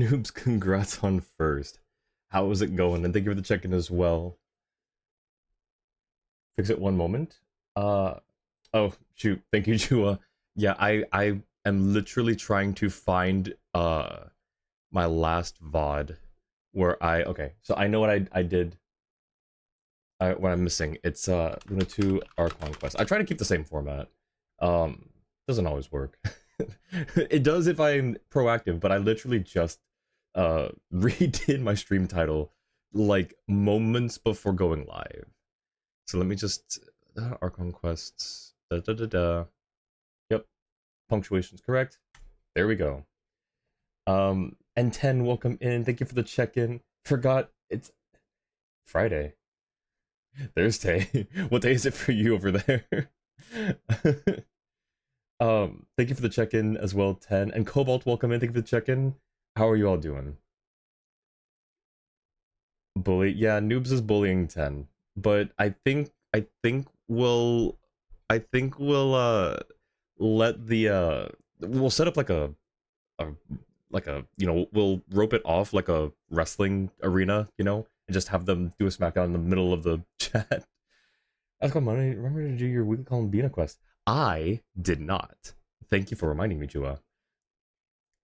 Noobs, congrats on first. How is it going? And thank you for the check-in as well. Fix it one moment. Uh, oh shoot, thank you, Jua. Yeah, I am literally trying to find my last VOD where okay, so I know what I did. What I'm missing. It's Luna 2 Archon Quest. I try to keep the same format. Doesn't always work. It does if I'm proactive, but I literally just redid my stream title like moments before going live. So let me just Archon Quests. Da da da da. Yep, punctuation's correct. There we go. And 10, welcome in. Thank you for the check-in. Forgot it's Friday. Thursday. What day is it for you over there? Thank you for the check-in as well, 10. And Cobalt, welcome in. Thank you for the check-in. How are you all doing? Bully, yeah, Noobs is bullying 10. But I think we'll let the we'll set up like a we'll rope it off like a wrestling arena, and just have them do a smackdown in the middle of the chat. Ask about money. Remember to do your weekly Columbina quest. I did not. Thank you for reminding me, Jua.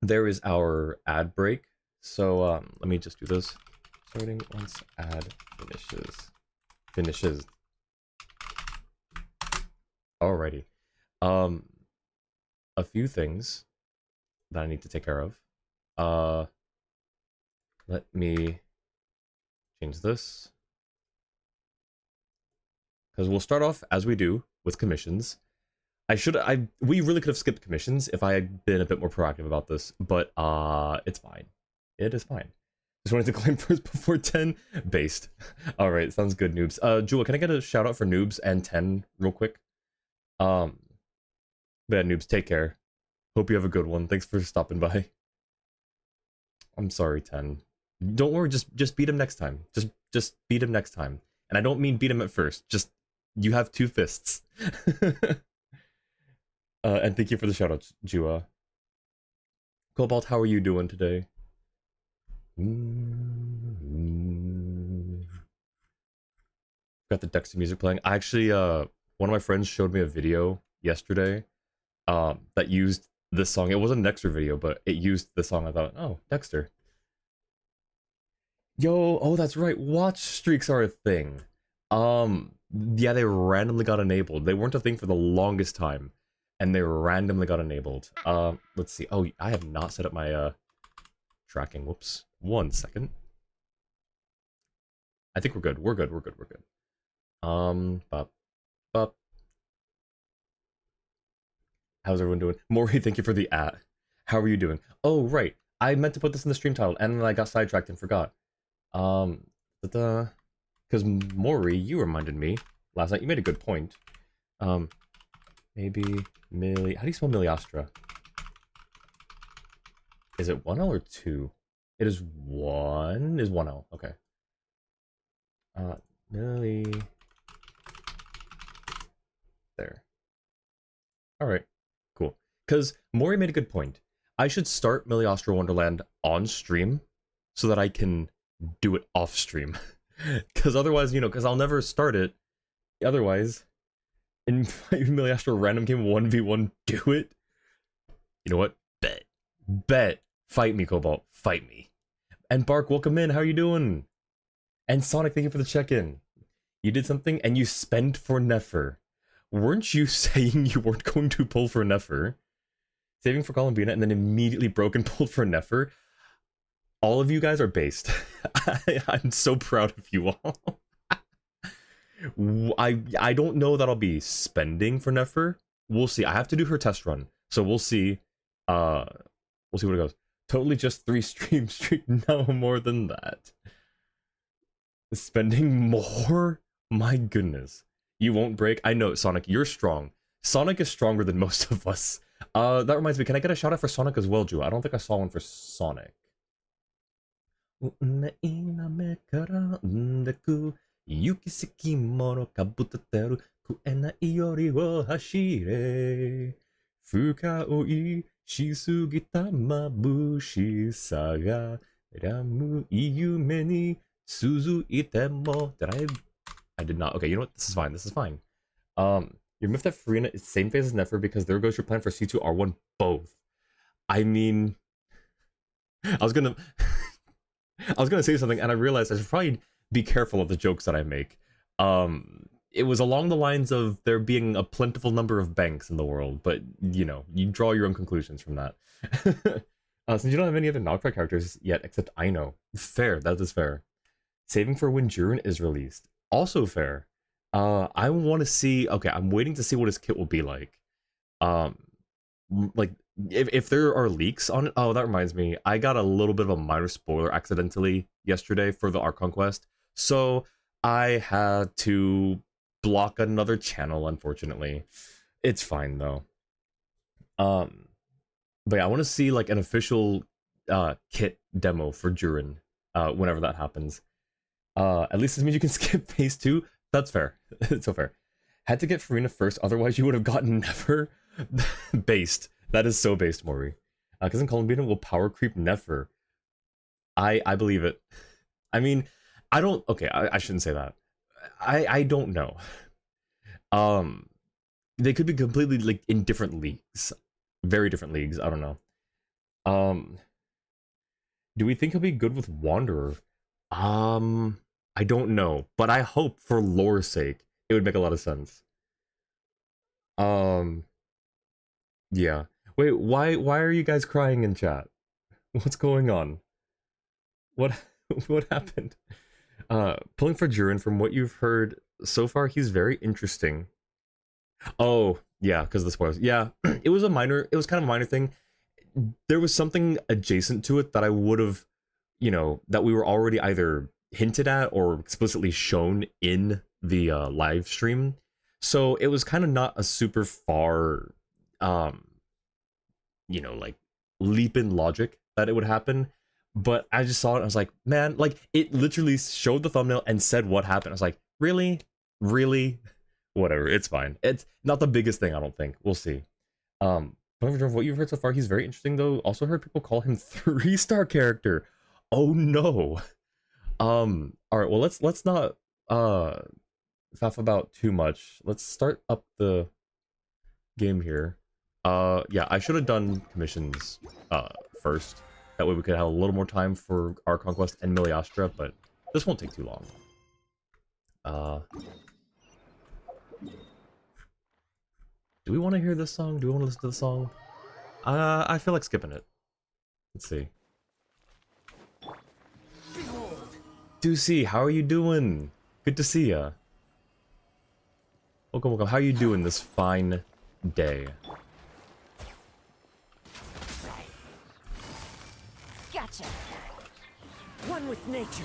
There is our ad break. So let me just do this. Starting once ad finishes. Alrighty. A few things that I need to take care of. Let me change this. Because we'll start off as we do with commissions. We really could have skipped commissions if I had been a bit more proactive about this, but it's fine. It is fine. Just wanted to claim first before 10. Based. Alright, sounds good, Noobs. Jewel, can I get a shout out for Noobs and 10 real quick? But yeah, Noobs, take care. Hope you have a good one. Thanks for stopping by. I'm sorry, 10. Don't worry, just beat him next time. Just beat him next time. And I don't mean beat him at first. Just, you have 2 fists. And thank you for the shoutouts, Jua. Cobalt, how are you doing today? Got the Dexter music playing. I actually, one of my friends showed me a video yesterday that used this song. It wasn't a Dexter video, but it used the song. I thought, oh, Dexter. Yo, oh, that's right. Watch streaks are a thing. Yeah, they randomly got enabled. They weren't a thing for the longest time, and they randomly got enabled. Let's see. Oh, I have not set up my tracking. Whoops. 1 second. I think we're good. We're good. Bop, bop. How's everyone doing? Maury, thank you for the at. How are you doing? Oh, right. I meant to put this in the stream title, and then I got sidetracked and forgot. Because Maury, you reminded me last night. You made a good point. Maybe how do you spell Miliastra? Is it 1L or 2? It is 1. Is 1L. Okay. Millie. There. Alright. Cool. Because Maury made a good point. I should start Miliastra Wonderland on stream so that I can do it off stream. Because otherwise, because I'll never start it. Otherwise, in Miliastra random game 1v1, do it. You know what? Bet. Fight me, Cobalt. Fight me. And Bark, welcome in. How are you doing? And Sonic, thank you for the check-in. You did something and you spent for Nefer. Weren't you saying you weren't going to pull for Nefer? Saving for Columbina and then immediately broke and pulled for Nefer? All of you guys are based. I'm so proud of you all. I don't know that I'll be spending for Nefer. We'll see. I have to do her test run. So we'll see. We'll see what it goes. Totally just 3 stream streak. No more than that. Spending more? My goodness. You won't break? I know, Sonic, you're strong. Sonic is stronger than most of us. That reminds me, can I get a shout out for Sonic as well, Drew? I don't think I saw one for Sonic. 行き過ぎ物かぶってる食えないよりを走れ深い Shisugita mabushi saga ramu iyume ni suzuite mo. I did not. Okay, you know what? This is fine. This is fine. Your myth that Farina is same phase as Nefer because there goes your plan for C2 R1 both. I mean, I was gonna I was gonna say something and I realized I should probably be careful of the jokes that I make. It was along the lines of there being a plentiful number of banks in the world, but you know, you draw your own conclusions from that. Since you don't have any other Nocturne characters yet, except I know. Fair, that is fair. Saving for when Jurin is released. Also fair. I want to see. Okay, I'm waiting to see what his kit will be like. Like if there are leaks on it. Oh, that reminds me. I got a little bit of a minor spoiler accidentally yesterday for the Archon quest, so I had to block another channel. Unfortunately, it's fine though. But yeah, I want to see like an official kit demo for Jurin whenever that happens. At least this means you can skip phase 2. That's fair. It's so fair. Had to get Farina first, otherwise you would have gotten Nefer. Based. That is so based, Maury. Because in Columbina will power creep Nefer. I believe it. I mean, I don't. Okay, I shouldn't say that. I don't know. They could be completely like in different leagues, very different leagues. I don't know. Do we think he'll be good with Wanderer? I don't know, but I hope for lore's sake it would make a lot of sense. Yeah. Wait, why are you guys crying in chat? What's going on? What what happened? Pulling for Jurin, from what you've heard so far, he's very interesting. Oh, yeah, because of the spoilers. Yeah, it was kind of a minor thing. There was something adjacent to it that I would have, you know, that we were already either hinted at or explicitly shown in the live stream. So it was kind of not a super far, you know, like leap in logic that it would happen. But I just saw it, I was like, man, like it literally showed the thumbnail and said what happened. I was like, really? Really? Whatever, it's fine. It's not the biggest thing, I don't think. We'll see. What you've heard so far, he's very interesting though. Also heard people call him 3-star character. Oh no. All right, well let's not faff about too much. Let's start up the game here. Yeah, I should have done commissions first. That way we could have a little more time for our conquest and Miliastra, but this won't take too long. Do we want to hear this song? Do we want to listen to the song? I feel like skipping it. Let's see. Ducey, how are you doing? Good to see ya. Welcome, welcome. How are you doing this fine day? Gotcha. One with nature.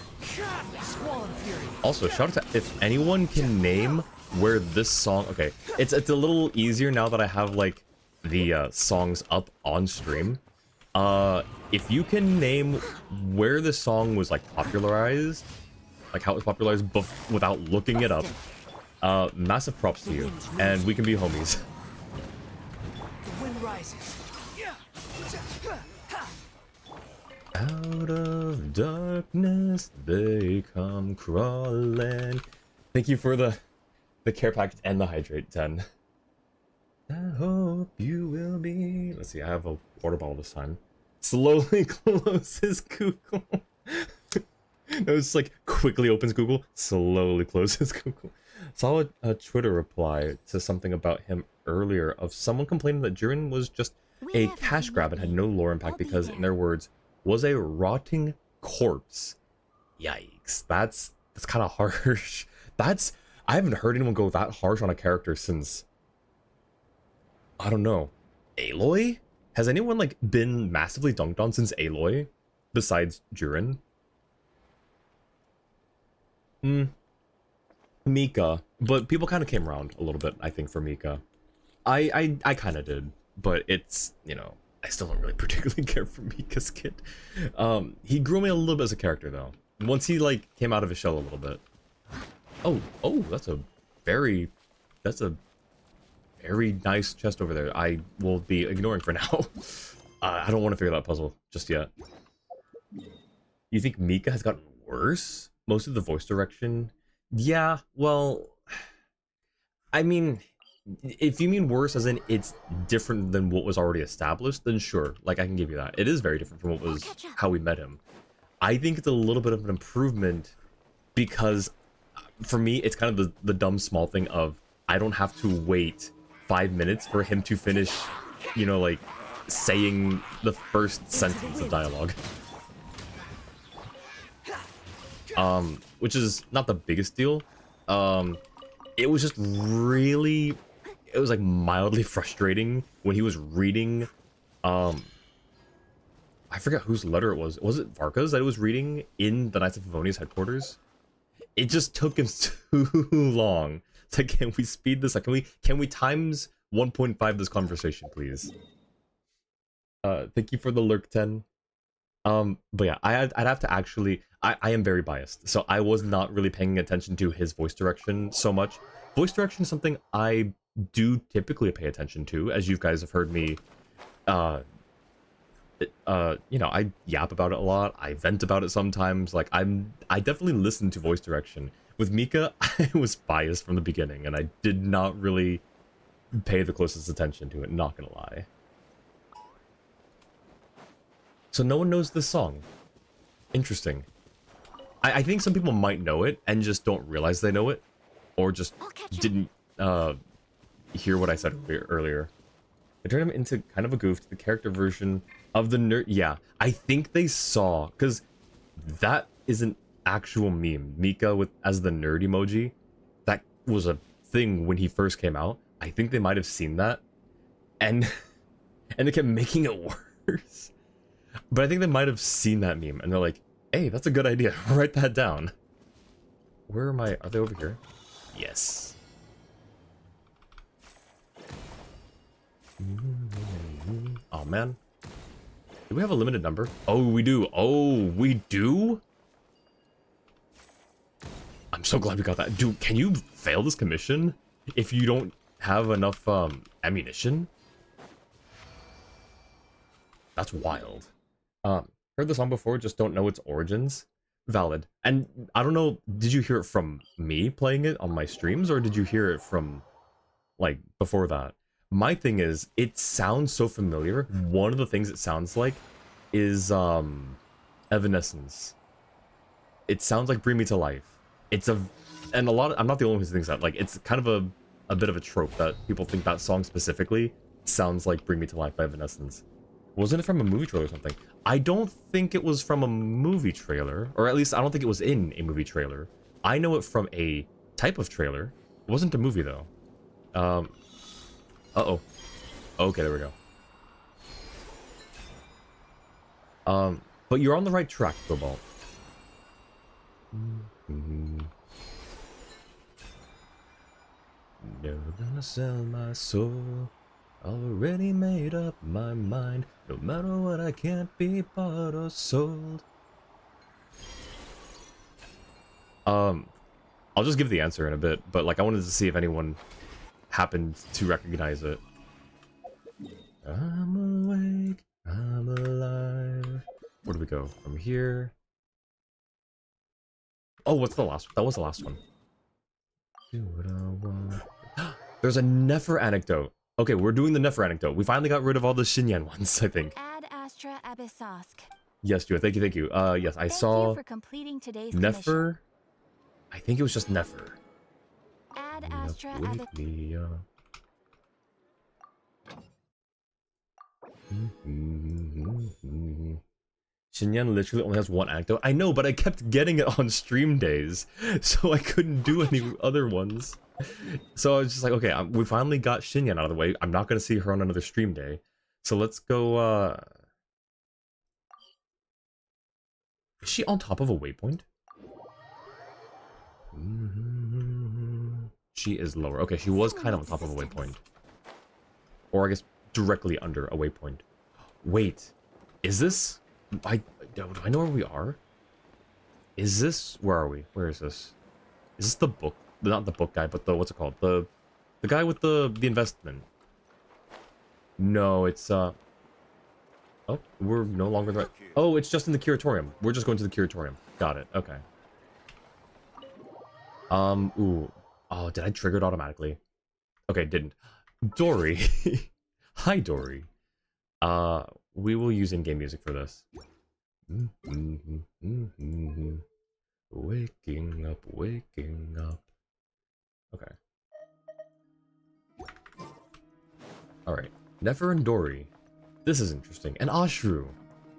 Squall and fury. Also, shout out to if anyone can name where this song. Okay, it's a little easier now that I have like the songs up on stream. If you can name where the song was like popularized, like how it was popularized without looking it up, massive props to you, and we can be homies. The wind rises. Out of darkness they come crawling. Thank you for the care package and the hydrate 10. I hope you will be. Let's see, I have a water bottle this time. Slowly closes Google. No, it's like quickly opens Google, slowly closes Google. Saw a Twitter reply to something about him earlier of someone complaining that Jiren was just a cash grab and had no lore impact because, in their words, was a rotting corpse. Yikes, that's kind of harsh. I haven't heard anyone go that harsh on a character since, I don't know, Aloy? Has anyone like been massively dunked on since Aloy besides Jiren? Mika, but people kind of came around a little bit, I think, for Mika. I kind of did, but it's, you know, I still don't really particularly care for Mika's kid. He grew me a little bit as a character though. Once he like came out of his shell a little bit. Oh, that's a very very nice chest over there. I will be ignoring for now. I don't want to figure that puzzle just yet. You think Mika has gotten worse? Most of the voice direction? Yeah, well, I mean, if you mean worse as in it's different than what was already established, then sure, like I can give you that. It is very different from what was how we met him. I think it's a little bit of an improvement because for me, it's kind of the dumb small thing of I don't have to wait 5 minutes for him to finish, you know, like saying the first sentence of dialogue. Which is not the biggest deal. It was just really, it was like mildly frustrating when he was reading, I forget whose letter it was. Was it Varka's that it was reading in the Knights of Favonius headquarters? It just took him too long. It's like, can we speed this up? Can we times 1.5 this conversation, please? Thank you for the lurk 10. But yeah, I'd have to actually, I am very biased, so I was not really paying attention to his voice direction so much. Voice direction is something I do typically pay attention to, as you guys have heard me, you know, I yap about it a lot, I vent about it sometimes, like, I definitely listen to voice direction. With Mika, I was biased from the beginning, and I did not really pay the closest attention to it, not gonna lie. So no one knows this song. Interesting. I think some people might know it and just don't realize they know it, or just didn't hear what I said earlier. They turned him into kind of a goof to the character version of the nerd. Yeah, I think they saw, because that is an actual meme. Mika with as the nerd emoji. That was a thing when he first came out. I think they might have seen that, and they kept making it worse. But I think they might have seen that meme, and they're like, hey, that's a good idea. Write that down. Where am I? Are they over here? Yes. Oh, man. Do we have a limited number? Oh, we do. Oh, we do? I'm so glad we got that. Dude, can you fail this commission if you don't have enough ammunition? That's wild. Heard the song before, just don't know its origins. Valid. And I don't know, did you hear it from me playing it on my streams, or did you hear it from, like, before that? My thing is, it sounds so familiar. One of the things it sounds like is, Evanescence. It sounds like Bring Me to Life. It's and a lot of, I'm not the only one who thinks that, like, it's kind of a bit of a trope that people think that song specifically sounds like Bring Me to Life by Evanescence. Wasn't it from a movie trailer or something? I don't think it was from a movie trailer, or at least I don't think it was in a movie trailer. I know it from a type of trailer. It wasn't a movie though. Uh-oh. Okay, there we go. But you're on the right track, Cobalt. Never gonna sell my soul. Already made up my mind. No matter what, I can't be bought or sold. I'll just give the answer in a bit, but like I wanted to see if anyone happened to recognize it. I'm awake, I'm alive. Where do we go? From here. Oh, what's the last one? That was the last one. Do what I want. There's a Nefer anecdote. Okay, we're doing the Nefer anecdote. We finally got rid of all the Xinyan ones, I think. Ad Astra Abyssosk. Yes, Julia, thank you, thank you. Yes, I saw you for completing today's Nefer. I think it was just Nefer. Ad Astra Xinyan literally only has one anecdote. I know, but I kept getting it on stream days, so I couldn't do any other ones. So I was just like, okay, we finally got Xinyan out of the way. I'm not going to see her on another stream day. So let's go, Is she on top of a waypoint? She is lower. Okay, she was kind of on top of a waypoint. Or I guess directly under a waypoint. Wait, is this... do I know where we are? Is this... Where are we? Where is this? Is this the book? Not the book guy, but the... What's it called? The The guy with the investment. No, it's oh, we're no longer the right. Oh, it's just in the curatorium. We're just going to the curatorium. Got it. Okay. Ooh. Oh, did I trigger it automatically? Okay, didn't. Dory. Hi, Dory. We will use in-game music for this. Waking up, waking up. Okay. Alright. Nefer and Dory. This is interesting. And Ashru.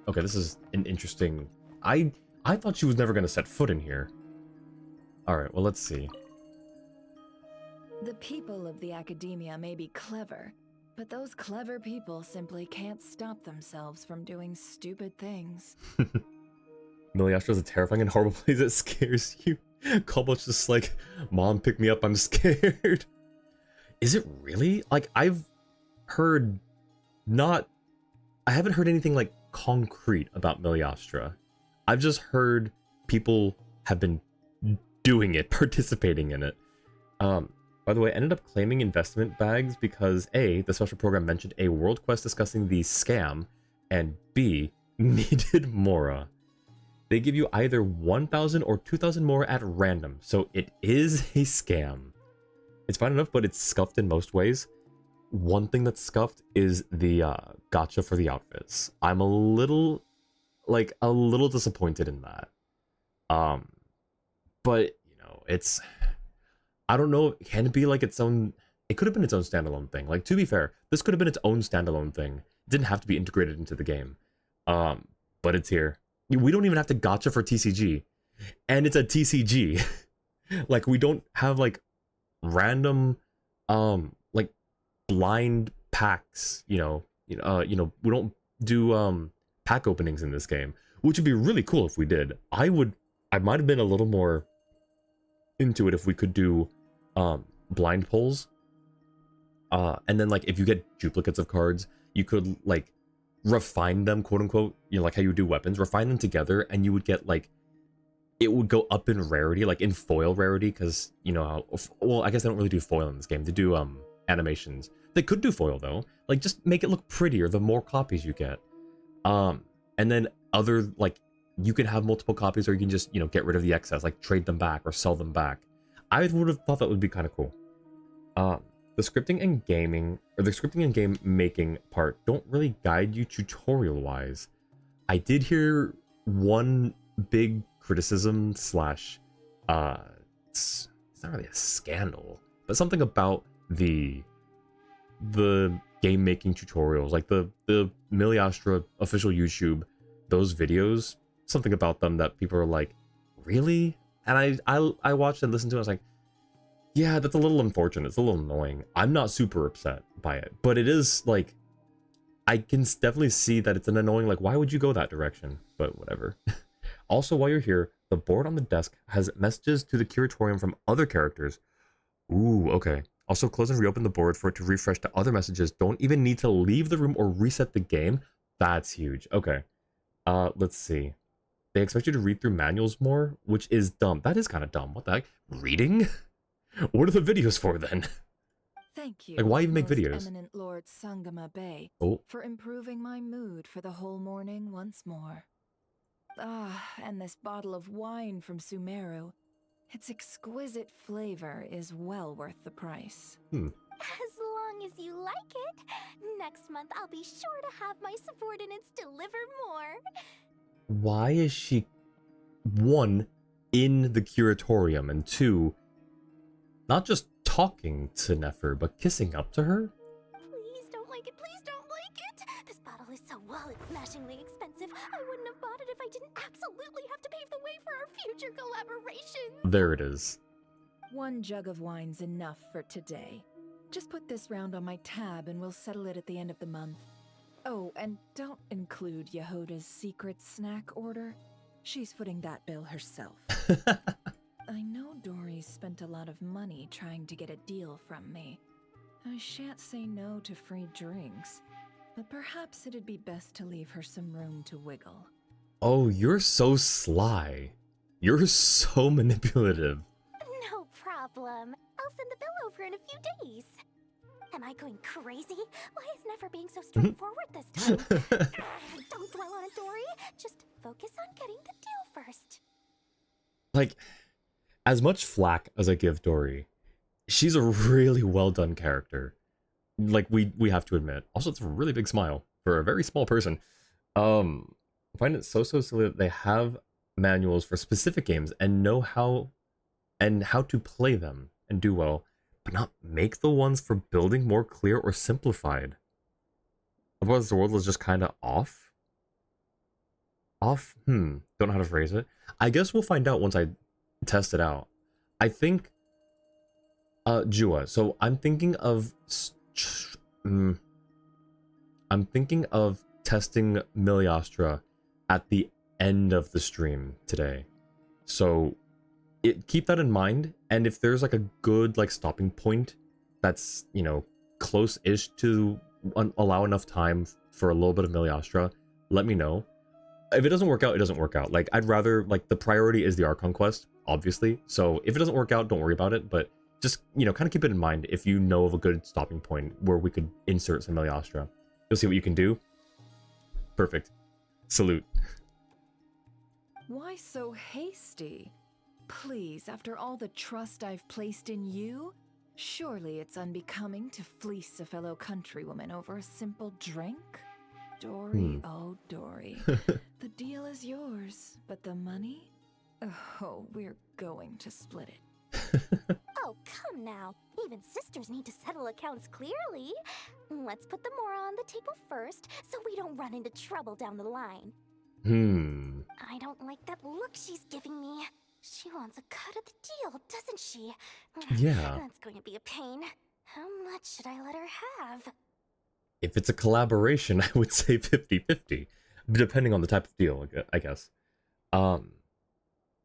Okay, this is an interesting... I thought she was never gonna set foot in here. Alright, well, let's see. The people of the academia may be clever, but those clever people simply can't stop themselves from doing stupid things. Miliastra is a terrifying and horrible place that scares you. Cobble's just like, Mom, pick me up, I'm scared. Is it really? Like, I've heard not... I haven't heard anything, like, concrete about Miliastra. I've just heard people have been doing it, participating in it. By the way, I ended up claiming investment bags because A, the special program mentioned a world quest discussing the scam, and B, needed Mora. They give you either 1,000 or 2,000 more at random, so it is a scam. It's fine enough, but it's scuffed in most ways. One thing that's scuffed is the gacha for the outfits. I'm a little disappointed in that. But, you know, it's... I don't know, can it be like its own... It could have been its own standalone thing. Like, to be fair, this could have been its own standalone thing. It didn't have to be integrated into the game. But it's here. We don't even have to gacha for TCG. And it's a TCG. Like, we don't have, like, random, like, blind packs, we don't do, pack openings in this game. Which would be really cool if we did. I might have been a little more into it if we could do blind pulls, and then, like, if you get duplicates of cards, you could, like, refine them, quote unquote, like how you do weapons, refine them together, and you would get, like, it would go up in rarity, like in foil rarity, because well, I guess they don't really do foil in this game. They do animations. They could do foil though, like, just make it look prettier the more copies you get. And then other, like, you can have multiple copies, or you can just, get rid of the excess, like trade them back or sell them back. I would have thought that would be kind of cool. The scripting and gaming, or the scripting and game making part, don't really guide you tutorial wise. I did hear one big criticism slash, it's not really a scandal, but something about the game making tutorials, like the Miliastra official YouTube, those videos, something about them that people are like, really? And I watched and listened to it. I was like, yeah, that's a little unfortunate. It's a little annoying. I'm not super upset by it, but it is, like, I can definitely see that it's an annoying, like, why would you go that direction? But whatever. Also, while you're here, the board on the desk has messages to the curatorium from other characters. Ooh, okay. Also, close and reopen the board for it to refresh to other messages. Don't even need to leave the room or reset the game. That's huge. Okay. Let's see. They expect you to read through manuals more, which is dumb. That is kind of dumb. What the heck? Reading? What are the videos for then? Thank you, like, why even make most videos? Eminent Lord Sangama Bay, Oh. for improving my mood for the whole morning once more. Ah, and this bottle of wine from Sumeru. Its exquisite flavor is well worth the price. As long as you like it. Next month, I'll be sure to have my subordinates deliver more. Why is she, one, in the curatorium, and two, not just talking to Nefer, but kissing up to her? Please don't like it. Please don't like it. This bottle is so wallet-smashingly expensive. I wouldn't have bought it if I didn't absolutely have to pave the way for our future collaboration. There it is. One jug of wine's enough for today. Just put this round on my tab and we'll settle it at the end of the month. Oh, and don't include Yehoda's secret snack order. She's footing that bill herself. I know Dory's spent a lot of money trying to get a deal from me. I shan't say no to free drinks, but perhaps it'd be best to leave her some room to wiggle. Oh, you're so sly. You're so manipulative. No problem. problem. I'll send the bill over in a few days. Am I going crazy? Why is Never being so straightforward this time? Don't dwell on it, Dory. Just focus on getting the deal first. Like, as much flack as I give Dory, she's a really well done character. Like, we have to admit. Also, it's a really big smile for a very small person. I find it so silly that they have manuals for specific games and know how to play them and do well, but not make the ones for building more clear or simplified. Otherwise, the world is just kind of off. Don't know how to phrase it. I guess we'll find out once I test it out. I think, Jua. So I'm thinking of, testing Miliastra at the end of the stream today. So keep that in mind, and if there's like a good like stopping point that's, you know, close-ish to allow enough time for a little bit of Miliastra, let me know. If it doesn't work out, it doesn't work out. Like, I'd rather, like, the priority is the Archon quest, obviously. So if it doesn't work out, don't worry about it, but just, you know, kind of keep it in mind if you know of a good stopping point where we could insert some Miliastra. You'll see what you can do. Perfect. Salute. Why so hasty? Please, after all the trust I've placed in you, surely it's unbecoming to fleece a fellow countrywoman over a simple drink? Dory, oh Dory, the deal is yours, but the money? Oh, we're going to split it. Oh, come now. Even sisters need to settle accounts clearly. Let's put the moral on the table first, so we don't run into trouble down the line. I don't like that look she's giving me. She wants a cut of the deal, doesn't she? Yeah. That's going to be a pain. How much should I let her have? If it's a collaboration, I would say 50-50, depending on the type of deal, I guess.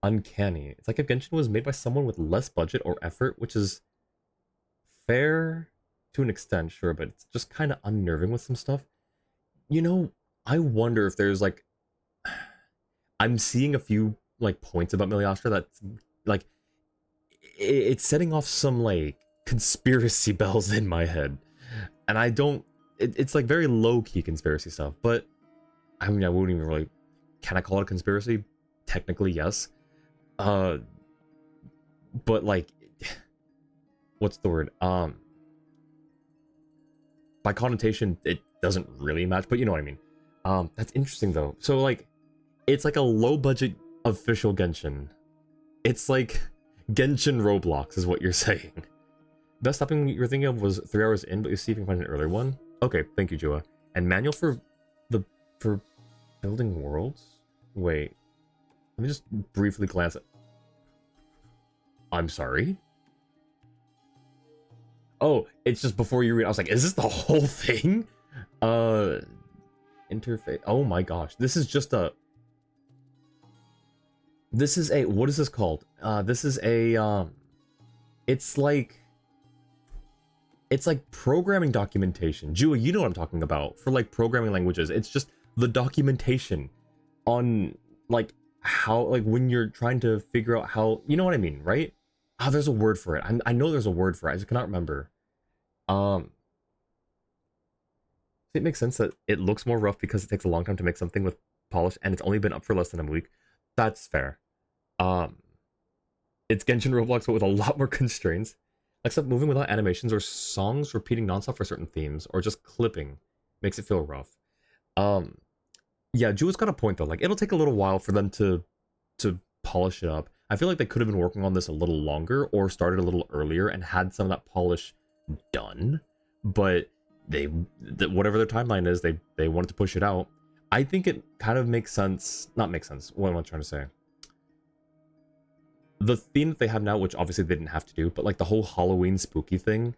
Uncanny. It's like if Genshin was made by someone with less budget or effort, which is fair to an extent, sure, but it's just kind of unnerving with some stuff. You know, I wonder if there's like... I'm seeing a few like points about Miliastra that's like... It's setting off some like conspiracy bells in my head. And I don't... It's like very low-key conspiracy stuff, but I mean, I wouldn't even really... Can I call it a conspiracy? Technically, yes. But like... What's the word? By connotation, it doesn't really match, but you know what I mean. That's interesting, though. So, like, it's like a low-budget official Genshin. It's like Genshin Roblox, is what you're saying. Best stopping you're thinking of was 3 hours in, but you see if you can find an earlier one. Okay, thank you, Jua. And manual for building worlds? Wait. Let me just briefly glance at... I'm sorry? Oh, it's just before you read. I was like, is this the whole thing? Interface. Oh my gosh. This is just a... This is a... What is this called? This is a... It's like programming documentation. Jua, you know what I'm talking about. For like programming languages. It's just the documentation on like how, like when you're trying to figure out how, you know what I mean, right? Ah, there's a word for it. I know there's a word for it. I just cannot remember. It makes sense that it looks more rough because it takes a long time to make something with polish and it's only been up for less than a week. That's fair. It's Genshin Roblox, but with a lot more constraints. Except moving without animations or songs repeating nonstop for certain themes, or just clipping makes it feel rough. Yeah, Jua's got a point though. Like, it'll take a little while for them to polish it up. I feel like they could have been working on this a little longer or started a little earlier and had some of that polish done. But whatever their timeline is, they wanted to push it out. I think it kind of makes sense. Not make sense. What am I trying to say? The theme that they have now, which obviously they didn't have to do, but like the whole Halloween spooky thing,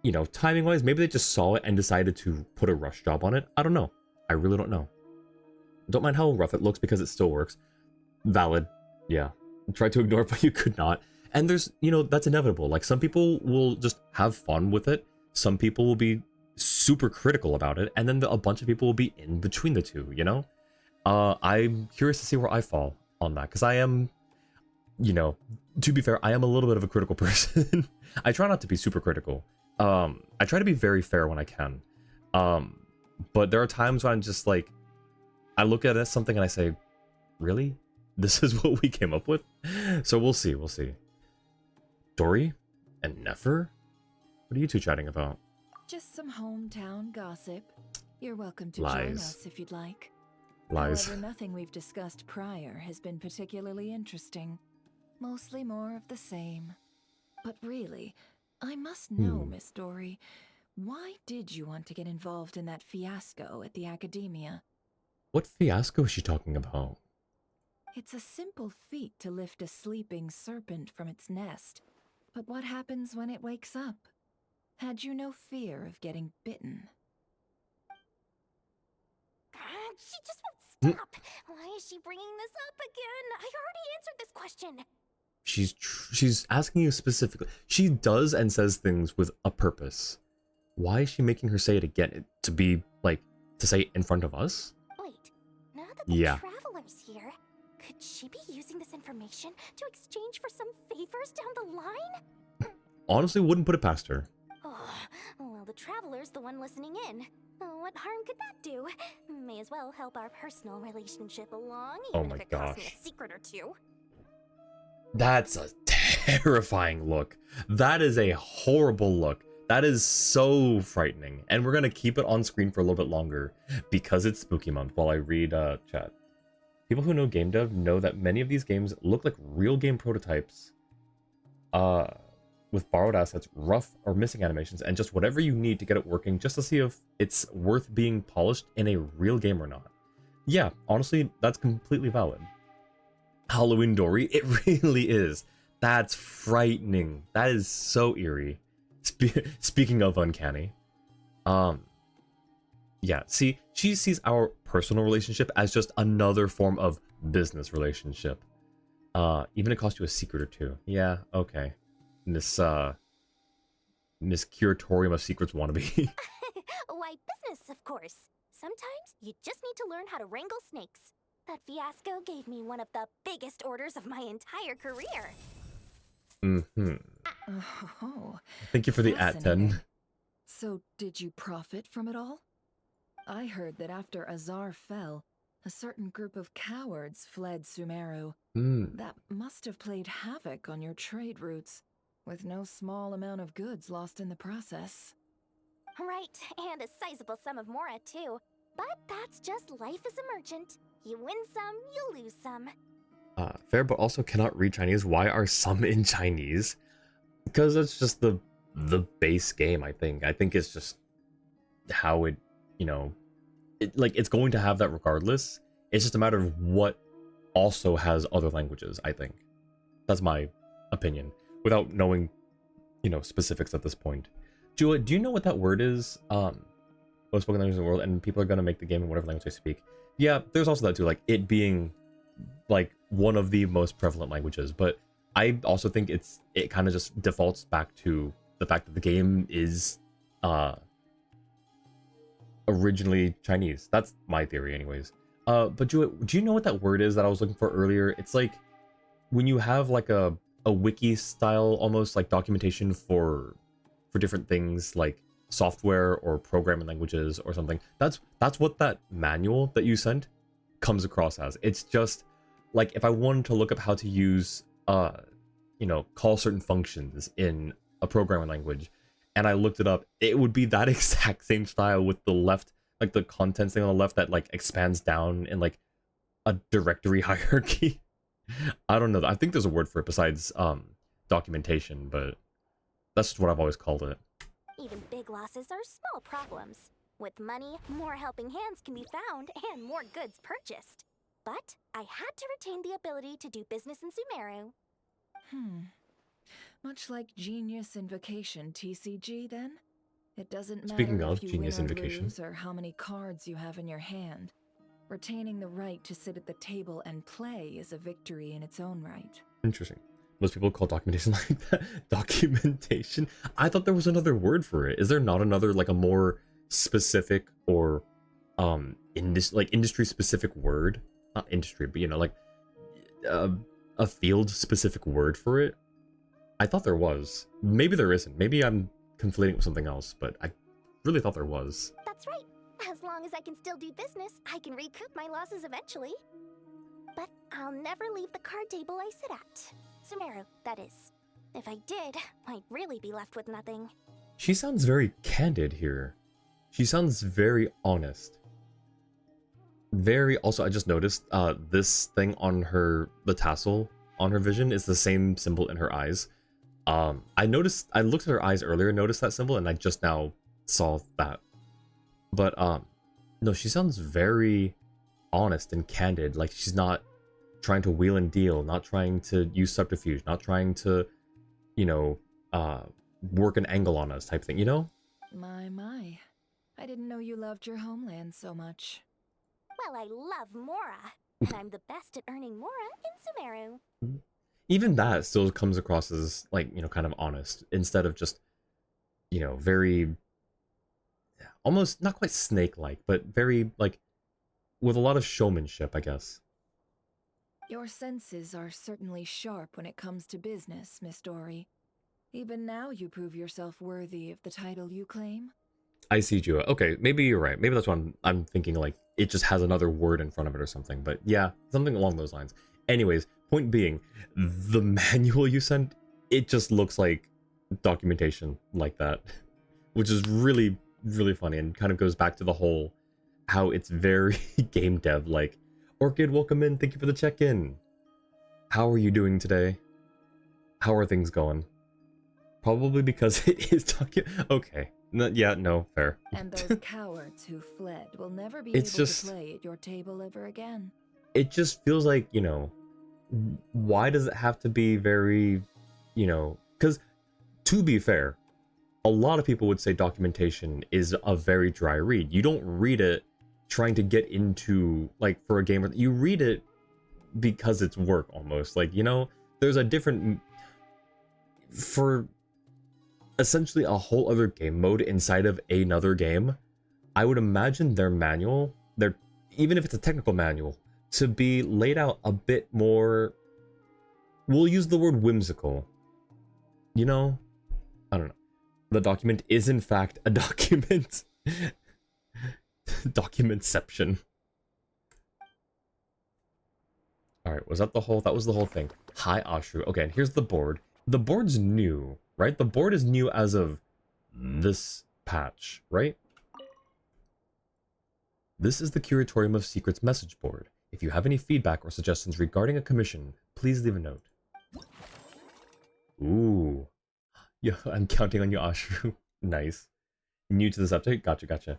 you know, timing-wise, maybe they just saw it and decided to put a rush job on it. I don't know. I really don't know. Don't mind how rough it looks because it still works. Valid. Yeah. Try to ignore it, but you could not. And there's, you know, that's inevitable. Like, some people will just have fun with it. Some people will be super critical about it. And then a bunch of people will be in between the two, you know? I'm curious to see where I fall on that. Because you know, to be fair, I am a little bit of a critical person. I try not to be super critical. I try to be very fair when I can. But there are times when I'm just like, I look at something and I say, really? This is what we came up with? So we'll see, we'll see. Dory and Nefer? What are you two chatting about? Just some hometown gossip. You're welcome to join Lies. us if you'd like. Lies. However, nothing we've discussed prior has been particularly interesting. Mostly more of the same. But really, I must know, Miss Dory, why did you want to get involved in that fiasco at the academia? What fiasco is she talking about? It's a simple feat to lift a sleeping serpent from its nest. But what happens when it wakes up? Had you no fear of getting bitten? She just won't stop. Why is she bringing this up again? I already answered this question. She's asking you specifically. She does and says things with a purpose. Why is she making her say it again? To be, like, to say it in front of us? Wait, now that the traveler's here, could she be using this information to exchange for some favors down the line? Honestly, wouldn't put it past her. Oh, well, the traveler's the one listening in. What harm could that do? May as well help our personal relationship along, even if it costs me a secret or two. That's a terrifying look. That is a horrible look. That is so frightening. And we're going to keep it on screen for a little bit longer because it's spooky month while I read chat. People who know game dev know that many of these games look like real game prototypes with borrowed assets, rough or missing animations, and just whatever you need to get it working just to see if it's worth being polished in a real game or not. Yeah, honestly, that's completely valid. Halloween Dory, it really is. That's frightening. That is so eerie. Speaking of uncanny. Yeah, see, she sees our personal relationship as just another form of business relationship. Even it cost you a secret or two. Yeah, okay. Miss Curatorium of Secrets wannabe. Why, business, of course. Sometimes you just need to learn how to wrangle snakes. That fiasco gave me one of the biggest orders of my entire career. Oh, Thank you for the @10. So, did you profit from it all? I heard that after Azar fell, a certain group of cowards fled Sumeru. That must have played havoc on your trade routes, with no small amount of goods lost in the process. Right, and a sizable sum of Mora, too. But that's just life as a merchant. You win some, you lose some. Fair, but also cannot read Chinese. Why are some in Chinese? Because that's just the base game, I think. I think it's just how it, you know, it's going to have that regardless. It's just a matter of what also has other languages, I think. That's my opinion. Without knowing, you know, specifics at this point. Jua, do you know what that word is? Most spoken language in the world, and people are going to make the game in whatever language they speak. Yeah, there's also that too, like it being like one of the most prevalent languages, but I also think it kind of just defaults back to the fact that the game is originally Chinese. That's my theory anyways. But do you know what that word is that I was looking for earlier? It's like when you have like a wiki style almost like documentation for different things like software or programming languages or something. That's what that manual that you sent comes across as. It's just like if I wanted to look up how to use you know, call certain functions in a programming language and I looked it up, it would be that exact same style with the left, like the contents thing on the left that like expands down in like a directory hierarchy. I don't know. I think there's a word for it besides documentation, but that's just what I've always called it. Even big losses are small problems. With money, more helping hands can be found and more goods purchased. But I had to retain the ability to do business in Sumeru. Much like Genius Invocation TCG, then? It doesn't matter Speaking of if you Genius win or Invocation. lose or how many cards you have in your hand. Retaining the right to sit at the table and play is a victory in its own right. Interesting. Most people call documentation like that. Documentation? I thought there was another word for it. Is there not another, like a more specific or industry specific word? Not industry, but you know, like a field-specific word for it. I thought there was. Maybe there isn't. Maybe I'm conflating it with something else, but I really thought there was. That's right. As long as I can still do business, I can recoup my losses eventually. But I'll never leave the card table I sit at. Sumeru, that is. If I did, I'd really be left with nothing. She sounds very candid here. She sounds very honest. Very, also, I just noticed, this thing on her, the tassel on her vision is the same symbol in her eyes. I looked at her eyes earlier, noticed that symbol, and I just now saw that. But, no, she sounds very honest and candid. Like, she's not trying to wheel and deal, not trying to use subterfuge, not trying to, you know, work an angle on us type thing, you know? My. I didn't know you loved your homeland so much. Well, I love Mora, and I'm the best at earning Mora in Sumeru. Even that still comes across as, like, you know, kind of honest, instead of just, you know, very, almost, not quite snake-like, but very, like, with a lot of showmanship, I guess. Your senses are certainly sharp when it comes to business, Miss Dory. Even now you prove yourself worthy of the title you claim. I see, Jua. Okay, maybe you're right. Maybe that's what I'm thinking, like, it just has another word in front of it or something. But yeah, something along those lines. Anyways, point being, the manual you sent, it just looks like documentation like that. Which is really, really funny and kind of goes back to the whole, how it's very game dev, like, Orchid, welcome in, thank you for the check-in. How are you doing today? How are things going? Probably because it is okay. Yeah, no, fair. And those cowards who fled will never be It's able just, to play at your table ever again. It just feels like, you know, why does it have to be very, you know, because to be fair, a lot of people would say documentation is a very dry read. You don't read it trying to get into, like, for a game, you read it because it's work almost. Like, you know, there's a different, for essentially a whole other game mode inside of another game, I would imagine their manual, even if it's a technical manual, to be laid out a bit more, we'll use the word whimsical. You know? I don't know. The document is in fact a document. Documentception. Alright, was that the whole, that was the whole thing. Hi, Ashru. Okay, and here's the board. The board's new, right? The board is new as of this patch, right? This is the Curatorium of Secrets message board. If you have any feedback or suggestions regarding a commission, please leave a note. Ooh. Yeah, I'm counting on you, Ashru. Nice. New to this update? Gotcha.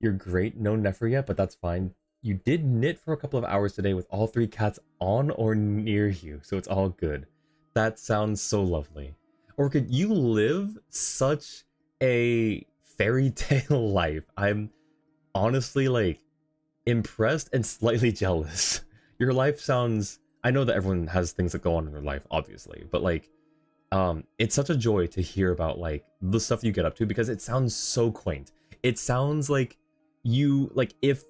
You're great. No Nefer yet, but that's fine. You did knit for a couple of hours today with all 3 cats on or near you, so it's all good. That sounds so lovely. Orchid, you live such a fairy tale life. I'm honestly, like, impressed and slightly jealous. Your life sounds, I know that everyone has things that go on in their life, obviously, but like, it's such a joy to hear about, like, the stuff you get up to, because it sounds so quaint. It sounds like you, like, if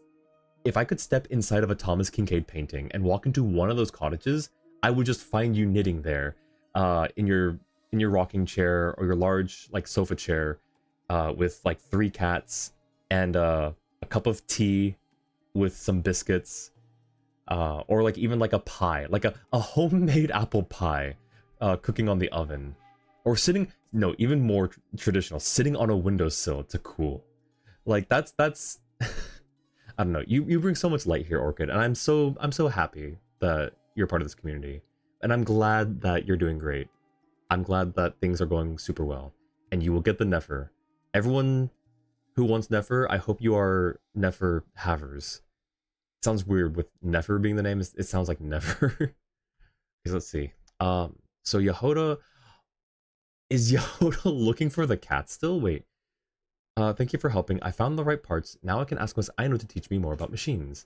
I could step inside of a Thomas Kincaid painting and walk into one of those cottages, I would just find you knitting there, in your rocking chair or your large, like, sofa chair, with like 3 cats and a cup of tea with some biscuits, or like even like a pie, like a homemade apple pie, cooking on the oven, or sitting, no, even more traditional, sitting on a windowsill to cool. Like that's I don't know, you bring so much light here, Orchid, and I'm so happy that you're part of this community, and I'm glad that you're doing great. I'm glad that things are going super well, and you will get the Nefer. Everyone who wants Nefer, I hope you are Nefer havers. It sounds weird with Nefer being the name. It sounds like never. Because let's see. So Yehoda, is Yehoda looking for the cat still? Wait. Thank you for helping. I found the right parts. Now I can ask Miss Aino to teach me more about machines.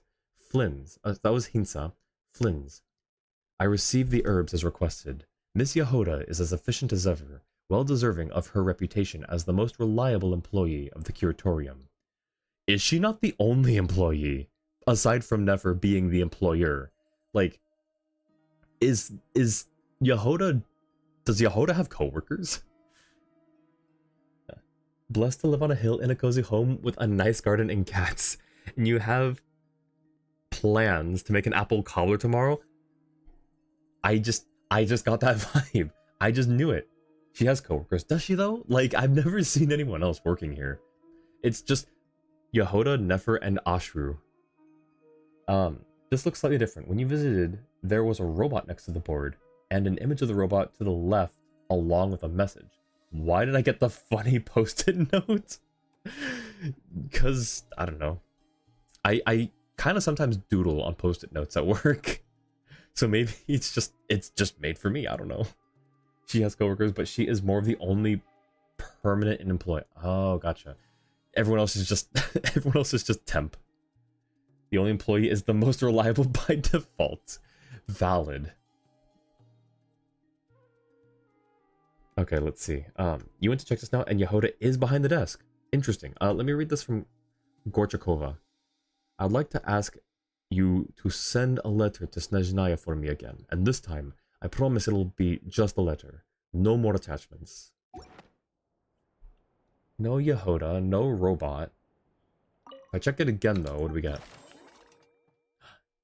Flins. That was Hinsa. Flins. I received the herbs as requested. Miss Yehoda is as efficient as ever, well deserving of her reputation as the most reliable employee of the Curatorium. Is she not the only employee, aside from Nefer being the employer? Like, Is Yehoda, does Yehoda have coworkers? Blessed to live on a hill in a cozy home with a nice garden and cats. And you have plans to make an apple cobbler tomorrow? I just got that vibe. I just knew it. She has coworkers. Does she though? Like, I've never seen anyone else working here. It's just Yehoda, Nefer, and Ashru. This looks slightly different. When you visited, there was a robot next to the board, and an image of the robot to the left, along with a message. Why did I get the funny post-it note? Because, I don't know. I kind of sometimes doodle on post-it notes at work. So maybe it's just made for me, I don't know. She has coworkers, but she is more of the only permanent employee. Oh, gotcha. Everyone else is just temp. The only employee is the most reliable by default. Valid. Okay, let's see. You went to check this now, and Yehoda is behind the desk. Interesting. Let me read this from Gorchakova. I'd like to ask you to send a letter to Snezhnaya for me again, and this time, I promise it'll be just a letter. No more attachments. No Yehoda, no robot. If I check it again though, what do we get?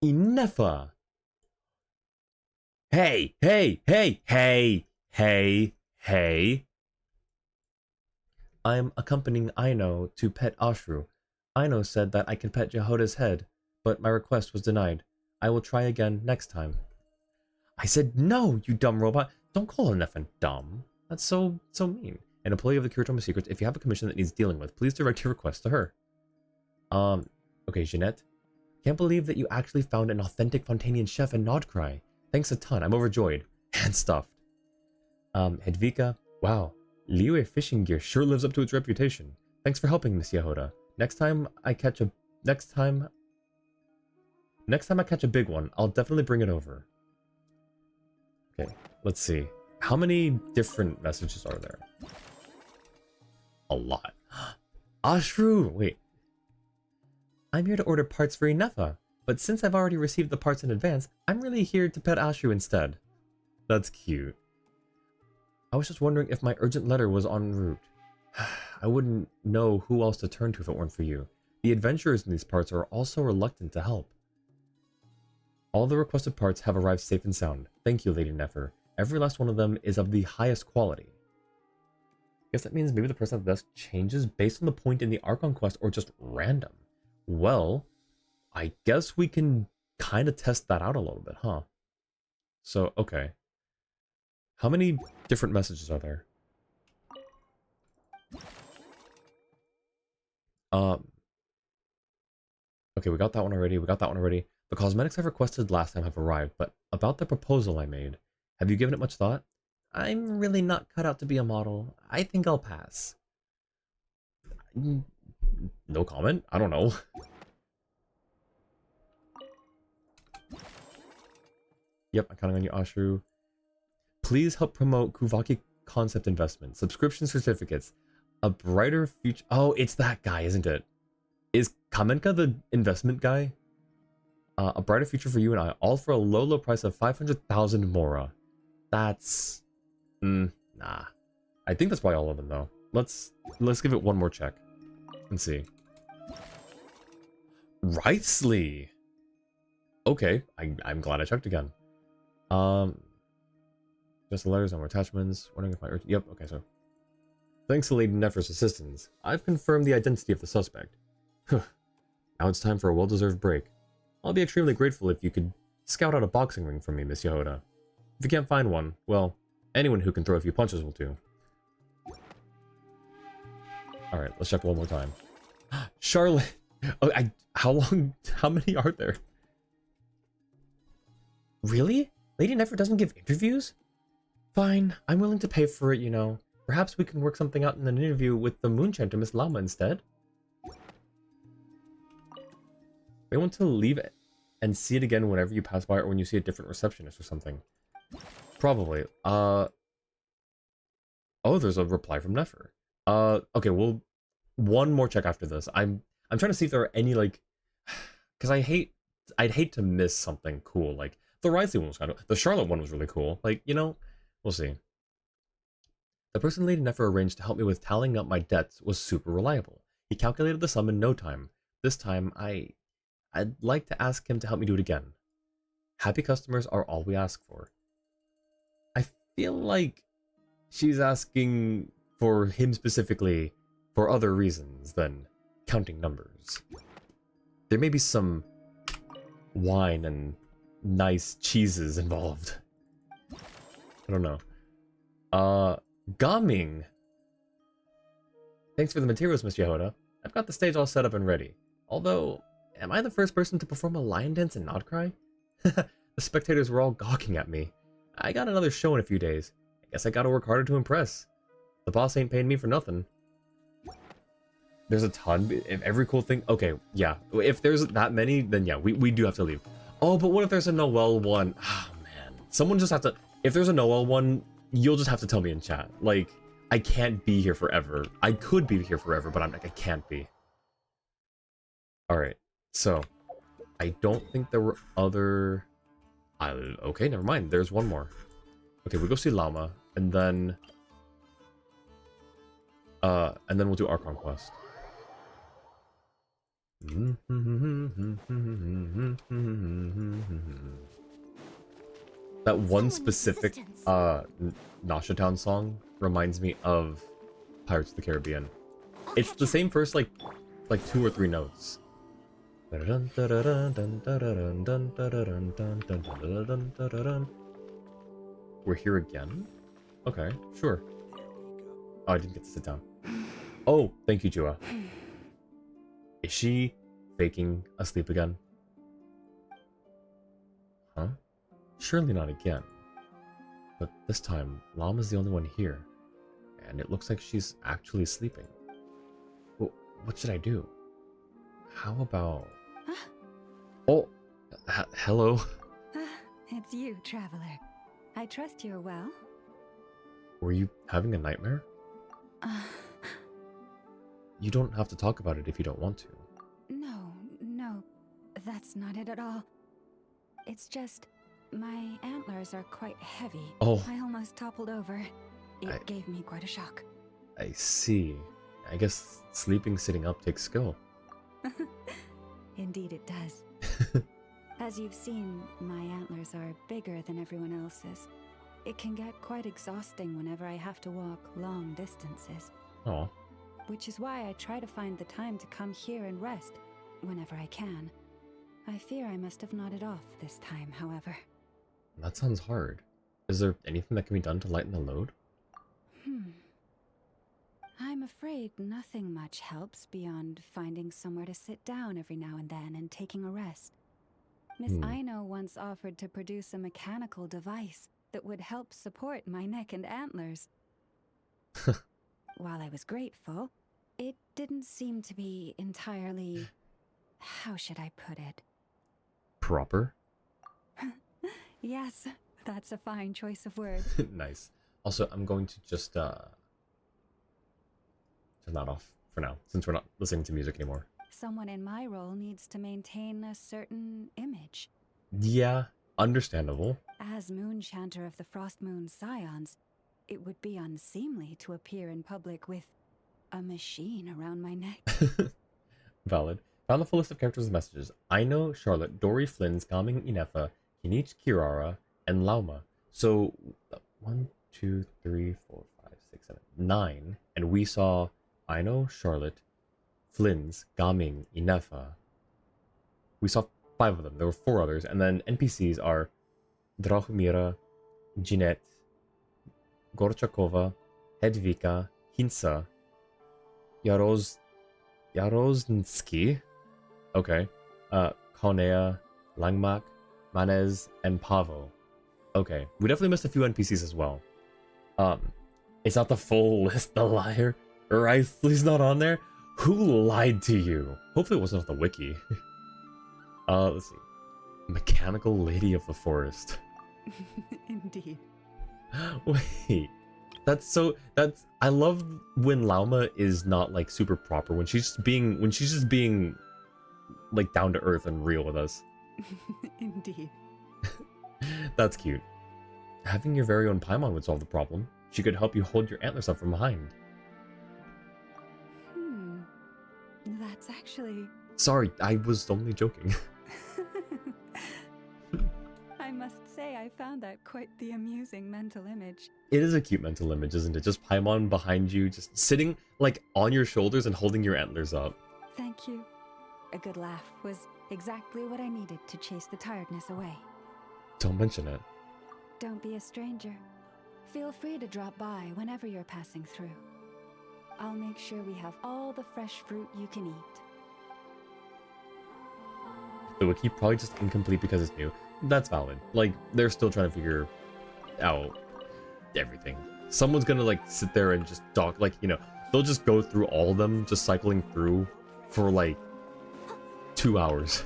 Inefa! Hey, hey, hey, hey, hey, hey. I'm accompanying Aino to pet Ashru. Aino said that I can pet Yehoda's head, but my request was denied. I will try again next time. I said no, you dumb robot. Don't call Inefa dumb. That's so mean. An employee of the Kuratoma Secrets, if you have a commission that needs dealing with, please direct your request to her. Okay, Jeanette. Can't believe that you actually found an authentic Fontanian chef in Nodcry. Thanks a ton, I'm overjoyed. And stuffed. Hedvika, wow. Liyue fishing gear sure lives up to its reputation. Thanks for helping, Miss Yehoda. Next time I catch a big one, I'll definitely bring it over. Okay, let's see. How many different messages are there? A lot. Ashru! Wait. I'm here to order parts for Inefa, but since I've already received the parts in advance, I'm really here to pet Ashru instead. That's cute. I was just wondering if my urgent letter was en route. I wouldn't know who else to turn to if it weren't for you. The adventurers in these parts are also reluctant to help. All the requested parts have arrived safe and sound. Thank you, Lady Nefer. Every last one of them is of the highest quality. Guess that means maybe the person at the desk changes based on the point in the Archon quest or just random. Well, I guess we can kind of test that out a little bit, huh? So, okay. How many different messages are there? Okay, we got that one already. The cosmetics I've requested last time have arrived, but about the proposal I made, have you given it much thought? I'm really not cut out to be a model. I think I'll pass. No comment? I don't know. Yep, I'm counting on you, Ashru. Please help promote Kuvaki Concept Investment, subscription certificates, a brighter future. Oh, it's that guy, isn't it? Is Kamenka the investment guy? A brighter future for you and I, all for a low price of 500,000 Mora. That's... nah. I think that's why all of them, though. Let's give it one more check. And see. Wrightsley! Okay, I'm glad I checked again. Just the letters, no more attachments. Wondering if my... Yep, okay, so... Thanks to Lady Nefer's assistance, I've confirmed the identity of the suspect. Now it's time for a well-deserved break. I'll be extremely grateful if you could scout out a boxing ring for me, Miss Yehoda. If you can't find one, well, anyone who can throw a few punches will do. Alright, let's check one more time. Charlotte! Oh, how many are there? Really? Lady Nefer doesn't give interviews? Fine, I'm willing to pay for it, you know. Perhaps we can work something out in an interview with the Moonchanter Miss Lama instead. They want to leave it and see it again whenever you pass by or when you see a different receptionist or something. Probably. Oh, there's a reply from Nefer. Okay, well, one more check after this. I'm trying to see if there are any, like, because I'd hate to miss something cool. Like, The Rising one was kind of... The Charlotte one was really cool. Like, you know, we'll see. The person Lady Nefer arranged to help me with tallying up my debts was super reliable. He calculated the sum in no time. This time, I'd like to ask him to help me do it again. Happy customers are all we ask for. I feel like she's asking for him specifically for other reasons than counting numbers. There may be some wine and nice cheeses involved. I don't know. Gaming. Thanks for the materials, Mr. Yehoda. I've got the stage all set up and ready. Although, am I the first person to perform a lion dance in Nodcry? The spectators were all gawking at me. I got another show in a few days. I guess I gotta work harder to impress. The boss ain't paying me for nothing. There's a ton. If every cool thing... Okay, yeah. If there's that many, then yeah, we do have to leave. Oh, but what if there's a Noel one? Oh, man. Someone just have to... If there's a Noel one, you'll just have to tell me in chat. Like, I can't be here forever. I could be here forever, but I'm like, I can't be. Alright, so... I don't think there were other... okay, never mind. There's one more. Okay, we go see Llama, and then we'll do Archon Quest. That one specific Nasha Town song reminds me of Pirates of the Caribbean. It's the same first like 2 or 3 notes. We're here again? Okay, sure. Oh, I didn't get to sit down. Oh, thank you, Jua. Is she faking asleep again? Huh? Surely not again. But this time, Llama's the only one here. And it looks like she's actually sleeping. Well, what should I do? How about... Oh, hello. It's you, traveler. I trust you're well. Were you having a nightmare? You don't have to talk about it if you don't want to. No, that's not it at all. It's just, my antlers are quite heavy. Oh. I almost toppled over. It gave me quite a shock. I see. I guess sleeping sitting up takes skill. Indeed it does. As you've seen, my antlers are bigger than everyone else's. It can get quite exhausting whenever I have to walk long distances. Aw. Which is why I try to find the time to come here and rest, whenever I can. I fear I must have nodded off this time, however. That sounds hard. Is there anything that can be done to lighten the load? I'm afraid nothing much helps beyond finding somewhere to sit down every now and then and taking a rest. Miss Aino once offered to produce a mechanical device that would help support my neck and antlers. While I was grateful, it didn't seem to be entirely... how should I put it? Proper? Yes, that's a fine choice of words. Nice. Also, I'm going to just turn that off for now, since we're not listening to music anymore. Someone in my role needs to maintain a certain image. Yeah, understandable. As Moonchanter of the Frost Moon Scions, it would be unseemly to appear in public with a machine around my neck. Valid. Found the full list of characters and messages. Aino, Charlotte, Dory, Flynn, Gaming, Inefa, Kinich, Kirara, and Lauma. So, 1, 2, 3, 4, 5, 6, 7, 9. And we saw Aino, Charlotte, Flynn's, Gaming, Inefa. We saw 5 of them. There were 4 others. And then NPCs are Drahumira, Jeanette, Gorchakova, Hedvika, Hinsa, Yaroznsky, okay, Konea, Langmak, Manez, and Pavo. Okay, we definitely missed a few NPCs as well. It's not the full list, the liar. Risley's not on there? Who lied to you? Hopefully it wasn't off the wiki. Let's see. Mechanical Lady of the Forest. Indeed. Wait. I love when Lauma is not like super proper, when she's just being like down to earth and real with us. Indeed. That's cute. Having your very own Paimon would solve the problem. She could help you hold your antlers up from behind. That's actually... Sorry, I was only joking. I must say I found that quite the amusing mental image. It is a cute mental image, isn't it? Just Paimon behind you, just sitting like on your shoulders and holding your antlers up. Thank you. A good laugh was exactly what I needed to chase the tiredness away. Don't mention it. Don't be a stranger. Feel free to drop by whenever you're passing through. I'll make sure we have all the fresh fruit you can eat. The wiki probably just incomplete because it's new. That's valid. Like, they're still trying to figure out everything. Someone's gonna like sit there and just talk, like, you know, they'll just go through all of them, just cycling through for like 2 hours.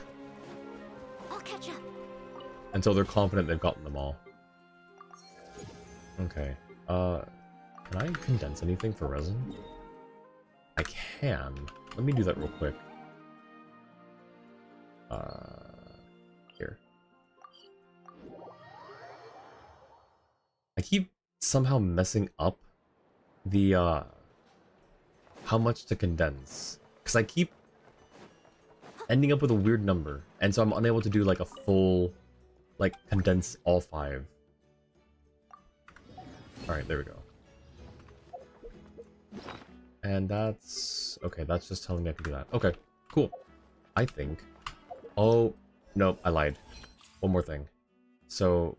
I'll catch up. Until they're confident they've gotten them all. Okay. Can I condense anything for resin? I can. Let me do that real quick. Here. I keep somehow messing up the, how much to condense. Because I keep ending up with a weird number. And so I'm unable to do, like, a full, like, condense all 5. Alright, there we go. And that's... okay, that's just telling me I can do that. Okay, cool. I think... oh, nope, I lied. One more thing. So,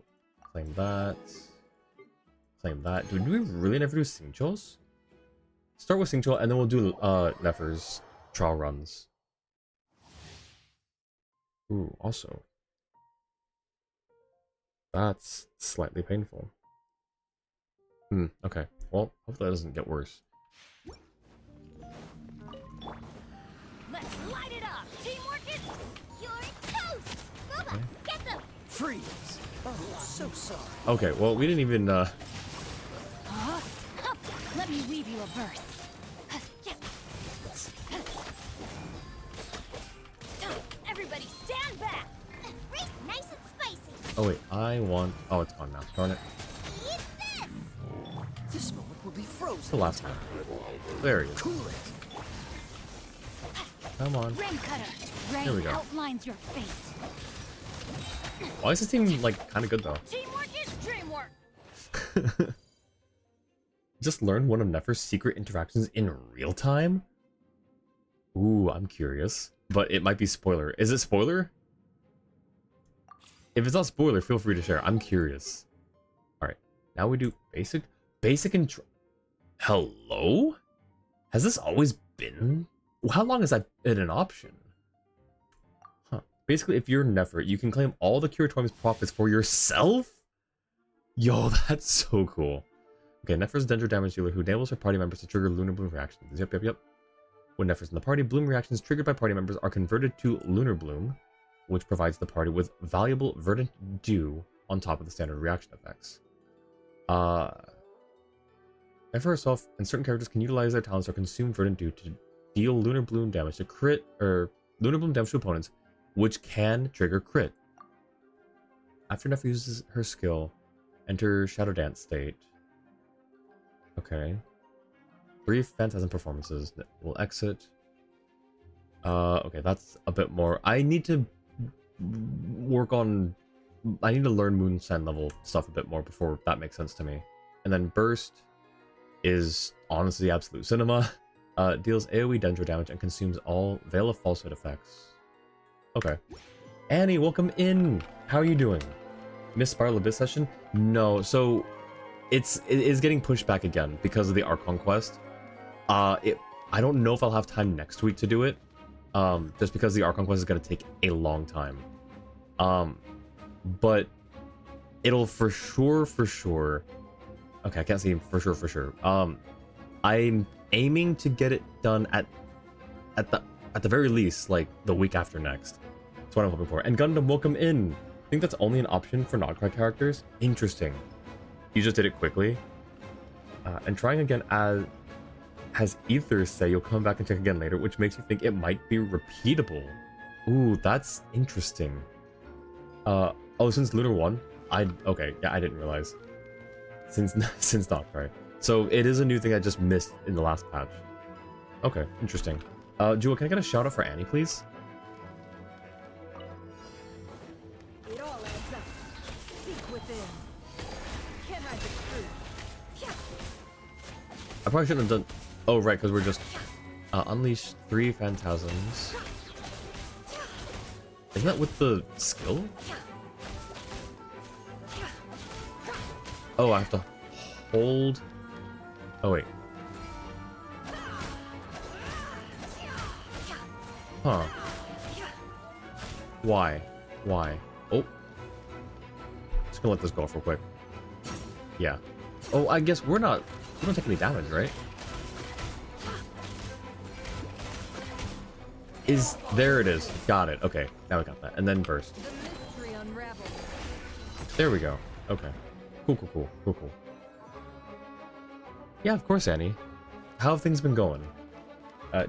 claim that. Claim that. Did we really never do Xingqiu's? Start with Xingqiu, and then we'll do Nefer's trial runs. Ooh, also. That's slightly painful. Okay. Well, hopefully that doesn't get worse. Let's light it up. Teamwork is your toast. Boba, get them. Freeze! Oh, so sorry. Okay, well, we didn't even, Huh? Let me weave you a verse. Everybody stand back. Race nice and spicy. oh wait, I want... oh, it's gone now. Darn it. Eat this. This moment will be It's frozen. the last one. There he is. Cool it. Come on. Rain cutter. Here we Rain go. outlines your fate. Why is this team, like, kind of good, though? Teamwork is dreamwork. Just learn one of Nefer's secret interactions in real time? Ooh, I'm curious. But it might be spoiler. Is it spoiler? If it's not spoiler, feel free to share. I'm curious. Alright, now we do basic intro. Hello? Has this always been? How long has that been an option? Huh. Basically, if you're Nefer, you can claim all the Curatorium's profits for yourself? Yo, that's so cool. Okay, Nefer's Dendro damage dealer who enables her party members to trigger Lunar Bloom reactions. Yep. When Nefer's in the party, Bloom reactions triggered by party members are converted to Lunar Bloom, which provides the party with valuable verdant dew on top of the standard reaction effects. Nefer herself and certain characters can utilize their talents or consume verdant dew to deal Lunar Bloom damage to crit, or Lunar Bloom damage to opponents, which can trigger crit. After Nefer uses her skill, enter Shadow Dance state. Okay. 3 Phantasm performances that will exit. Okay, that's a bit more. I need to work on... I need to learn Moonshine level stuff a bit more before that makes sense to me. And then Burst is honestly absolute cinema. Deals AoE Dendro damage and consumes all Veil of Falsehood effects. Okay. Annie, welcome in! How are you doing? Missed Spiral Abyss session? No, so... It is getting pushed back again because of the Archon quest. I don't know if I'll have time next week to do it. Just because the Archon quest is going to take a long time. But it'll for sure. Okay, I can't say for sure. I'm aiming to get it done at the very least, like the week after next. That's what I'm hoping for. And Gundam, welcome in. I think that's only an option for Notcry characters. Interesting. You just did it quickly. And trying again has Ether say you'll come back and check again later, which makes you think it might be repeatable. Ooh, that's interesting. Oh, since Lunar 1? Okay, yeah, I didn't realize. Since not right. So it is a new thing I just missed in the last patch. Okay, interesting. Jewel, can I get a shout out for Annie, please? It all adds up. Seek within. Can't hide the truth. I probably shouldn't have done. Oh right, because we're just unleash 3 phantasms. Isn't that with the skill? Oh, I have to hold. Oh wait. Huh. Why? Why? Oh. Just gonna let this go off real quick. Yeah. Oh, I guess we don't take any damage, right? There it is. Got it. Okay, now we got that. And then burst. The mystery unravels. There we go. Okay. Cool. Yeah, of course, Annie. How have things been going?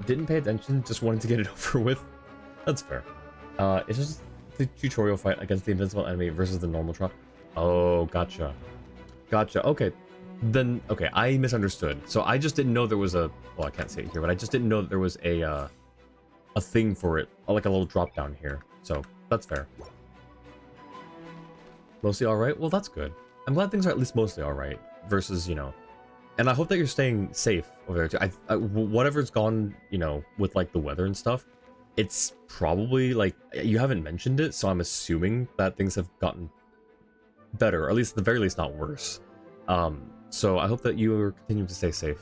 Didn't pay attention, just wanted to get it over with. That's fair. It's just the tutorial fight against the invincible enemy versus the normal truck. Oh, gotcha. Okay. Then, okay, I misunderstood. So I just didn't know there was a... Well, I can't say it here, but I just didn't know that there was a thing for it. Like a little drop down here. So, that's fair. Mostly alright? Well, that's good. I'm glad things are at least mostly alright. Versus, you know... And I hope that you're staying safe over there, too. Whatever's gone, you know, with, like, the weather and stuff, it's probably, like... You haven't mentioned it, so I'm assuming that things have gotten better. Or at least, at the very least, not worse. So I hope that you are continuing to stay safe.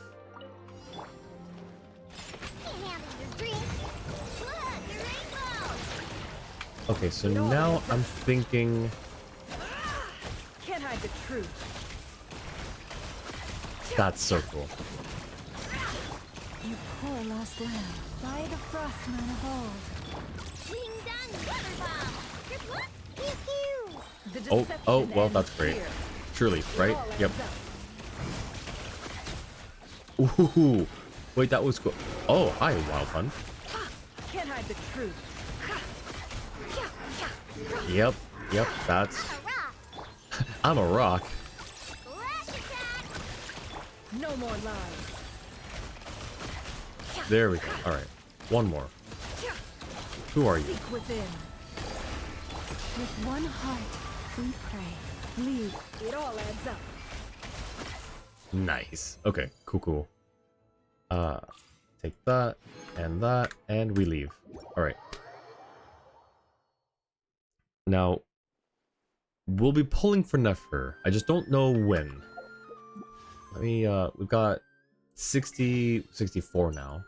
Okay, so now I'm thinking... Can't hide the truth. That's so cool. You poor lost lamb, by the frostman of old. The Oh, deception well, ends that's great. here. Surely, right? It all Yep. adds up. Ooh, wait, that was cool. Oh, hi, Wild Hunt. Can't hide the truth. Yep, that's... I'm a rock. No more lies. There we go. Alright, one more. Who are you? Seek within. With one heart, we pray. Leave. It all adds up. Nice. Okay, cool. Take that, and we leave. Alright. Now, we'll be pulling for Nefer. I just don't know when. Let me, we've got 64 now.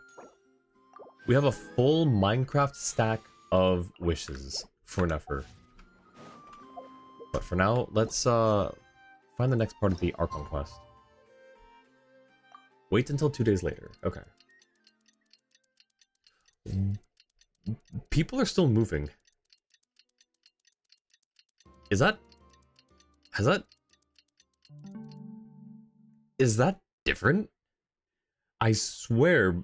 We have a full Minecraft stack of wishes for Nefer. But for now, let's, find the next part of the Archon quest. Wait until 2 days later. Okay. People are still moving. Is that different? I swear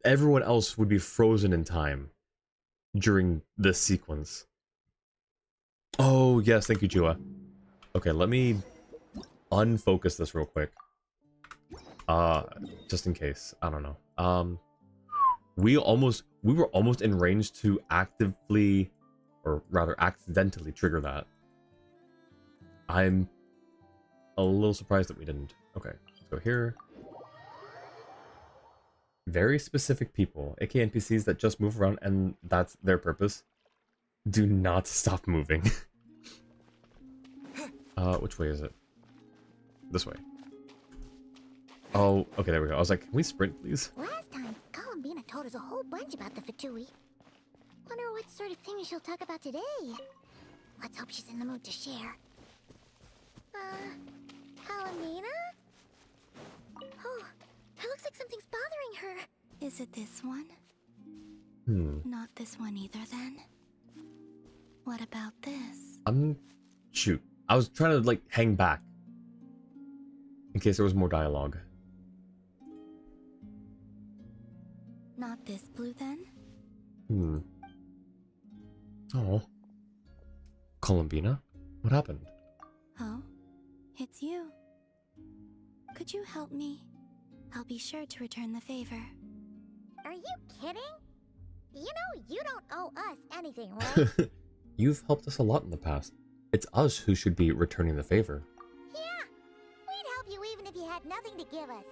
everyone else would be frozen in time during this sequence. Oh, yes, thank you, Jua. Okay, let me unfocus this real quick. Just in case. I don't know. We were almost in range to actively, or rather accidentally trigger that. I'm a little surprised that we didn't. Okay, let's go here. Very specific people, aka NPCs that just move around and that's their purpose. Do not stop moving. Which way is it? This way. Oh, okay, there we go. I was like, can we sprint, please? Last time, Columbina told us a whole bunch about the Fatui. Wonder what sort of things she'll talk about today. Let's hope she's in the mood to share. Columbina? Oh, it looks like something's bothering her. Is it this one? Not this one either, then. What about this? Shoot. I was trying to, like, hang back. In case there was more dialogue. Not this blue, then? Oh. Columbina? What happened? It's you. Could you help me? I'll be sure to return the favor. Are you kidding? You know you don't owe us anything, right? You've helped us a lot in the past. It's us who should be returning the favor. Yeah, we'd help you even if you had nothing to give us.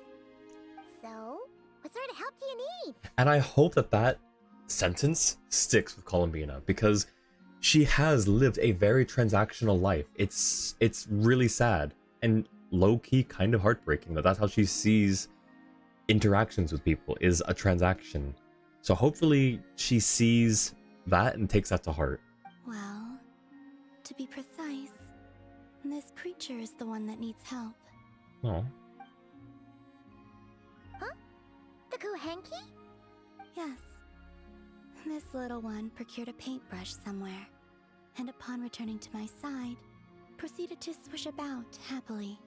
So, what sort of help do you need? And I hope that that sentence sticks with Columbina, because she has lived a very transactional life. It's really sad and low-key kind of heartbreaking that that's how she sees interactions with people, is a transaction. So hopefully she sees that and takes that to heart. Well, to be precise, this creature is the one that needs help. Oh. Huh? The Kuhenki? Yes. This little one procured a paintbrush somewhere, and upon returning to my side, proceeded to swish about happily.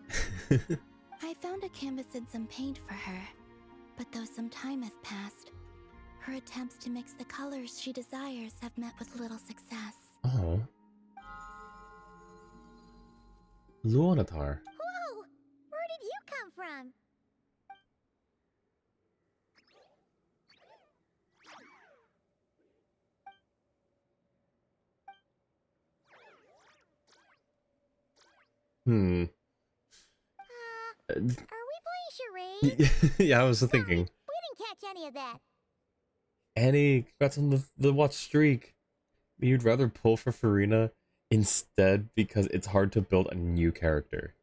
I found a canvas and some paint for her, but though some time has passed, her attempts to mix the colors she desires have met with little success. Oh. Luonatar. Whoa! Where did you come from? Are we playing charades? Yeah, I was thinking. We didn't catch any of that. Annie, congrats on the watch streak. You'd rather pull for Farina instead because it's hard to build a new character.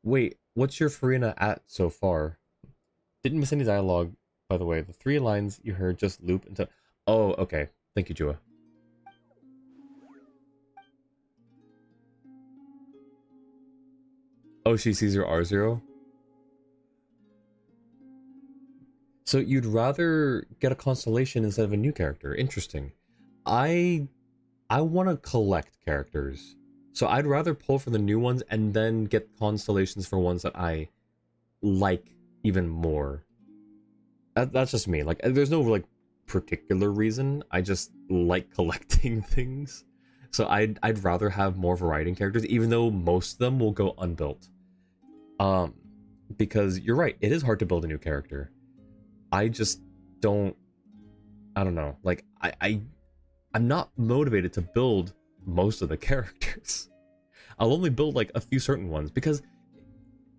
Wait, what's your Farina at so far? Didn't miss any dialogue, by the way. The 3 lines you heard just loop into... Oh, okay. Thank you, Jua. Oh, she sees your R0? So you'd rather get a constellation instead of a new character. Interesting. I want to collect characters. So I'd rather pull for the new ones and then get constellations for ones that I like even more. That's just me. Like, there's no like particular reason. I just like collecting things. So I'd rather have more variety in characters, even though most of them will go unbuilt. Because you're right, it is hard to build a new character. I just don't... I don't know. Like, I'm not motivated to build most of the characters. I'll only build like a few certain ones, because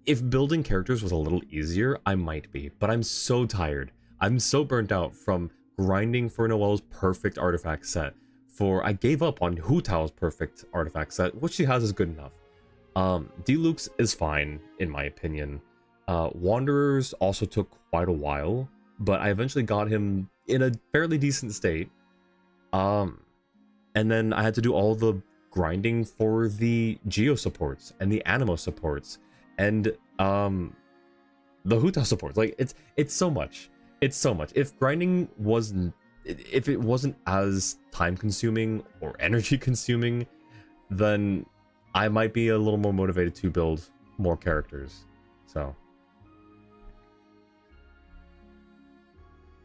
if building characters was a little easier, I might be. But I'm so tired. I'm so burnt out from grinding for Noelle's perfect artifact set. I gave up on Hu Tao's perfect artifact set. What she has is good enough. Diluc's is fine, in my opinion. Wanderers also took quite a while, but I eventually got him in a fairly decent state. And then I had to do all the grinding for the Geo supports and the Animo supports and the Hu Tao supports. Like, it's so much. It's so much. If grinding wasn't... If it wasn't as time consuming or energy consuming, then I might be a little more motivated to build more characters. So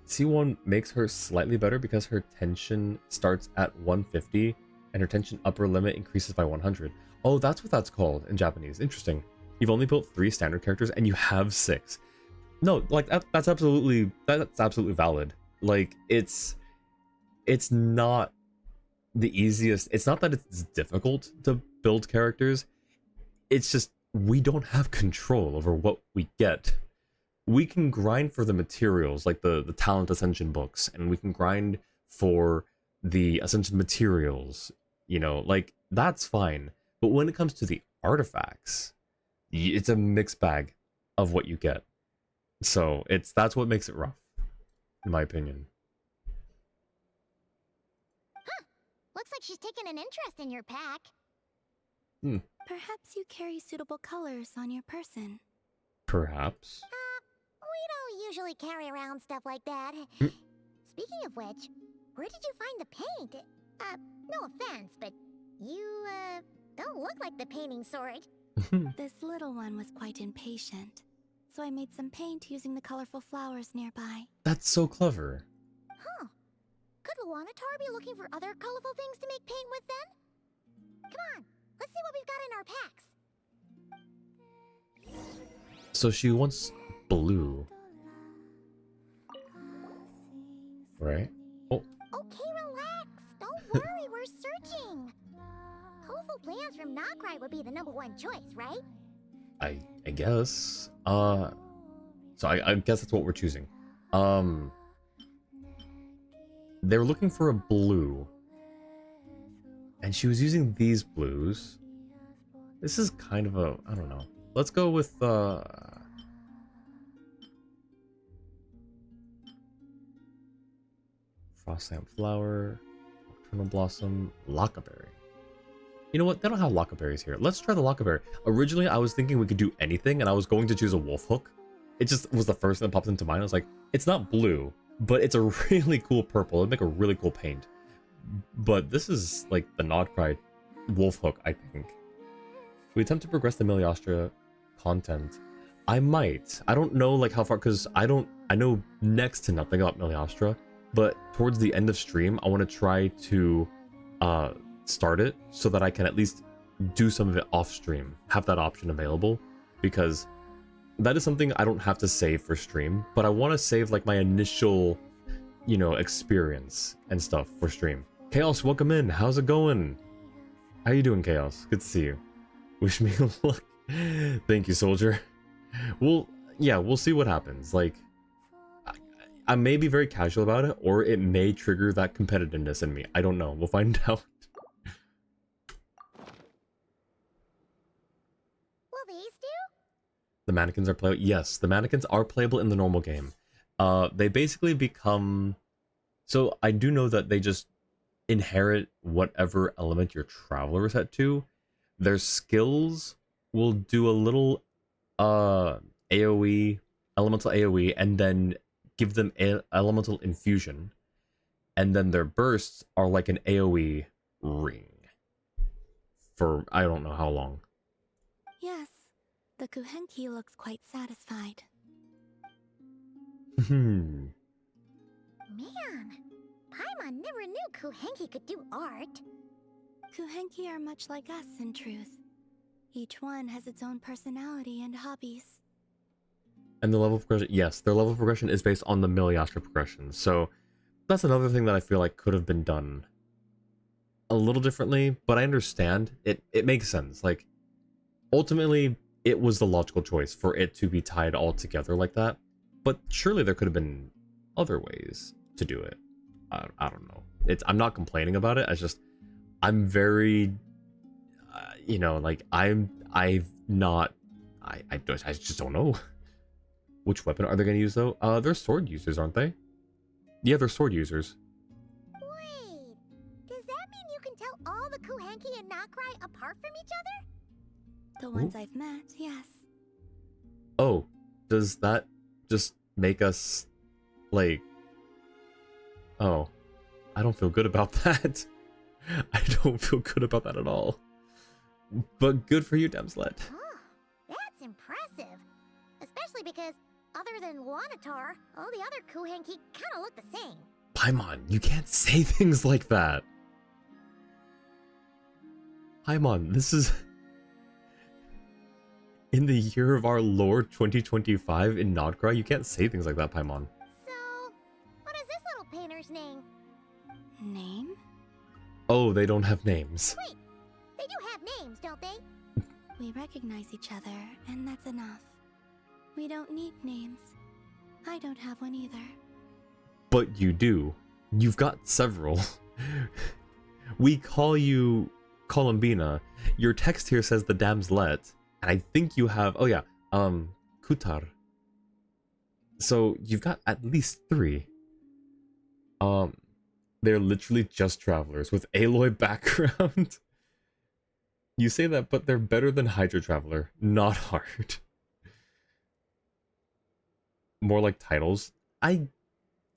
C1 makes her slightly better because her tension starts at 150 and her tension upper limit increases by 100. Oh, that's what that's called in Japanese. Interesting. You've only built 3 standard characters and you have 6. No, like that's absolutely valid. Like, it's not the easiest. It's not that it's difficult to build characters. It's just we don't have control over what we get. We can grind for the materials, like the talent ascension books, and we can grind for the ascension materials, you know, like that's fine. But when it comes to the artifacts, it's a mixed bag of what you get. So that's what makes it rough, in my opinion. Looks like she's taken an interest in your pack. Perhaps you carry suitable colors on your person. Perhaps. We don't usually carry around stuff like that. Speaking of which, where did you find the paint? No offense, but you, don't look like the painting sort. This little one was quite impatient, so I made some paint using the colorful flowers nearby. That's so clever. Huh. Could Luanatar be looking for other colorful things to make paint with then? Come on, let's see what we've got in our packs. So she wants blue. Right? Oh, Okay, relax. Don't worry, we're searching. Hopeful plans from Nokrai would be the #1 choice, right? I guess. So I guess that's what we're choosing. They were looking for a blue. And she was using these blues. This is kind of a, I don't know. Let's go with, Frostlamp Flower, Nocturnal Blossom, Lockaberry. You know what? They don't have Lockaberries here. Let's try the Lockaberry. Originally, I was thinking we could do anything, and I was going to choose a Wolf Hook. It just was the first thing that popped into mind. I was like, it's not blue, but it's a really cool purple. It'd make a really cool paint. But this is like the Nodcry Wolf Hook, I think. We attempt to progress the Miliastra content. I might. I don't know like how far, because I know next to nothing about Miliastra, but towards the end of stream, I want to try to start it so that I can at least do some of it off stream, have that option available, because that is something I don't have to save for stream, but I want to save like my initial, you know, experience and stuff for stream. Chaos, welcome in. How's it going? How you doing, Chaos? Good to see you. Wish me luck. Thank you, soldier. Well, yeah, we'll see what happens. Like, I may be very casual about it, or it may trigger that competitiveness in me. I don't know. We'll find out. Will these do? The mannequins are playable. Yes, the mannequins are playable in the normal game. They basically become... So I do know that they just inherit whatever element your traveler is set to. Their skills will do a little AoE, elemental AoE, and then give them elemental infusion. And then their bursts are like an AoE ring. For I don't know how long. Yes. The Kuhenki looks quite satisfied. Man, Paimon never knew Kuhenki could do art. Kuhenki are much like us, in truth. Each one has its own personality and hobbies. And the level of progression, yes, their level of progression is based on the Miliastra progression. So that's another thing that I feel like could have been done a little differently, but I understand. It makes sense. Like, ultimately, it was the logical choice for it to be tied all together like that. But surely there could have been other ways to do it. I don't know. I'm not complaining about it. I'm very, you know, like I just don't know. Which weapon are they going to use though? They're sword users, aren't they? Yeah, they're sword users. Wait, does that mean you can tell all the Kuhenki and Nokrai apart from each other? The ones I've met, yes. Oh, does that just make us like... Oh, I don't feel good about that. I don't feel good about that at all. But good for you, Demslet. Oh, that's impressive. Especially because, other than Wanatar, all the other Kuhenki kind of look the same. Paimon, you can't say things like that. Paimon, this is... In the year of our Lord 2025 in Nodcry, you can't say things like that, Paimon. So, what is this little painter's name? Name? Oh, they don't have names. Wait, they do have names, don't they? We recognize each other, and that's enough. We don't need names. I don't have one either. But you do. You've got several. We call you Columbina. Your text here says the Damslet. And I think you have... Oh yeah, Kutar. So you've got at least 3. They're literally just travelers with Aloy background. You say that, but they're better than Hydra Traveler. Not hard. More like titles, I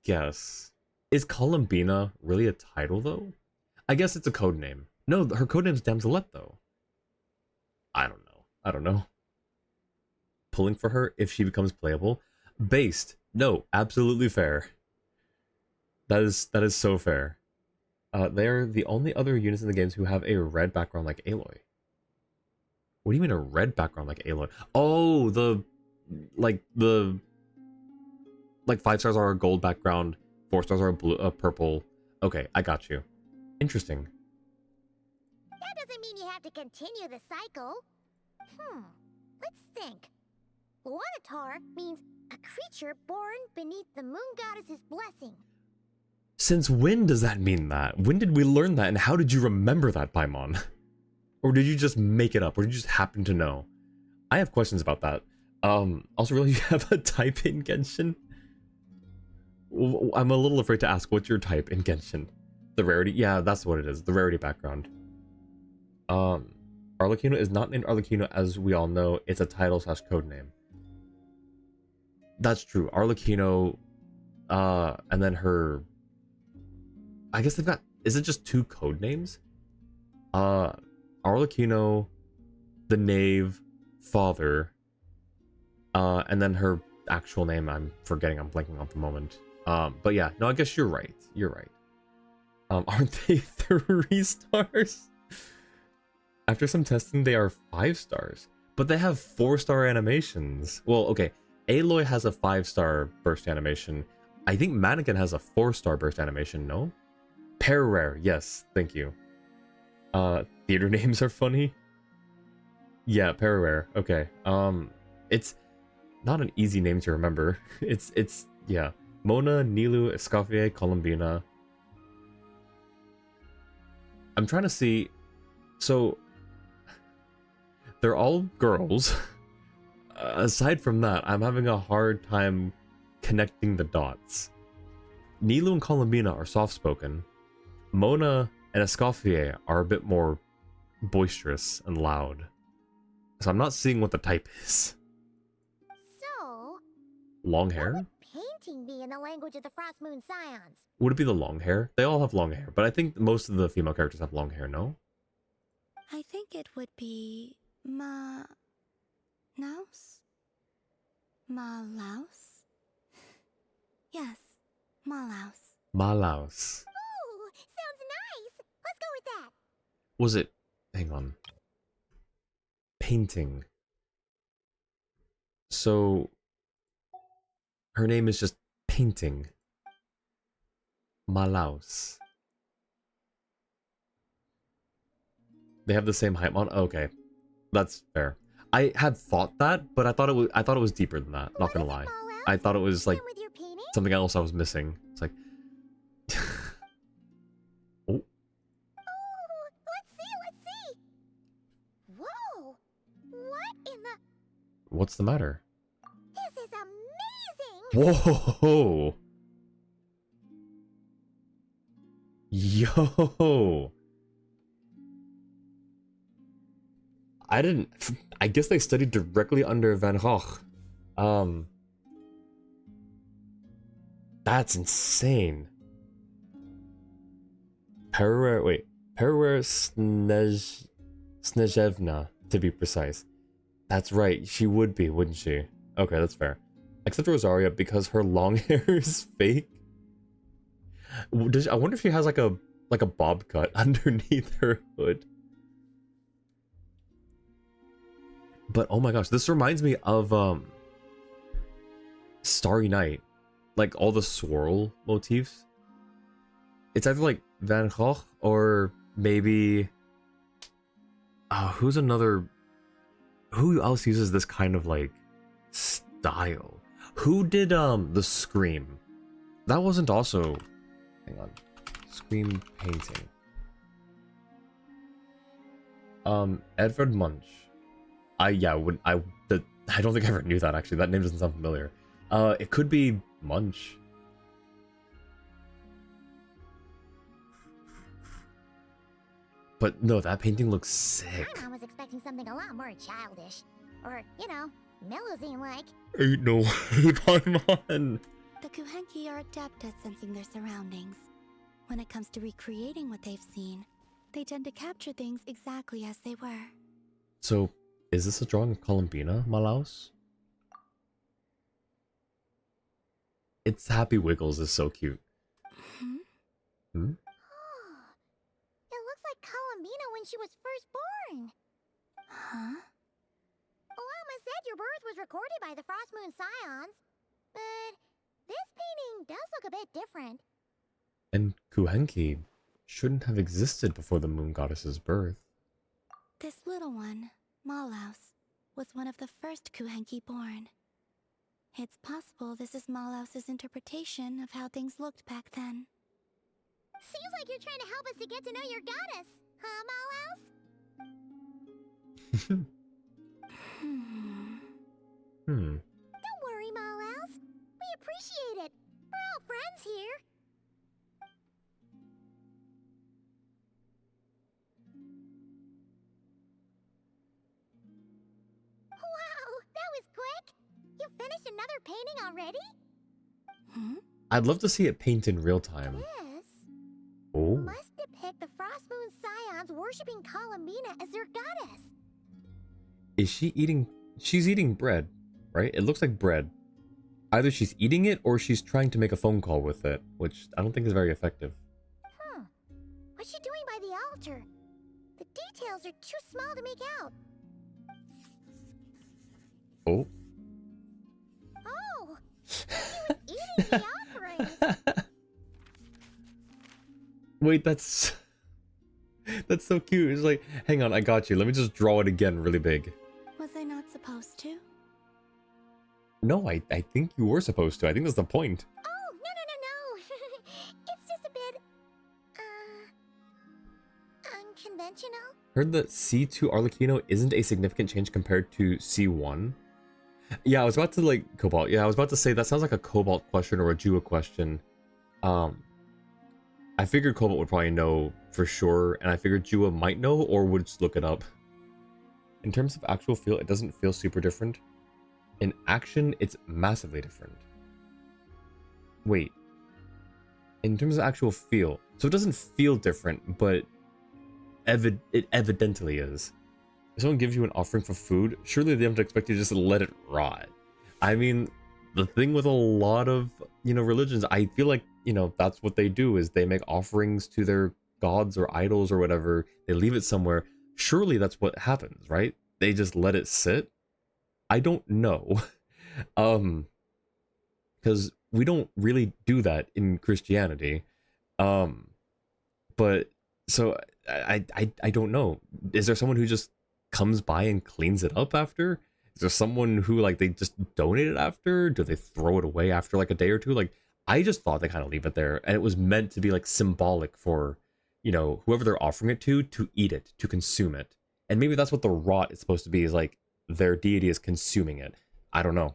guess. Is Columbina really a title, though? I guess it's a code name. No, her code name's Damselet, though. I don't know. Pulling for her if she becomes playable. Based. No, absolutely fair. That is so fair. They're the only other units in the games who have a red background like Aloy. What do you mean a red background like Aloy? Oh, the like 5 stars are a gold background, 4 stars are a blue, purple. Okay, I got you. Interesting. That doesn't mean you have to continue the cycle. Let's think. Luanatar means a creature born beneath the moon goddess's blessing. Since when does that mean that? When did we learn that, and how did you remember that, Paimon? Or did you just make it up, or did you just happen to know? I have questions about that. Also, really, you have a type in Genshin? I'm a little afraid to ask, what's your type in Genshin? The rarity? Yeah, that's what it is. The rarity background. Arlecchino is not named Arlecchino, as we all know. It's a title / code name. That's true. Arlecchino, and then her... I guess they've got... Is it just 2 code names? Arlecchino, the Knave, Father, and then her actual name, I'm forgetting, I'm blanking at the moment. But yeah, no, I guess you're right. You're right. Aren't they 3 stars? After some testing, they are 5 stars. But they have 4-star animations. Well, okay. Aloy has a 5-star burst animation. I think Mannequin has a 4-star burst animation, no? Pararare, yes, thank you. Theater names are funny. Yeah, Pararare, okay. It's not an easy name to remember. It's yeah. Mona, Nilu, Escoffier, Columbina. I'm trying to see. So they're all girls. Aside from that, I'm having a hard time connecting the dots. Nilu and Columbina are soft-spoken. Mona and Escoffier are a bit more boisterous and loud. So I'm not seeing what the type is. So, Long what hair? would painting be in the language of the Frost Moon Scions? Would it be the long hair? They all have long hair, but I think most of the female characters have long hair, no? I think it would be Malaus? Malaus? Yes, Malaus. Malaus. Ooh, sounds nice. Let's go with that. Was it... Hang on. Painting. So... her name is just Painting. Malaus. They have the same height on. Okay, that's fair. I had thought that, but I thought it was deeper than that. Not gonna lie, I thought it was like With your painting? something else I was missing. It's like, oh, Oh, let's see. Whoa! What in the... what's the matter? This is amazing! Whoa! Yo! I guess they studied directly under Van Gogh. That's insane. Perwer Snezhevna, to be precise. That's right, she would be, wouldn't she? Okay, that's fair. Except Rosaria, because her long hair is fake. I wonder if she has like a bob cut underneath her hood. But oh my gosh, this reminds me of Starry Night. Like all the swirl motifs. It's either like Van Gogh or maybe who else uses this kind of like style? Who did the Scream? That wasn't also, hang on, Scream painting. Edvard Munch. I don't think I ever knew that actually. That name doesn't sound familiar. It could be Munch. But no, that painting looks sick. My mom was expecting something a lot more childish. Or, you know, Melusine-like. Ain't no way, Paimon. The Kuhenki are adept at sensing their surroundings. When it comes to recreating what they've seen, they tend to capture things exactly as they were. So, is this a drawing of Columbina, Malaus? Its Happy Wiggles is so cute. Hmm? Hmm? It looks like Columbina when she was first born. Huh? recorded by the Frost Moon Scions, but this painting does look a bit different. And Kuhenki shouldn't have existed before the moon goddess's birth. This little one, Malaus, was one of the first Kuhenki born. It's possible this is Malaus's interpretation of how things looked back then. Seems like you're trying to help us to get to know your goddess, huh, Malaus? Don't worry, Malaus. We appreciate it. We're all friends here. Wow, that was quick. You finished another painting already? I'd love to see it paint in real time. This Oh. must depict the Frost Moon Scions worshipping Columbina as their goddess. Is she eating? She's eating bread, right? It looks like bread. Either she's eating it or she's trying to make a phone call with it, which I don't think is very effective. What's she doing by the altar? The details are too small to make out. Oh. Oh, she was eating the offerings. Wait, that's so cute. It's like, hang on, I got you. Let me just draw it again really big. Was I not supposed to? No, I think you were supposed to. I think that's the point. Oh, no. It's just a bit, unconventional. Heard that C2 Arlecchino isn't a significant change compared to C1. Yeah, I was about to like Cobalt. Yeah, I was about to say that sounds like a Cobalt question or a Jua question. I figured Cobalt would probably know for sure, and I figured Jua might know or would just look it up. In terms of actual feel, it doesn't feel super different. In action, it's massively different. Wait. In terms of actual feel, so it doesn't feel different, but it evidently is. If someone gives you an offering for food, surely they don't expect you to just let it rot. I mean, the thing with a lot of, religions, I feel like, that's what they do, is they make offerings to their gods or idols or whatever. They leave it somewhere. Surely that's what happens, right? They just let it sit? I don't know. Because we don't really do that in Christianity. But so I don't know. Is there someone who just comes by and cleans it up after? Is there someone who like they just donate it after? Do they throw it away after like a day or two? Like I just thought they kind of leave it there, and it was meant to be like symbolic for, whoever they're offering it to eat it, to consume it. And maybe that's what the rot is supposed to be, is like their deity is consuming it. I don't know.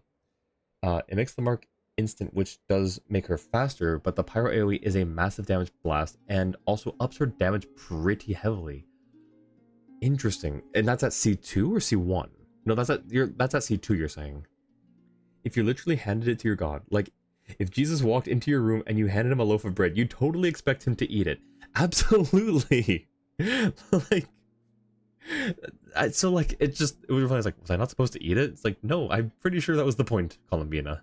It makes the mark instant, which does make her faster, but the pyro AoE is a massive damage blast and also ups her damage pretty heavily. Interesting. And that's at C2 or C1? No, that's at C2, you're saying. If you literally handed it to your god, like if Jesus walked into your room and you handed him a loaf of bread, you totally expect him to eat it. Absolutely. Like, so like it was funny. It's like, was I not supposed to eat it? It's like, no, I'm pretty sure that was the point, Columbina.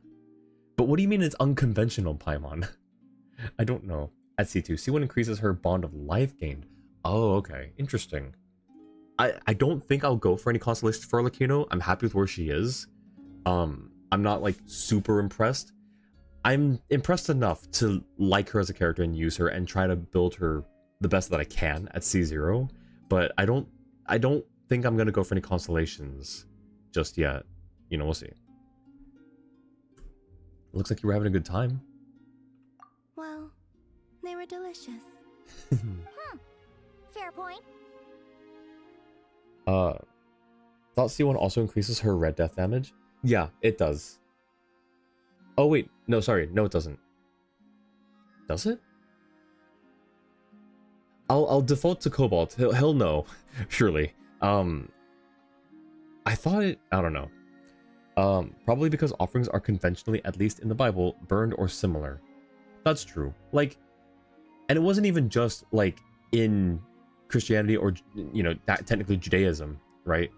But what do you mean it's unconventional, Paimon? I don't know. At C2, C1 increases her bond of life gained. Oh, okay, interesting. I don't think I'll go for any constellations for Arlecchino. I'm happy with where she is. I'm not like super impressed. I'm impressed enough to like her as a character and use her and try to build her the best that I can at C0. But I don't think I'm gonna go for any constellations just yet. We'll see. Looks like you were having a good time. Well, they were delicious. Fair point. Thought C1 also increases her red death damage? Yeah, it does. Oh wait, no, sorry, no it doesn't. Does it? I'll default to Cobalt. He'll know, surely. I thought it, I don't know. Probably because offerings are conventionally, at least in the Bible, burned or similar. That's true. Like, and it wasn't even just like in Christianity or technically Judaism, right?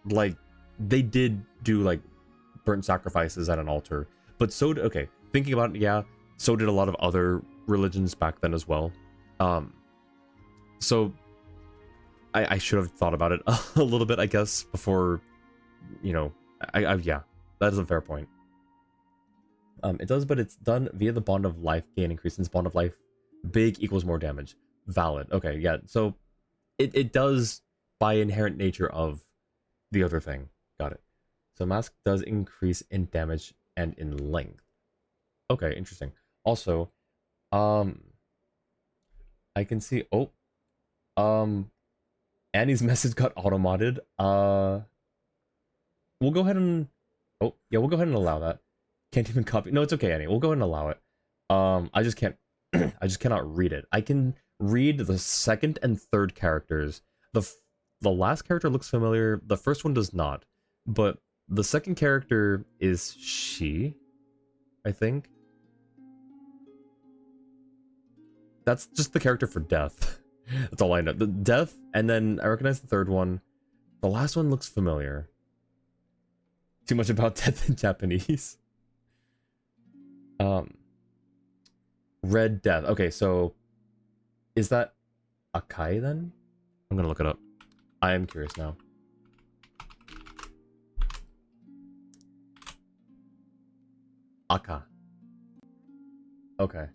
Like they did do like burnt sacrifices at an altar, but thinking about it, yeah, so did a lot of other religions back then as well. So I should have thought about it a little bit, I guess, before Yeah, that is a fair point. It does, but it's done via the bond of life gain increase, since bond of life big equals more damage. Valid. Okay, yeah. So it does by inherent nature of the other thing. Got it. So mask does increase in damage and in length. Okay, interesting. Also, I can see. Oh, Annie's message got auto-modded. We'll go ahead and. Oh, yeah, we'll go ahead and allow that. Can't even copy. No, it's okay, Annie. We'll go ahead and allow it. I just can't. I just cannot read it. I can read the second and third characters. The last character looks familiar. The first one does not. But the second character is she, I think. That's just the character for Death. That's all I know. The Death, and then I recognize the third one. The last one looks familiar. Too much about Death in Japanese. Red Death. Okay, so is that Akai then? I'm gonna look it up. I am curious now. Aka. Okay.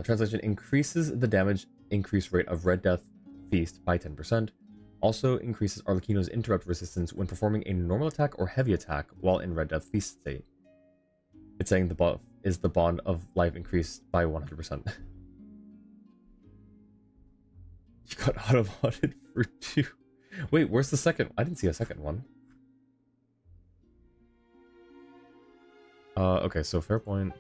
Translation increases the damage increase rate of Red Death Feast by 10%. Also increases Arlecchino's interrupt resistance when performing a normal attack or heavy attack while in Red Death Feast state. It's saying the buff is the bond of life increased by 100%. You got auto-modded for 2. Wait, where's the second? I didn't see a second one. Okay, so fair point.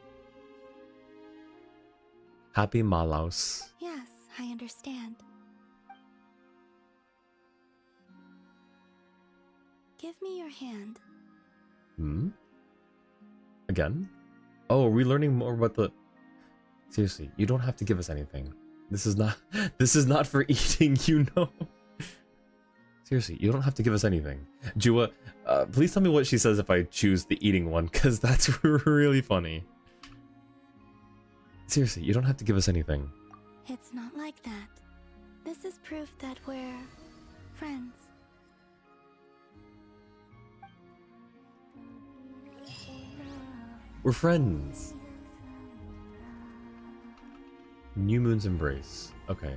Happy Malaus. Yes, I understand. Give me your hand. Hmm? Again? Oh, are we learning more about the... Seriously, you don't have to give us anything. This is not for eating, you know? Seriously, you don't have to give us anything. Jua, please tell me what she says if I choose the eating one, because that's really funny. Seriously, you don't have to give us anything. It's not like that. This is proof that we're friends. We're friends. New Moon's Embrace. Okay.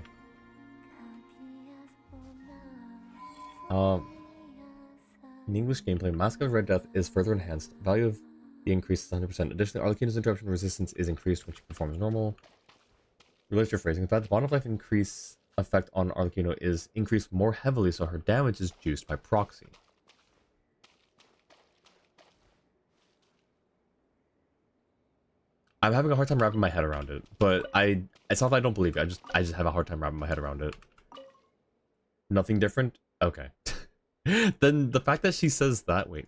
In English gameplay, Mask of Red Death is further enhanced. Value of the increase is 100%. Additionally, Arlecchino's interruption resistance is increased when she performs normal. Relate your phrasing. In fact, the bond of life increase effect on Arlecchino is increased more heavily, so her damage is juiced by proxy. I'm having a hard time wrapping my head around it, but it's not that I don't believe it. I just have a hard time wrapping my head around it. Nothing different? Okay. Then the fact that she says that, wait.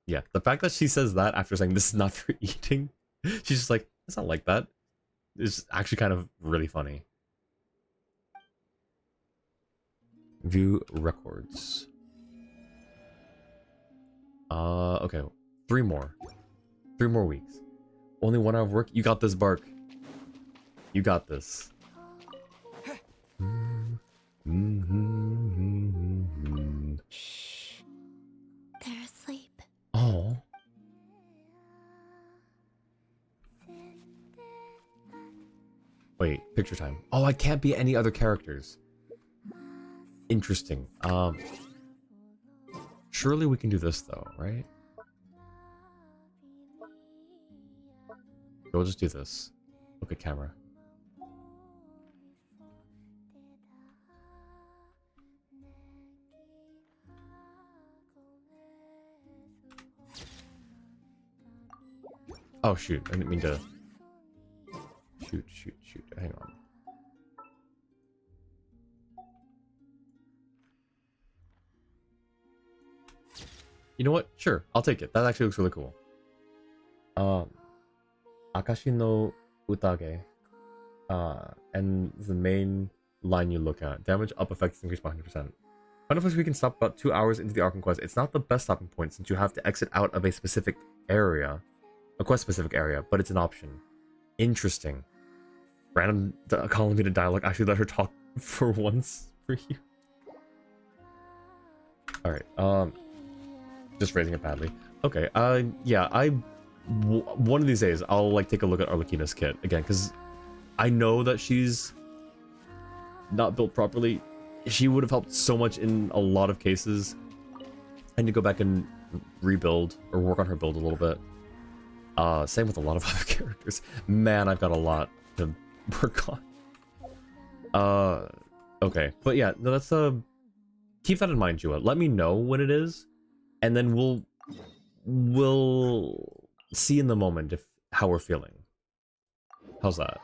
Yeah, the fact that she says that after saying this is not for eating, she's just like, it's not like that. It's actually kind of really funny. View records. Okay. 3 more. 3 more weeks. Only 1 hour of work? You got this, Bark. You got this. Shh. They're asleep. Oh. Wait, picture time. Oh, I can't be any other characters. Interesting. Surely we can do this though, right? We'll just do this. Look at camera. Oh shoot, I didn't mean to... Shoot. Hang on. You know what? Sure, I'll take it. That actually looks really cool. Akashi no Utage. And the main line you look at. Damage up effects increased by 100%. Unfortunately, we can stop about 2 hours into the Arkham quest. It's not the best stopping point since you have to exit out of a specific area. A quest-specific area, but it's an option. Interesting. Random calling me to dialogue actually let her talk for once for you. All right. Just phrasing it badly. Okay. Yeah. One of these days I'll like take a look at Arlecchina's kit again because I know that she's not built properly. She would have helped so much in a lot of cases. I need to go back and rebuild or work on her build a little bit. Same with a lot of other characters. Man, I've got a lot to work on. Okay. But yeah, no, that's keep that in mind, Jua. Let me know when it is, and then we'll see in the moment how we're feeling. How's that?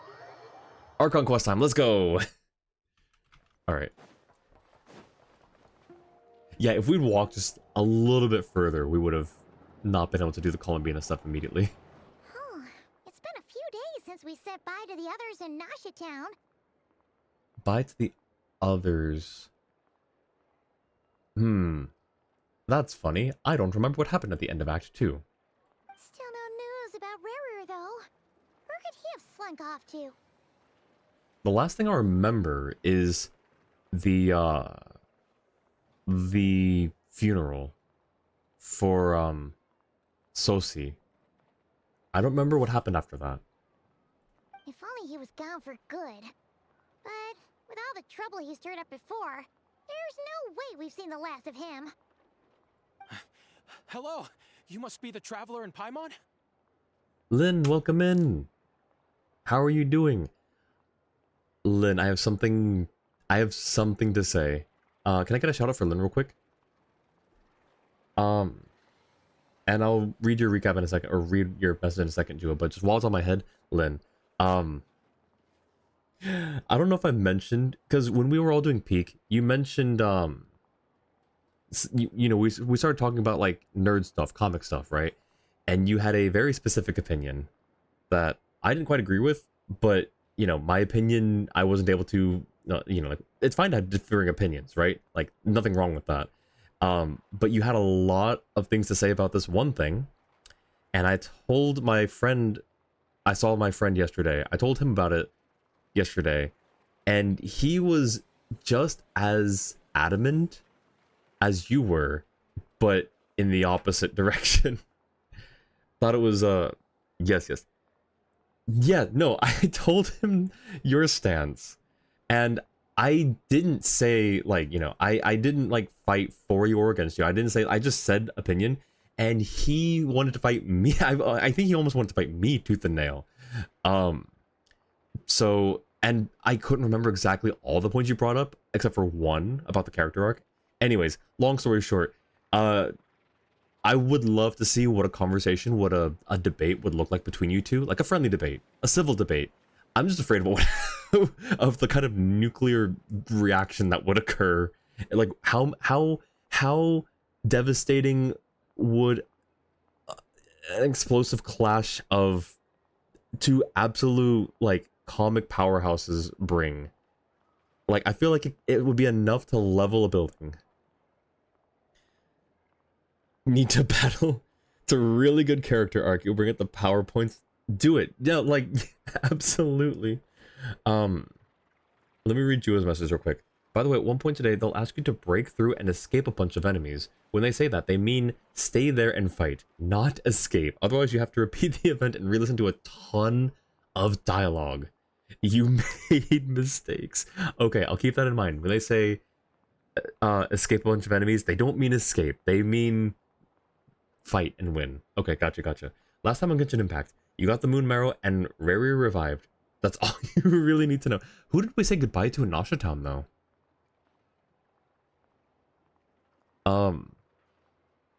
Archon quest time. Let's go. All right. Yeah, if we'd walked just a little bit further, we would have not been able to do the Columbina stuff immediately. It's been a few days since we said bye to the others in Nasha Town. Bye to the others. That's funny. I don't remember what happened at the end of Act 2. Still no news about Rarer, though. Where could he have slunk off to? The last thing I remember is the funeral for Sosi. I don't remember what happened after that. If only he was gone for good. But with all the trouble he stirred up before, there's no way we've seen the last of him. Hello, you must be the traveler in Paimon? Lynn, welcome in. How are you doing? Lynn, I have something to say. Can I get a shout out for Lynn real quick? And I'll read your recap in a second, or read your message in a second, Jua, but just while it's on my head, Lynn, I don't know if I mentioned, because when we were all doing Peak, you mentioned, you know, we started talking about, like, nerd stuff, comic stuff, right? And you had a very specific opinion that I didn't quite agree with, but, you know, my opinion, I wasn't able to, you know, like, it's fine to have differing opinions, right? Like, nothing wrong with that. But you had a lot of things to say about this one thing, and I told my friend, I saw my friend yesterday, I told him about it yesterday, and he was just as adamant as you were, but in the opposite direction. Thought it was, yes. Yeah, no, I told him your stance, and I didn't say, like, you know, I didn't, like, fight for you or against you. I didn't say, I just said opinion, and he wanted to fight me. I think he almost wanted to fight me tooth and nail. So, and I couldn't remember exactly all the points you brought up, except for one about the character arc. Anyways, long story short, I would love to see what a conversation, what a debate would look like between you two, like a friendly debate, a civil debate. I'm just afraid of what of the kind of nuclear reaction that would occur. Like how devastating would an explosive clash of two absolute, like, comic powerhouses bring? Like, I feel like it would be enough to level a building. Need to battle. It's a really good character arc. You'll bring it the PowerPoints. Do it. Yeah, like, absolutely. Let me read Jua's message real quick. By the way, at one point today, they'll ask you to break through and escape a bunch of enemies. When they say that, they mean stay there and fight, not escape. Otherwise, you have to repeat the event and re-listen to a ton of dialogue. You made mistakes. Okay, I'll keep that in mind. When they say escape a bunch of enemies, they don't mean escape. They mean fight and win. Okay, gotcha. Last time on Genshin Impact, you got the Moon Marrow and Rary revived. That's all you really need to know. Who did we say goodbye to in Nasha Town, though?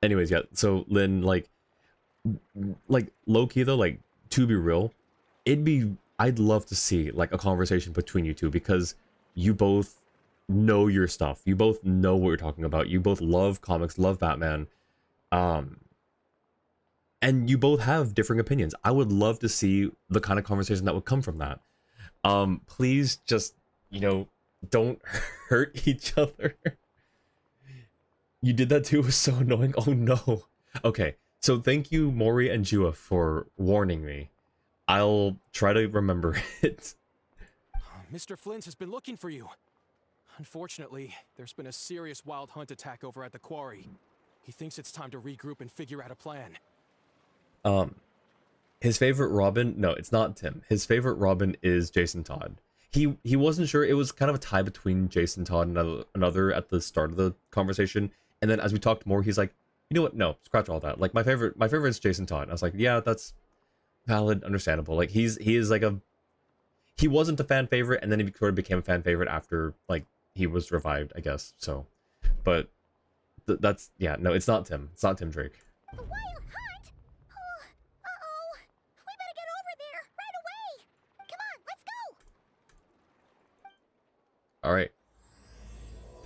Anyways, yeah, so Lynn, like low-key though, like, to be real, I'd love to see, like, a conversation between you two, because you both know your stuff. You both know what you're talking about. You both love comics, love Batman. And you both have differing opinions. I would love to see the kind of conversation that would come from that. Please just, you know, don't hurt each other. You did that too. It was so annoying. Oh no. Okay, so thank you, Mori and Jua, for warning me. I'll try to remember it. Mr. Flint has been looking for you. Unfortunately, there's been a serious wild hunt attack over at the quarry. He thinks it's time to regroup and figure out a plan. His favorite Robin, no, it's not Tim. His favorite Robin is Jason Todd. He wasn't sure. It was kind of a tie between Jason Todd and another at the start of the conversation. And then as we talked more, he's like, you know what? No, scratch all that. Like my favorite is Jason Todd. And I was like, yeah, that's valid, understandable. Like he wasn't a fan favorite, and then he sort of became a fan favorite after like he was revived, I guess. So, but that's yeah, no, it's not Tim. It's not Tim Drake. The wild hunt? Oh, uh-oh. We better get over there right away. Come on, let's go.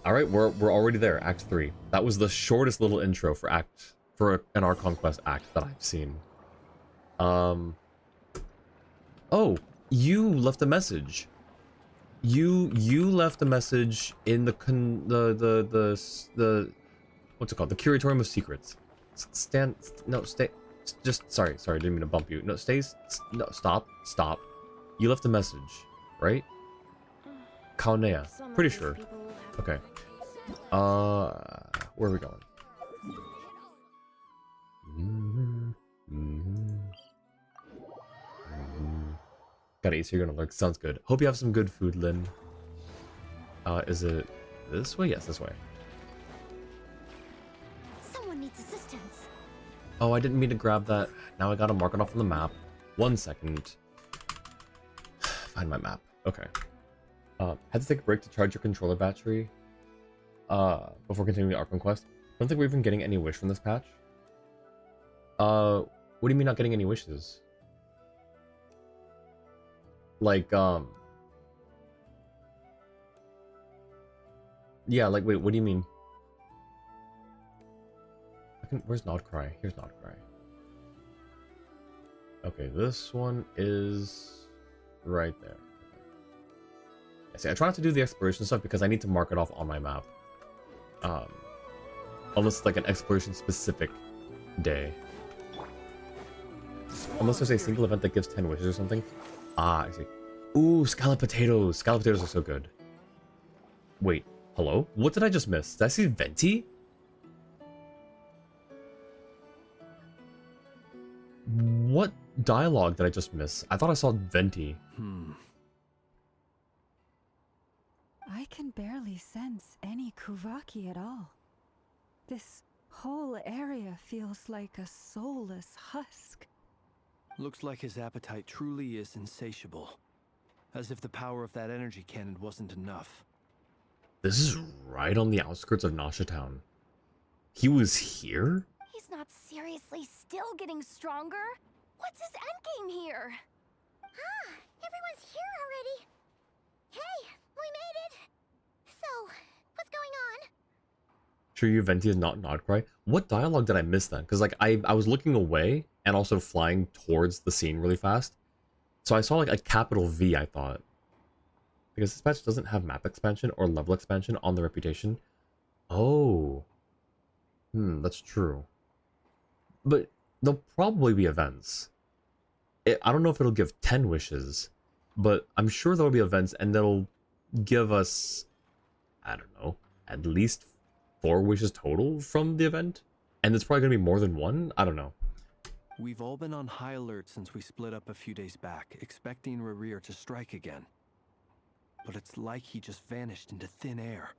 All right, we're already there. Act 3. That was the shortest little intro for an Archon Quest act that I've seen. Oh, you left a message. You left a message in the what's it called? The Curatorium of Secrets. Stay. Just sorry, didn't mean to bump you. No, stop. You left a message, right? Kaonea, pretty sure. Okay. Where are we going? Gotta eat, so you're gonna lurk. Sounds good. Hope you have some good food, Lynn. Is it this way? Yes, this way. Someone needs assistance. Oh, I didn't mean to grab that. Now I gotta mark it off on the map. 1 second. Find my map. Okay. Had to take a break to charge your controller battery. Before continuing the Arkham quest. I don't think we're even getting any wish from this patch. What do you mean not getting any wishes? Like, yeah, like, wait, what do you mean? Where's Nodcry? Here's Nodcry. Okay, this one is right there. I see, I try not to do the exploration stuff because I need to mark it off on my map. Unless it's like an exploration specific day. Unless there's a single event that gives 10 wishes or something. Ah, I see. Ooh, scalloped potatoes. Scalloped potatoes are so good. Wait, hello? What did I just miss? Did I see Venti? What dialogue did I just miss? I thought I saw Venti. I can barely sense any Kuvaki at all. This whole area feels like a soulless husk. Looks like his appetite truly is insatiable. As if the power of that energy cannon wasn't enough. This is right on the outskirts of Nasha Town. He was here? He's not seriously still getting stronger. What's his endgame here? Ah, everyone's here already. Hey, we made it. So, what's going on? Sure you Venti is not Nodcry? What dialogue did I miss then? Because like I was looking away and also flying towards the scene really fast. So I saw like a capital V, I thought. Because this patch doesn't have map expansion or level expansion on the reputation. Oh. That's true. But there'll probably be events. I don't know if it'll give 10 wishes, but I'm sure there'll be events and that'll give us, I don't know, at least 4 wishes total from the event. And it's probably going to be more than one? I don't know. We've all been on high alert since we split up a few days back, expecting Rerir to strike again. But it's like he just vanished into thin air.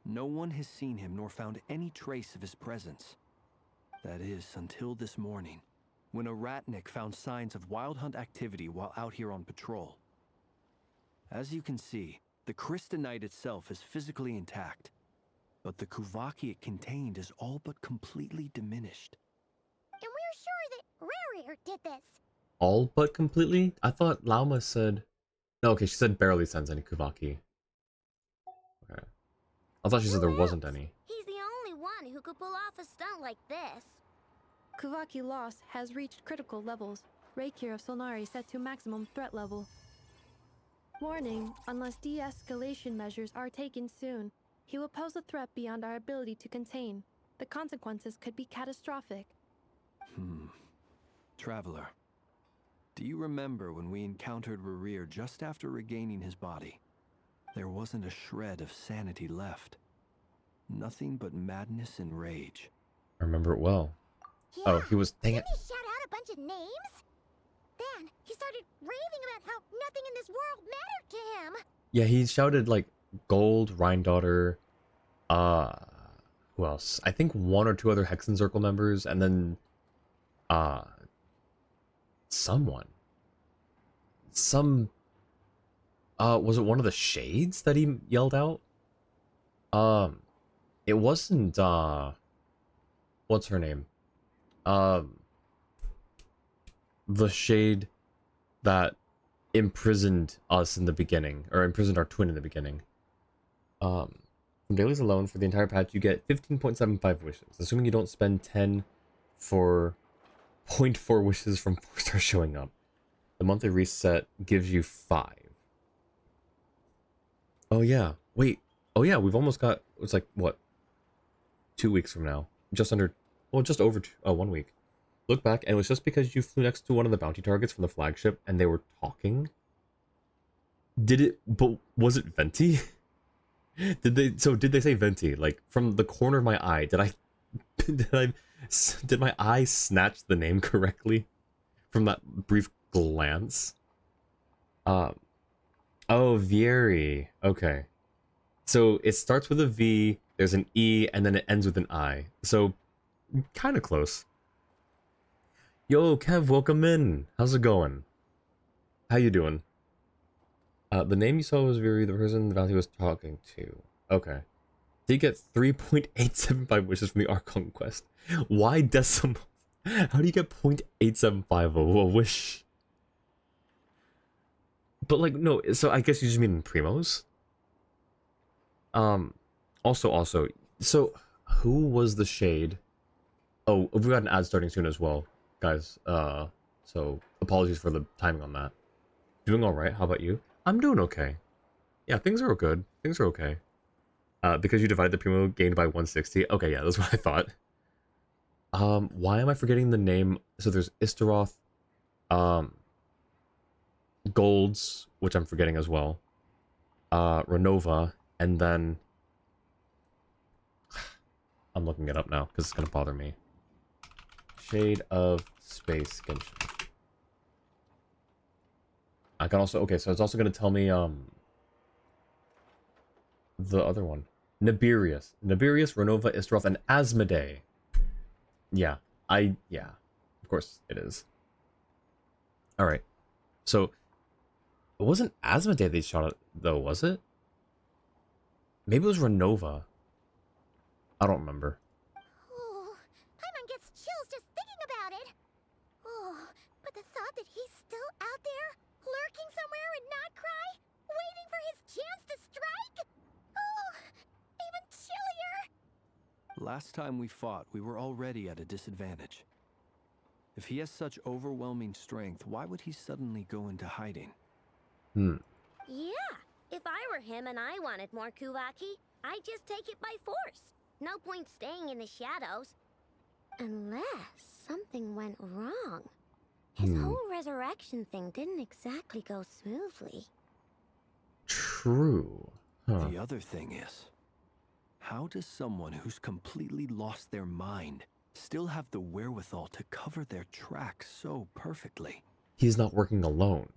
No one has seen him nor found any trace of his presence. That is, until this morning, when a Ratnik found signs of wild hunt activity while out here on patrol. As you can see, the Crystonite itself is physically intact, but the Kuvaki it contained is all but completely diminished. And we're sure that Rerir did this. All but completely? I thought Lauma said... No, okay, she said barely sends any Kuvaki. Okay. I thought she said there wasn't any. He's the only one who could pull off a stunt like this. Kuvaki loss has reached critical levels. Reikir of Solnari set to maximum threat level. Warning, unless de-escalation measures are taken soon, he will pose a threat beyond our ability to contain. The consequences could be catastrophic. Traveler, do you remember when we encountered Rerir just after regaining his body? There wasn't a shred of sanity left. Nothing but madness and rage. I remember it well. Yeah, Oh, he was. Dang it. didn't he shout out a bunch of names? Then he started raving about how nothing in this world mattered to him. Yeah, he shouted like Gold, Rhine-Daughter, who else? I think one or two other Hexen Circle members, and then someone. Was it one of the Shades that he yelled out? It wasn't what's her name? The Shade that imprisoned us in the beginning, or imprisoned our twin in the beginning. From dailies alone, for the entire patch, you get 15.75 wishes, assuming you don't spend 10 for 0.4 wishes from 4 stars showing up. The monthly reset gives you 5. Oh yeah, wait. Oh yeah, we've almost got, it's like, what? 2 weeks from now. Just under, well, just over 1 week. Look back, and it was just because you flew next to one of the bounty targets from the flagship, and they were talking? But was it Venti? Did they say Venti? Like, from the corner of my eye, did my eye snatch the name correctly? From that brief glance? Oh, Vieri. Okay. So, it starts with a V, there's an E, and then it ends with an I. So, kind of close. Yo, Kev, welcome in. How's it going? How you doing? The name you saw was Vieri, the person the Valley was talking to. Okay. Did you get 3.875 wishes from the Archon quest? Why decimal? How do you get 0.875 a wish? But like, no, so I guess you just mean Primos? Also, so who was the Shade? Oh, we've got an ad starting soon as well, guys. So apologies for the timing on that. Doing alright, how about you? I'm doing okay. Yeah, things are good. Things are okay. Because you divide the Primo gained by 160. Okay, yeah, that's what I thought. Why am I forgetting the name? So there's Istaroth, Golds, which I'm forgetting as well. Renova, and then I'm looking it up now because it's gonna bother me. Shade of Space Genshin. I can also, okay, so it's also gonna tell me the other one. Nibirius, Renova, Istaroth, and Asmodee. Yeah, of course it is. Alright. So it wasn't Asmodee they shot at though, was it? Maybe it was Renova. I don't remember. Oh, Paimon gets chills just thinking about it. Oh, but the thought that he's still out there, lurking somewhere and not cry, waiting for his chance to strike? Oh, even chillier. Last time we fought, we were already at a disadvantage. If he has such overwhelming strength, why would he suddenly go into hiding? Yeah, if I were him and I wanted more Kuvaki, I'd just take it by force. No point staying in the shadows. Unless something went wrong. His whole resurrection thing didn't exactly go smoothly. True. Huh. The other thing is, how does someone who's completely lost their mind still have the wherewithal to cover their tracks so perfectly? He's not working alone.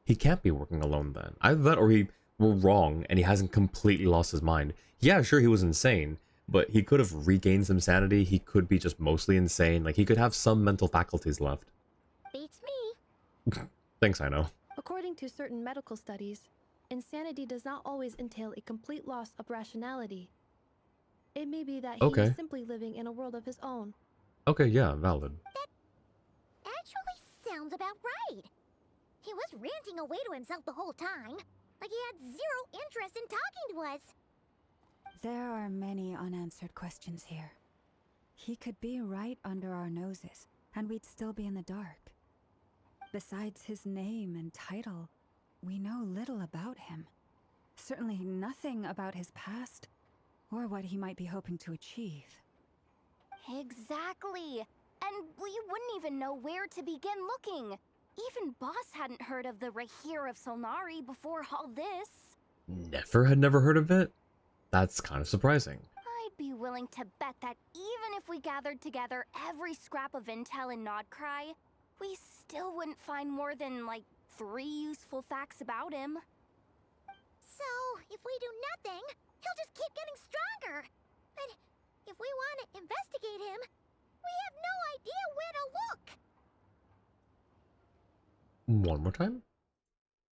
He can't be working alone then. Either that or we're wrong and he hasn't completely lost his mind. Yeah, sure, he was insane, but he could have regained some sanity. He could be just mostly insane. Like, he could have some mental faculties left. Beats me. Thanks, I know. According to certain medical studies, insanity does not always entail a complete loss of rationality. It may be that he is simply living in a world of his own. Okay, yeah, valid. That actually sounds about right. He was ranting away to himself the whole time, like he had zero interest in talking to us. There are many unanswered questions here. He could be right under our noses, and we'd still be in the dark. Besides his name and title, we know little about him. Certainly nothing about his past, or what he might be hoping to achieve. Exactly. And we wouldn't even know where to begin looking. Even Boss hadn't heard of the Rahir of Solnari before all this. never heard of it. That's kind of surprising. I'd be willing to bet that even if we gathered together every scrap of intel in Nodcry, we still wouldn't find more than, like, 3 useful facts about him. So, if we do nothing, he'll just keep getting stronger. And if we want to investigate him, we have no idea where to look. One more time?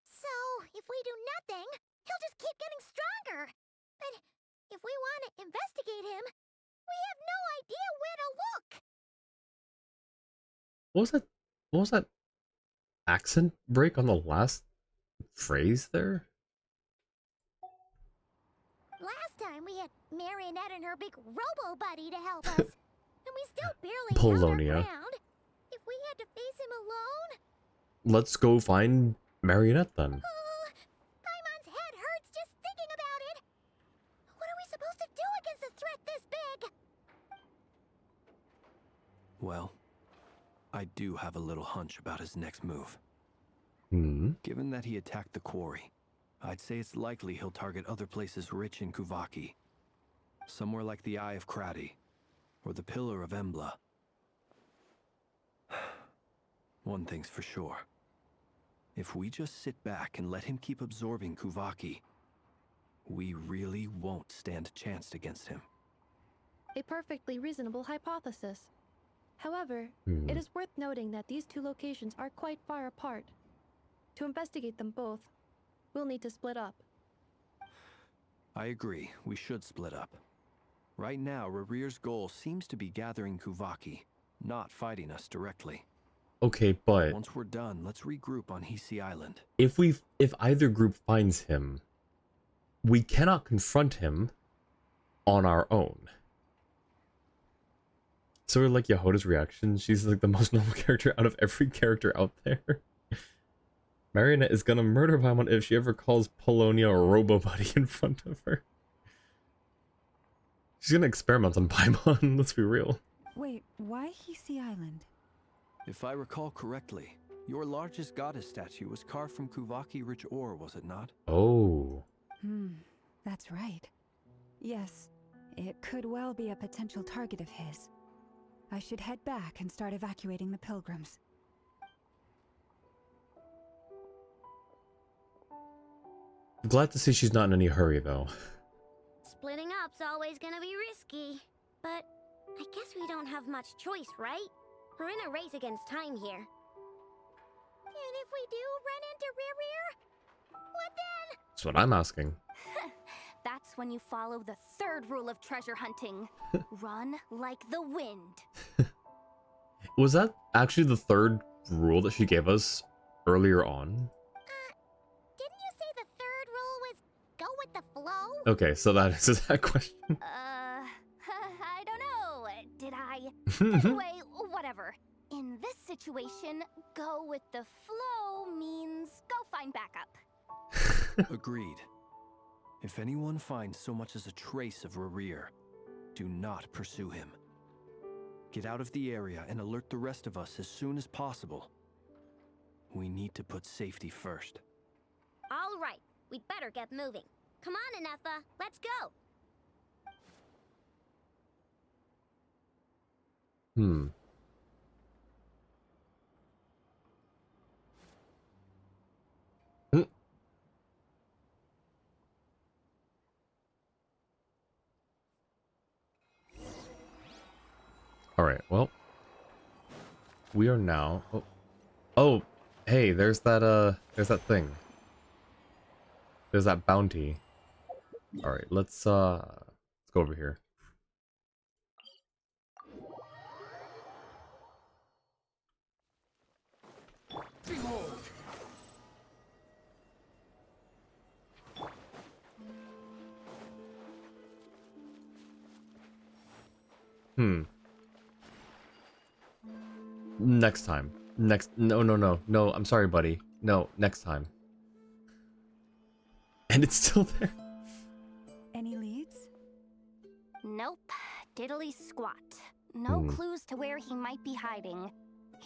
So, if we do nothing, he'll just keep getting stronger. And if we want to investigate him, we have no idea where to look. What was that accent break on the last phrase there? Last time we had Marionette and her big robo buddy to help us, and we still barely Polonia. held our ground. If we had to face him alone, Let's go find Marionette then. Paimon's head hurts just thinking about it. What are we supposed to do against a threat this big? Well, I do have a little hunch about his next move. Given that he attacked the quarry, I'd say it's likely he'll target other places rich in Kuvaki. Somewhere like the Eye of Krati, or the Pillar of Embla. One thing's for sure. If we just sit back and let him keep absorbing Kuvaki, we really won't stand a chance against him. A perfectly reasonable hypothesis. However, it is worth noting that these 2 locations are quite far apart. To investigate them both, we'll need to split up. I agree, we should split up. Right now, Rarir's goal seems to be gathering Kuvaki, not fighting us directly. Okay, but Once we're done, let's regroup on Hisi Island. if either group finds him, we cannot confront him on our own. Sort of like Yahoda's reaction, she's like the most normal character out of every character out there. Marionette is gonna murder Paimon if she ever calls Polonia a robo-buddy in front of her. She's gonna experiment on Paimon, let's be real. Wait, why Hisi Island? If I recall correctly, your largest goddess statue was carved from Kuvaki-rich ore, was it not? Oh. That's right. Yes, it could well be a potential target of his. I should head back and start evacuating the pilgrims. Glad to see she's not in any hurry, though. Splitting up's always gonna be risky. But I guess we don't have much choice, right? We're in a race against time here. And if we do run into Rear, what then? That's what I'm asking. That's when you follow the 3rd rule of treasure hunting. Run like the wind. Was that actually the 3rd rule that she gave us earlier on? Didn't you say the 3rd rule was go with the flow? Okay, so that answers that question. I don't know. Did I? Anyway, whatever. In this situation, go with the flow means go find backup. Agreed. If anyone finds so much as a trace of Rarir, do not pursue him. Get out of the area and alert the rest of us as soon as possible. We need to put safety first. All right, we'd better get moving. Come on, Anefa, let's go. Alright, well. We are now... Oh, hey, there's that thing. There's that bounty. Alright, let's go over here. Next time. No, I'm sorry, buddy. No, next time. And it's still there. Any leads? Nope. Diddly squat. No clues to where he might be hiding.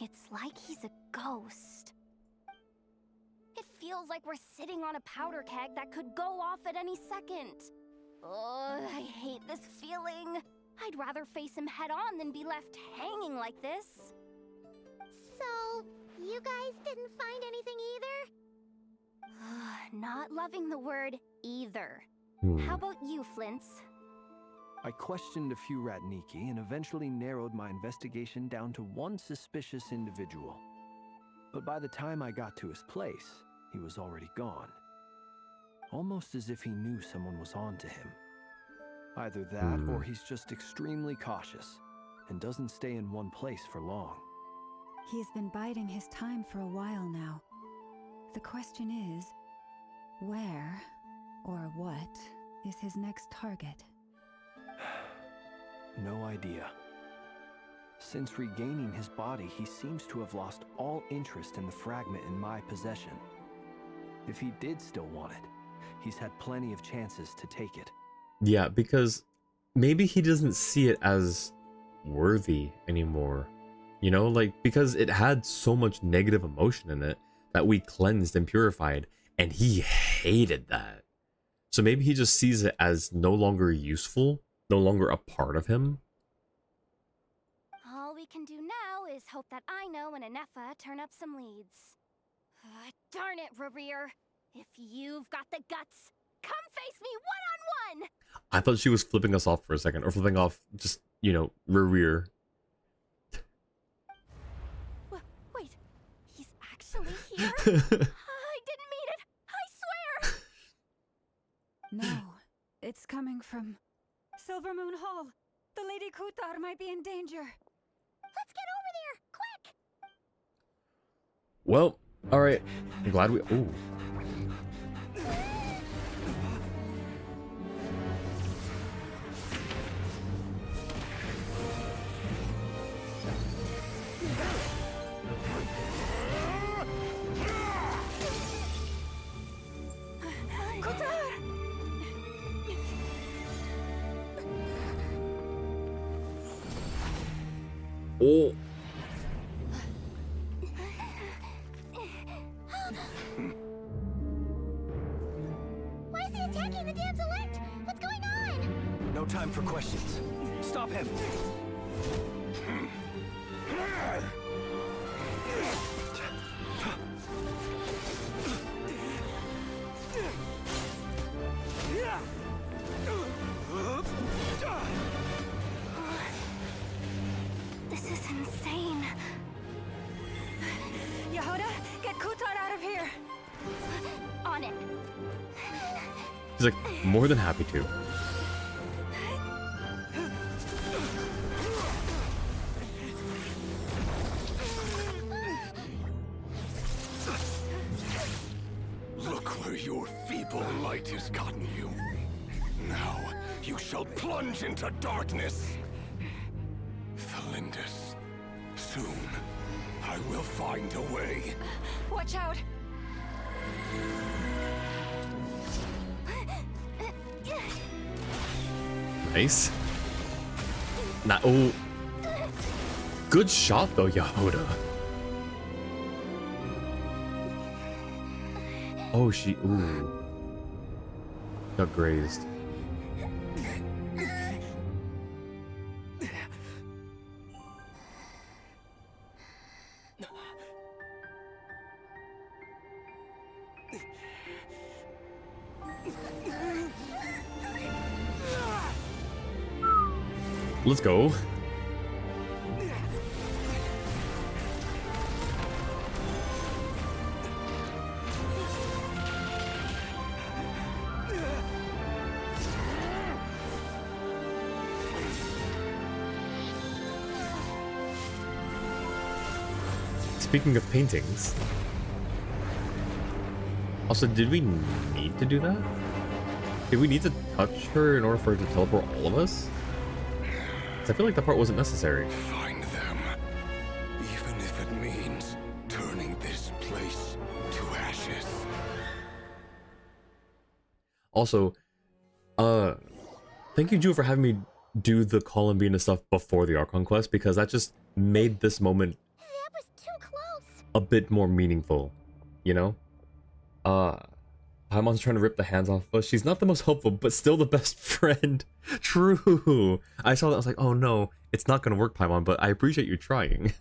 It's like he's a ghost. It feels feels like we're sitting on a powder keg that could go off at any second. Ugh, I hate this feeling. I'd rather face him head on than be left hanging like this. So, you guys didn't find anything either? Not loving the word either. Hmm. How about you, Flint's? I questioned a few Ratniki and eventually narrowed my investigation down to one suspicious individual. But by the time I got to his place, he was already gone. Almost as if he knew someone was on to him. Either that or he's just extremely cautious and doesn't stay in one place for long. He's been biding his time for a while now. The question is, where or what is his next target? No idea. Since regaining his body, he seems to have lost all interest in the fragment in my possession. If he did still want it, he's had plenty of chances to take it. Yeah, because maybe he doesn't see it as worthy anymore. You know, like, because it had so much negative emotion in it that we cleansed and purified, and he hated that. So maybe he just sees it as no longer useful, no longer a part of him. All we can do now is hope that Aino and Anefa turn up some leads. Darn it, Rerir. If you've got the guts, come face me one-on-one! I thought she was flipping us off for a second, or flipping off just, you know, rear. Wait, he's actually here? I didn't mean it! I swear! No, it's coming from Silver Moon Hall. The Lady Kutar might be in danger. Let's get over there, quick! Well, alright. I'm glad we... Ooh. Oh. Why is he attacking the damsel elect? What's going on? No time for questions. Stop him! This is insane. Yehoda, get Kutar out of here! On it. He's like, more than happy to. Look where your feeble light has gotten you. Now you shall plunge into darkness. Felindus, soon I will find a way. Watch out! Nice. Oh. Good shot though, Yehoda. Oh, she... Ooh. Got grazed. Let's go. Speaking of paintings. Also, did we need to do that? Did we need to touch her in order for her to teleport all of us? 'Cause I feel like that part wasn't necessary. Find them, even if it means turning this place to ashes. Also, thank you, Ju, for having me do the Columbina stuff before the Archon quest, because that just made this moment That was too close. a bit more meaningful, you know? Paimon's trying to rip the hands off of us. She's not the most helpful, but still the best friend. True. I saw that, I was like, oh no, it's not gonna work, Paimon, but I appreciate you trying.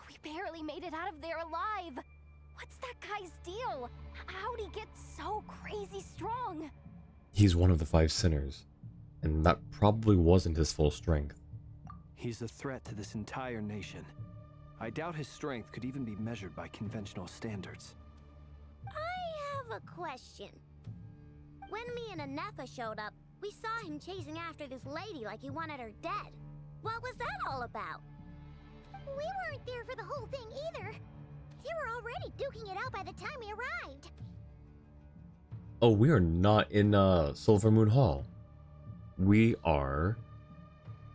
We barely made it out of there alive. What's that guy's deal? How'd he get so crazy strong? He's one of the 5 sinners, and that probably wasn't his full strength. He's a threat to this entire nation. I doubt his strength could even be measured by conventional standards. I have a question. When me and Anefa showed up, we saw him chasing after this lady like he wanted her dead. What was that all about? We weren't there for the whole thing either. They were already duking it out by the time we arrived. Oh, we are not in Silver Moon Hall. We are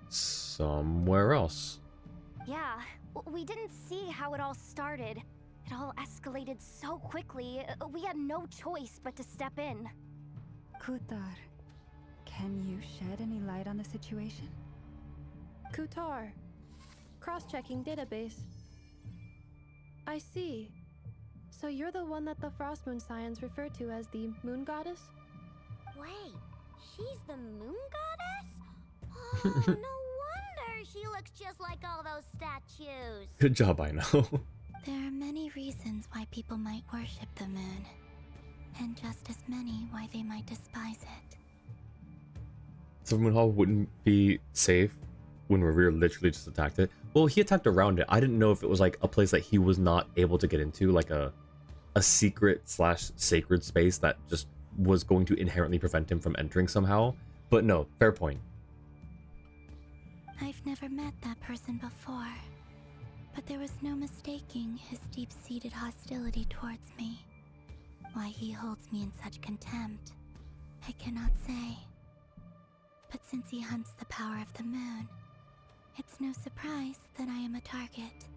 somewhere else. Yeah, we didn't see how it all started. It all escalated so quickly, we had no choice but to step in. Kutar, can you shed any light on the situation? Kutar. Cross-checking database. I see. So you're the one that the Frost Moon Scions refer to as the Moon Goddess? Wait, she's the moon goddess? Oh, no wonder she looks just like all those statues. Good job, I know. There are many reasons why people might worship the moon, and just as many why they might despise it. Silver Moon Hall wouldn't be safe when Revere literally just attacked it. Well, he attacked around it. I didn't know if it was like a place that he was not able to get into, like a secret / sacred space that just was going to inherently prevent him from entering somehow. But no, fair point. I've never met that person before, but there was no mistaking his deep-seated hostility towards me. Why he holds me in such contempt, I cannot say. But since he hunts the power of the moon, it's no surprise that I am a target.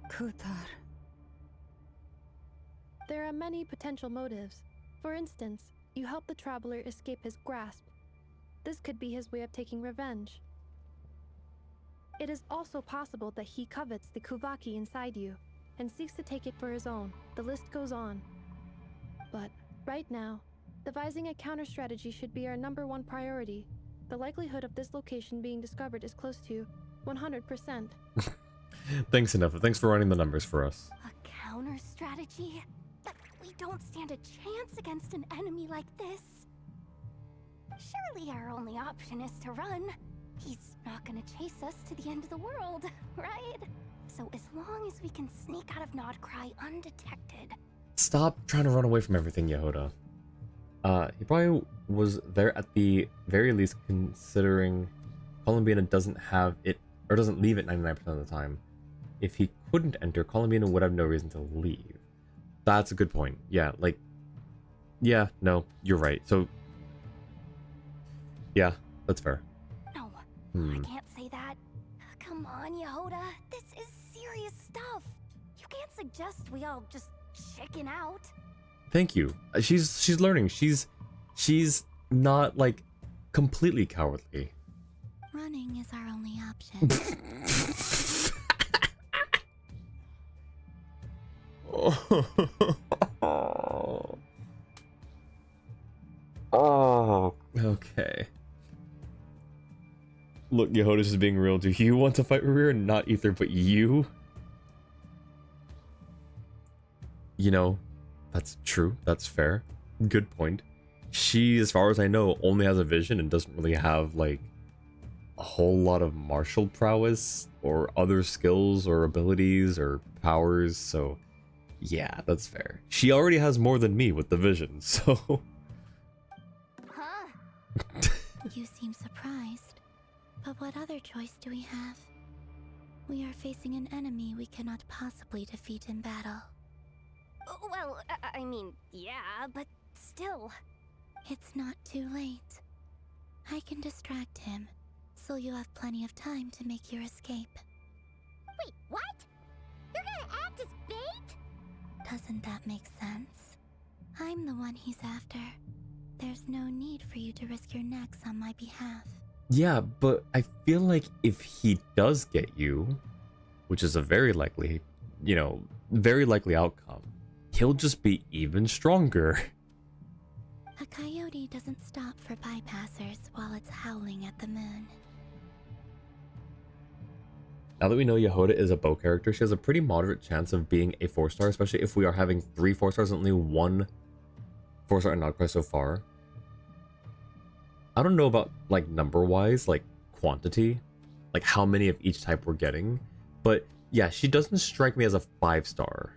Kutar. There are many potential motives. For instance, you help the traveler escape his grasp. This could be his way of taking revenge. It is also possible that he covets the Kuvaki inside you and seeks to take it for his own. The list goes on. But right now, devising a counter strategy should be our #1 priority. The likelihood of this location being discovered is close to 100%. Thanks, Anefa. Thanks for running the numbers for us. A counter strategy? But we don't stand a chance against an enemy like this. Surely our only option is to run. He's not gonna chase us to the end of the world, right? So as long as we can sneak out of Nodcry undetected. Stop trying to run away from everything, Yehoda. He probably was there at the very least, considering Columbina doesn't have it, or doesn't leave it 99% of the time. If he couldn't enter, Columbina would have no reason to leave. That's a good point. Yeah, like, yeah, no, you're right. So, yeah, that's fair. No, I can't say that. Come on, Yehoda. This is serious stuff. You can't suggest we all just chicken out. Thank you. She's learning. She's not like completely cowardly. Running is our only option. Oh, okay. Look, Yehoda's just being real. Do you want to fight Revere? Not Ether, but you? You know, that's true. That's fair. Good point. She, as far as I know, only has a vision and doesn't really have, like, a whole lot of martial prowess or other skills or abilities or powers, so yeah, that's fair. She already has more than me with the vision, so... Huh? You seem surprised. But what other choice do we have? We are facing an enemy we cannot possibly defeat in battle. Well, I mean, yeah, but still. It's not too late. I can distract him, so you'll have plenty of time to make your escape. Wait, what? You're gonna act as bait? Doesn't that make sense? I'm the one he's after. There's no need for you to risk your necks on my behalf. Yeah, but I feel like if he does get you, which is a very likely, very likely outcome, he'll just be even stronger. A coyote doesn't stop for bypassers while it's howling at the moon. Now that we know Yehoda is a bow character, she has a pretty moderate chance of being a 4-star, especially if we are having 3 4-stars and only 1 4-star and outcry so far. I don't know about like number-wise, like quantity, like how many of each type we're getting, but yeah, she doesn't strike me as a 5-star.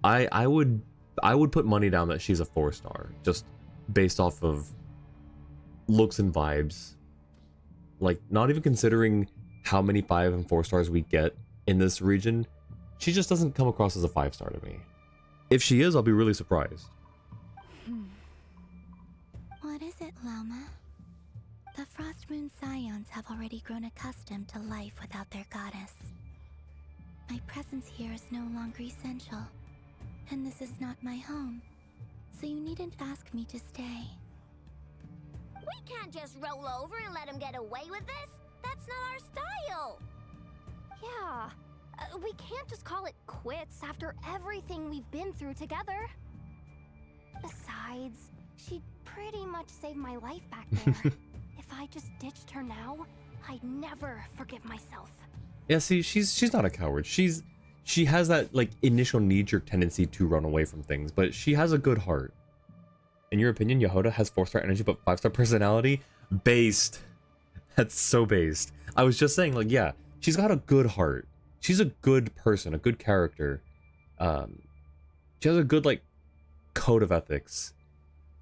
I would put money down that she's a 4-star, just based off of looks and vibes. Like, not even considering how many 5 and 4 stars we get in this region, she just doesn't come across as a 5-star to me. If she is, I'll be really surprised. What is it, Loma? The Frost Moon Scions have already grown accustomed to life without their goddess. My presence here is no longer essential, and this is not my home, so you needn't ask me to stay. We can't just roll over and let him get away with this. That's not our style. Yeah, we can't just call it quits after everything we've been through together. Besides, she pretty much saved my life back there. If I just ditched her now, I'd never forgive myself. Yeah, see, she's not a coward. She has that like initial knee-jerk tendency to run away from things, but she has a good heart. In your opinion, Yehoda has 4-star energy but 5-star personality? Based. That's so based. I was just saying, like, yeah, she's got a good heart. She's a good person, a good character. She has a good like code of ethics.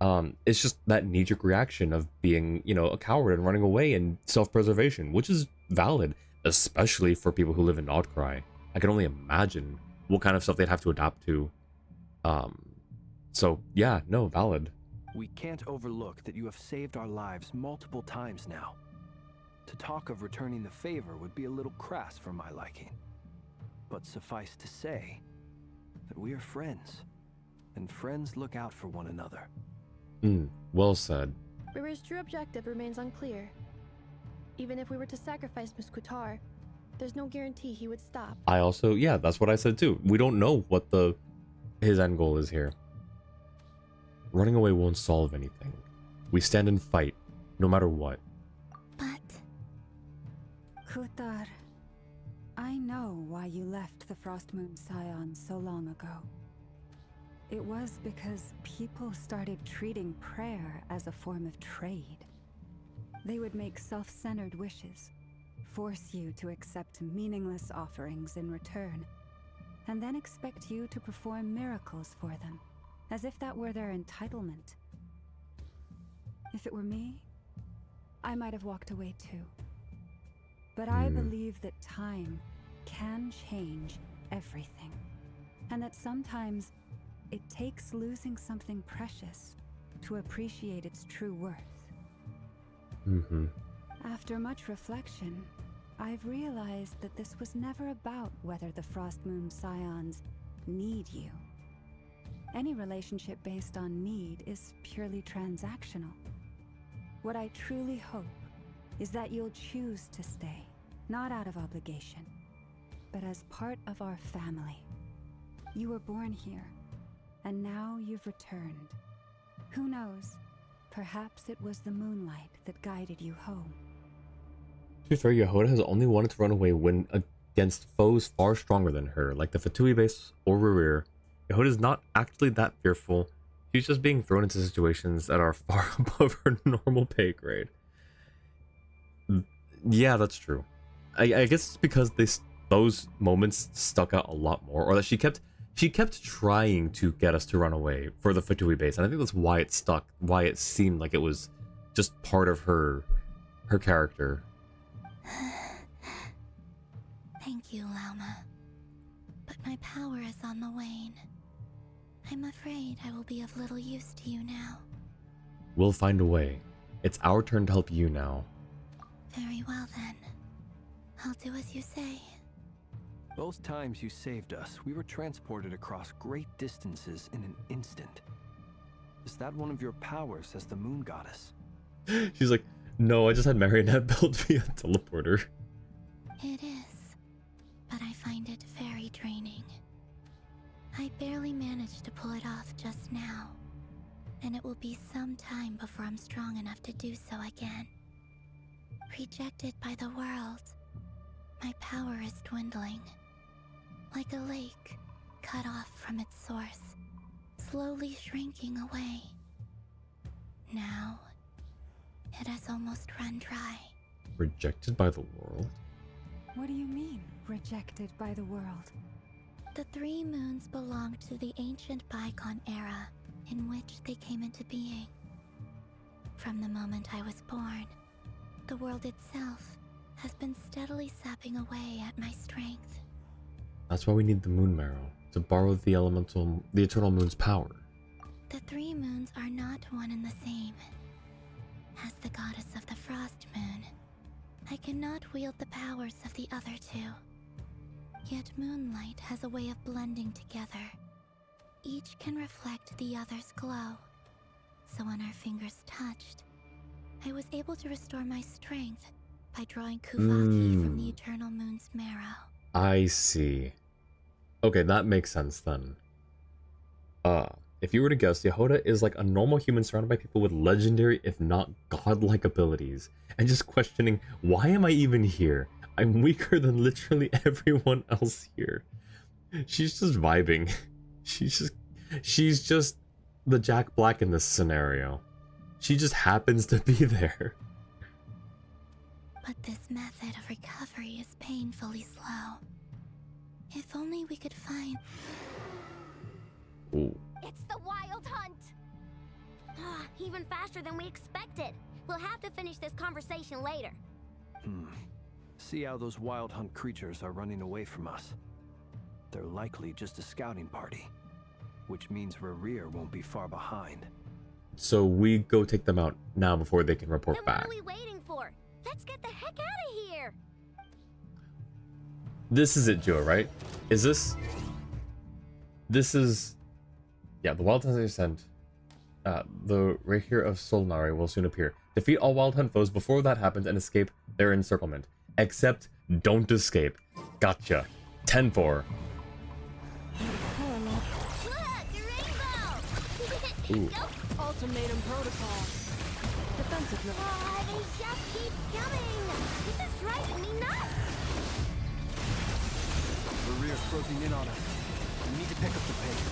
It's just that knee-jerk reaction of being, you know, a coward and running away and self-preservation, which is valid, especially for people who live in Outcry. I can only imagine what kind of stuff they'd have to adapt to. So yeah, no, valid. We can't overlook that you have saved our lives multiple times now. To talk of returning the favor would be a little crass for my liking. But suffice to say that we are friends, and friends look out for one another. Well said. Rivers' true objective remains unclear. Even if we were to sacrifice Muskutar, there's no guarantee he would stop. I also, yeah, that's what I said too. We don't know what his end goal is here. Running away won't solve anything. We stand and fight, no matter what. But Kutar, I know why you left the Frost Moon Scions so long ago. It was because people started treating prayer as a form of trade. They would make self-centered wishes, force you to accept meaningless offerings in return, and then expect you to perform miracles for them, as if that were their entitlement. If it were me, I might have walked away too. But I believe that time can change everything, and that sometimes it takes losing something precious to appreciate its true worth. After much reflection, I've realized that this was never about whether the Frost Moon Scions need you. Any relationship based on need is purely transactional. What I truly hope is that you'll choose to stay, not out of obligation, but as part of our family. You were born here, and now you've returned. Who knows? Perhaps it was the moonlight that guided you home. To be fair, Yehoda has only wanted to run away when against foes far stronger than her, like the Fatui base or Rerir. Yehoda is not actually that fearful. She's just being thrown into situations that are far above her normal pay grade. Yeah, that's true. I guess it's because those moments stuck out a lot more, or that she kept trying to get us to run away for the Fatui base, and I think that's why it stuck, why it seemed like it was just part of her character. thank you, Lauma. But my power is on the wane. I'm afraid I will be of little use to you now. We'll find a way. It's our turn to help you now. Very well then. I'll do as you say. Both times you saved us, we were transported across great distances in an instant. Is that one of your powers as the moon goddess? She's like, no, I just had Marionette built me a teleporter. It is, but I find it very draining. I barely manage to and it will be some time before I'm strong enough to do so again. Rejected by the world, my power is dwindling. Like a lake, cut off from its source, slowly shrinking away. Now, it has almost run dry. Rejected by the world? What do you mean, rejected by the world? The 3 moons belong to the ancient bygone era in which they came into being. From the moment I was born, the world itself has been steadily sapping away at my strength. That's why we need the moon marrow, to borrow the eternal moon's power. The 3 moons are not one and the same. As the goddess of the frost moon, I cannot wield the powers of the other 2. Yet moonlight has a way of blending together. Each can reflect the other's glow. So when our fingers touched, I was able to restore my strength by drawing Kuvaki from the eternal moon's marrow. I see. Okay, that makes sense then. If you were to guess, Yehoda is like a normal human surrounded by people with legendary, if not godlike abilities. And just questioning, why am I even here? I'm weaker than literally everyone else here. She's just vibing. She's just the Jack Black in this scenario. She just happens to be there. But this method of recovery is painfully slow. If only we could find... Ooh. It's the Wild Hunt! Even faster than we expected. We'll have to finish this conversation later. See how those Wild Hunt creatures are running away from us. They're likely just a scouting party, which means Rerir won't be far behind. So we go take them out now before they can report Then back. what are we waiting for? Let's get the heck out of here! This is it, Joe, right? Is this... This is... Yeah, the Wild Hunt they sent. The Rapier of Solnari will soon appear. Defeat all Wild Hunt foes before that happens and escape their encirclement. Except, don't escape. Gotcha. 10-4. Look, rainbow! Ooh. Go! Ultimatum protocol. Defensive mode. They just keep coming! This is driving me nuts! Rerir's closing in on us. We need to pick up the pace.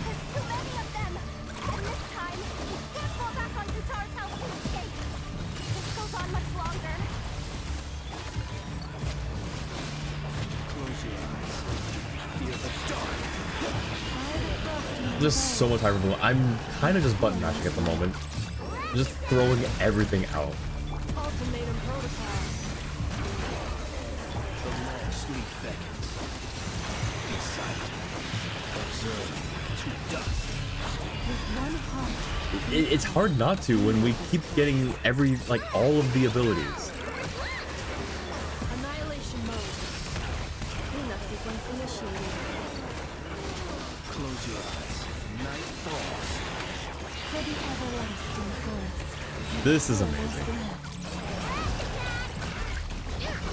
There's too many of them! And this time, we can't fall back on Guitar's help to escape. This goes on much longer. Close your eyes. Feel the dark. There's so much hyperbole. I'm kind of just button mashing at the moment. Just throwing everything out. Ultimatum protocol. The long sleep beckons. Be silent. Observe. To dust. With one heart, It's hard not to when we keep getting all of the abilities. Annihilation mode. Cleanup sequence initiated. Close your eyes. Night falls. for the everlasting forest. This is amazing.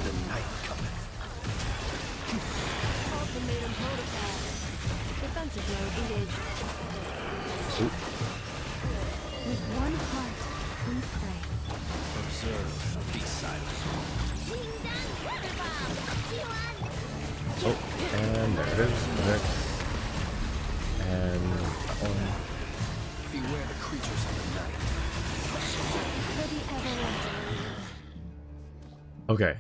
The night cometh. Ultimatum protocol. Defensive mode engaged. With one heart, we pray. Observe. Be silent. Oh, and there it is. There. And that one. Beware the creatures of the night. For the everlasting. Okay.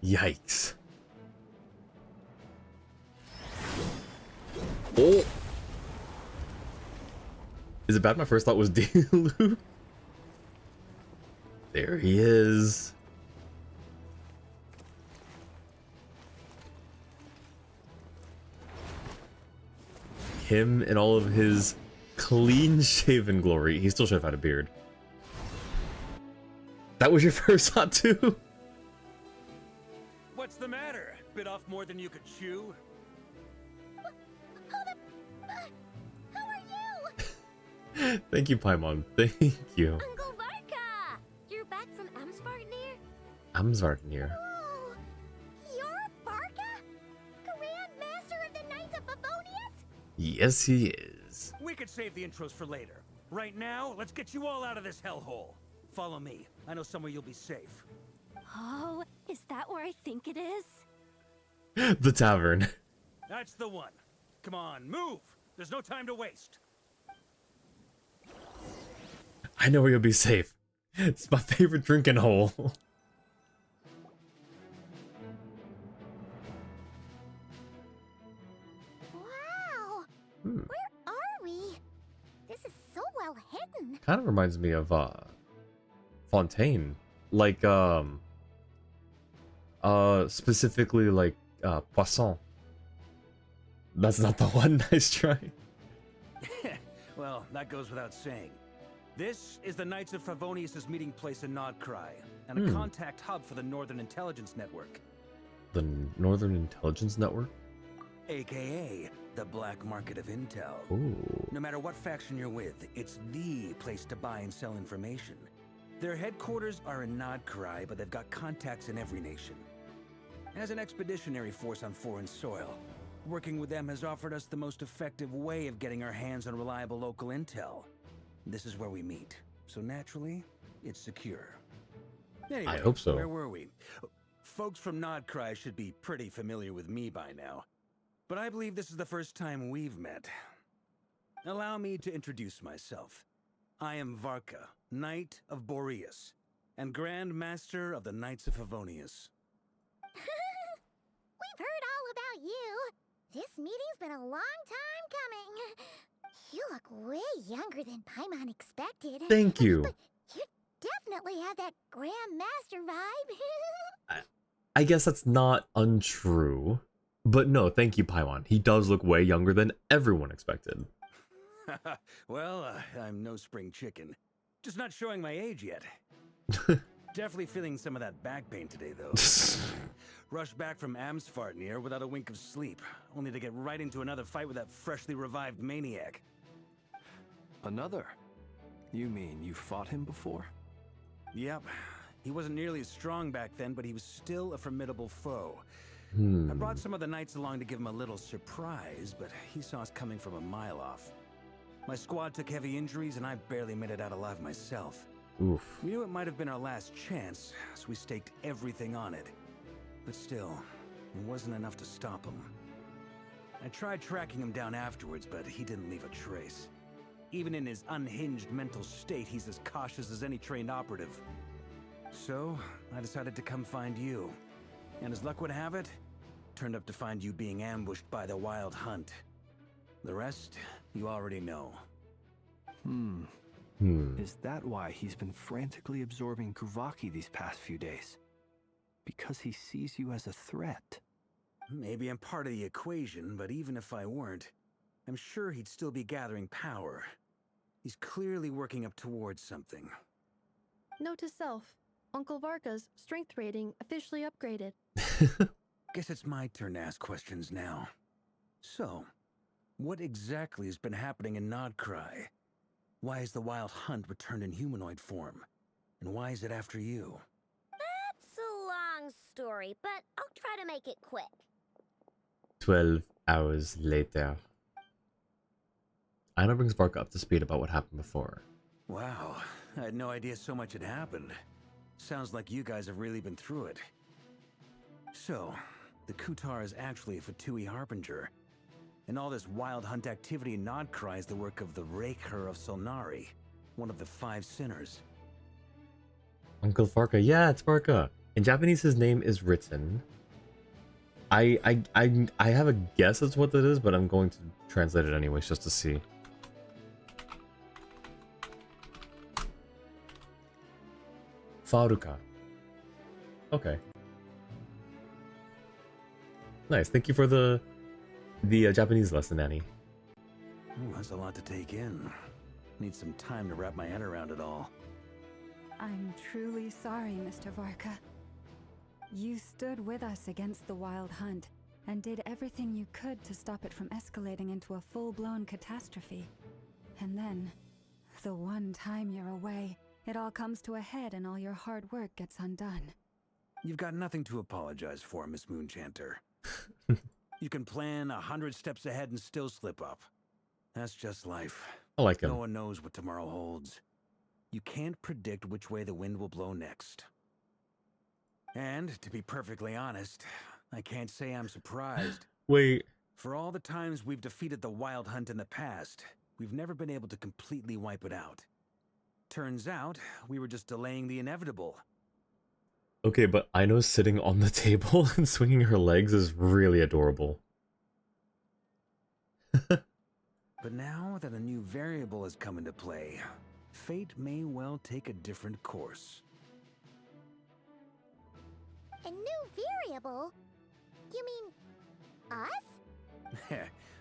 Yikes. Oh! Is it bad? My first thought was Diluc. There he is. Him in all of his clean-shaven glory. He still should have had a beard. That was your first thought too? What's the matter? Bit off more than you could chew? How are you? Thank you, Paimon. Thank you. Uncle Varka! You're back from Amsvartnir? Amsvartnir. Oh, you're Varka? Grand Master of the Knights of Favonius? Yes, he is. We could save the intros for later. Right now, let's get you all out of this hellhole. Follow me. I know somewhere you'll be safe. Oh, is that where I think it is? The tavern. That's the one. Come on, move! There's no time to waste. I know where you'll be safe. It's my favorite drinking hole. Wow! Hmm. Where are we? This is so well hidden. Kind of reminds me of Fontaine. Like specifically like Poisson. That's not the one. Nice try. Well, that goes without saying. This is the Knights of Favonius' meeting place in Nodcry, and a contact hub for the Northern Intelligence Network. The Northern Intelligence Network? AKA the black market of intel. Ooh. No matter what faction you're with, it's the place to buy and sell information. Their headquarters are in Nodcry, but they've got contacts in every nation. As an expeditionary force on foreign soil, working with them has offered us the most effective way of getting our hands on reliable local intel. This is where we meet, so naturally, it's secure. Anyway, I hope so. Where were we? Folks from Nodcry should be pretty familiar with me by now, but I believe this is the first time we've met. Allow me to introduce myself. I am Varka, Knight of Boreas, and Grand Master of the Knights of Favonius. We've heard all about you. This meeting's been a long time coming. You look way younger than Paimon expected. Thank you. But you definitely have that Grand Master vibe. I guess that's not untrue. But no, thank you, Paimon. He does look way younger than everyone expected. Well, I'm no spring chicken. Just not showing my age yet. Definitely feeling some of that back pain today, though. Rushed back from Amsfartnir without a wink of sleep, only to get right into another fight with that freshly revived maniac. Another? You mean you fought him before? Yep. He wasn't nearly as strong back then, but he was still a formidable foe. I brought some of the knights along to give him a little surprise, but he saw us coming from a mile off. My squad took heavy injuries, and I barely made it out alive myself. Oof. We knew it might have been our last chance, so we staked everything on it. But still, it wasn't enough to stop him. I tried tracking him down afterwards, but he didn't leave a trace. Even in his unhinged mental state, he's as cautious as any trained operative. So, I decided to come find you. And as luck would have it, turned up to find you being ambushed by the Wild Hunt. The rest, you already know. Is that why he's been frantically absorbing Kuvaki these past few days? Because he sees you as a threat? Maybe I'm part of the equation, but even if I weren't, I'm sure he'd still be gathering power. He's clearly working up towards something. Note to self, Uncle Varka's strength rating officially upgraded. Guess it's my turn to ask questions now. So, what exactly has been happening in Nodcry? Why is the Wild Hunt returned in humanoid form? And why is it after you? That's a long story, but I'll try to make it quick. 12 hours later. Anna brings Varka up to speed about what happened before. Wow, I had no idea so much had happened. Sounds like you guys have really been through it. So, the Kutar is actually a Fatui Harbinger. And all this Wild Hunt activity in Nodcry is the work of the Raker of Solnari, one of the 5 sinners. Uncle Varka. Yeah, it's Varka. In Japanese, his name is written. I have a guess as what that is, but I'm going to translate it anyways just to see. Faruka. Okay. Nice. Thank you for the Japanese lesson, Annie. Ooh, that's a lot to take in. Need some time to wrap my head around it all. I'm truly sorry, Mr. Varka. You stood with us against the Wild Hunt and did everything you could to stop it from escalating into a full-blown catastrophe. And then, the one time you're away, it all comes to a head and all your hard work gets undone. You've got nothing to apologize for, Miss Moonchanter. You can plan 100 steps ahead and still slip up. That's just life. I like him. No one knows what tomorrow holds. You can't predict which way the wind will blow next. And, to be perfectly honest, I can't say I'm surprised. Wait. For all the times we've defeated the Wild Hunt in the past, we've never been able to completely wipe it out. Turns out, we were just delaying the inevitable. Okay, but Aino's sitting on the table and swinging her legs is really adorable. But now that a new variable has come into play, fate may well take a different course. A new variable? You mean us?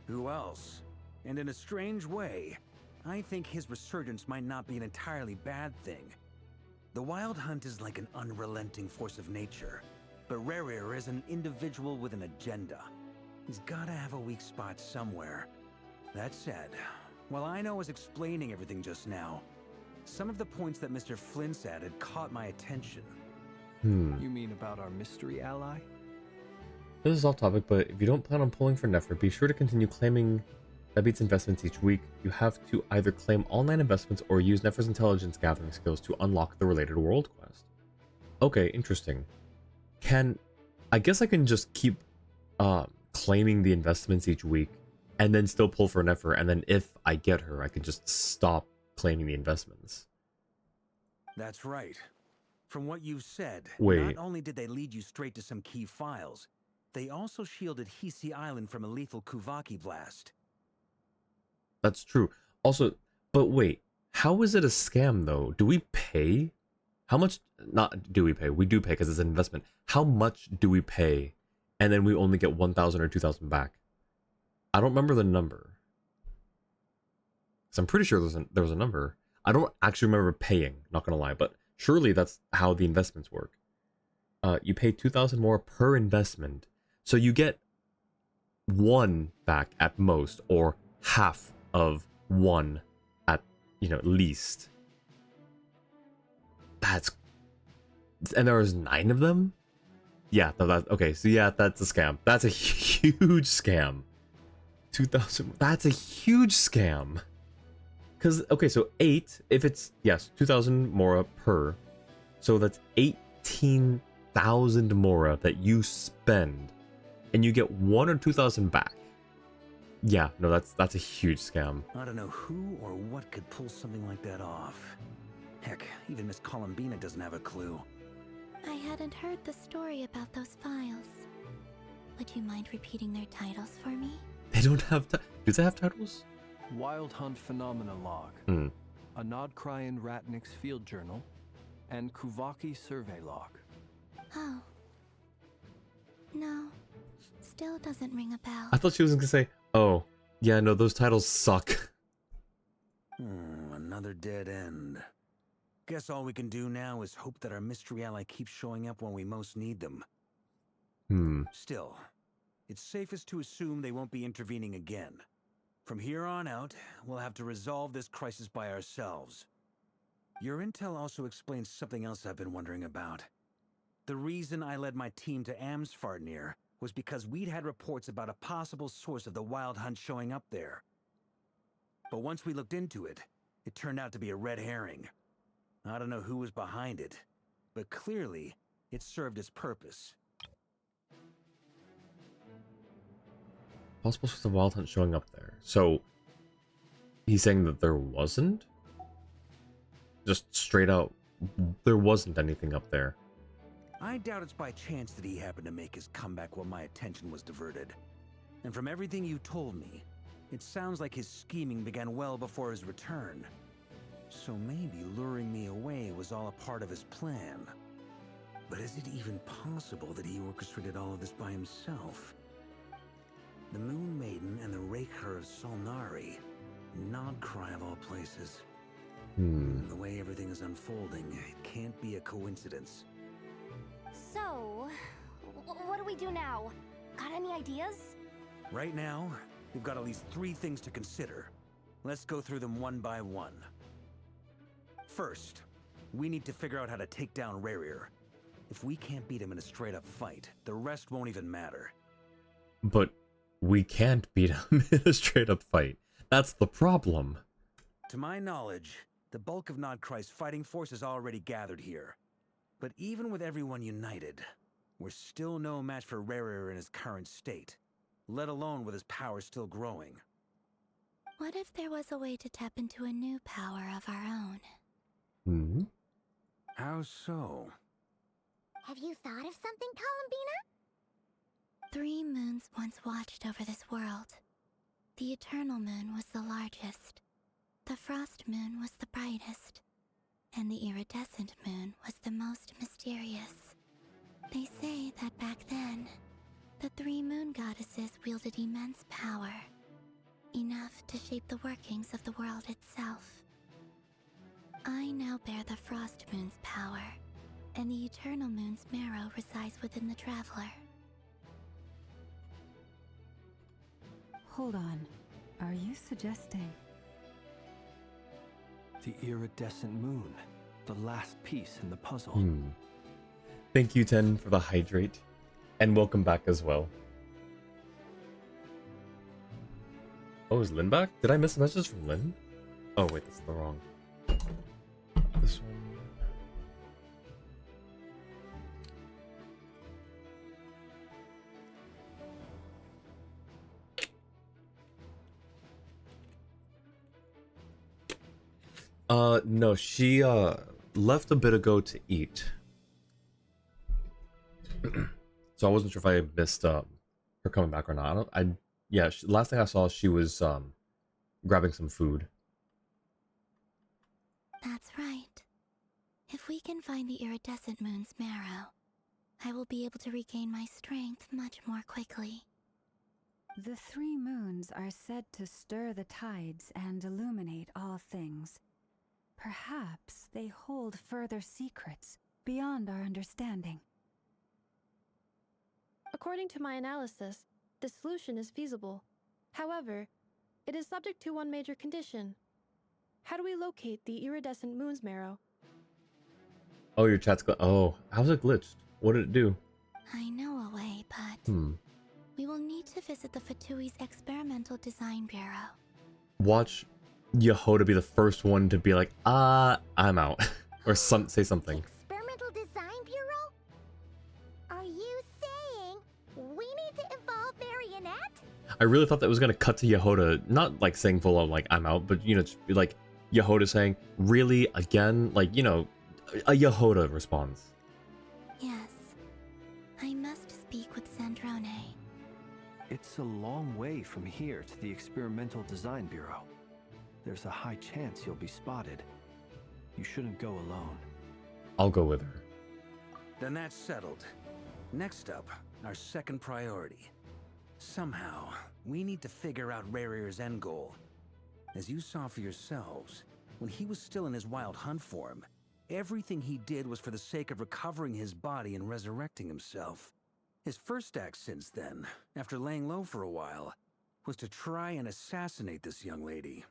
Who else? And in a strange way, I think his resurgence might not be an entirely bad thing. The Wild Hunt is like an unrelenting force of nature, but Rerir is an individual with an agenda. He's gotta have a weak spot somewhere. That said, while Aino was explaining everything just now, some of the points that Mr. Flynn said had caught my attention. You mean about our mystery ally? This is off topic, but if you don't plan on pulling for Nefer, be sure to continue claiming Debit's investments each week. You have to either claim all 9 investments or use Nefer's intelligence gathering skills to unlock the related world quest. Okay, interesting. I guess I can just keep claiming the investments each week and then still pull for Nefer, and then if I get her, I can just stop claiming the investments. That's right. From what you've said, Wait. Not only did they lead you straight to some key files, they also shielded Hisi Island from a lethal Kuvaki blast. That's true. Also, but wait, how is it a scam though? Do we pay? How much? Not do we pay? We do pay because it's an investment. How much do we pay? And then we only get 1,000 or 2,000 back. I don't remember the number. So I'm pretty sure there was a number. I don't actually remember paying, not gonna lie, but surely that's how the investments work. You pay 2,000 more per investment, so you get 1 back at most, or half of 1 at, least. And there was 9 of them? Yeah, okay, so yeah, that's a scam. That's a huge scam. 2,000, that's a huge scam. Because, okay, so 8, if it's, yes, 2,000 mora per, so that's 18,000 mora that you spend, and you get 1 or 2,000 back. Yeah, no, that's a huge scam. I don't know who or what could pull something like that off. Heck, even Miss Columbina doesn't have a clue. I hadn't heard the story about those files. Would you mind repeating their titles for me? They don't have do they have titles? Wild Hunt Phenomena Log, a Nodcrian Ratnik's Field Journal, and Kuvaki Survey Log. Oh. No. Still doesn't ring a bell. I thought she was gonna say, oh, yeah, no, those titles suck. Another dead end. Guess all we can do now is hope that our mystery ally keeps showing up when we most need them. Still, it's safest to assume they won't be intervening again. From here on out, we'll have to resolve this crisis by ourselves. Your intel also explains something else I've been wondering about. The reason I led my team to Amsfarnir was because we'd had reports about a possible source of the Wild Hunt showing up there. But once we looked into it, it turned out to be a red herring. I don't know who was behind it, but clearly, it served its purpose. Possible source of Wild Hunt showing up there. So, he's saying that there wasn't? Just straight out, there wasn't anything up there. I doubt it's by chance that he happened to make his comeback while my attention was diverted. And from everything you told me, it sounds like his scheming began well before his return. So maybe luring me away was all a part of his plan. But is it even possible that he orchestrated all of this by himself? The Moon Maiden and the Raker of Solnari. Nodcry of all places. The way everything is unfolding, it can't be a coincidence. So, what do we do now? Got any ideas? Right now, we've got at least 3 things to consider. Let's go through them one by one. First, we need to figure out how to take down Rerir. If we can't beat him in a straight-up fight, the rest won't even matter. But we can't beat him in a straight up fight. That's the problem. To my knowledge, the bulk of Nodcry's fighting force is already gathered here. But even with everyone united, we're still no match for Rarer in his current state, let alone with his power still growing. What if there was a way to tap into a new power of our own? Hmm? How so? Have you thought of something, Columbina? 3 moons once watched over this world. The Eternal Moon was the largest. The Frost Moon was the brightest. And the Iridescent Moon was the most mysterious. They say that back then, the 3 moon goddesses wielded immense power. Enough to shape the workings of the world itself. I now bear the Frost Moon's power, and the Eternal Moon's marrow resides within the Traveler. Hold on. Are you suggesting? The iridescent moon, the last piece in the puzzle. Thank you, Ten, for the hydrate. And welcome back as well. Oh, is Lynn back? Did I miss a message from Lynn? Oh, wait, that's the wrong. This one. No, she, left a bit ago to eat. So I wasn't sure if I missed, her coming back or not. Yeah, last thing I saw, she was, grabbing some food. That's right. If we can find the Iridescent Moon's marrow, I will be able to regain my strength much more quickly. The 3 moons are said to stir the tides and illuminate all things. Perhaps they hold further secrets beyond our understanding. According to my analysis, the solution is feasible. However, it is subject to one major condition. How do we locate the Iridescent Moon's marrow? Oh, your chat's oh, how's it glitched? What did it do? I know a way, but we will need to visit the Fatui's Experimental Design Bureau. Watch Yehoda be the first one to be like, I'm out. Or say something. Experimental Design Bureau? Are you saying we need to involve Marionette? I really thought that was gonna cut to Yehoda, not like saying full on like I'm out, but you know, just be like Yehoda saying, really again? Like, you know, a Yehoda response. Yes. I must speak with Sandrone. It's a long way from here to the Experimental Design Bureau. There's a high chance you'll be spotted. You shouldn't go alone. I'll go with her. Then that's settled. Next up, our second priority. Somehow, we need to figure out Rarier's end goal. As you saw for yourselves, when he was still in his wild hunt form, everything he did was for the sake of recovering his body and resurrecting himself. His first act since then, after laying low for a while, was to try and assassinate this young lady.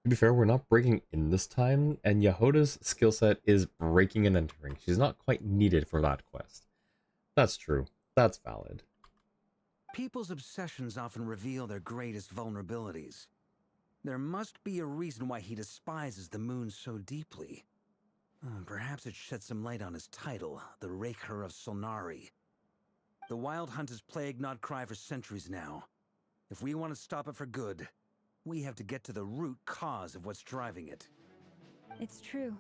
To be fair, we're not breaking in this time, and Yehoda's skill set is breaking and entering. She's not quite needed for that quest. That's true. That's valid. People's obsessions often reveal their greatest vulnerabilities. There must be a reason why he despises the moon so deeply. Perhaps it sheds some light on his title, the Raker of Solnari. The Wild Hunt has plagued Nodcry for centuries now. If we want to stop it for good, we have to get to the root cause of what's driving it. It's true.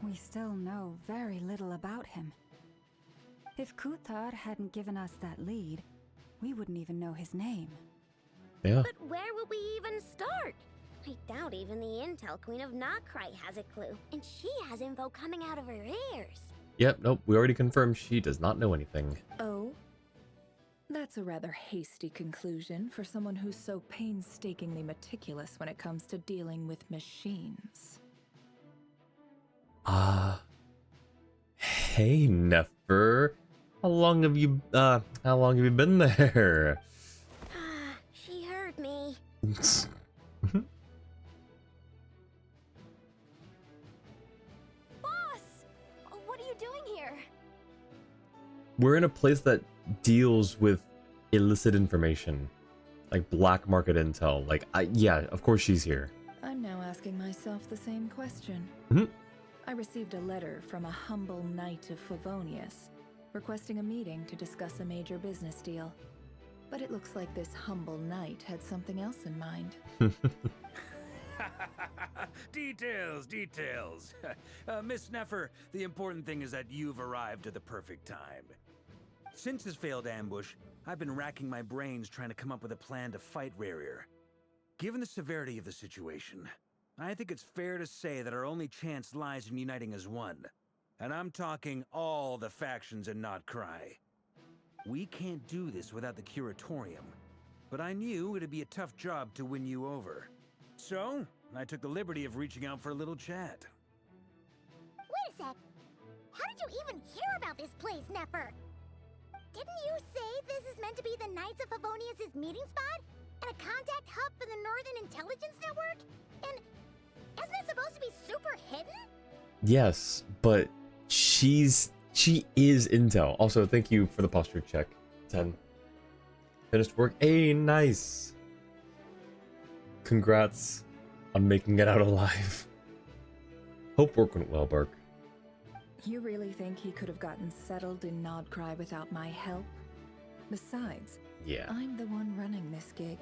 We still know very little about him. If Kuthar hadn't given us that lead, we wouldn't even know his name. Yeah. But where would we even start? I doubt even the Intel Queen of Nodcry has a clue, and she has info coming out of her ears. Yep, nope, we already confirmed she does not know anything. Oh? That's a rather hasty conclusion for someone who's so painstakingly meticulous when it comes to dealing with machines. Hey, Nefer. How long have you been there? She heard me. Boss! What are you doing here? We're in a place that deals with illicit information. Like black market intel. Like, yeah, of course she's here. I'm now asking myself the same question. Mm-hmm. I received a letter from a humble knight of Favonius, requesting a meeting to discuss a major business deal. But it looks like this humble knight had something else in mind. Details, details. Miss Neffer, the important thing is that you've arrived at the perfect time. Since his failed ambush, I've been racking my brains trying to come up with a plan to fight Rarier. Given the severity of the situation, I think it's fair to say that our only chance lies in uniting as one. And I'm talking all the factions in Notcry. We can't do this without the Curatorium, but I knew it'd be a tough job to win you over. So, I took the liberty of reaching out for a little chat. Wait a sec. How did you even hear about this place, Neffer? Didn't you say this is meant to be the Knights of Favonius' meeting spot? And a contact hub for the Northern Intelligence Network? And isn't it supposed to be super hidden? Yes, but she is intel. Also, thank you for the posture check. 10. Finished work. Hey, nice. Congrats on making it out alive. Hope work went well, Burke. You really think he could have gotten settled in Nodcry without my help? Besides, Yeah. I'm the one running this gig.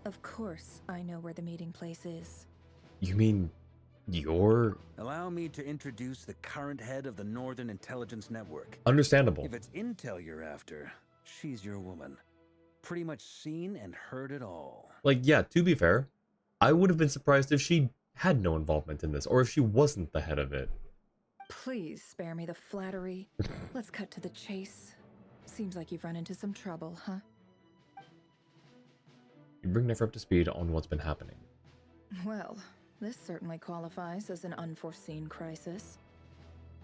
Of course I know where the meeting place is. You mean you're Allow me to introduce the current head of the Northern Intelligence Network. understandable? If it's intel you're after, she's your woman. Pretty much seen and heard it all. Like, yeah, to be fair, I would have been surprised if she had no involvement in this, or if she wasn't the head of it. Please spare me the flattery. Let's cut to the chase. Seems like you've run into some trouble, huh? You bring Nefer up to speed on what's been happening. Well, this certainly qualifies as an unforeseen crisis.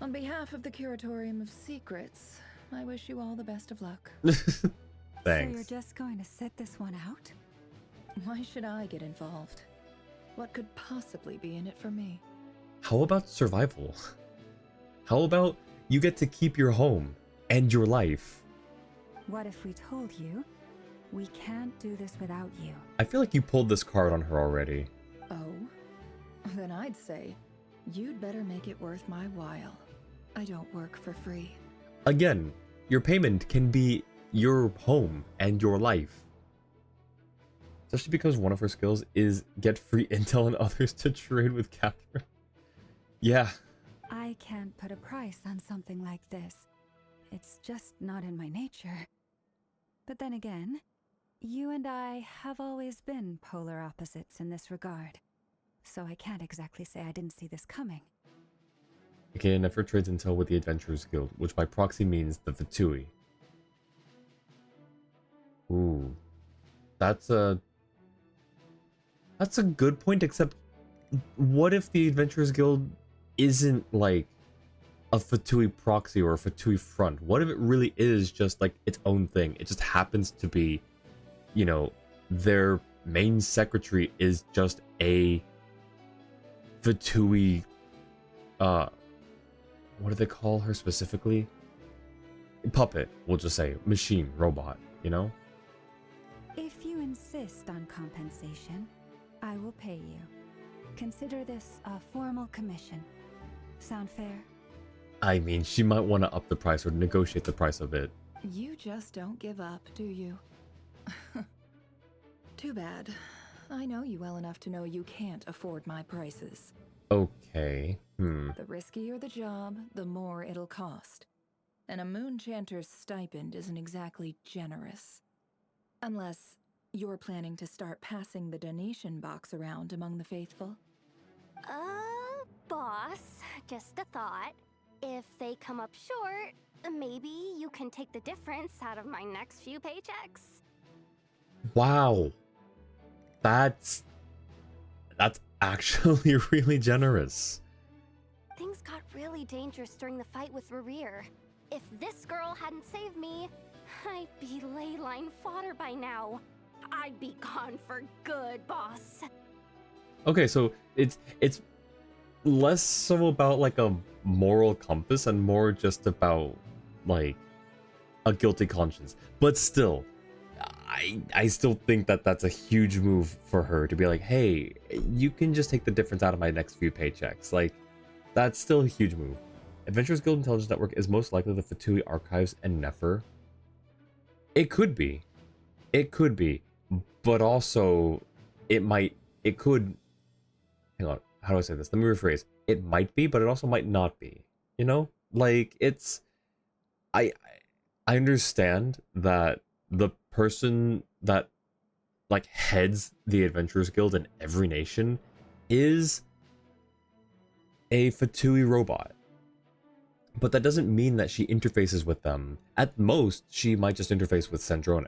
On behalf of the Curatorium of Secrets, I wish you all the best of luck. Thanks. So you're just going to sit this one out? Why should I get involved? What could possibly be in it for me? How about survival? How about you get to keep your home and your life? What if we told you we can't do this without you? I feel like you pulled this card on her already. Oh? Then I'd say, you'd better make it worth my while. I don't work for free. Again, your payment can be your home and your life. Especially because one of her skills is get free intel and others to trade with Catherine. Yeah. I can't put a price on something like this. It's just not in my nature. But then again, you and I have always been polar opposites in this regard. So I can't exactly say I didn't see this coming. Okay, Nefer trades intel with the Adventurers Guild, which by proxy means the Fatui. Ooh. That's a good point, except what if the Adventurers Guild isn't like a Fatui proxy or a Fatui front? What if it really is just like its own thing? It just happens to be, you know, their main secretary is just a Fatui, what do they call her specifically? Puppet, we'll just say. Machine, robot, you know? If you insist on compensation, I will pay you. Consider this a formal commission. Sound fair? I mean, she might want to up the price or negotiate the price a bit. You just don't give up, do you? Too bad. I know you well enough to know you can't afford my prices. Okay. The riskier the job, the more it'll cost. And a Moonchanter's stipend isn't exactly generous. Unless you're planning to start passing the donation box around among the faithful. Boss, just a thought. If they come up short, maybe you can take the difference out of my next few paychecks. Wow. That's actually really generous. Things got really dangerous during the fight with Rerir. If this girl hadn't saved me, I'd be ley line fodder by now. I'd be gone for good, boss. Okay, so it's less so about like a moral compass and more just about like a guilty conscience. But still, I still think that that's a huge move for her to be like, hey, you can just take the difference out of my next few paychecks. Like, that's still a huge move. Adventurers Guild Intelligence Network is most likely the Fatui Archives and Nefer. It could be. It could be. But also, it could, hang on, how do I say this? Let me rephrase. It might be, but it also might not be. You know? Like, it's, I understand that the person that like heads the Adventurers Guild in every nation is a Fatui robot. But that doesn't mean that she interfaces with them. At most, she might just interface with Sandrone.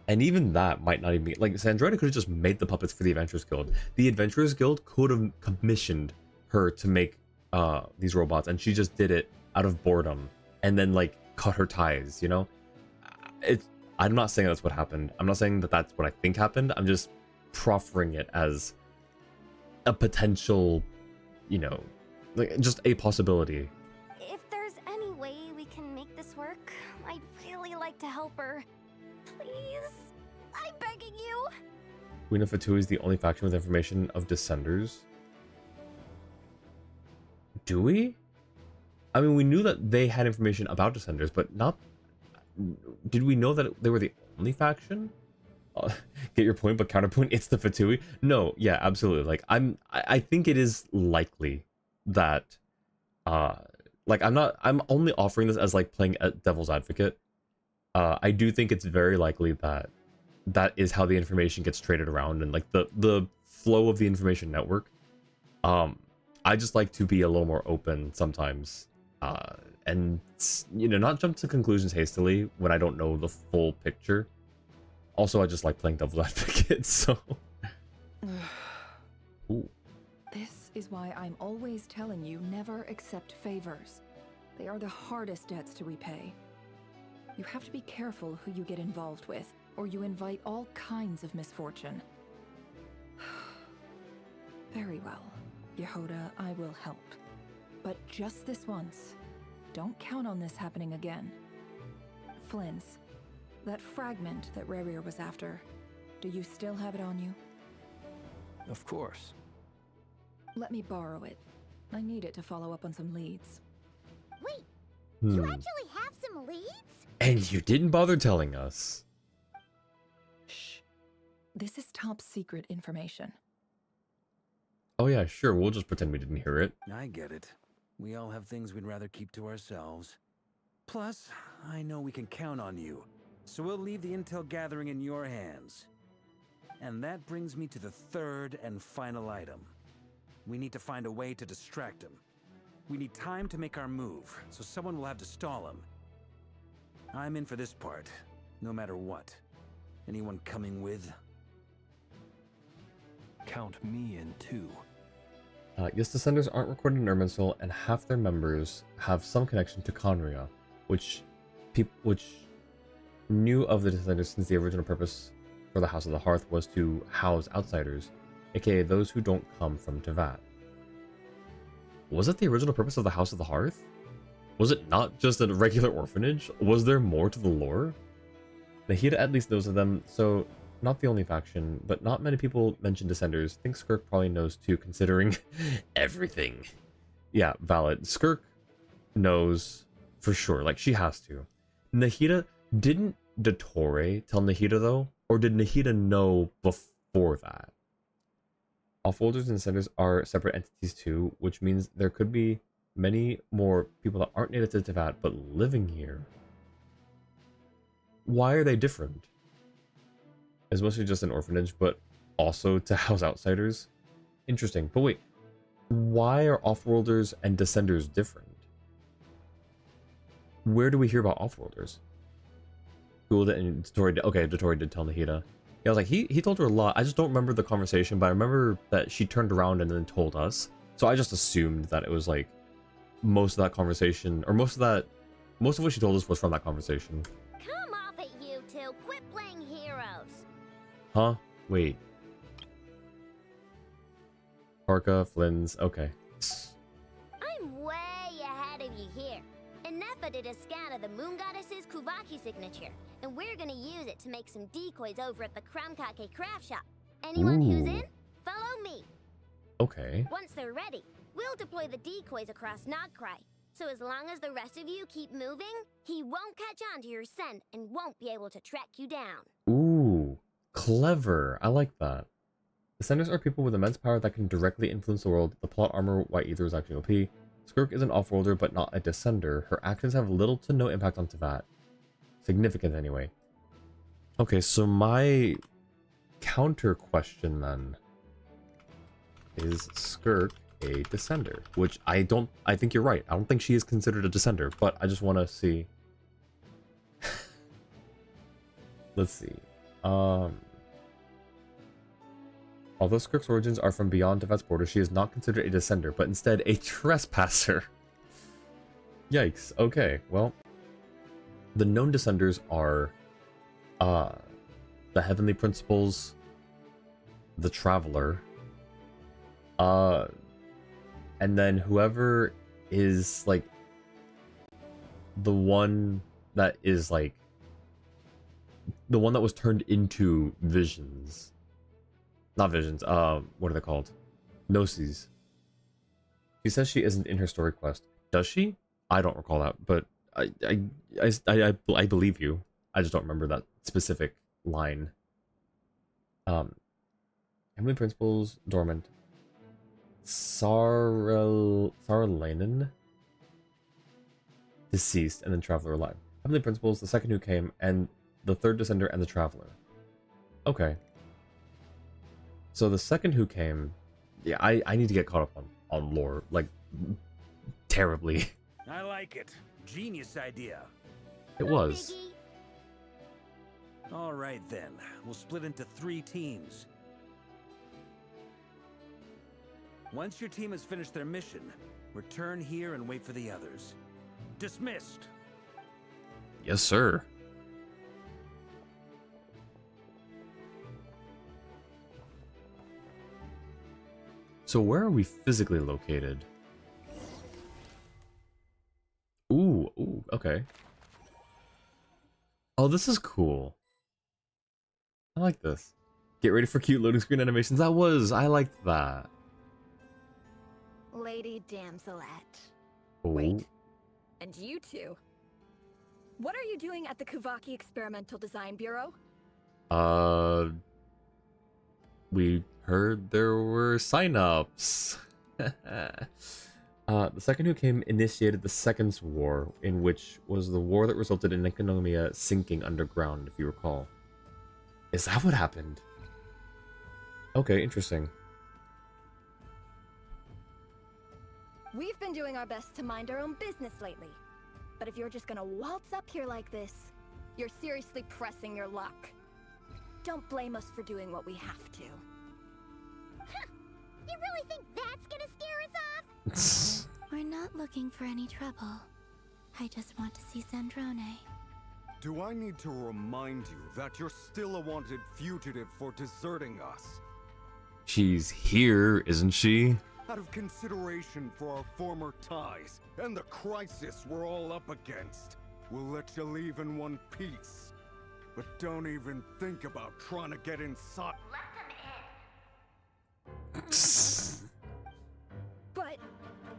And even that might not even be... Like, Sandrone could have just made the puppets for the Adventurers Guild. The Adventurers Guild could have commissioned her to make these robots, and she just did it out of boredom. And then, like, cut her ties, you know? I'm not saying that's what happened. I'm not saying that that's what I think happened. I'm just proffering it as a potential, you know, like, just a possibility. If there's any way we can make this work, I'd really like to help her. Please, I'm begging you. Queen of Fatui is the only faction with information of Descenders. Do we? I mean, we knew that they had information about Descenders, but not... Did we know that they were the only faction? Get your point, but counterpoint, it's the Fatui? No, yeah, absolutely. Like, I think it is likely that... like, I'm only offering this as, like, playing at devil's advocate. I do think it's very likely that that is how the information gets traded around and, like, the flow of the information network. I just like to be a little more open sometimes. And, you know, not jump to conclusions hastily when I don't know the full picture. Also, I just like playing devil's advocate, so... Ooh. This is why I'm always telling you never accept favors. They are the hardest debts to repay. You have to be careful who you get involved with, or you invite all kinds of misfortune. Very well, Yehoda, I will help. But just this once. Don't count on this happening again. Flins, that fragment that Rerir was after, do you still have it on you? Of course. Let me borrow it. I need it to follow up on some leads. Wait, you actually have some leads? And you didn't bother telling us. Shh. This is top secret information. Oh yeah, sure, we'll just pretend we didn't hear it. I get it. We all have things we'd rather keep to ourselves. Plus, I know we can count on you, so we'll leave the intel gathering in your hands. And that brings me to the third and final item. We need to find a way to distract him. We need time to make our move, so someone will have to stall him. I'm in for this part, no matter what. Anyone coming with? Count me in too. Yes, Descenders aren't recorded in Irminsul, and half their members have some connection to Conria, which knew of the Descenders since the original purpose for the House of the Hearth was to house outsiders, aka those who don't come from Tevat. Was it the original purpose of the House of the Hearth? Was it not just a regular orphanage? Was there more to the lore? Nahida at least knows of them, so not the only faction, but not many people mention Descenders. Think Skirk probably knows too, considering everything. Yeah, valid. Skirk knows for sure, like she has to. Nahida, didn't Dottore tell Nahida though? Or did Nahida know before that? Offholders and Descenders are separate entities too, which means there could be many more people that aren't native to Tevat but living here. Why are they different? It's mostly just an orphanage, but also to house outsiders. Interesting. But wait, why are Offworlders and Descenders different? Where do we hear about Offworlders? Cool, and Dottore. Okay, Dottore did tell Nahida. Yeah, I was like, he told her a lot. I just don't remember the conversation, but I remember that she turned around and then told us. So I just assumed that it was like most of that conversation, or most of what she told us was from that conversation. Come off it, you two. Quit playing heroes. Huh? Wait. Parka, Flynn's, okay. I'm way ahead of you here. Nefa did a scan of the Moon Goddess's Kuvaki signature, and we're gonna use it to make some decoys over at the Krumkake craft shop. Anyone who's in, follow me. Okay. Once they're ready, we'll deploy the decoys across Nogcry. So as long as the rest of you keep moving, he won't catch on to your scent and won't be able to track you down. Ooh, clever. I like that. Descenders are people with immense power that can directly influence the world. The plot armor White Ether is actually OP. Skirk is an off-worlder but not a descender. Her actions have little to no impact on Teyvat. Significant anyway. Okay, so my counter question then is Skirk a descender? Which I think you're right. I don't think she is considered a descender, but I just want to see. Let's see. Although Skirk's origins are from beyond Teyvat's border, she is not considered a descender, but instead a trespasser. Yikes. Okay, well, the known descenders are the Heavenly Principles, the Traveler, and then whoever is like the one that is like the one that was turned into visions. Not visions, what are they called? Gnosis. She says she isn't in her story quest. Does she? I don't recall that, but I believe you. I just don't remember that specific line. Heavenly Principles, Dormant. Sarlanen, deceased, and then Traveler alive. Heavenly Principles, the second who came, and the third Descender, and the Traveler. Okay. So the second who came, yeah, I need to get caught up on lore, like, terribly. I like it. Genius idea. It was. All right then, we'll split into 3 teams. Once your team has finished their mission, return here and wait for the others. Dismissed. Yes, sir. So where are we physically located? Ooh, okay. Oh, this is cool. I like this. Get ready for cute loading screen animations. I liked that. Lady Damselette. Ooh. Wait. And you two? What are you doing at the Kuvaki Experimental Design Bureau? We heard there were sign-ups. The second who came initiated the Seconds War, in which was the war that resulted in Economia sinking underground, if you recall. Is that what happened? Okay, interesting. We've been doing our best to mind our own business lately. But if you're just gonna waltz up here like this, you're seriously pressing your luck. Don't blame us for doing what we have to. Huh. You really think that's gonna scare us off? We're not looking for any trouble. I just want to see Zandrone. Do I need to remind you that you're still a wanted fugitive for deserting us? She's here, isn't she? Out of consideration for our former ties and the crisis we're all up against, we'll let you leave in one piece. But don't even think about trying to get inside. Let them in. But...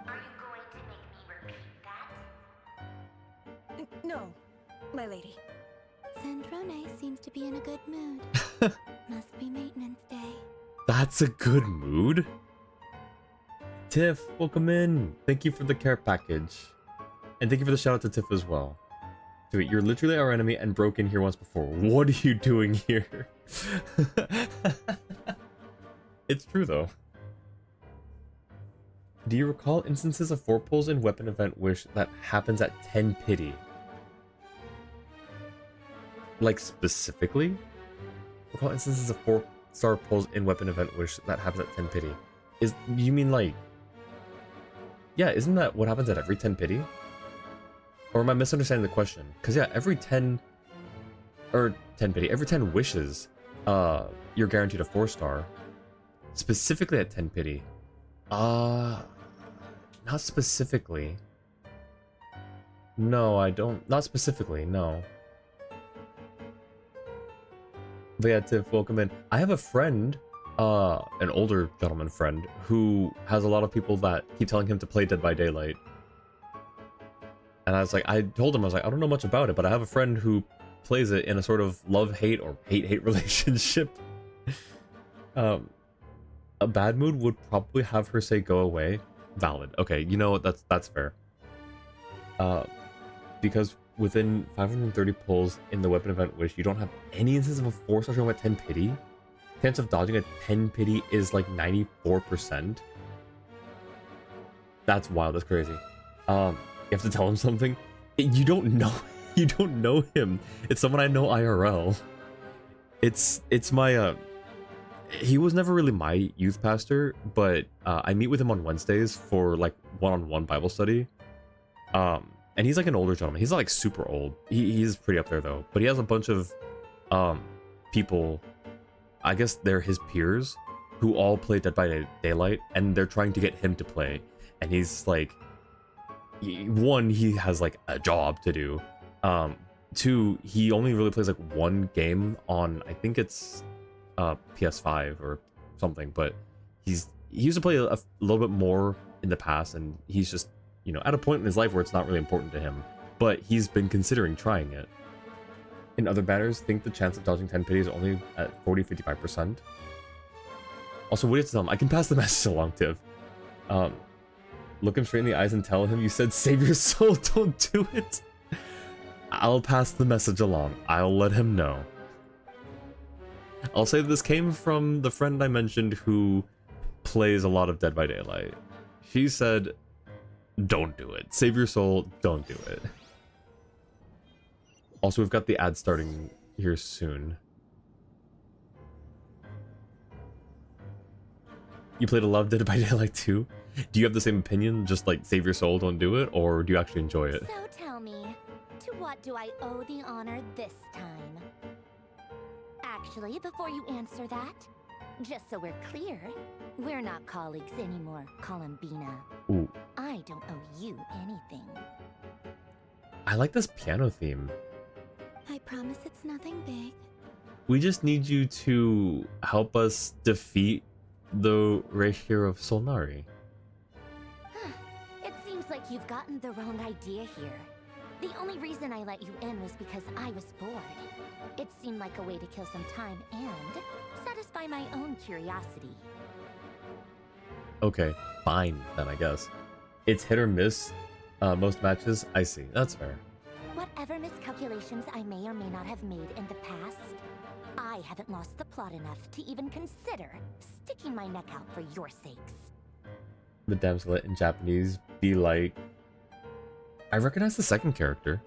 Are you going to make me repeat that? No, my lady. Zandrone seems to be in a good mood. Must be maintenance day. That's a good mood. Tiff, welcome in. Thank you for the care package. And thank you for the shout out to Tiff as well. So wait, you're literally our enemy and broke in here once before. What are you doing here? It's true though. Do you recall instances of 4 pulls in Weapon Event Wish that happens at 10 pity? Like specifically? Recall instances of 4-star pulls in Weapon Event Wish that happens at 10 pity. You mean like... Yeah, isn't that what happens at every 10 pity? Or am I misunderstanding the question? Because yeah, every 10... Or 10 pity, every 10 wishes, you're guaranteed a 4-star. Specifically at 10 pity. Not specifically. No, I don't... Not specifically, no. But yeah, Tiff, welcome in. I have a friend, an older gentleman friend, who has a lot of people that keep telling him to play Dead by Daylight. And I was like, I told him, I was like, I don't know much about it, but I have a friend who plays it in a sort of love-hate or hate-hate relationship. A bad mood would probably have her say go away. Valid. Okay, you know what, that's fair. Because within 530 pulls in the weapon event wish, you don't have any instance of a 4-star jump at 10 pity. Chance of dodging at 10 pity is like 94%. That's wild, that's crazy. You have to tell him something. You don't know him. It's someone I know IRL. It's my he was never really my youth pastor, but I meet with him on Wednesdays for like one-on-one Bible study. And he's like an older gentleman. He's not like super old. He's pretty up there though. But he has a bunch of people, I guess they're his peers, who all play Dead by Daylight, and they're trying to get him to play. And he's like, one, he has like a job to do. Two, he only really plays like one game on, I think it's PS5 or something, but he used to play a little bit more in the past, and he's just, you know, at a point in his life where it's not really important to him, but he's been considering trying it. In other banners, think the chance of dodging 10 pity is only at 40-55%. Also, what do you have to tell him? I can pass the message along, Tiv. Look him straight in the eyes and tell him you said save your soul, don't do it. I'll pass the message along. I'll let him know. I'll say this came from the friend I mentioned who plays a lot of Dead by Daylight. She said, don't do it. Save your soul, don't do it. Also, we've got the ad starting here soon. You played a lot of Dead by Daylight too? Do you have the same opinion, just like save your soul, don't do it, or do you actually enjoy it? So tell me, to what do I owe the honor this time? Actually, before you answer that, just so we're clear, we're not colleagues anymore, Columbina. Ooh. I don't owe you anything. I like this piano theme. I promise it's nothing big. We just need you to help us defeat the Reikir of Solnari. It seems like you've gotten the wrong idea here. The only reason I let you in was because I was bored. It seemed like a way to kill some time and satisfy my own curiosity. Okay, fine then, I guess. It's hit or miss, most matches. I see, that's fair. Whatever miscalculations I may or may not have made in the past, I haven't lost the plot enough to even consider sticking my neck out for your sakes. The damsel in Japanese be like... I recognize the second character.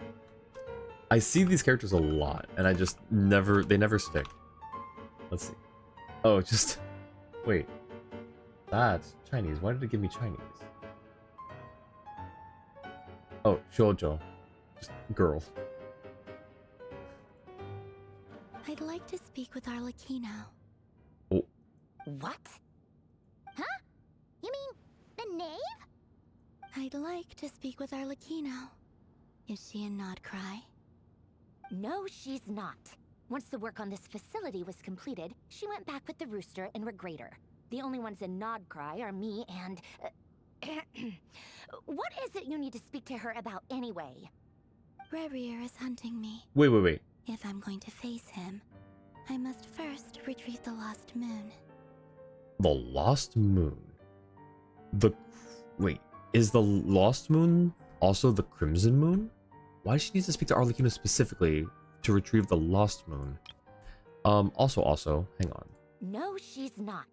I see these characters a lot, and I just never... They never stick. Let's see. Oh, just... Wait. That's Chinese. Why did it give me Chinese? Oh, shoujo. Just girl. I'd like to speak with Arlecchino. Oh. What? Huh? You mean the knave? I'd like to speak with Arlecchino. Is she in Nodcry? No, she's not. Once the work on this facility was completed, she went back with the Rooster and Regrator. The only ones in Nodcry are me and... What is it you need to speak to her about anyway? Rerir is hunting me. Wait. If I'm going to face him, I must first retrieve the Lost Moon. The Lost Moon? Wait, is the Lost Moon also the Crimson Moon? Why does she need to speak to Arlecchino specifically to retrieve the Lost Moon? Also, hang on. No, she's not.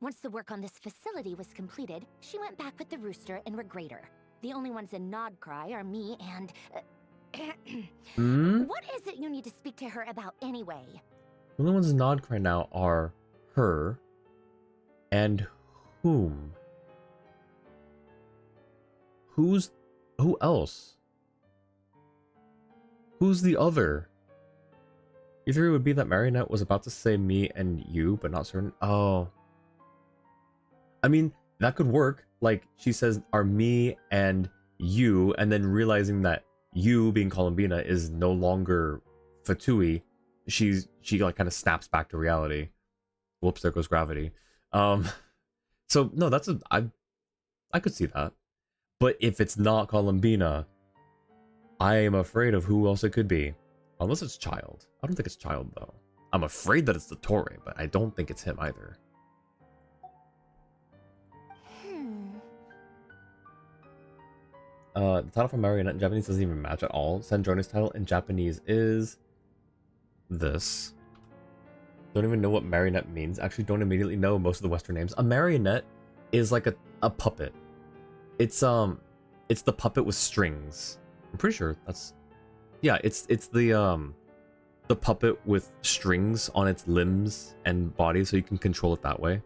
Once the work on this facility was completed, she went back with the Rooster and Regrator. The only ones in Nodcry are me and... What is it you need to speak to her about anyway? The only ones in Nodcry now are her and whom? Who else? Who's the other? Your theory would be that Marionette was about to say me and you, but not certain. Oh. I mean, that could work. Like, she says are me and you, and then realizing that you, being Columbina, is no longer Fatui, she like kind of snaps back to reality. Whoops, there goes gravity. So no, I could see that. But if it's not Columbina, I am afraid of who else it could be. Unless it's Child. I don't think it's Child though. I'm afraid that it's the Torre, but I don't think it's him either. The title for Marionette in Japanese doesn't even match at all. Sandrone's title in Japanese is this. Don't even know what marionette means. Actually, don't immediately know most of the Western names. A marionette is like a puppet. It's the puppet with strings. I'm pretty sure that's, yeah. It's the puppet with strings on its limbs and body, so you can control it that way.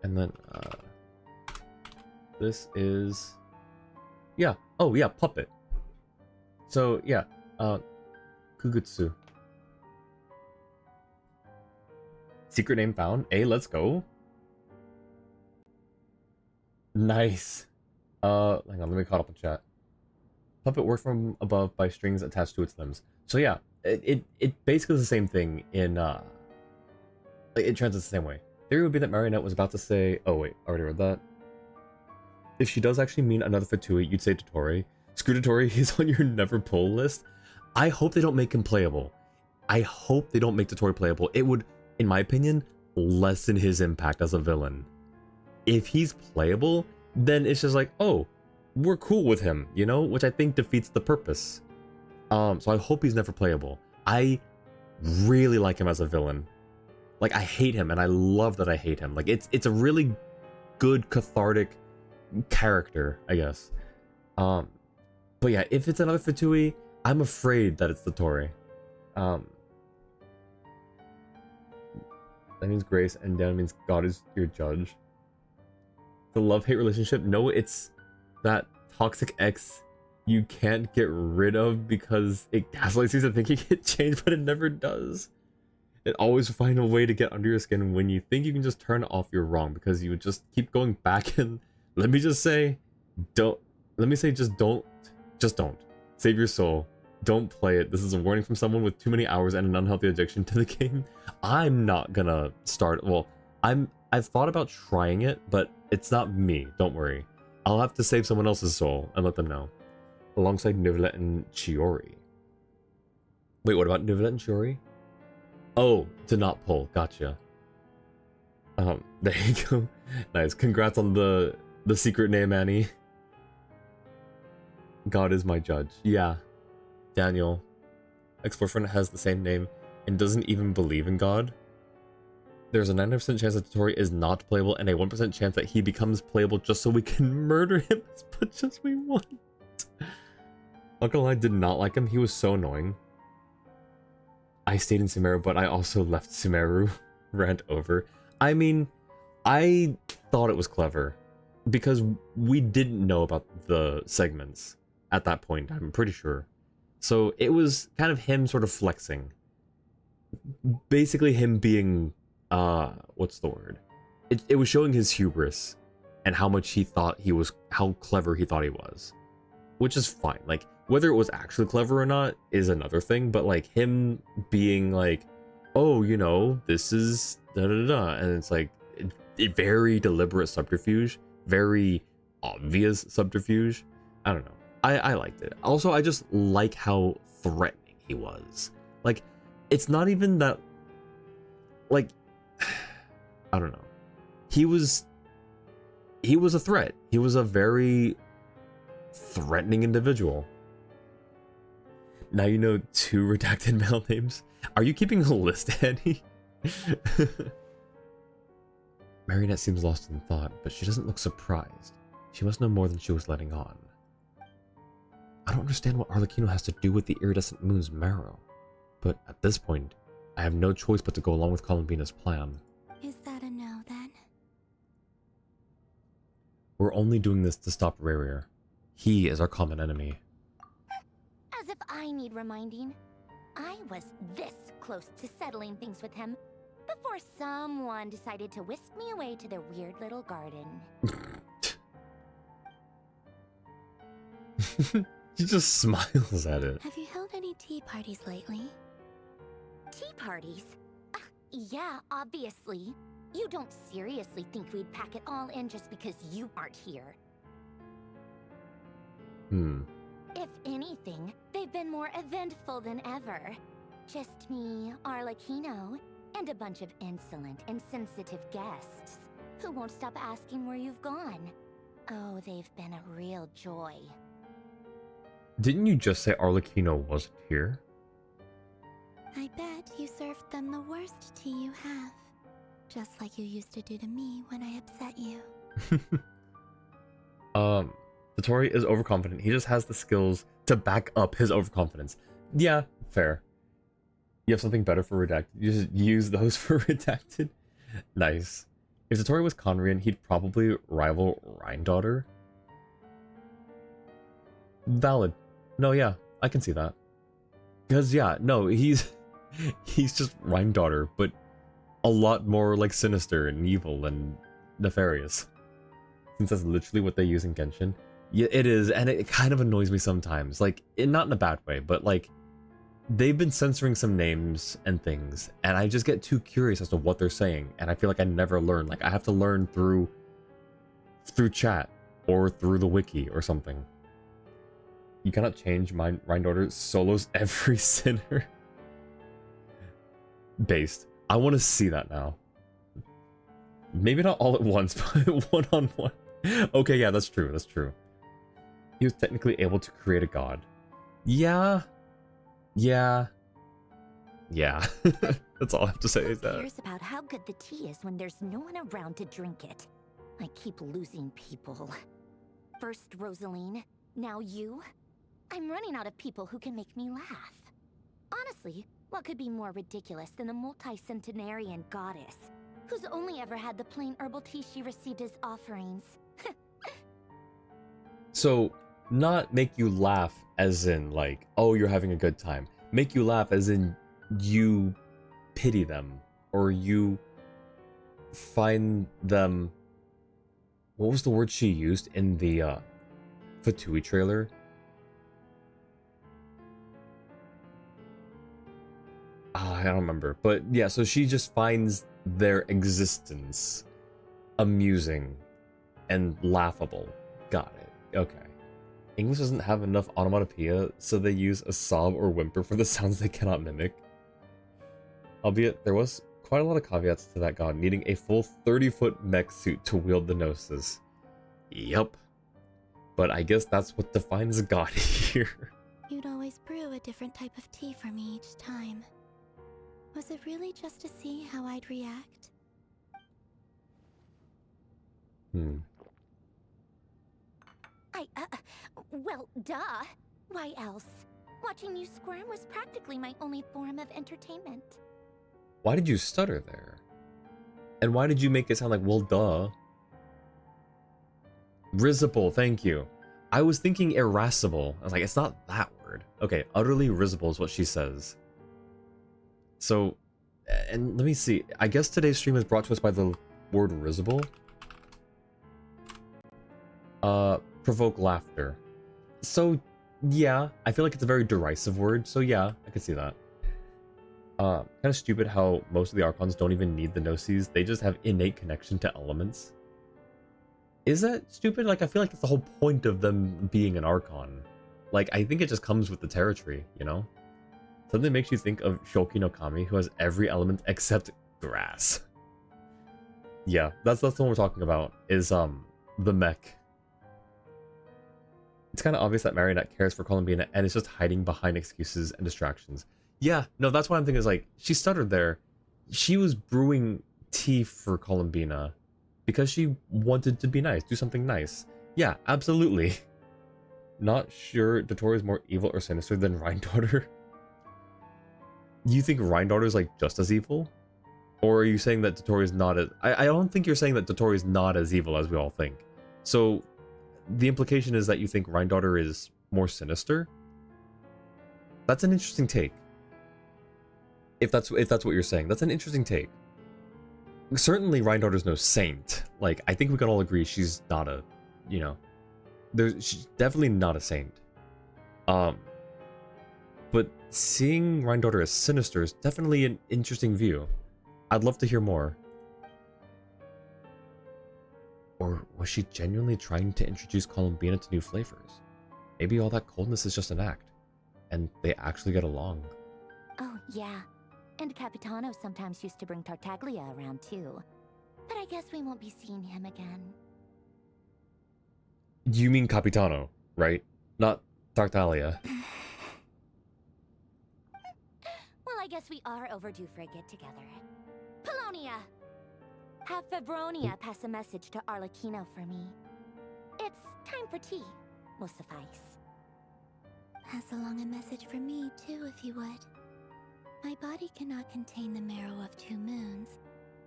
And then this is, yeah. Oh yeah, puppet. So yeah, Kugutsu. Secret name found. Hey, let's go. Nice. Hang on, let me caught up with chat. Puppet worked from above by strings attached to its limbs. So yeah, it basically is the same thing in like it translates the same way. Theory would be that Marionette was about to say, oh wait, I already read that. If she does actually mean another Fatui, you'd say Dottore. Screw Dottore, he's on your never pull list. I hope they don't make him playable. I hope they don't make Dottore playable. It would, in my opinion, lessen his impact as a villain. If he's playable, then it's just like, oh, we're cool with him, you know? Which I think defeats the purpose. So I hope he's never playable. I really like him as a villain. Like, I hate him, and I love that I hate him. Like, it's a really good, cathartic character, I guess. But yeah, if it's another Fatui, I'm afraid that it's the Torre. That means grace, and that means God is your judge. The love-hate relationship? No, it's that toxic ex you can't get rid of because it gaslights you to think you can change, but it never does. It always find a way to get under your skin. When you think you can just turn it off, you're wrong, because you would just keep going back. And let me just say, don't save your soul. Don't play it. This is a warning from someone with too many hours and an unhealthy addiction to the game. I'm not gonna start. Well, I've thought about trying it, but it's not me. Don't worry. I'll have to save someone else's soul and let them know. Alongside Neuvillette and Chiori. Wait, what about Neuvillette and Chiori? Oh, to not pull. Gotcha. There you go. Nice. Congrats on the secret name, Annie. God is my judge. Yeah. Daniel. Ex-boyfriend has the same name and doesn't even believe in God. There's a 90% chance that Tori is not playable and a 1% chance that he becomes playable just so we can murder him as much as we want. Not gonna lie, I did not like him. He was so annoying. I stayed in Sumeru, but I also left Sumeru. Rant over. I mean, I thought it was clever because we didn't know about the segments at that point, I'm pretty sure. So it was kind of him sort of flexing. Basically him being, what's the word? It was showing his hubris and how much he thought he was, how clever he thought he was. Which is fine. Like, whether it was actually clever or not is another thing, but like him being like, oh, you know, this is da-da-da, and it's like a very deliberate subterfuge, very obvious subterfuge. I don't know. I liked it. Also, I just like how threatening he was. Like, it's not even that, like, I don't know. He was a threat. He was a very threatening individual. Now you know 2 redacted male names. Are you keeping a list, Annie? Marionette seems lost in thought, but she doesn't look surprised. She must know more than she was letting on. I don't understand what Arlecchino has to do with the iridescent moon's marrow, but at this point, I have no choice but to go along with Columbina's plan. Is that a no, then? We're only doing this to stop Rarier. He is our common enemy. As if I need reminding. I was this close to settling things with him before someone decided to whisk me away to their weird little garden. She just smiles at it. Have you held any tea parties lately? Tea parties? Yeah, obviously. You don't seriously think we'd pack it all in just because you aren't here. If anything, they've been more eventful than ever. Just me, Arlecchino, and a bunch of insolent and sensitive guests who won't stop asking where you've gone. Oh, they've been a real joy. Didn't you just say Arlecchino wasn't here? I bet you served them the worst tea you have. Just like you used to do to me when I upset you. Dotori is overconfident. He just has the skills to back up his overconfidence. Yeah, fair. You have something better for Redacted. You just use those for Redacted. Nice. If Dotori was Conrian, he'd probably rival Rhindaughter. Valid. No, yeah, I can see that. Because, yeah, no, he's just Rhindaughter, but a lot more, like, sinister and evil and nefarious. Since that's literally what they use in Genshin. Yeah, it is, and it kind of annoys me sometimes. Like, not in a bad way, but, like, they've been censoring some names and things, and I just get too curious as to what they're saying, and I feel like I never learn. Like, I have to learn through chat, or through the wiki, or something. You cannot change my Rhindaughter solos every sinner. Based. I want to see that now. Maybe not all at once, but one-on-one. Okay, yeah, that's true, that's true. He was technically able to create a god. Yeah. Yeah. That's all I have to say is that. Who cares about how good the tea is when there's no one around to drink it? I keep losing people. First Rosaline, now you. I'm running out of people who can make me laugh. Honestly, what could be more ridiculous than a multi-centenarian goddess who's only ever had the plain herbal tea she received as offerings? So, not make you laugh as in, like, oh, you're having a good time. Make you laugh as in you pity them, or you find them... What was the word she used in the Fatui trailer? I don't remember. But yeah, so she just finds their existence amusing and laughable. Got it. Okay. English doesn't have enough onomatopoeia, so they use a sob or whimper for the sounds they cannot mimic. Albeit, there was quite a lot of caveats to that god needing a full 30-foot mech suit to wield the Gnosis. Yup. But I guess that's what defines a god here. You'd always brew a different type of tea for me each time. Was it really just to see how I'd react? Well, duh. Why else? Watching you squirm was practically my only form of entertainment. Why did you stutter there? And why did you make it sound like, well, duh? Risible, thank you. I was thinking irascible. I was like, it's not that word. Okay, utterly risible is what she says. So, and let me see. I guess today's stream is brought to us by the word risible. Provoke laughter. So, yeah, I feel like it's a very derisive word. So yeah, I can see that. Kind of stupid how most of the Archons don't even need the Gnosis. They just have innate connection to elements. Is that stupid? Like, I feel like that's the whole point of them being an Archon. Like, I think it just comes with the territory, you know? Something makes you think of Shoki no Kami, who has every element except grass. Yeah, that's the one we're talking about, is, the mech. It's kind of obvious that Marionette cares for Columbina and is just hiding behind excuses and distractions. Yeah, no, that's what I'm thinking is, like, she stuttered there. She was brewing tea for Columbina because she wanted to be nice, do something nice. Yeah, absolutely. Not sure Dotori is more evil or sinister than Rhindaughter. You think Rhindaughter is, like, just as evil? Or are you saying that Dotori is not as... I don't think you're saying that Dotori is not as evil as we all think. So, the implication is that you think Rhindaughter is more sinister? That's an interesting take. If that's what you're saying, that's an interesting take. Certainly, Rhindaughter's no saint. Like, I think we can all agree she's not a, you know, she's definitely not a saint. Um, but seeing Rhine-daughter as sinister is definitely an interesting view. I'd love to hear more. Or was she genuinely trying to introduce Columbina to new flavors? Maybe all that coldness is just an act, and they actually get along. Oh, yeah. And Capitano sometimes used to bring Tartaglia around too. But I guess we won't be seeing him again. You mean Capitano, right? Not Tartaglia. Well, I guess we are overdue for a get-together. Polonia! Have Febronia pass a message to Arlecchino for me. It's time for tea. Will suffice. Pass along a message for me, too, if you would. My body cannot contain the marrow of 2 moons,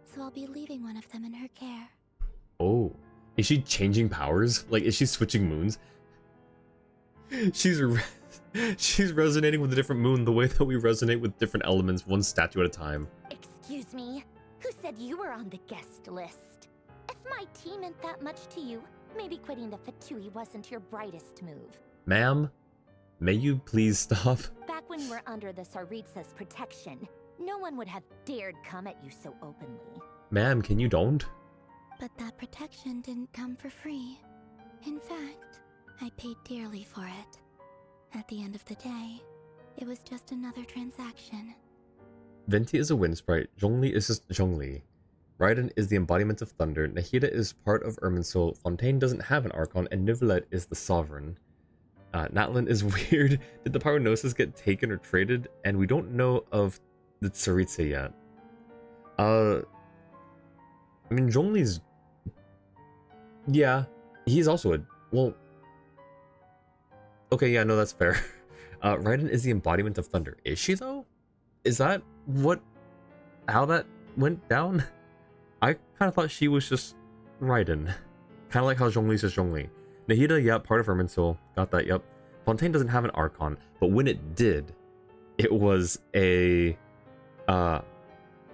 so I'll be leaving one of them in her care. Oh. Is she changing powers? Like, is she switching moons? She's resonating with a different moon the way that we resonate with different elements, one statue at a time. Excuse me? Who said you were on the guest list? If my tea meant that much to you, maybe quitting the Fatui wasn't your brightest move. Ma'am, may you please stop? Back when you were under the Tsaritsa's protection, no one would have dared come at you so openly. Ma'am, can you don't? But that protection didn't come for free. In fact, I paid dearly for it. At the end of the day, it was just another transaction. Venti is a wind sprite, Zhongli is just Zhongli. Raiden is the embodiment of thunder, Nahida is part of Irminsul, Fontaine doesn't have an Archon, and Nivelet is the sovereign. Natlin is weird. Did the Pyronosis get taken or traded? And we don't know of the Tsaritsa yet. I mean, Zhongli's... Yeah, he's also a... Well... Okay, yeah, no, that's fair. Raiden is the embodiment of thunder. Is she, though? Is that what... how that went down? I kind of thought she was just Raiden. Kind of like how Zhongli's just Zhongli. Nahida, yeah, part of Irminsul. Got that, yep. Fontaine doesn't have an Archon, but when it did, it was a...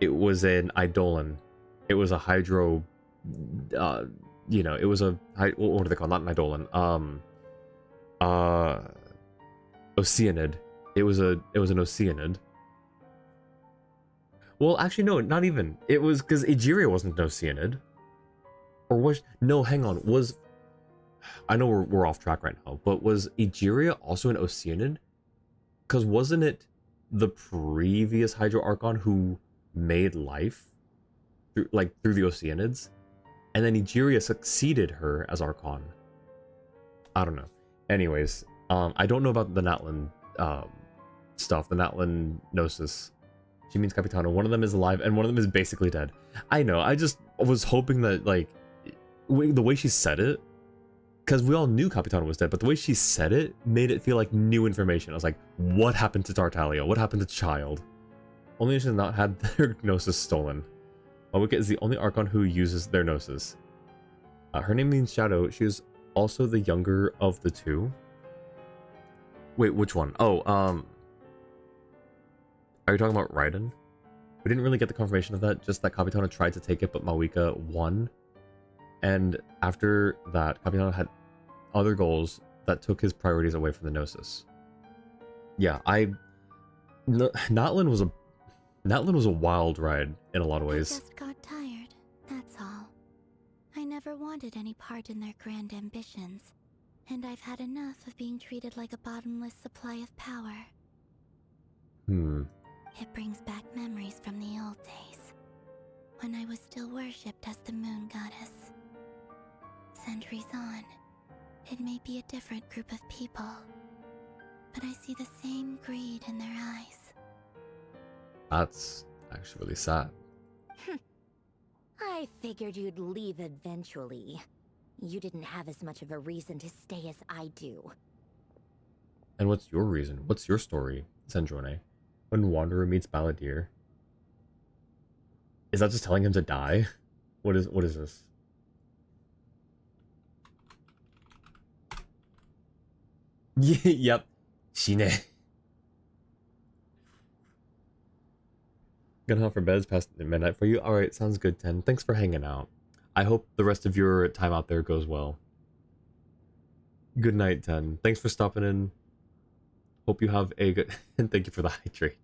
it was an Eidolon. It was a Hydro... you know, it was a... What are they called? Not an Eidolon. Oceanid. It was an Oceanid. Well, actually, no, not even. It was because Egeria wasn't an Oceanid. Or was... No, hang on. Was... I know we're off track right now, but was Egeria also an Oceanid? Because wasn't it the previous Hydro Archon who made life through the Oceanids? And then Egeria succeeded her as Archon. I don't know. Anyways, I don't know about the Natlin stuff, the Natlin Gnosis. She means Capitano. One of them is alive, and one of them is basically dead. I know, I just was hoping that, like, the way she said it, because we all knew Capitano was dead, but the way she said it made it feel like new information. I was like, what happened to Tartaglia? What happened to Child? Only she has not had their Gnosis stolen. Malwika is the only Archon who uses their Gnosis. Her name means Shadow. She is also the younger of the two. Wait, which one? Oh, are you talking about Raiden? We didn't really get the confirmation of that, just that Capitano tried to take it, but Malwika won. And after that, Capitano had other goals that took his priorities away from the Gnosis. Yeah, Natlin was a wild ride in a lot of ways. I just got tired, that's all. I never wanted any part in their grand ambitions, and I've had enough of being treated like a bottomless supply of power. It brings back memories from the old days, when I was still worshipped as the moon goddess. Centuries on, it may be a different group of people, but I see the same greed in their eyes. That's actually really sad. I figured you'd leave eventually. You didn't have as much of a reason to stay as I do. And what's your reason? What's your story, Sendrone? When Wanderer meets Balladeer? Is that just telling him to die? What is this? Yep. Shine. Gonna hunt for beds past midnight for you? Alright, sounds good, Ten. Thanks for hanging out. I hope the rest of your time out there goes well. Good night, Ten. Thanks for stopping in. Hope you have a good... and thank you for the hydrate.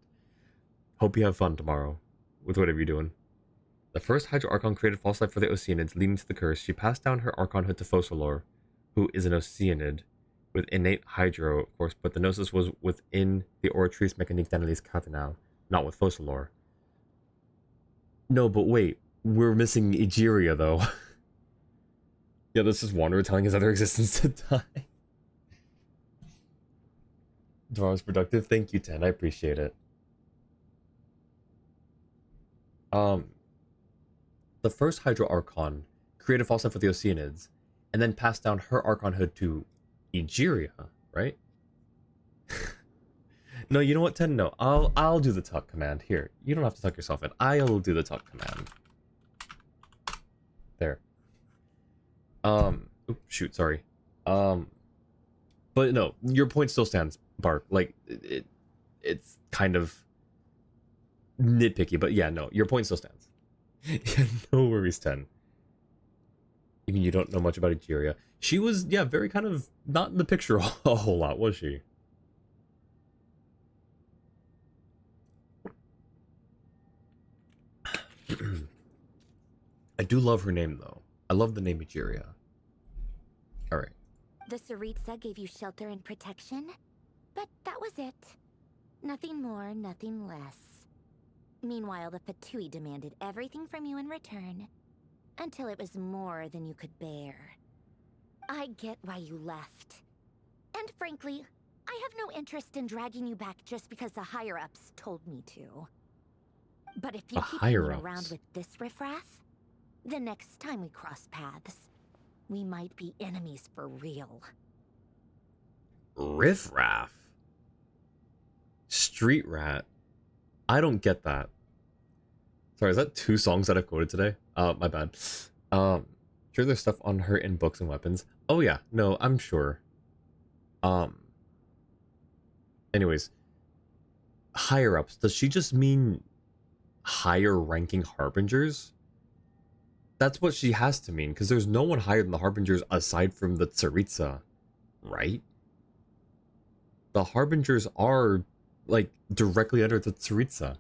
Hope you have fun tomorrow with whatever you're doing. The first Hydro Archon created false life for the Oceanids, leading to the curse. She passed down her Archonhood to Focalor, who is an Oceanid with innate Hydro, of course, but the Gnosis was within the Oratrice Mécanique d'Analyse Catanal, not with Focalor. No, but wait, we're missing Egeria, though. Yeah, this is Wanderer telling his other existence to die. Tomorrow's productive. Thank you, Ten. I appreciate it. The first Hydro Archon created false life for the Oceanids, and then passed down her Archonhood to Egeria, right? No, you know what, Ten? No, I'll do the tuck command. Here, you don't have to tuck yourself in. I'll do the tuck command. There. Oops, shoot, sorry. But no, your point still stands, Bark. Like, it's kind of nitpicky, but yeah, no, your point still stands. Yeah, no worries, Ten. Even you don't know much about Egeria. She was, yeah, very kind of not in the picture a whole lot, was she? I do love her name, though. I love the name Egeria. Alright. The Tsaritsa gave you shelter and protection, but that was it. Nothing more, nothing less. Meanwhile, the Fatui demanded everything from you in return, until it was more than you could bear. I get why you left. And frankly, I have no interest in dragging you back just because the higher-ups told me to. But if you keep hanging around with this riffraff, the next time we cross paths, we might be enemies for real. Riffraff? Street rat? I don't get that. Sorry, is that 2 songs that I've quoted today? My bad. Sure there's stuff on her in books and weapons. Oh yeah, no, I'm sure. Anyways. Higher ups, does she just mean higher ranking harbingers? That's what she has to mean, because there's no one higher than the harbingers aside from the Tsaritsa, right? The harbingers are, like, directly under the Tsaritsa.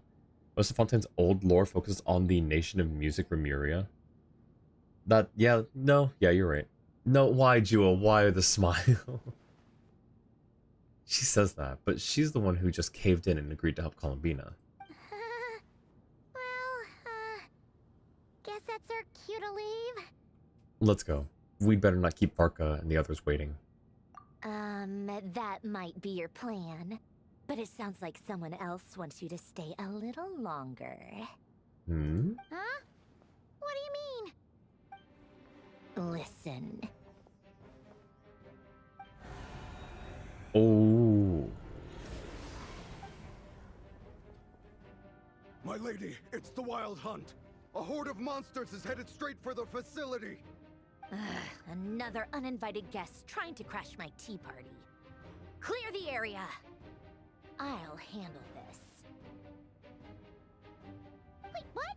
Most of Fontaine's old lore focuses on the nation of music Remuria. That, yeah, no, yeah, you're right. No, why, Jewel? Why the smile? She says that, but she's the one who just caved in and agreed to help Columbina. Guess that's our cue to leave. Let's go. We'd better not keep Varka and the others waiting. That might be your plan. But it sounds like someone else wants you to stay a little longer. Hmm? Huh? What do you mean? Listen. Oh. My lady, it's the Wild Hunt. A horde of monsters is headed straight for the facility. Another uninvited guest trying to crash my tea party. Clear the area. I'll handle this. Wait, what?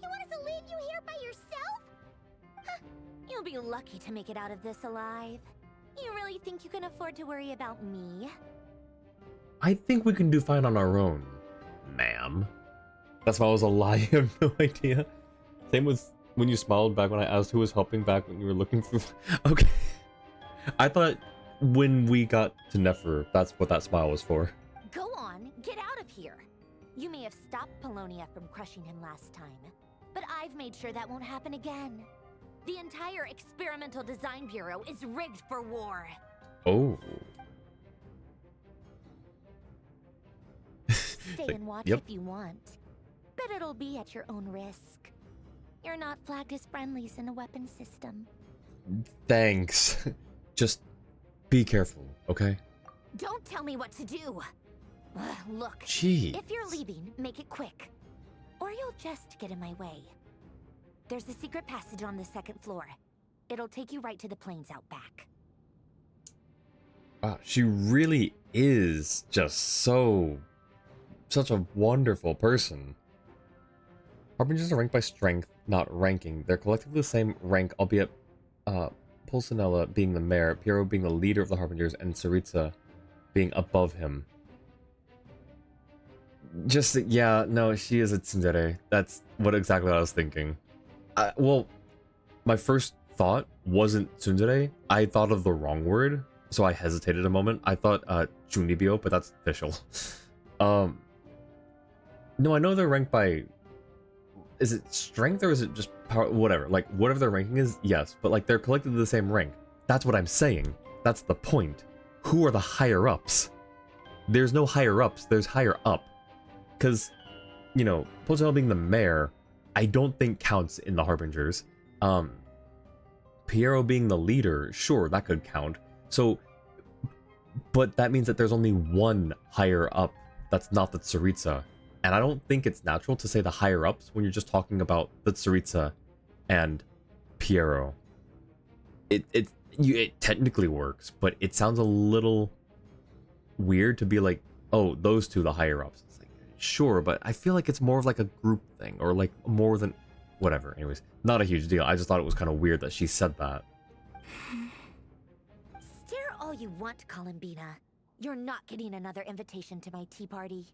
You want us to leave you here by yourself? Huh. You'll be lucky to make it out of this alive. You really think you can afford to worry about me? I think we can do fine on our own, ma'am. That's why I was a lie. I have no idea. Same with when you smiled back when I asked who was helping back when you were looking for... Okay. I thought when we got to Nefer, that's what that smile was for. Go on, get out of here. You may have stopped Polonia from crushing him last time, but I've made sure that won't happen again. The entire Experimental Design Bureau is rigged for war. Oh. Stay and watch yep. if you want, but it'll be at your own risk. You're not flagged as friendlies in the weapon system. Thanks. Just be careful, okay? Don't tell me what to do. Look, Jeez. If you're leaving, make it quick, or you'll just get in my way. There's a secret passage on the 2nd floor. It'll take you right to the plains out back. Wow, she really is just such a wonderful person. Harbingers are ranked by strength, not ranking. They're collectively the same rank, albeit Pulcinella being the mayor, Piero being the leader of the Harbingers, and Tsaritsa being above him. Just, yeah, no, she is a tsundere. That's exactly what I was thinking. Well, my first thought wasn't tsundere. I thought of the wrong word, so I hesitated a moment. I thought chunibyo, but that's official. No, I know they're ranked by... Is it strength or is it just power? Whatever. Like, whatever their ranking is, yes. But, like, they're collectively the same rank. That's what I'm saying. That's the point. Who are the higher-ups? There's no higher-ups. There's higher-up. Because, you know, Pochino being the mayor, I don't think counts in the Harbingers. Piero being the leader, sure, that could count. So, but that means that there's only one higher-up that's not the Tsaritsa. And I don't think it's natural to say the higher-ups when you're just talking about the Tsaritsa and Piero. It technically works, but it sounds a little weird to be like, oh, those two, the higher-ups. It's like, sure, but I feel like it's more of like a group thing, or like more than... Whatever, anyways. Not a huge deal. I just thought it was kind of weird that she said that. Stare all you want, Columbina. You're not getting another invitation to my tea party.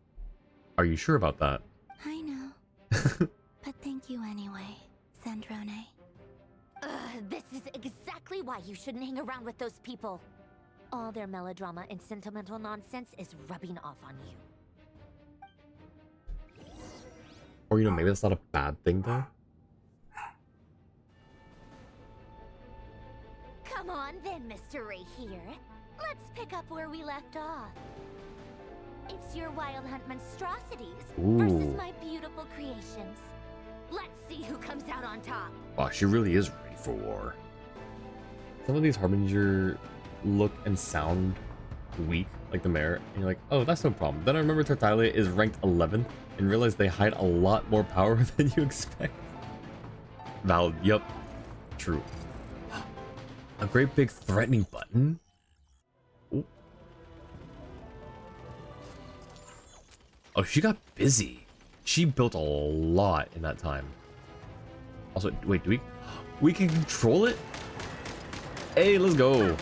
Are you sure about that? I know. But thank you anyway, Sandrone. This is exactly why you shouldn't hang around with those people. All their melodrama and sentimental nonsense is rubbing off on you. Or, you know, maybe that's not a bad thing, though? Come on then, Mr. Ray here. Let's pick up where we left off. It's your Wild Hunt monstrosities versus my beautiful creations. Let's see who comes out on top. Wow, she really is ready for war. Some of these Harbinger look and sound weak, like the mayor, and you're like, oh, that's no problem. Then I remember Tartaglia is ranked 11th and realize they hide a lot more power than you expect. Valid, yup, true. A great big threatening button? Ooh. Oh, she got busy. She built a lot in that time. Also, wait, do we can control it? Hey, let's go.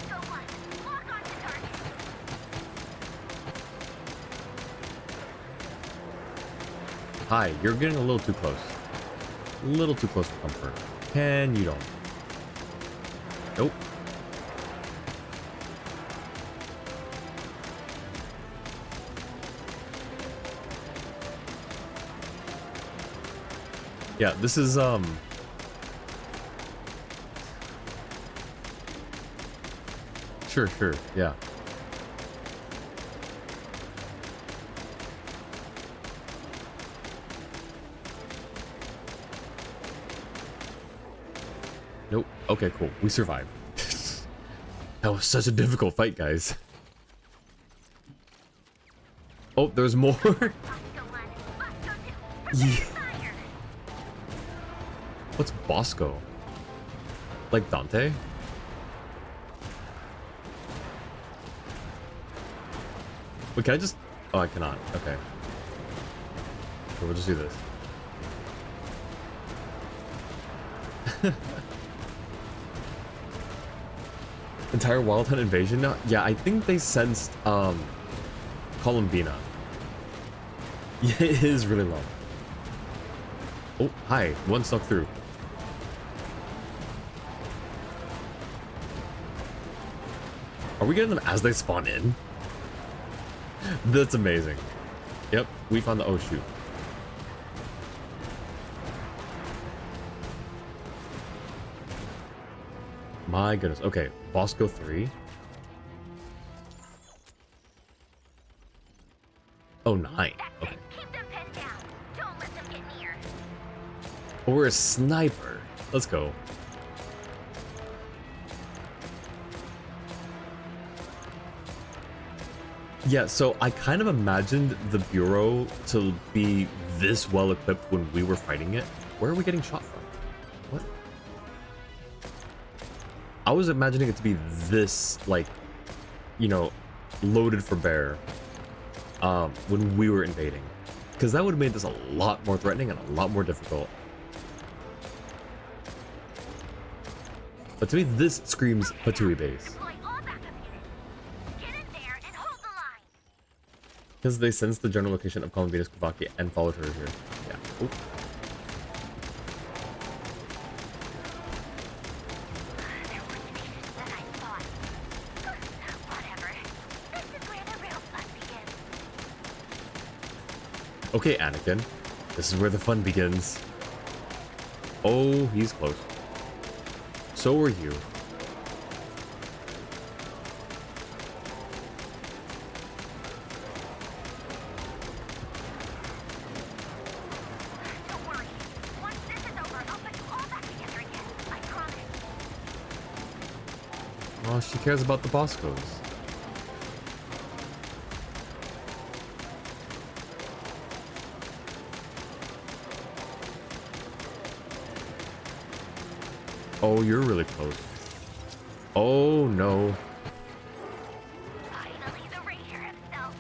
Hi, you're getting a little too close. A little too close for comfort. Can you don't? Nope. Yeah, this is Sure, yeah. Nope. Okay, cool. We survived. That was such a difficult fight, guys. Oh, there's more. Yeah. What's Bosco? Like Dante? Wait, can I just... Oh, I cannot. Okay. So we'll just do this. Entire Wild Hunt invasion now? Yeah, I think they sensed, Columbina. Yeah, it is really low. Oh, hi. One stuck through. Are we getting them as they spawn in? That's amazing. Yep, we found the... Oh, shoot. My goodness. Okay, Bosco 3. Oh, 9. Okay. Keep them pinned down. Don't let them get near. Oh, we're a sniper. Let's go. Yeah, so I kind of imagined the Bureau to be this well equipped when we were fighting it. Where are we getting shot from? What? I was imagining it to be this, like, you know, loaded for bear when we were invading. Because that would have made this a lot more threatening and a lot more difficult. But to me, this screams Patui base. Deploy all backup units. Get in there and hold the line. Because they sensed the general location of Columbina's Kavaki and followed her here. Yeah. Oop. Okay, Anakin. This is where the fun begins. Oh, he's close. So are you. Don't worry. Once this is over, I'll put you all back together again. I promise. Oh, she cares about the Boscos. Oh, you're really close. Oh, no. Finally, the Ranger himself.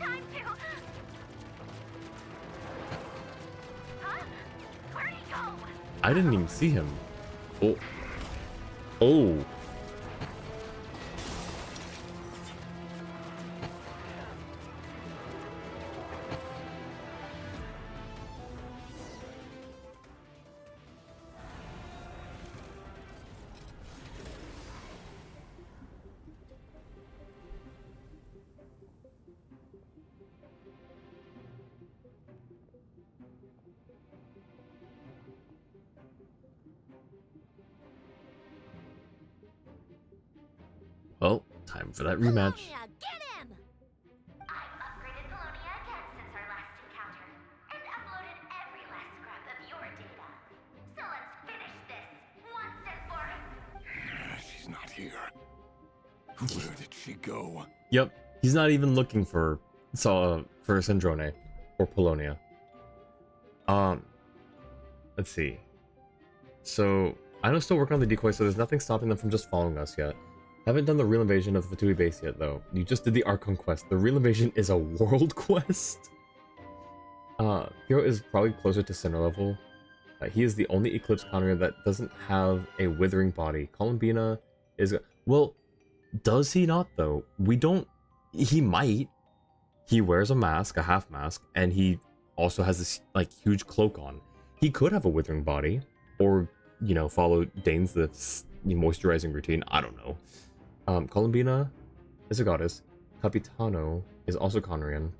Time to... Huh? Where'd he go? I didn't even see him. Oh. Oh. Well, time for that rematch. Polonia, get him! I've upgraded Polonia again since our last encounter, and uploaded every last scrap of your data. So let's finish this once and for... She's not here. Where did she go? Yep, he's not even looking for Sandrone or Polonia. Let's see. So I know still working on the decoy, so there's nothing stopping them from just following us yet. Haven't done the real invasion of the Fatui base yet, though. You just did the Archon quest. The real invasion is a world quest. Hero is probably closer to center level. He is the only Eclipse counter that doesn't have a withering body. Columbina is... Well, does he not, though? We don't... He might. He wears a mask, a half mask, and he also has this, like, huge cloak on. He could have a withering body, or, you know, follow Dane's the moisturizing routine. I don't know. Columbina is a goddess. Capitano is also Conrian.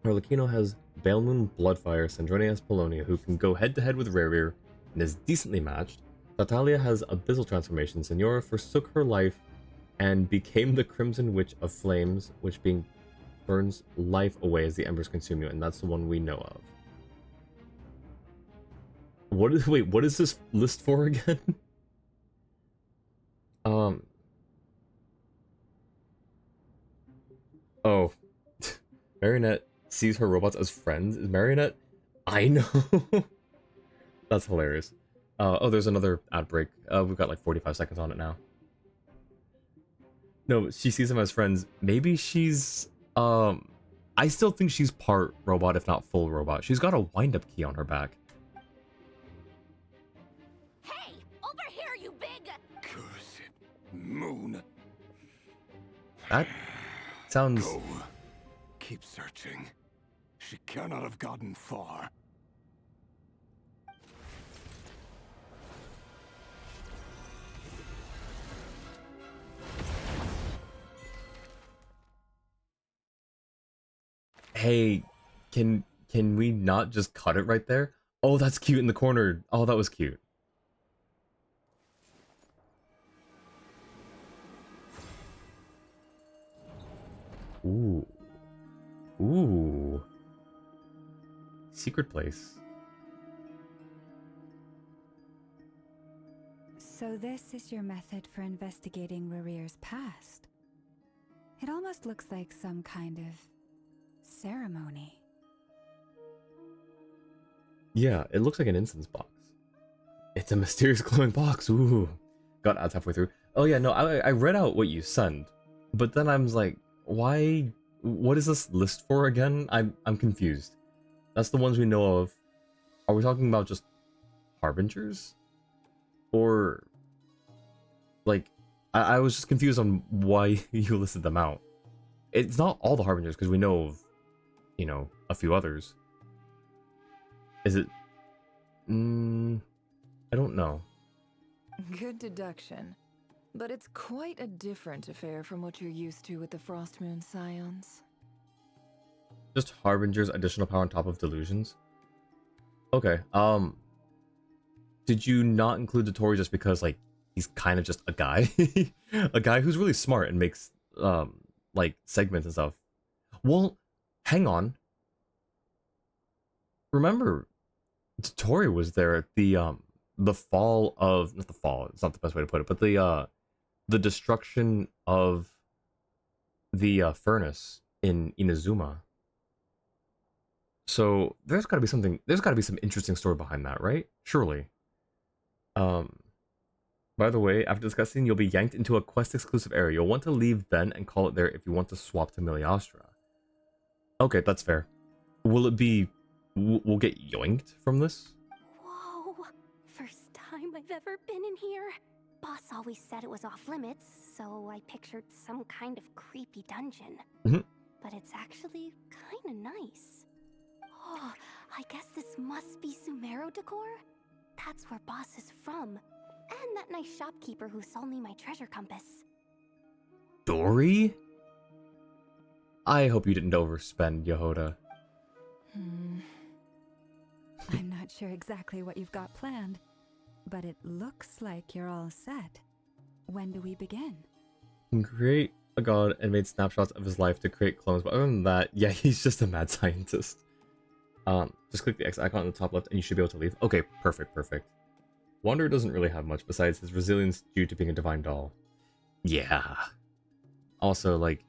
Harlequino has Balemoon, Bloodfire, Sandrone has Polonia, who can go head-to-head with Rerir and is decently matched. Natalia has Abyssal Transformation. Senora forsook her life and became the Crimson Witch of Flames, which burns life away as the embers consume you, and that's the one we know of. What is this list for again? Oh. Marionette sees her robots as friends. Is Marionette? I know. That's hilarious. Oh, there's another ad break. We've got like 45 seconds on it now. No, she sees them as friends. Maybe she's... I still think she's part robot, if not full robot. She's got a wind-up key on her back. Hey! Over here, you big... Curse it, Moon. That sounds... Go. Keep searching. She cannot have gotten far. Hey, can we not just cut it right there? Oh, that's cute in the corner. Oh, that was cute. Ooh. Ooh. Secret place. So this is your method for investigating Rerir's past. It almost looks like some kind of ceremony. Yeah, it looks like an incense box. It's a mysterious glowing box. Ooh. Got ads halfway through. Oh yeah, no, I read out what you sent, but then I was like, why? What is this list for again? I'm confused. That's the ones we know of. Are we talking about just harbingers? Or like I was just confused on why you listed them out. It's not all the harbingers, because we know of you know, a few others. Is it? I don't know. Good deduction. But it's quite a different affair from what you're used to with the Frostmoon Scions. Just Harbinger's additional power on top of delusions? Okay, did you not include the Tory just because, like, he's kind of just a guy? A guy who's really smart and makes, like, segments and stuff. Well, hang on. Remember, Tory was there at the fall of, not the fall, it's not the best way to put it, but the destruction of the furnace in Inazuma. So there's got to be some interesting story behind that, right? Surely. By the way, after discussing, you'll be yanked into a quest exclusive area. You'll want to leave then and call it there if you want to swap to Miliastra. Okay, that's fair. Will it be, we'll get yoinked from this? Whoa, first time I've ever been in here. Boss always said it was off limits, so I pictured some kind of creepy dungeon. But it's actually kind of nice. Oh, I guess this must be Sumero decor? That's where Boss is from. And that nice shopkeeper who sold me my treasure compass. Dory? I hope you didn't overspend, Yehoda. I'm not sure exactly what you've got planned, but it looks like you're all set. When do we begin? Create a god and made snapshots of his life to create clones, but other than that, yeah, he's just a mad scientist. Just click the X icon on the top left and you should be able to leave. Okay, perfect. Wanderer doesn't really have much besides his resilience due to being a divine doll. Yeah. Also, like,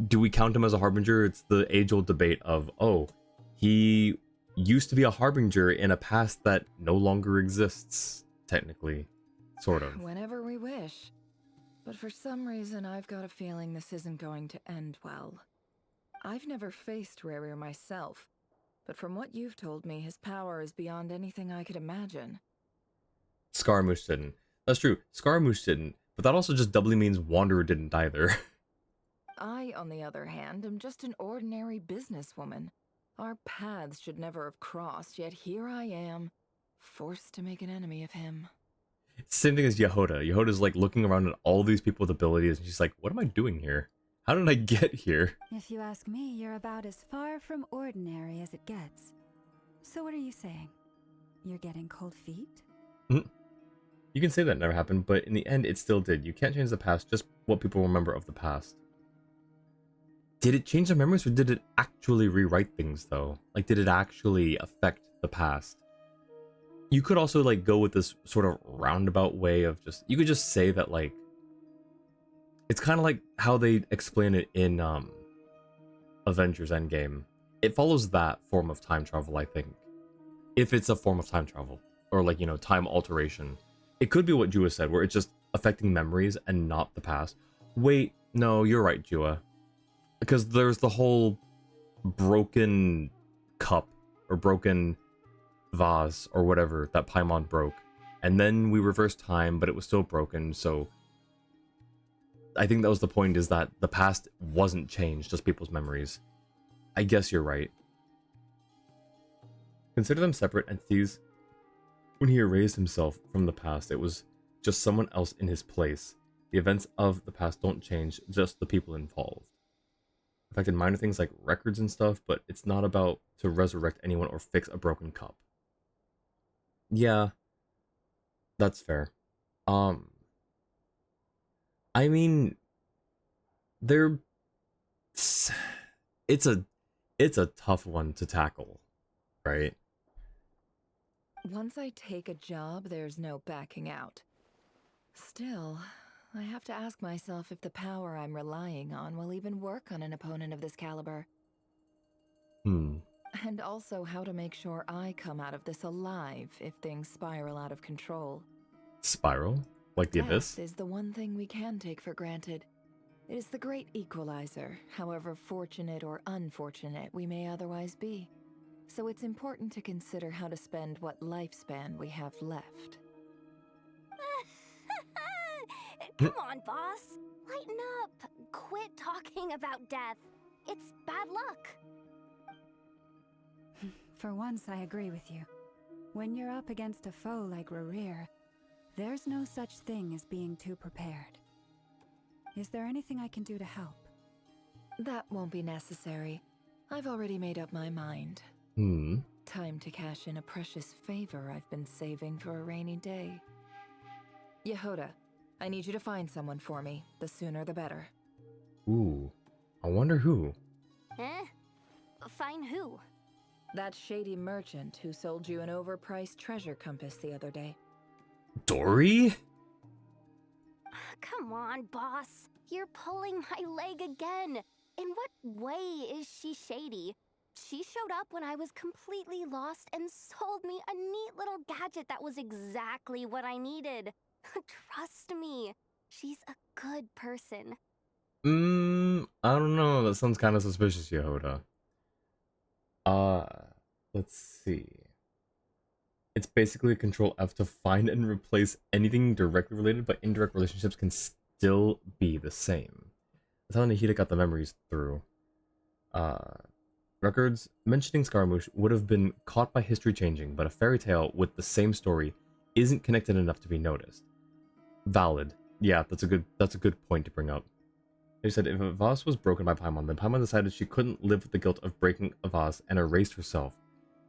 do we count him as a harbinger? It's the age-old debate of, oh, he used to be a harbinger in a past that no longer exists, technically. Sort of. Whenever we wish. But for some reason, I've got a feeling this isn't going to end well. I've never faced Rerir myself, but from what you've told me, his power is beyond anything I could imagine. Scaramouche didn't. That's true. Scaramouche didn't. But that also just doubly means Wanderer didn't either. I, on the other hand, am just an ordinary businesswoman. Our paths should never have crossed, yet here I am, forced to make an enemy of him. Same thing as Yehoda. Yehoda's like looking around at all these people with abilities and she's like, what am I doing here? How did I get here? If you ask me, you're about as far from ordinary as it gets. So what are you saying? You're getting cold feet? You can say that never happened, but in the end it still did. You can't change the past, just what people remember of the past. Did it change their memories or did it actually rewrite things though? Like, did it actually affect the past? You could also like go with this sort of roundabout way of just, you could just say that like, it's kind of like how they explain it in Avengers Endgame. It follows that form of time travel, I think. If it's a form of time travel or like, you know, time alteration. It could be what Jua said, where it's just affecting memories and not the past. Wait, no, you're right, Jua. Because there's the whole broken cup or broken vase or whatever that Paimon broke. And then we reversed time, but it was still broken, so I think that was the point, is that the past wasn't changed, just people's memories. I guess you're right. Consider them separate entities. When he erased himself from the past, it was just someone else in his place. The events of the past don't change, just the people involved. Affected minor things like records and stuff, but it's not about to resurrect anyone or fix a broken cup. Yeah, that's fair. I mean, it's a tough one to tackle, right? Once I take a job, there's no backing out. Still, I have to ask myself if the power I'm relying on will even work on an opponent of this caliber. And also how to make sure I come out of this alive if things spiral out of control. Spiral? Like the abyss? Death is the one thing we can take for granted. It is the great equalizer, however fortunate or unfortunate we may otherwise be. So it's important to consider how to spend what lifespan we have left. Come on, boss. Lighten up. Quit talking about death. It's bad luck. For once, I agree with you. When you're up against a foe like Rerir, there's no such thing as being too prepared. Is there anything I can do to help? That won't be necessary. I've already made up my mind. Time to cash in a precious favor I've been saving for a rainy day. Yehoda, I need you to find someone for me. The sooner the better. Ooh, I wonder who. Eh? Find who? That shady merchant who sold you an overpriced treasure compass the other day. Dory? Come on, boss. You're pulling my leg again. In what way is she shady? She showed up when I was completely lost and sold me a neat little gadget that was exactly what I needed. Trust me, she's a good person. I don't know. That sounds kind of suspicious, Yehoda. Let's see. It's basically Control F to find and replace anything directly related, but indirect relationships can still be the same. That's how Nahida got the memories through. Records mentioning Scaramouche would have been caught by history changing, but a fairy tale with the same story isn't connected enough to be noticed. Valid. Yeah, that's a good point to bring up. They said if a vase was broken by Paimon, then Paimon decided she couldn't live with the guilt of breaking a vase and erased herself.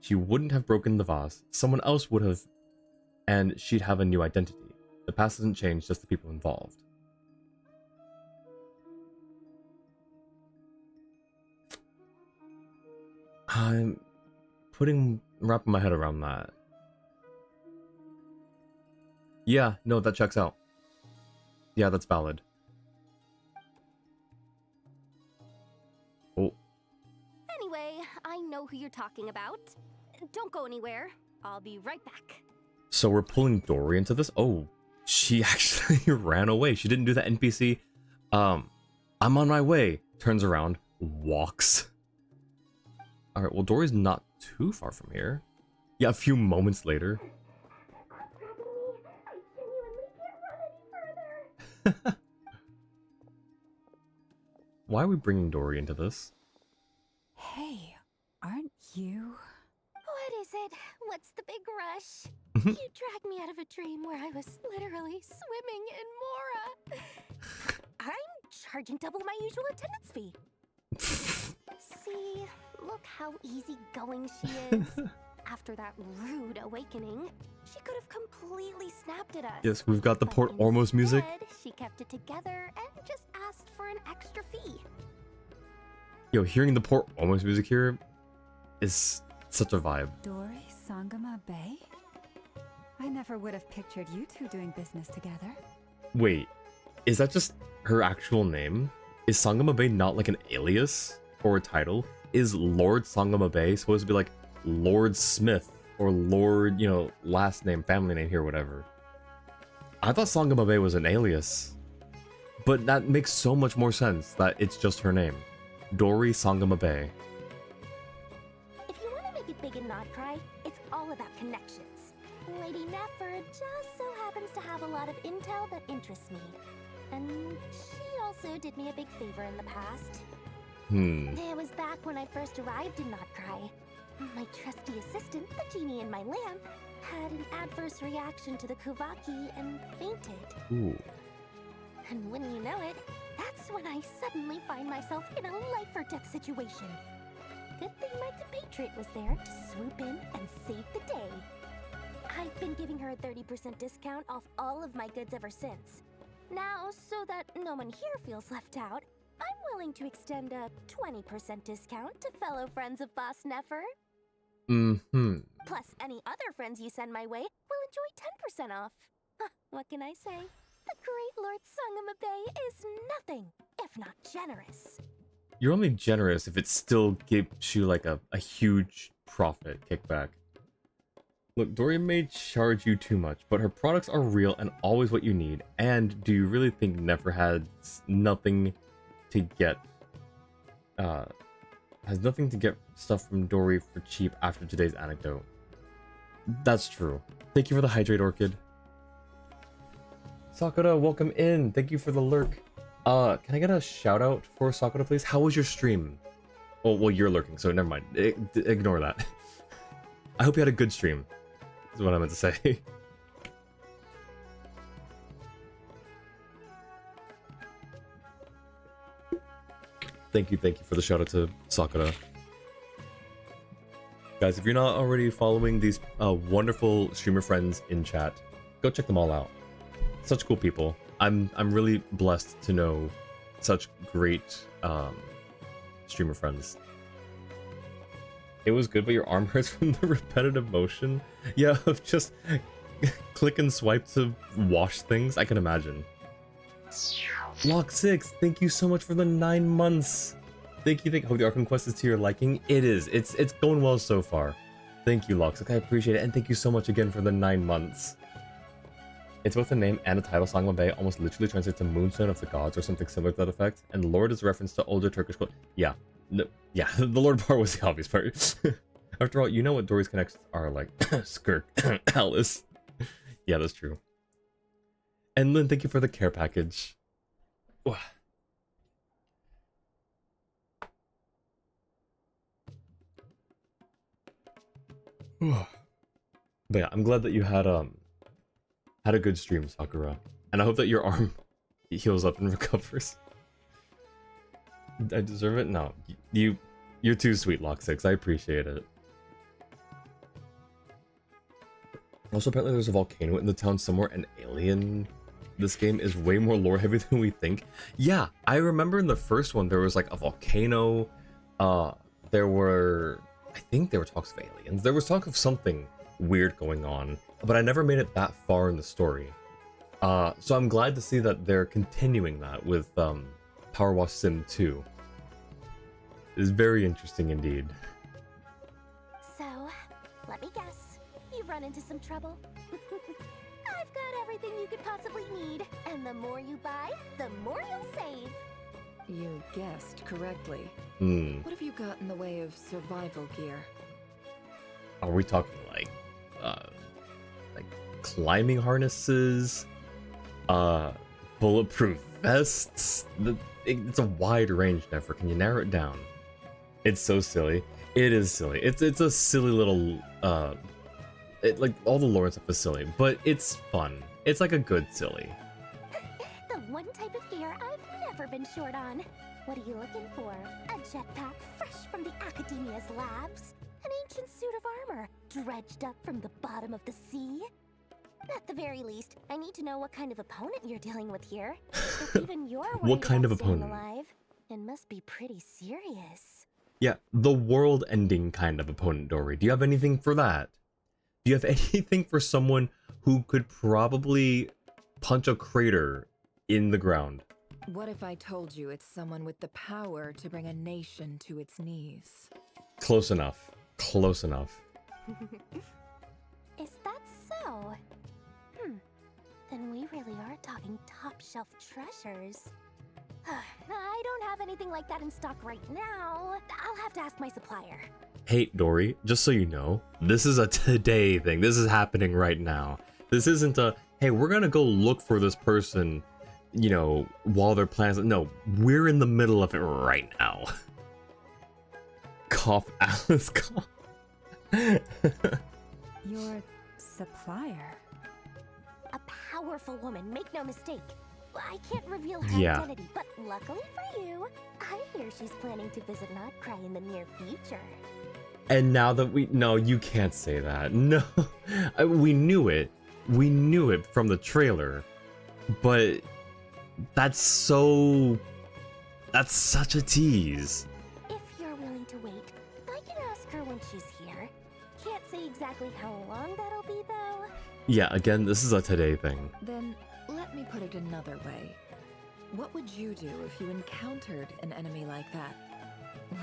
She wouldn't have broken the vase, someone else would have, and she'd have a new identity. The past hasn't changed, just the people involved. I'm wrapping my head around that. Yeah, no, that checks out. Yeah, that's valid. Oh. Anyway, I know who you're talking about. Don't go anywhere. I'll be right back. So we're pulling Dory into this? Oh, she actually ran away. She didn't do that NPC. I'm on my way. Turns around, walks. Alright, well, Dory's not too far from here. Yeah, a few moments later. Why are we bringing Dory into this? Hey, aren't you? What is it? What's the big rush? You dragged me out of a dream where I was literally swimming in Mora. I'm charging double my usual attendance fee. See, look how easygoing she is. After that rude awakening, she could have completely snapped at us. Yes, we've got the But Port Ormos music. instead, she kept it together and just asked for an extra fee. Yo, hearing the Port Ormos music here is such a vibe. Dory Sangama Bay? I never would have pictured you two doing business together. Wait, is that just her actual name? Is Sangama Bay not like an alias or a title? Is Lord Sangama Bay supposed to be like Lord Smith or Lord, you know, last name, family name here, whatever? I thought Sangama Bay was an alias. But that makes so much more sense that it's just her name. Dory Sangama Bay. If you want to make it big and not cry, it's all about connections. Lady Nefer just so happens to have a lot of intel that interests me. And she also did me a big favor in the past. It was back when I first arrived in Not Cry. My trusty assistant, the genie in my lamp, had an adverse reaction to the Kuvaki and fainted. Ooh. And wouldn't you know it, that's when I suddenly find myself in a life-or-death situation. Good thing my compatriot was there to swoop in and save the day. I've been giving her a 30% discount off all of my goods ever since. Now, so that no one here feels left out, I'm willing to extend a 20% discount to fellow friends of Boss Nefer. Plus, any other friends you send my way will enjoy 10% off. What can I say? The great Lord Sangama Bay is nothing if not generous. You're only generous if it still gives you like a huge profit kickback. Look, Dory may charge you too much, but her products are real and always what you need. And do you really think Nefer has nothing to get stuff from Dory for cheap after today's anecdote? That's true. Thank you for the hydrate, Orchid. Sakura, welcome in. Thank you for the lurk. Can I get a shout out for Sakura, please? How was your stream? Oh, well, you're lurking, so never mind. Ignore that. I hope you had a good stream. Is what I meant to say. Thank you for the shout out to Sakura. Guys, if you're not already following these wonderful streamer friends in chat, go check them all out. Such cool people. I'm really blessed to know such great streamer friends. It was good, but your arm hurts from the repetitive motion. Yeah, of just click and swipe to wash things. I can imagine. Lock 6, thank you so much for the 9 months. Thank you. Hope the Arkham Quest is to your liking. It is. It's going well so far. Thank you, Lock 6. I appreciate it, and thank you so much again for the 9 months. It's both a name and a title. Sangma Bay almost literally translates to Moonstone of the Gods or something similar to that effect. And Lord is a reference to older Turkish code. Yeah. No, yeah, the Lord part was the obvious part. After all, you know what Dory's connections are like. Skirk. Alice. Yeah, that's true. And Lynn, thank you for the care package. But yeah, I'm glad that you had a good stream, Sakura. And I hope that your arm heals up and recovers. I deserve it? No. You're too sweet, Lock 6. I appreciate it. Also, apparently there's a volcano in the town somewhere, an alien. This game is way more lore heavy than we think. Yeah, I remember in the first one there was like a volcano. There were, I think there were talks of aliens. There was talk of something weird going on, but I never made it that far in the story. So I'm glad to see that they're continuing that with Power Wash Sim 2. It's very interesting indeed. So, let me guess. You've run into some trouble? I've got everything you could possibly need, and the more you buy, the more you'll save. You guessed correctly. What have you got in the way of survival gear? Are we talking like climbing harnesses, bulletproof vests? It's a wide range, Never. Can you narrow it down? It's so silly. It is silly. It's a silly little like all the lore and stuff is silly, but it's fun. It's like a good silly. The one type of gear I've never been short on. What are you looking for? A jetpack fresh from the Academia's labs? An ancient suit of armor dredged up from the bottom of the sea? At the very least, I need to know what kind of opponent you're dealing with here. If even you're worried What kind of about staying opponent? alive, it must be pretty serious. Yeah, the world-ending kind of opponent, Dory. Do you have anything for that? Do you have anything for someone who could probably punch a crater in the ground? What if I told you it's someone with the power to bring a nation to its knees? Close enough. Close enough. Is that so? Then we really are talking top-shelf treasures. I don't have anything like that in stock right now. I'll have to ask my supplier. Hey, Dory, just so you know, this is a today thing. This is happening right now. This isn't a, hey, we're gonna go look for this person, you know, while they're planning. No, we're in the middle of it right now. Cough, Alice, cough. Your supplier? A powerful woman, make no mistake. I can't reveal her identity, but luckily for you, I hear she's planning to visit Notcry in the near future. And now that no, you can't say that. No, we knew it. We knew it from the trailer, but that's such a tease. If you're willing to wait, I can ask her when she's here. Can't say exactly how long that'll be, though. Yeah, again, this is a today thing. Then let me put it another way. What would you do if you encountered an enemy like that?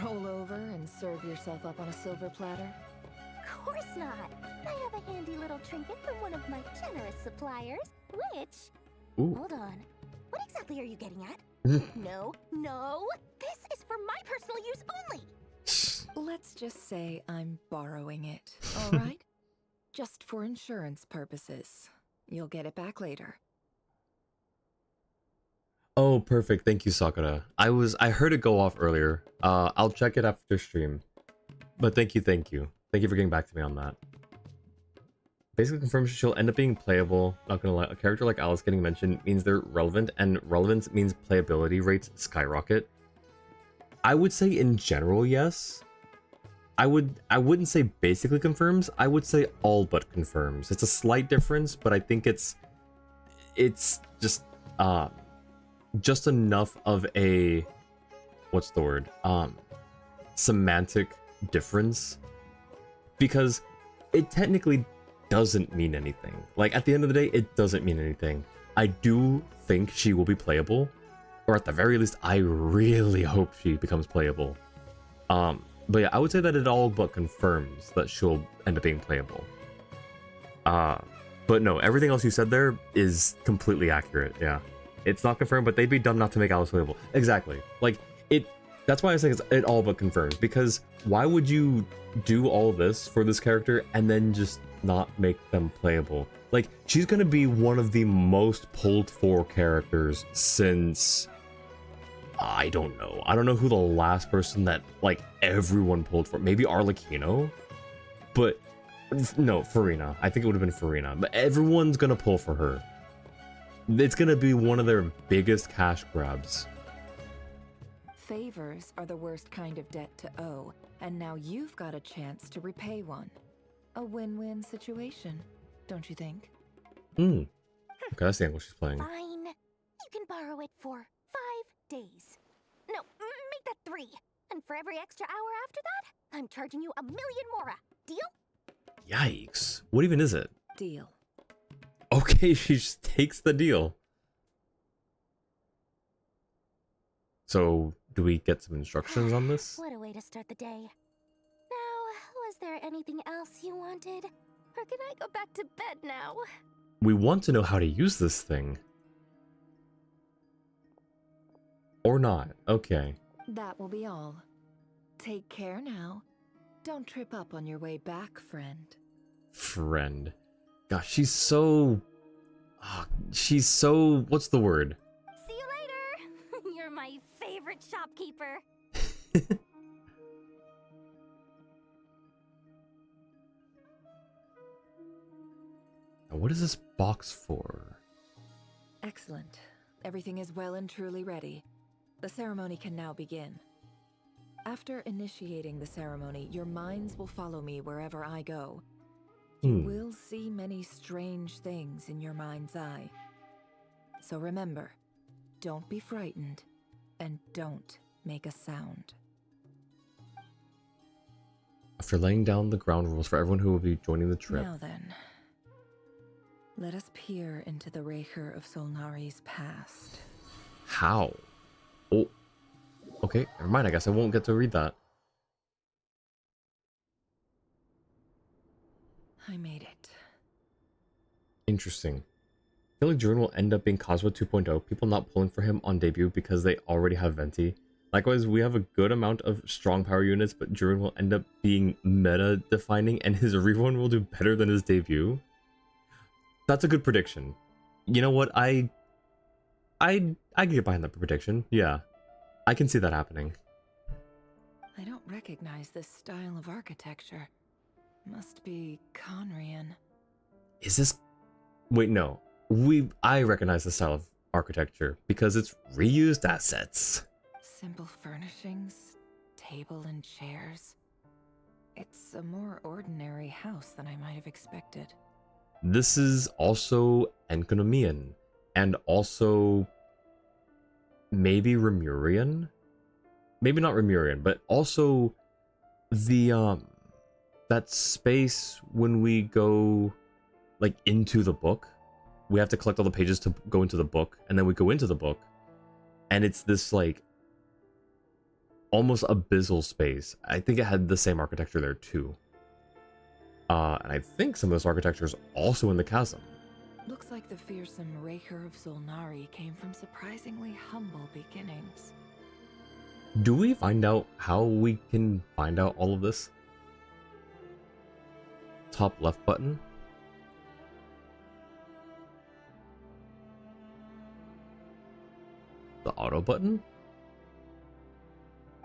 Roll over and serve yourself up on a silver platter? Of course not. I have a handy little trinket from one of my generous suppliers, which... Ooh. Hold on. What exactly are you getting at? No. This is for my personal use only. Let's just say I'm borrowing it, all right? Just for insurance purposes. You'll get it back later. Oh, perfect. Thank you, Sakura. I heard it go off earlier. I'll check it after stream. But thank you. Thank you for getting back to me on that. Basically confirms she'll end up being playable. Not gonna lie, a character like Alice getting mentioned means they're relevant, and relevance means playability rates skyrocket. I would say in general, yes. I wouldn't say basically confirms, I would say all but confirms. It's a slight difference, but I think it's just enough of a, what's the word? Semantic difference, because it technically doesn't mean anything. Like, at the end of the day, it doesn't mean anything. I do think she will be playable, or at the very least, I really hope she becomes playable. But yeah, I would say that it all but confirms that she'll end up being playable. But no, everything else you said there is completely accurate, yeah. It's not confirmed, but they'd be dumb not to make Alice playable. Exactly. Like, that's why I think it all but confirms, because why would you do all this for this character and then just not make them playable? Like, she's gonna be one of the most pulled for characters since... I don't know who the last person that, like, everyone pulled for. Maybe Arlecchino? But, no, Farina. I think it would have been Farina. But everyone's gonna pull for her. It's gonna be one of their biggest cash grabs. Favors are the worst kind of debt to owe, and now you've got a chance to repay one. A win-win situation, don't you think? Okay, that's the angle she's playing. Fine. You can borrow it for 5 days. No, make that 3. And for every extra hour after that, I'm charging you 1,000,000 mora. Deal? Yikes. What even is it? Deal. Okay, she just takes the deal. So, do we get some instructions on this? What a way to start the day. Now, was there anything else you wanted? Or can I go back to bed now? We want to know how to use this thing. Or not. Okay. That will be all. Take care now. Don't trip up on your way back, friend. Friend. Gosh, she's so... she's so... What's the word? See you later! You're my favorite shopkeeper. Now, what is this box for? Excellent. Everything is well and truly ready. The ceremony can now begin. After initiating the ceremony, your minds will follow me wherever I go. You will see many strange things in your mind's eye. So remember, don't be frightened, and don't make a sound. After laying down the ground rules for everyone who will be joining the trip. Now then, let us peer into the Raker of Solnari's past. How? Oh. Okay, never mind, I guess I won't get to read that. I made it. Interesting. I feel like Jurin will end up being Cosmo 2.0, people not pulling for him on debut because they already have Venti. Likewise, we have a good amount of strong power units, but Jurin will end up being meta-defining, and his rerun will do better than his debut. That's a good prediction. You know what, I can get behind that prediction, yeah. I can see that happening. I don't recognize this style of architecture. Must be Conrian. Is this... Wait, no. I recognize the style of architecture because it's reused assets. Simple furnishings, table and chairs. It's a more ordinary house than I might have expected. This is also Enkonomian, and also maybe Remurian? Maybe not Remurian, but also the that space when we go like into the book. We have to collect all the pages to go into the book, and then we go into the book, and it's this like almost abyssal space. I think it had the same architecture there too. And I think some of this architecture is also in the chasm. Looks like the fearsome Raker of Solnari came from surprisingly humble beginnings. Do we find out how we can find out all of this? Top left button. The auto button?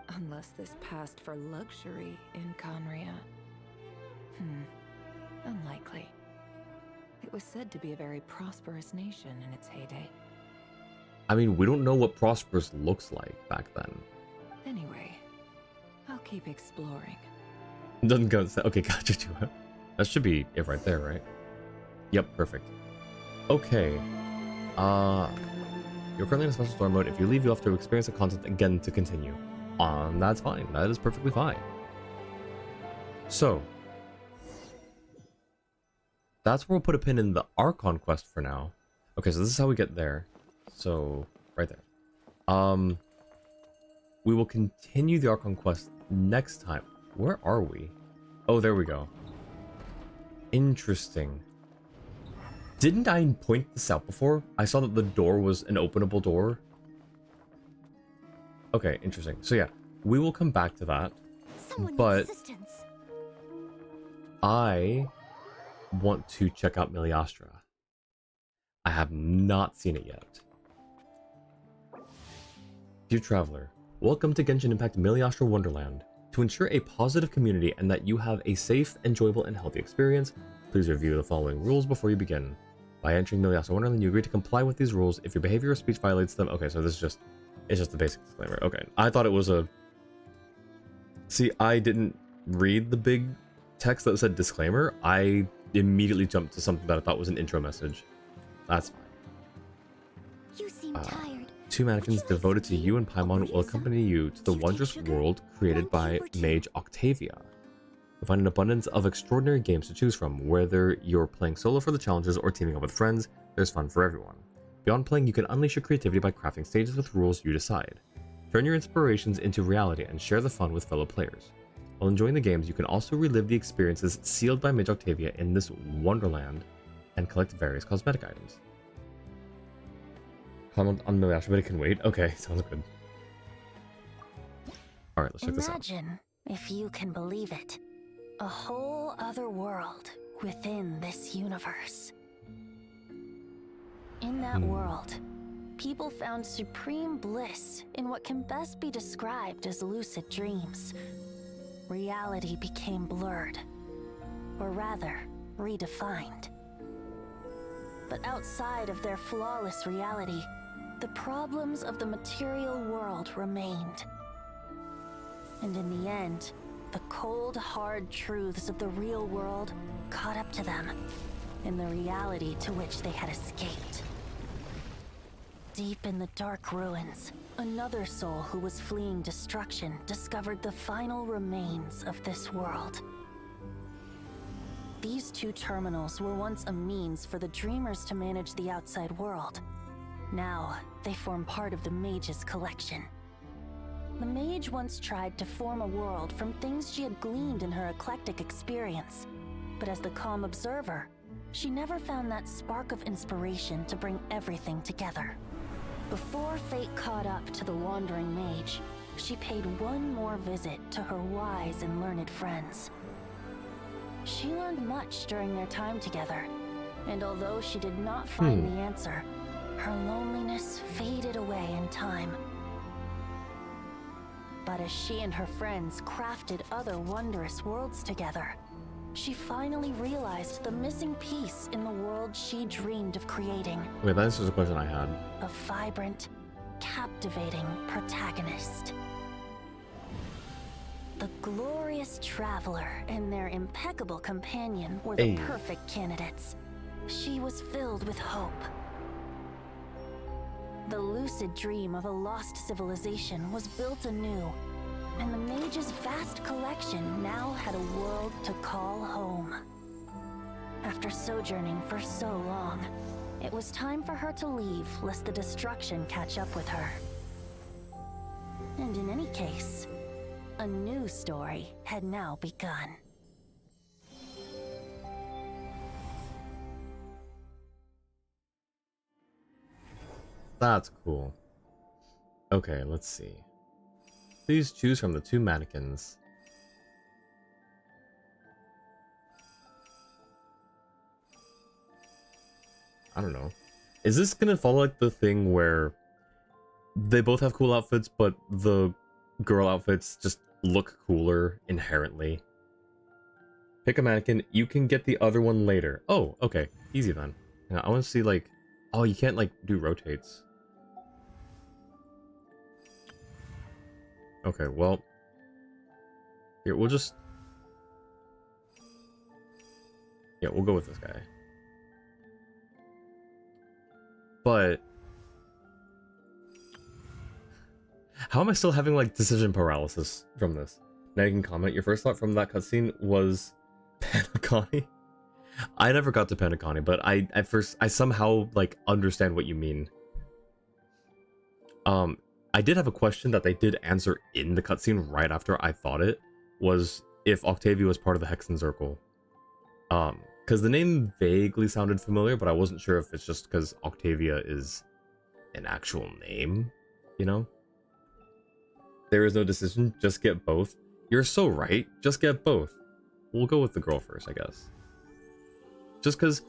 Unless this passed for luxury in Conria. Unlikely. It was said to be a very prosperous nation in its heyday. I mean, we don't know what prosperous looks like back then. Anyway, I'll keep exploring. Doesn't go. Okay, gotcha. That should be it right there, right? Yep, perfect. Okay. You're currently in a special story mode. If you leave, you'll have to experience the content again to continue. That's fine. That is perfectly fine. So, that's where we'll put a pin in the Archon quest for now. Okay, so this is how we get there. So, right there. We will continue the Archon quest next time. Where are we? Oh, there we go. Interesting. Didn't I point this out before? I saw that the door was an openable door. Okay, interesting. So yeah, we will come back to that. But I want to check out Miliastra. I have not seen it yet. Dear Traveler, welcome to Genshin Impact Miliastra Wonderland. To ensure a positive community and that you have a safe, enjoyable, and healthy experience, please review the following rules before you begin. By entering Miliastra Wonderland, you agree to comply with these rules. If your behavior or speech violates them... Okay, so this is just... It's just a basic disclaimer. Okay, I thought it was a... See, I didn't read the big text that said disclaimer. I immediately jumped to something that I thought was an intro message. That's fine. You seem tired. Two mannequins devoted to you and Paimon will accompany you to the wondrous world created by Mage Octavia. You'll find an abundance of extraordinary games to choose from. Whether you're playing solo for the challenges or teaming up with friends, there's fun for everyone. Beyond playing, you can unleash your creativity by crafting stages with rules you decide. Turn your inspirations into reality and share the fun with fellow players. While enjoying the games, you can also relive the experiences sealed by Mage Octavia in this Wonderland and collect various cosmetic items. Comment on Miliastra, but it can wait. Okay, sounds good. Alright, let's check this out. Imagine, if you can believe it, a whole other world within this universe. In that world, people found supreme bliss in what can best be described as lucid dreams. Reality became blurred, or rather, redefined. But outside of their flawless reality, the problems of the material world remained. And in the end, the cold, hard truths of the real world caught up to them in the reality to which they had escaped. Deep in the dark ruins, another soul who was fleeing destruction discovered the final remains of this world. These two terminals were once a means for the dreamers to manage the outside world. Now, they form part of the Mage's collection. The Mage once tried to form a world from things she had gleaned in her eclectic experience. But as the calm observer, she never found that spark of inspiration to bring everything together. Before fate caught up to the wandering Mage, she paid one more visit to her wise and learned friends. She learned much during their time together, and although she did not find the answer, her loneliness faded away in time. But as she and her friends crafted other wondrous worlds together, she finally realized the missing piece in the world she dreamed of creating. Wait, that answers a question I had. A vibrant, captivating protagonist. The glorious traveler and their impeccable companion were the perfect candidates. She was filled with hope. The lucid dream of a lost civilization was built anew, and the Mage's vast collection now had a world to call home. After sojourning for so long, it was time for her to leave lest the destruction catch up with her. And in any case, a new story had now begun. That's cool. Okay, let's see. Please choose from the two mannequins. I don't know. Is this gonna follow like the thing where they both have cool outfits, but the girl outfits just look cooler inherently? Pick a mannequin. You can get the other one later. Oh, okay. Easy then. Yeah, I want to see, like... Oh, you can't, like, do rotates. Okay, well... Here, we'll just... Yeah, we'll go with this guy. But... How am I still having, like, decision paralysis from this? Now you can comment. Your first thought from that cutscene was Panacani? I never got to Panacani, but I somehow, like, understand what you mean. I did have a question that they did answer in the cutscene right after I thought it, was if Octavia was part of the Hexen Circle. Because the name vaguely sounded familiar, but I wasn't sure if it's just because Octavia is an actual name, you know? There is no decision, just get both. You're so right, just get both. We'll go with the girl first, I guess. Just because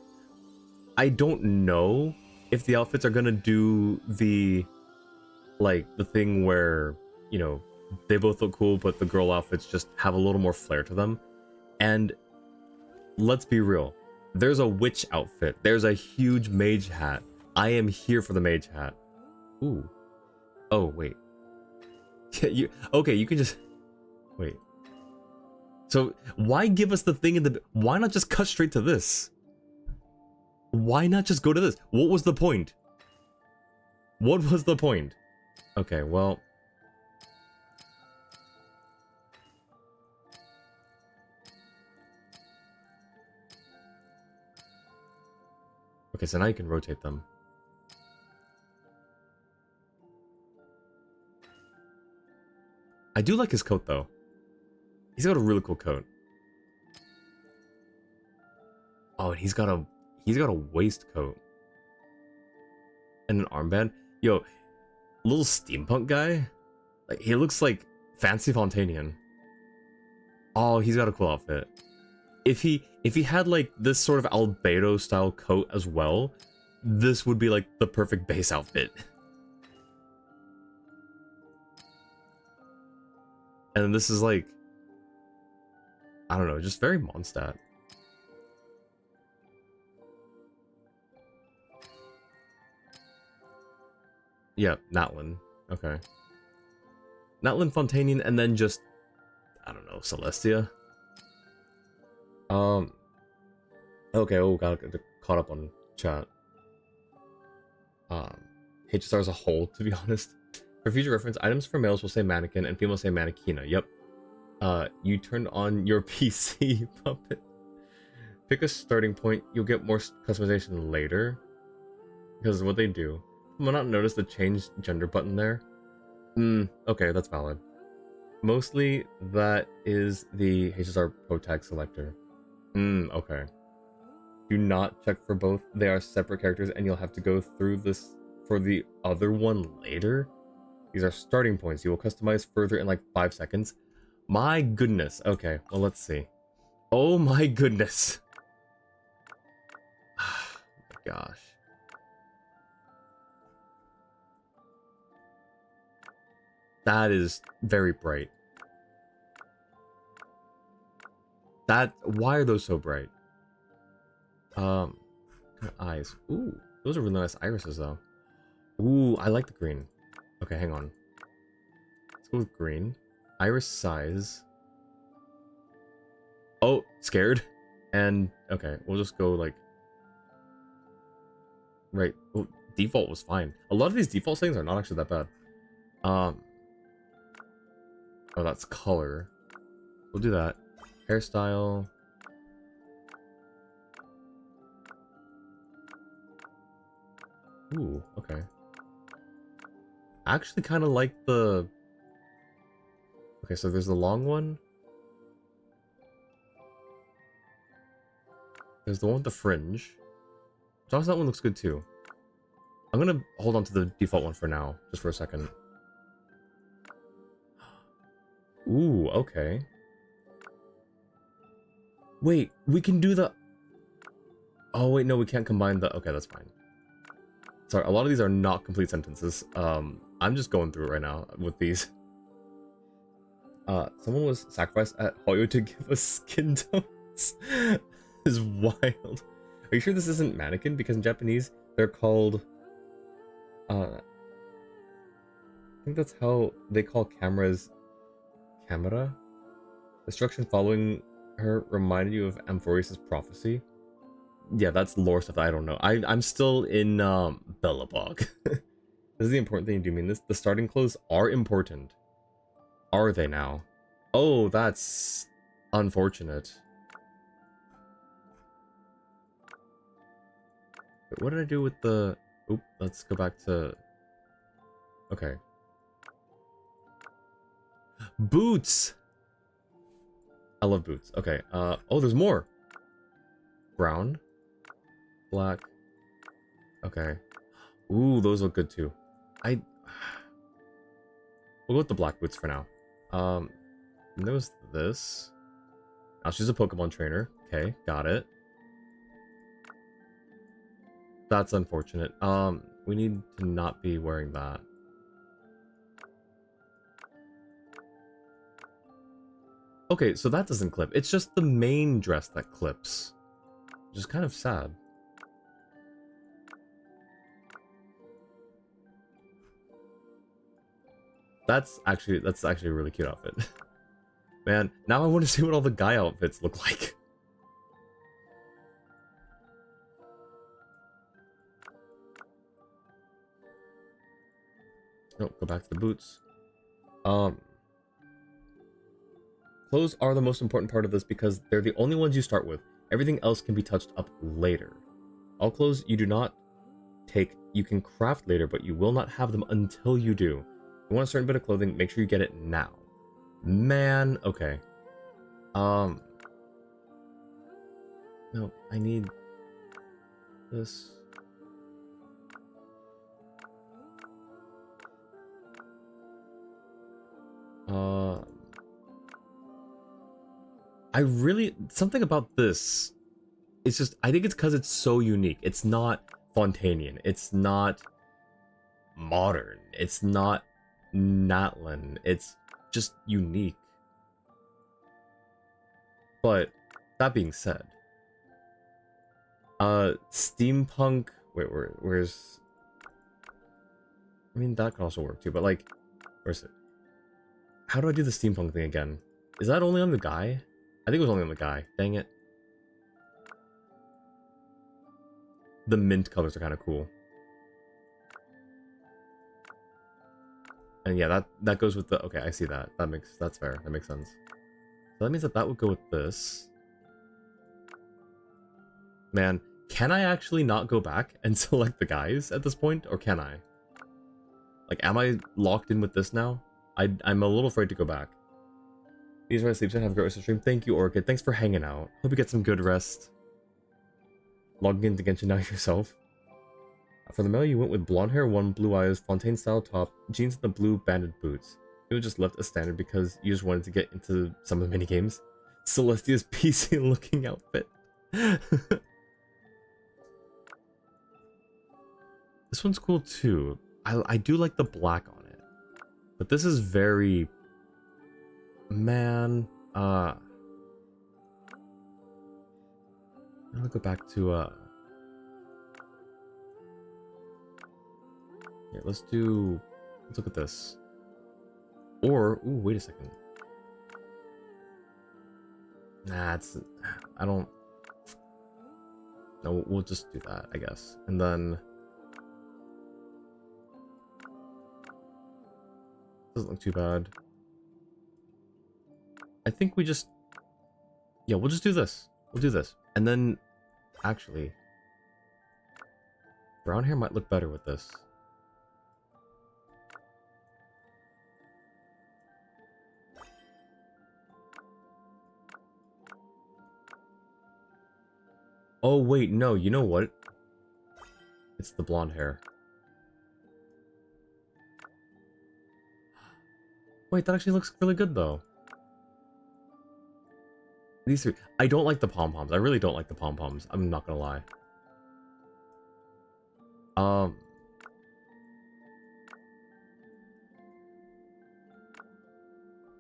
I don't know if the outfits are gonna do the, like, the thing where, you know, they both look cool, but the girl outfits just have a little more flair to them. And let's be real, there's a witch outfit, there's a huge mage hat. I am here for the mage hat. Ooh. Oh, wait. Yeah, okay, you can just... Wait. So, why give us the thing in the... Why not just cut straight to this? Why not just go to this? What was the point? What was the point? Okay, well... Okay, so now you can rotate them. I do like his coat, though. He's got a really cool coat. Oh, and he's got a waistcoat. And an armband. Yo, little steampunk guy? Like, he looks like Fancy Fontanian. Oh, he's got a cool outfit. If he had, like, this sort of albedo style coat as well, this would be, like, the perfect base outfit. And then this is, like, I don't know, just very Mondstadt. Yeah, Natlin. Okay. Natlin, Fontanian, and then just, I don't know, Celestia. Okay, oh, got caught up on chat. HSR as a whole, to be honest. For future reference, items for males will say mannequin and females say mannequina. Yep. You turned on your PC, puppet. Pick a starting point. You'll get more customization later. Because what they do. Will not notice the change gender button there. Okay, that's valid. Mostly, that is the HSR Pro Tag selector. Okay. Do not check for both. They are separate characters and you'll have to go through this for the other one later. These are starting points. You will customize further in like 5 seconds. My goodness. Okay, well, let's see. Oh my goodness. Oh my gosh. That is very bright. Why are those so bright? Eyes. Ooh, those are really nice irises though. Ooh, I like the green. Okay, hang on. Let's go with green. Iris size. Oh, scared. And okay, we'll just go like. Right. Well, default was fine. A lot of these default settings are not actually that bad. Oh, that's color. We'll do that. Hairstyle. Ooh, okay. I actually kind of like the... Okay, so there's the long one. There's the one with the fringe. Josh, that one looks good too. I'm gonna hold on to the default one for now, just for a second. Ooh, okay. Wait, we can do the... Oh, wait, no, we can't combine the... Okay, that's fine. Sorry, a lot of these are not complete sentences. I'm just going through it right now with these. Someone was sacrificed at Hoyo to give us skin tones. is wild. Are you sure this isn't mannequin? Because in Japanese, they're called... I think that's how they call cameras... Camera? Destruction following her reminded you of Amphorius' prophecy? Yeah, that's lore stuff that I don't know. I'm still in Bellabog. This is the important thing. Do you mean this? The starting clothes are important. Are they now? Oh, that's unfortunate. Wait, what did I do with the... Oop, let's go back to... Okay. Boots! I love boots. Okay, oh, there's more! Brown. Black. Okay. Ooh, those look good too. We'll go with the black boots for now. There was this. Now she's a Pokemon trainer. Okay, got it. That's unfortunate. We need to not be wearing that. Okay, so that doesn't clip. It's just the main dress that clips. Which is kind of sad. That's actually a really cute outfit. Man, now I want to see what all the guy outfits look like. No, go back to the boots. Clothes are the most important part of this because they're the only ones you start with. Everything else can be touched up later. All clothes you do not take, you can craft later, but you will not have them until you do. If you want a certain bit of clothing, make sure you get it now. Man, okay. No, I need this. I really, something about this, it's just, I think it's because it's so unique. It's not Fontanian. It's not modern. It's not Natlan. It's just unique. But that being said, steampunk. Wait, where's? I mean, that could also work too. But like, where's it? How do I do the steampunk thing again? Is that only on the guy? I think it was only on the guy. Dang it. The mint colors are kind of cool. And yeah, that goes with the... Okay, I see that. That's fair. That makes sense. So that means that would go with this. Man, can I actually not go back and select the guys at this point? Or can I? Like, am I locked in with this now? I'm a little afraid to go back. These are my sleeps and have a great rest of the stream. Thank you, Orchid. Thanks for hanging out. Hope you get some good rest. Logging into Genshin now yourself. For the male, you went with blonde hair, one blue eyes, Fontaine-style top, jeans and the blue banded boots. You just left as standard because you just wanted to get into some of the minigames. Celestia's PC-looking outfit. This one's cool too. I do like the black on it. But this is very... Man, I'll go back to, Here, let's look at this. Or, ooh, wait a second. Nah, no, we'll just do that, I guess. And then... Doesn't look too bad. I think we just... Yeah, we'll just do this. We'll do this. And then... Actually... Brown hair might look better with this. Oh, wait, no, you know what? It's the blonde hair. Wait, that actually looks really good, though. These three. I don't like the pom-poms. I really don't like the pom-poms. I'm not gonna lie.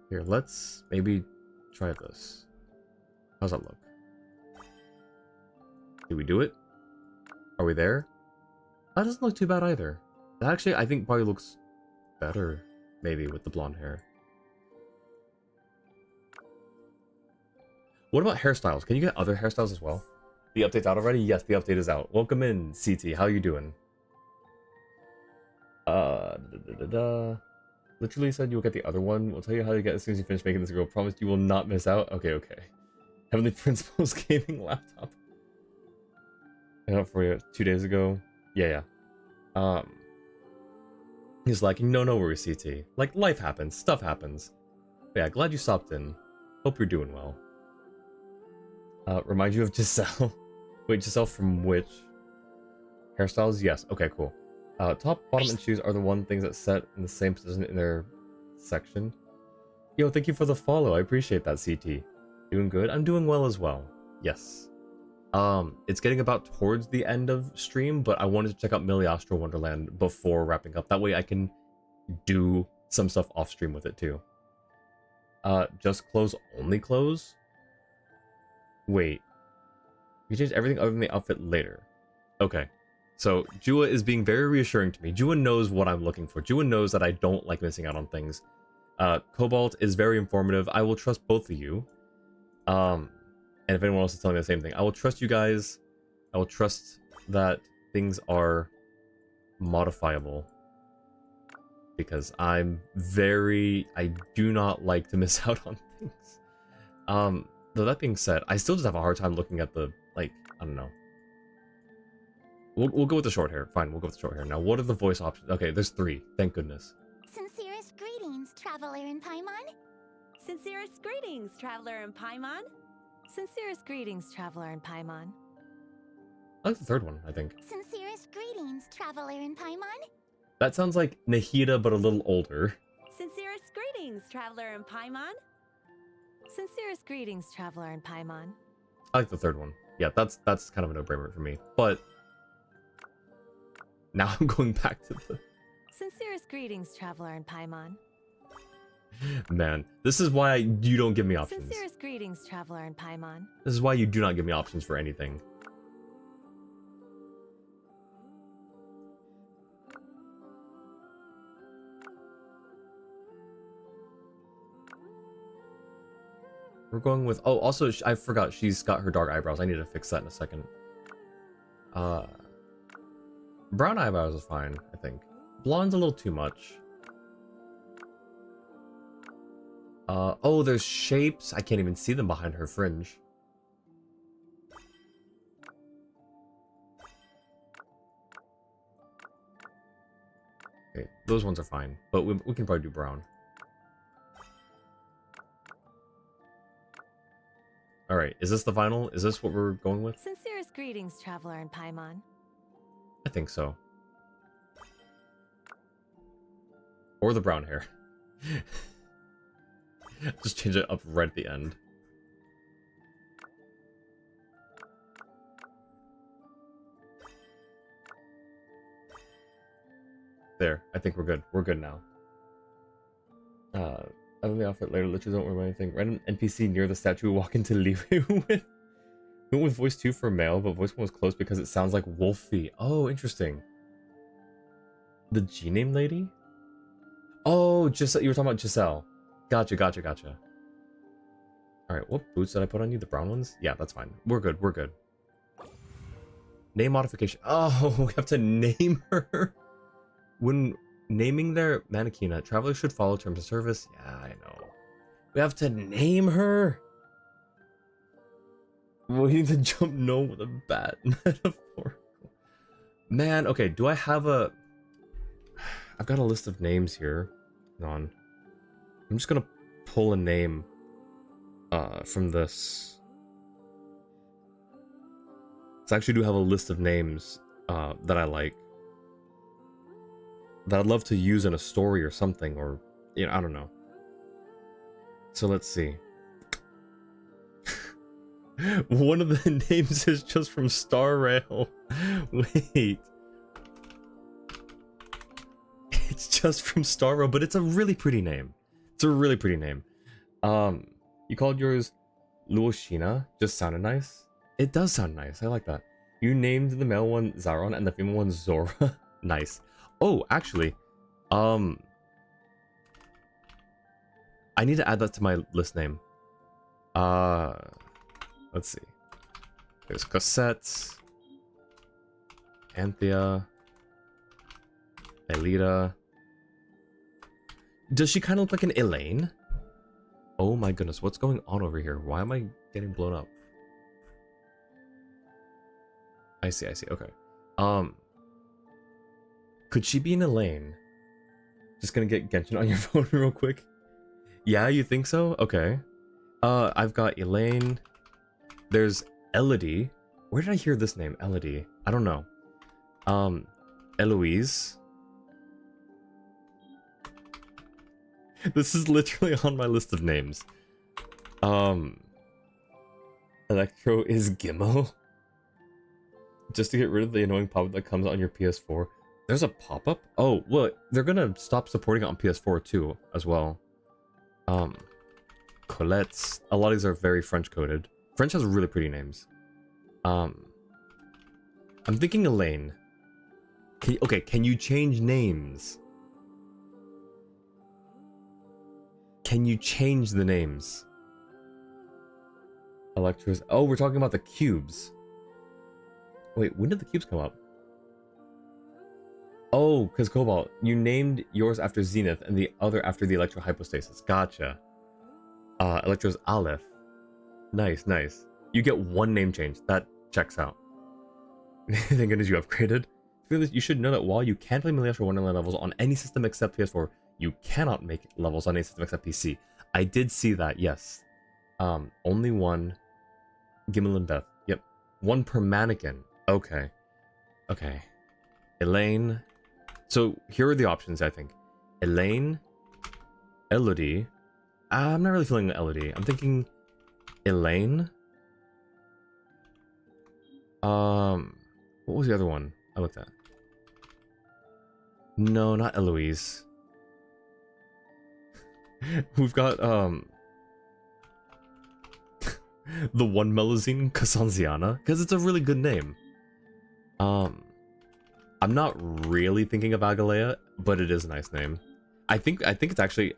Here, let's maybe try this. How's that look? Did we do it? Are we there? That doesn't look too bad either. That actually, I think probably looks better, maybe, with the blonde hair. What about hairstyles? Can you get other hairstyles as well? The update's out already? Yes, the update is out. Welcome in, CT. How you doing? Literally said you'll get the other one. We'll tell you how to get as soon as you finish making this girl. Promise you will not miss out. Okay, okay. Heavenly Principles gaming laptop. I got it for you 2 days ago. Yeah. He's like, no worries, CT. Like, life happens, stuff happens. But yeah, glad you stopped in. Hope you're doing well. Remind you of Giselle. Wait, Giselle from which? Hairstyles? Yes. Okay, cool. Top, bottom, and shoes are the one things that set in the same position in their section. Yo, thank you for the follow. I appreciate that, CT. Doing good? I'm doing well as well. Yes. It's getting about towards the end of stream, but I wanted to check out Miliastra Wonderland before wrapping up. That way I can do some stuff off stream with it too. Just clothes, only clothes? Wait. You change everything other than the outfit later. Okay. So, Jua is being very reassuring to me. Jua knows what I'm looking for. Jua knows that I don't like missing out on things. Cobalt is very informative. I will trust both of you. And if anyone else is telling me the same thing, I will trust you guys. I will trust that things are modifiable. Because I do not like to miss out on things. Though that being said, I still just have a hard time looking at the, like, I don't know. We'll go with the short hair. Fine, we'll go with the short hair. Now, what are the voice options? Okay, there's 3. Thank goodness. Sincerest greetings, traveler in Paimon. Sincerest greetings, traveler in Paimon. Sincerest greetings, traveler in Paimon. I like the 3rd one, I think. Sincerest greetings, traveler in Paimon. That sounds like Nahida, but a little older. Sincerest greetings, traveler in Paimon. Sincerest greetings, traveler in Paimon. I like the 3rd one. Yeah, that's kind of a no-brainer for me. But now I'm going back to the... Sincerest greetings, traveler in Paimon. Man, this is why you don't give me options. Sincerest greetings, traveler in Paimon. This is why you do not give me options for anything. We're going with... Oh, also, I forgot she's got her dark eyebrows. I need to fix that in a second. Brown eyebrows is fine, I think. Blonde's a little too much. Oh, there's shapes. I can't even see them behind her fringe. Okay, those ones are fine, but we can probably do brown. Alright, is this the final? Is this what we're going with? Sincerest greetings, traveler in Paimon. I think so. Or the brown hair. Just change it up right at the end. There, I think we're good. We're good now. Other than the outfit later, literally don't remember anything. Random NPC near the statue we walk into Liwei with. Went with voice 2 for male, but voice 1 was close because it sounds like Wolfie. Oh, interesting. The G-name lady? Oh, Giselle. You were talking about Giselle. Gotcha. Alright, what boots did I put on you? The brown ones? Yeah, that's fine. We're good. Name modification. Oh, we have to name her. When naming their mannequin, travelers should follow terms of service. Yeah, I know. We have to name her. We need to jump no with a bat. Metaphorical. Man, okay, do I have a... I've got a list of names here. Hang on. I'm just gonna pull a name from this. So I actually do have a list of names that I like. That I'd love to use in a story or something, or, you know, I don't know. So let's see. One of the names is just from Star Rail. Wait. It's just from Star Rail, but it's a really pretty name. You called yours Luoshina? Just sounded nice? It does sound nice. I like that. You named the male one Zaron and the female one Zora. Nice. Oh, actually, I need to add that to my list name. Let's see. There's Cosette, Anthea, Elita. Does she kind of look like an Elaine? Oh my goodness, what's going on over here? Why am I getting blown up? I see, okay. Could she be an Elaine? Just gonna get Genshin on your phone real quick. Yeah, you think so? Okay. I've got Elaine. There's Elodie. Where did I hear this name? Elodie. I don't know. Eloise. This is literally on my list of names. Electro is Gimmo. Just to get rid of the annoying pop-up that comes on your PS4. There's a pop-up? Oh, well, they're gonna stop supporting it on PS4 too, as well. Colette's. A lot of these are very French-coded. French has really pretty names. I'm thinking Elaine. Can you change names? Can you change the names? Electros. Oh, we're talking about the cubes. Wait, when did the cubes come up? Oh, because Cobalt, you named yours after Zenith and the other after the Electro Hypostasis. Gotcha. Electro's Aleph. Nice. You get one name change. That checks out. Thank goodness you upgraded. You should know that while you can play Miliastra Wonderland levels on any system except PS4, you cannot make levels on any system except PC. I did see that, yes. Only one. Gimel and Beth. Yep. One per mannequin. Okay. Elaine. So here are the options, I think. Elaine. Elodie. I'm not really feeling Elodie. I'm thinking Elaine. What was the other one I looked at? No, not Eloise. We've got the one Melusine Casanziana, because it's a really good name. I'm not really thinking of Agalea, but it is a nice name. I think it's actually,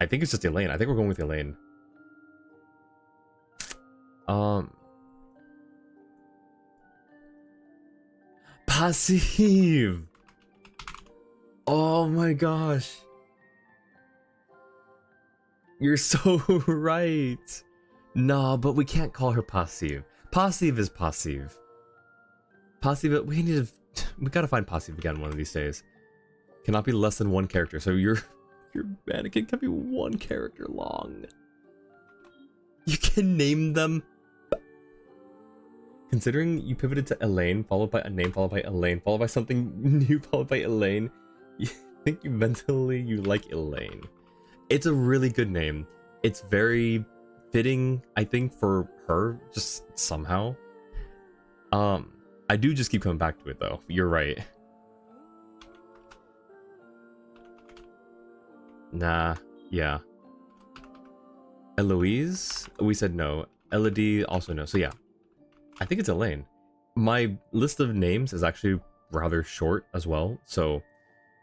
I think it's just Elaine. I think we're going with Elaine. Passive. Oh my gosh. You're so right. Nah, but we can't call her passive. Passive is passive. Passive, we gotta find passive again one of these days. Cannot be less than one character, so your mannequin can be one character long. You can name them. Considering you pivoted to Elaine, followed by a name, followed by Elaine, followed by something new, followed by Elaine, you think you like Elaine. It's a really good name. It's very fitting, I think, for her, just somehow. I do just keep coming back to it, though. You're right. Nah, yeah. Eloise? We said no. Elodie, also no. So yeah. I think it's Elaine. My list of names is actually rather short as well. So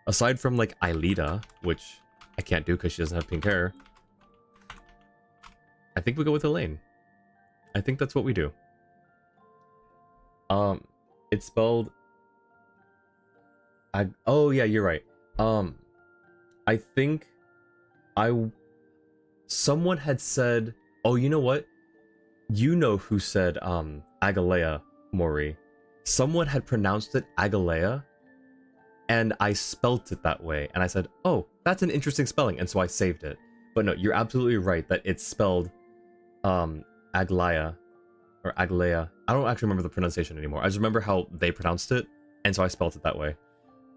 aside from like Aelita, which I can't do because she doesn't have pink hair, I think we go with Elaine. I think that's what we do. It's spelled oh yeah, you're right. I think someone had said, oh, you know what? You know who said Agalea, Mori. Someone had pronounced it Agalea, and I spelt it that way, and I said, oh, that's an interesting spelling, and so I saved it. But no, you're absolutely right that it's spelled Aglaya, or Aglea. I don't actually remember the pronunciation anymore. I just remember how they pronounced it, and so I spelt it that way.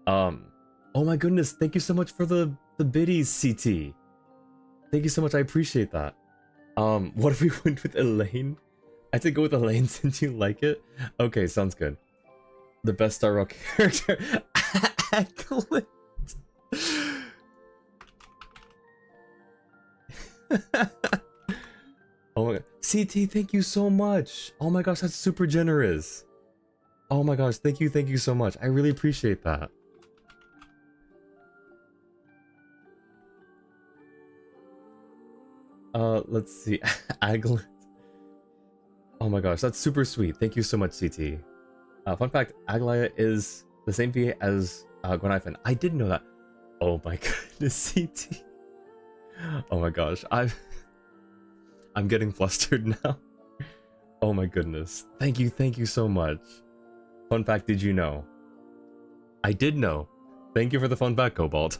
Oh my goodness, thank you so much for the biddies, CT. Thank you so much, I appreciate that. What if we went with Elaine? I said go with Elaine since you like it. Okay, sounds good. The best Star Rock character. Excellent. Oh my god. CT, thank you so much. Oh my gosh, that's super generous. Oh my gosh, thank you so much. I really appreciate that. Let's see. Aglet. Oh my gosh, that's super sweet. Thank you so much, CT. Fun fact, Aglaya is the same VA as Gwenifin. I didn't know that. Oh my goodness, CT. Oh my gosh, I'm getting flustered now. Oh my goodness. Thank you so much. Fun fact, did you know? I did know. Thank you for the fun fact, Cobalt.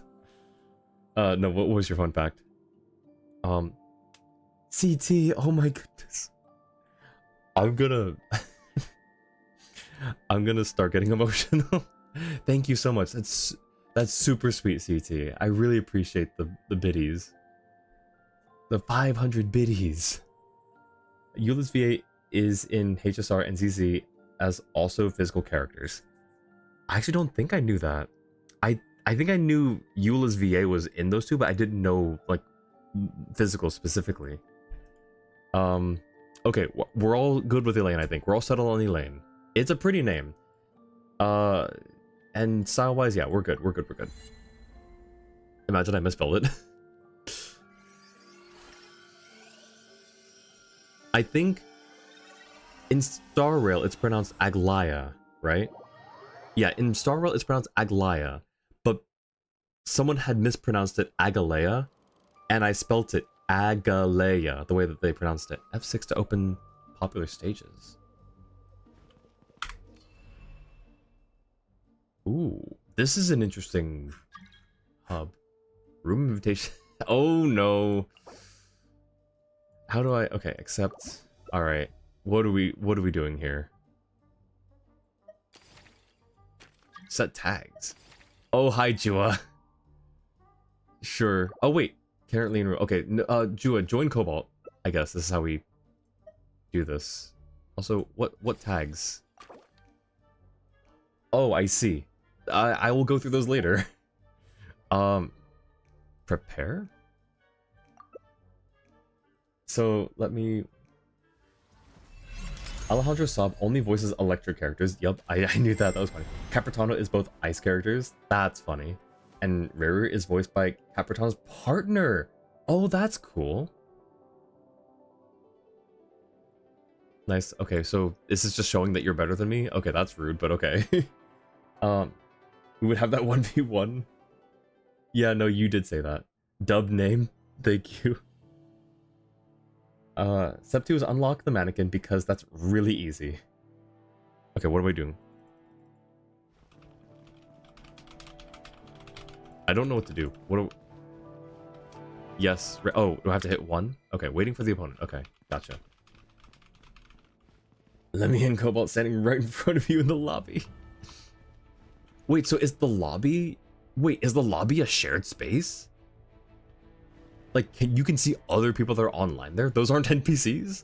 No, what was your fun fact? CT, oh my goodness. I'm gonna start getting emotional. Thank you so much. That's super sweet, CT. I really appreciate the biddies. The 500 biddies. Eula's VA is in HSR and ZZ as also physical characters. I actually don't think I knew that. I think I knew Eula's VA was in those two, but I didn't know like physical specifically. Okay, we're all good with Elaine, I think. We're all settled on Elaine. It's a pretty name. And style-wise, yeah, we're good. We're good. Imagine I misspelled it. I think in Star Rail it's pronounced Aglaya, right? Yeah, in Star Rail it's pronounced Aglaya, but someone had mispronounced it Agalea, and I spelt it Agalea, the way that they pronounced it. F6 to open popular stages. Ooh, this is an interesting hub. Room invitation. Oh no. How do I? Okay, accept. All right. What are we doing here? Set tags. Oh, hi, Jua. Sure. Oh wait. Currently in room. Okay, Jua, join Cobalt. I guess this is how we do this. Also, what tags? Oh, I see. I will go through those later. Prepare? So, let me... Alejandro Saab only voices electric characters. Yup, I knew that. That was funny. Capitano is both ice characters. That's funny. And Reru is voiced by Capitano's partner. Oh, that's cool. Nice. Okay, so this is just showing that you're better than me? Okay, that's rude, but okay. We would have that 1v1. Yeah, no, you did say that. Dub name. Thank you. Step 2 is unlock the mannequin because that's really easy. Okay, what am I doing? I don't know what to do. Yes. Oh, do I have to hit 1? Okay, waiting for the opponent. Okay, gotcha. Let me in, Cobalt, standing right in front of you in the lobby. Wait, so is the lobby... Wait, is the lobby a shared space? Like, you can see other people that are online there? Those aren't NPCs?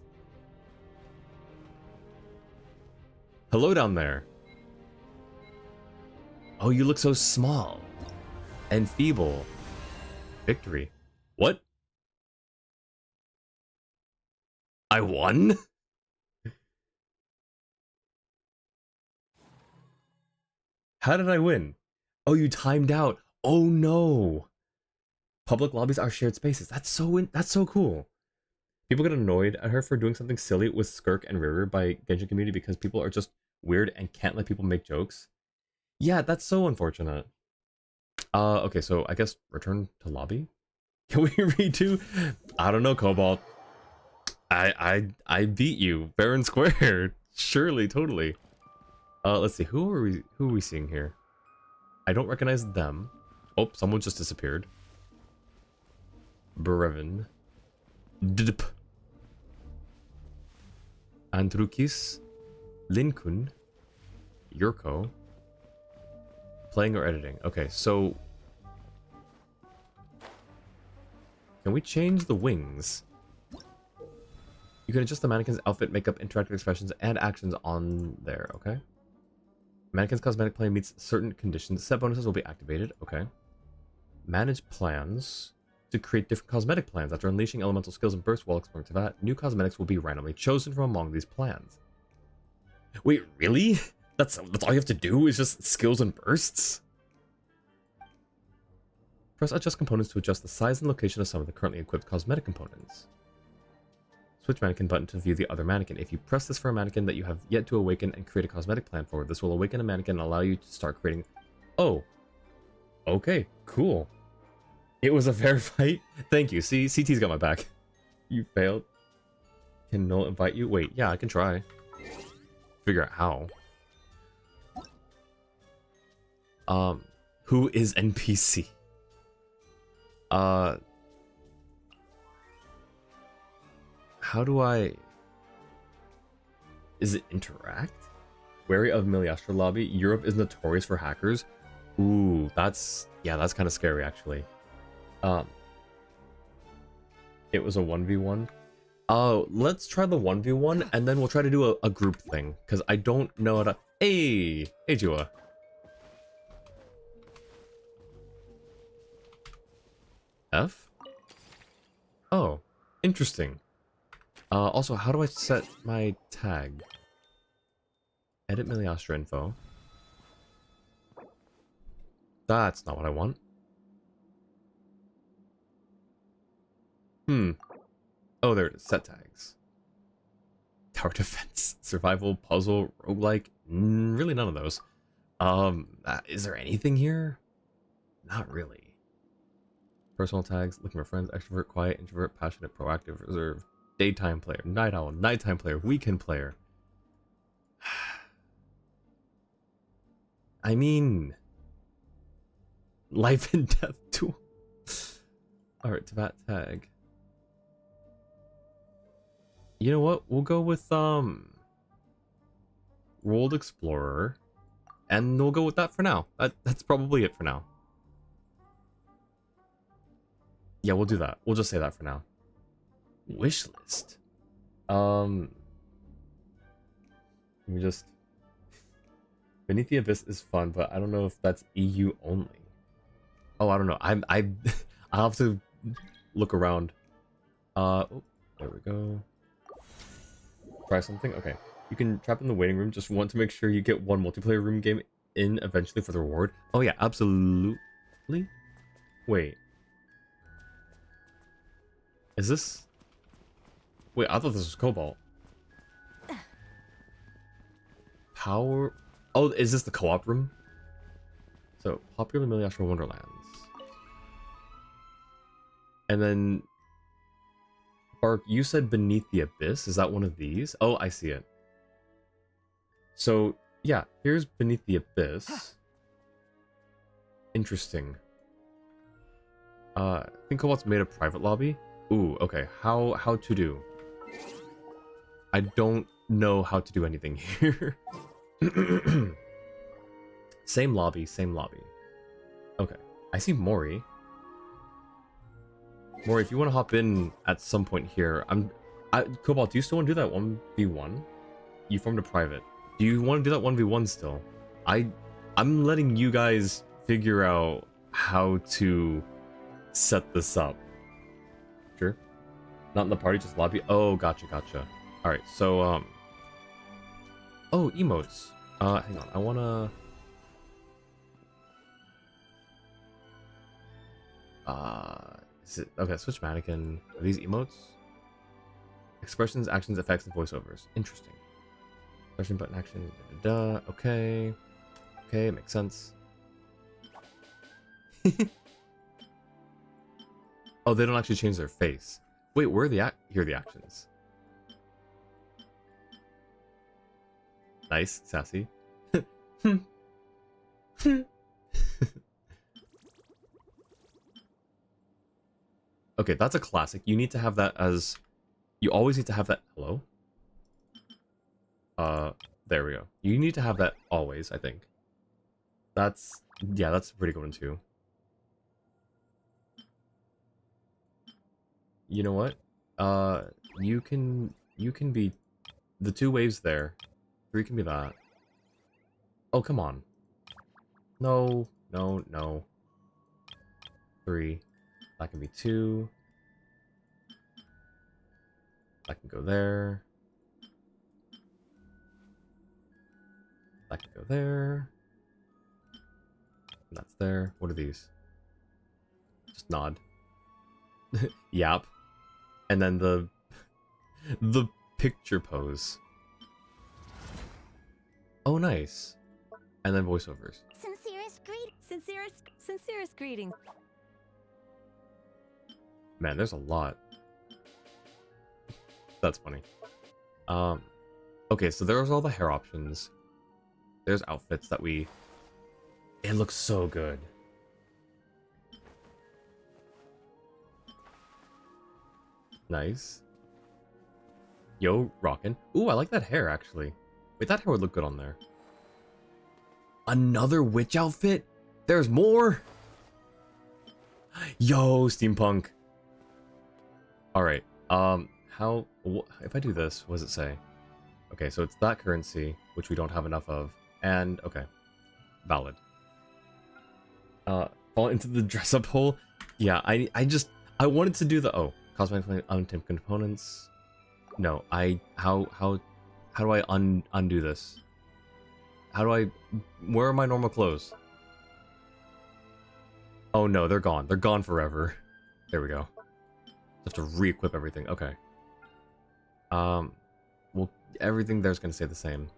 Hello down there. Oh, you look so small. And feeble. Victory. What? I won? How did I win? Oh, you timed out. Oh no. Public lobbies are shared spaces. That's so cool. People get annoyed at her for doing something silly with Skirk and River by Genshin community because people are just weird and can't let people make jokes. Yeah, that's so unfortunate. Okay, so I guess return to lobby? Can we redo? I don't know, Cobalt. I beat you fair and square. Surely, totally. Let's see, who are we seeing here? I don't recognize them. Oh, someone just disappeared. Brevin. Dip. Andrukis. Linkun. Yurko. Playing or editing. Okay, so... Can we change the wings? You can adjust the mannequin's outfit, makeup, interactive expressions, and actions on there, okay? Mannequin's cosmetic play meets certain conditions. Set bonuses will be activated, okay. Manage plans. to create different cosmetic plans. After unleashing elemental skills and bursts while exploring Teyvat, new cosmetics will be randomly chosen from among these plans. Wait, really? That's all you have to do is just skills and bursts? Press adjust components to adjust the size and location of some of the currently equipped cosmetic components. Switch mannequin button to view the other mannequin. If you press this for a mannequin that you have yet to awaken and create a cosmetic plan for, this will awaken a mannequin and allow you to start creating... Oh. Okay, cool. It was a fair fight. Thank you. See, CT's got my back. You failed. Can Null invite you? Wait, yeah, I can try. Figure out how. Who is NPC? How do I... Is it interact? Wary of Miliastra lobby. Europe is notorious for hackers. Ooh, that's... Yeah, that's kind of scary, actually. It was a 1v1. Oh, let's try the 1v1, and then we'll try to do a group thing, because I don't know how to... Hey! Hey, Jua. F? Oh, interesting. Also, how do I set my tag? Edit Miliastra info. That's not what I want. Oh, there it is. Set tags. Tower defense, survival, puzzle, roguelike. Really none of those. Is there anything here? Not really. Personal tags, looking for friends, extrovert, quiet, introvert, passionate, proactive, reserved, daytime player, night owl, nighttime player, weekend player. I mean, life and death tool. Alright, Teyvat tag. You know what? We'll go with World Explorer, and we'll go with that for now. That's probably it for now. Yeah, we'll do that. We'll just say that for now. Wish list. Let me just... Beneath the Abyss is fun, but I don't know if that's EU only. Oh, I don't know. I'll have to look around. Oh, there we go. Try something? Okay. You can trap in the waiting room. Just want to make sure you get one multiplayer room game in eventually for the reward. Oh yeah, absolutely. Wait. Is this... Wait, I thought this was Cobalt. Power... Oh, is this the co-op room? So, popular Miliastra Wonderlands. And then... Bark, you said Beneath the Abyss. Is that one of these? Oh, I see it. So, yeah, here's Beneath the Abyss. Interesting. I think Cobalt's made a private lobby. Ooh, okay. How to do? I don't know how to do anything here. Same lobby, same lobby. Okay. I see Mori. Mori, if you want to hop in at some point here, Cobalt, do you still want to do that 1v1? You formed a private. Do you want to do that 1v1 still? I'm letting you guys figure out how to set this up. Sure. Not in the party, just lobby. Oh, gotcha. Alright, so, oh, emotes. Hang on, I wanna... Is it... Okay, switch mannequin. Are these emotes? Expressions, actions, effects, and voiceovers. Interesting. Expression, button, action, Okay. Okay, makes sense. Oh, they don't actually change their face. Wait, where are the here are the actions. Nice, sassy. Okay, that's a classic. You need to have that as... You always need to have that... Hello? There we go. You need to have that always, I think. That's... Yeah, that's a pretty good one, too. You know what? You can be... The 2 waves there. 3 can be that. Oh, come on. No. 3. That can be 2. That can go there. That can go there. And that's there. What are these? Just nod. Yap. And then the picture pose. Oh, nice. And then voiceovers. Sincerest greetings. Man, there's a lot. That's funny. Okay, so there's all the hair options. There's outfits that we... It looks so good. Nice. Yo, rockin'. Ooh, I like that hair, actually. Wait, that hair would look good on there. Another witch outfit? There's more? Yo, steampunk. Alright, how... If I do this, what does it say? Okay, so it's that currency, which we don't have enough of. And, okay. Valid. Fall into the dress-up hole? Yeah, I wanted to do the... Oh, cosmetic untamed components. No, how do I undo this? How do I... Where are my normal clothes? Oh no, they're gone. They're gone forever. There we go. Have to re-equip everything. Okay. Well, everything there's gonna stay the same.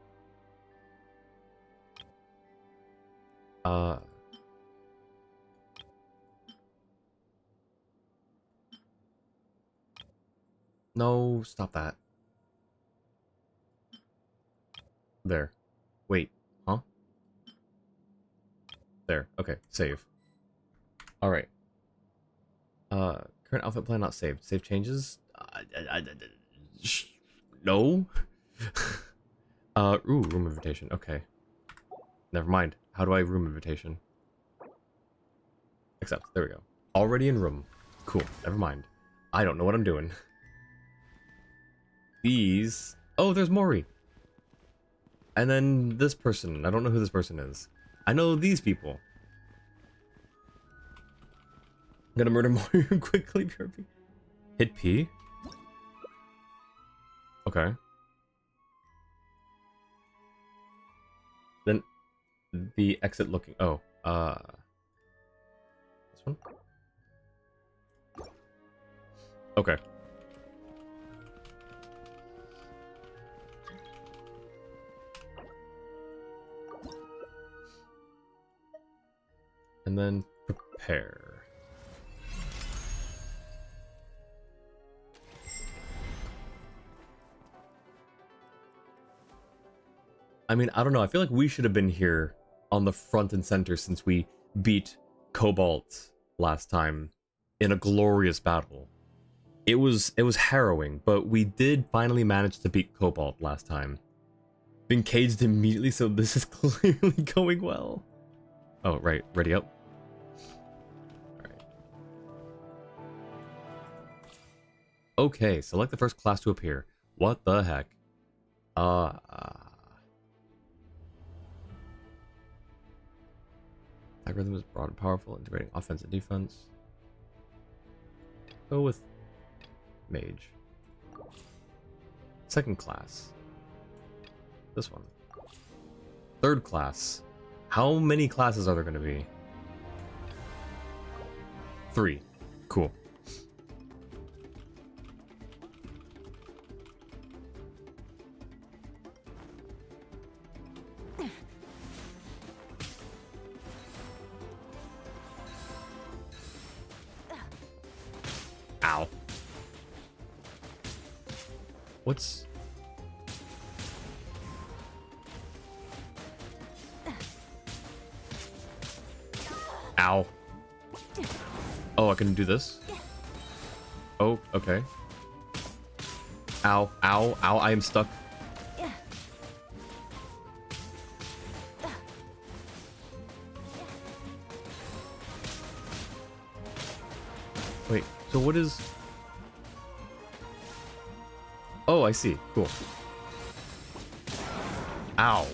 No, stop that. There. Wait, huh? There. Okay, save. Alright. Current outfit plan not saved. Save changes? No? Ooh, room invitation. Okay. Never mind. How do I room invitation? Accept. There we go. Already in room. Cool. Never mind. I don't know what I'm doing. These... Oh, there's Mori. And then this person. I don't know who this person is. I know these people. I'm gonna murder Mori quickly, BRB. Hit P? Okay. Then the exit looking... Oh, this one? Okay. And then prepare. I mean, I don't know. I feel like we should have been here on the front and center since we beat Cobalt last time in a glorious battle. It was harrowing, but we did finally manage to beat Cobalt last time. Been caged immediately, so this is clearly going well. Oh, right. Ready up. Alright. Okay, select the first class to appear. What the heck? Algorithm is broad and powerful, integrating offense and defense. Go with Mage. Second class. This one. Third class. How many classes are there going to be? 3. Cool. Ow. What's... Ow. Oh, I can do this? Oh, okay. Ow, ow, ow, I am stuck. Wait, so what is... Oh, I see. Cool. Ow.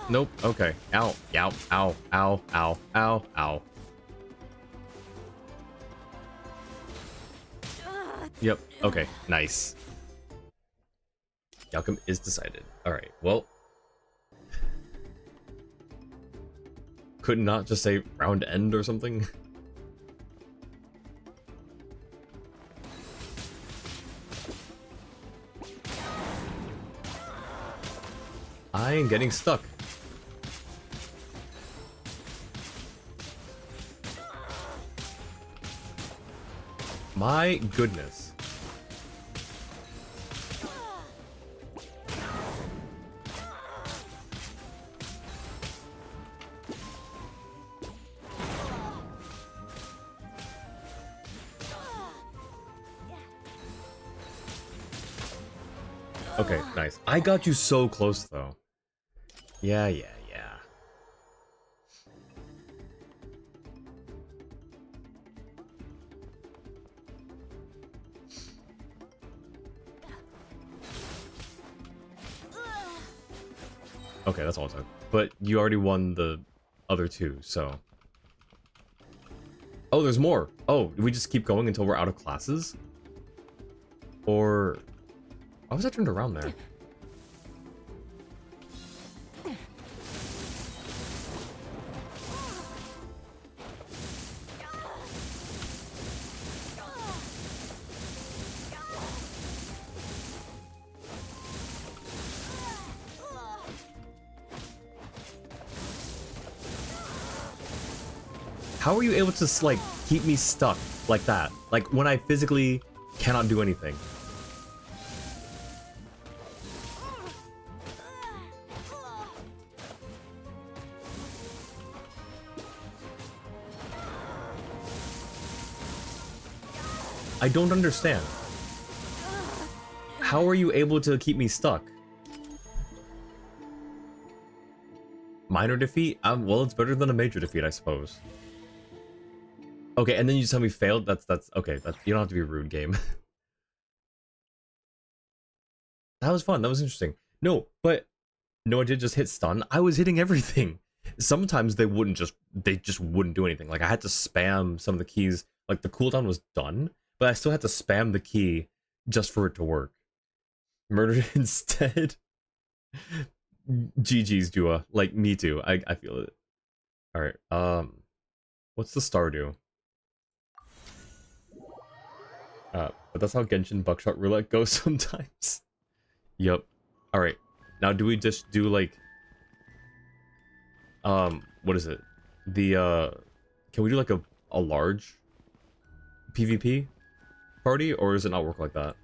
Nope. Okay. Ow. Ow. Ow. Ow. Ow. Ow. Ow. Yep. Okay. Nice. The outcome is decided. Alright. Well. Could not just say round end or something? I am getting stuck. My goodness. Okay, nice. I got you so close though. Yeah. Okay, that's all it took. But you already won the other two, so... Oh, there's more! Oh, do we just keep going until we're out of classes? Or... Why was I turned around there? How are you able to, like, keep me stuck like that? Like, when I physically cannot do anything. I don't understand. How are you able to keep me stuck? Minor defeat? Well, it's better than a major defeat, I suppose. Okay, and then you just tell me failed? That's okay, you don't have to be a rude, game. That was fun, that was interesting. No, but no, I did just hit stun. I was hitting everything. Sometimes they just wouldn't do anything. Like, I had to spam some of the keys. Like, the cooldown was done, but I still had to spam the key just for it to work. Murdered instead. GG's, Dua. Like, me too. I feel it. Alright, what's the star do? But that's how Genshin Buckshot Roulette goes sometimes. Yep. Alright. Now, do we just do, like... what is it? The, can we do, like, a large PvP party? Or does it not work like that?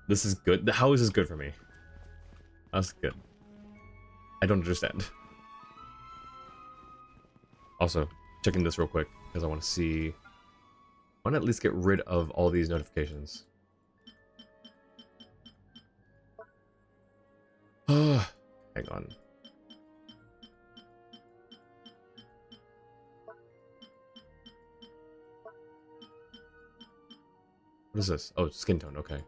This is good. How is this good for me? That's good. I don't understand. Also, checking this real quick, because I want to see... I want to at least get rid of all these notifications. Hang on. What is this? Oh, skin tone, okay.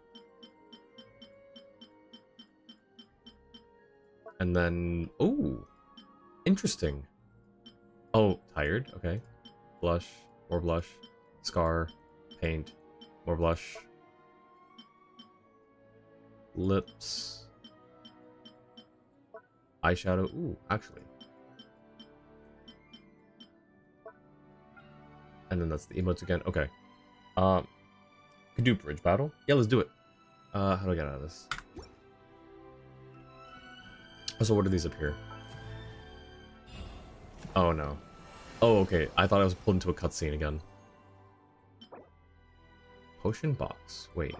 And then... Oh! Interesting. Oh, tired? Okay. Blush. More blush. Scar. Paint. More blush. Lips. Eyeshadow. Ooh, actually. And then that's the emotes again. Okay. Could do bridge battle. Yeah, let's do it. How do I get out of this? Also, what are these up here? Oh, no. Oh, okay. I thought I was pulled into a cutscene again. Potion box. Wait.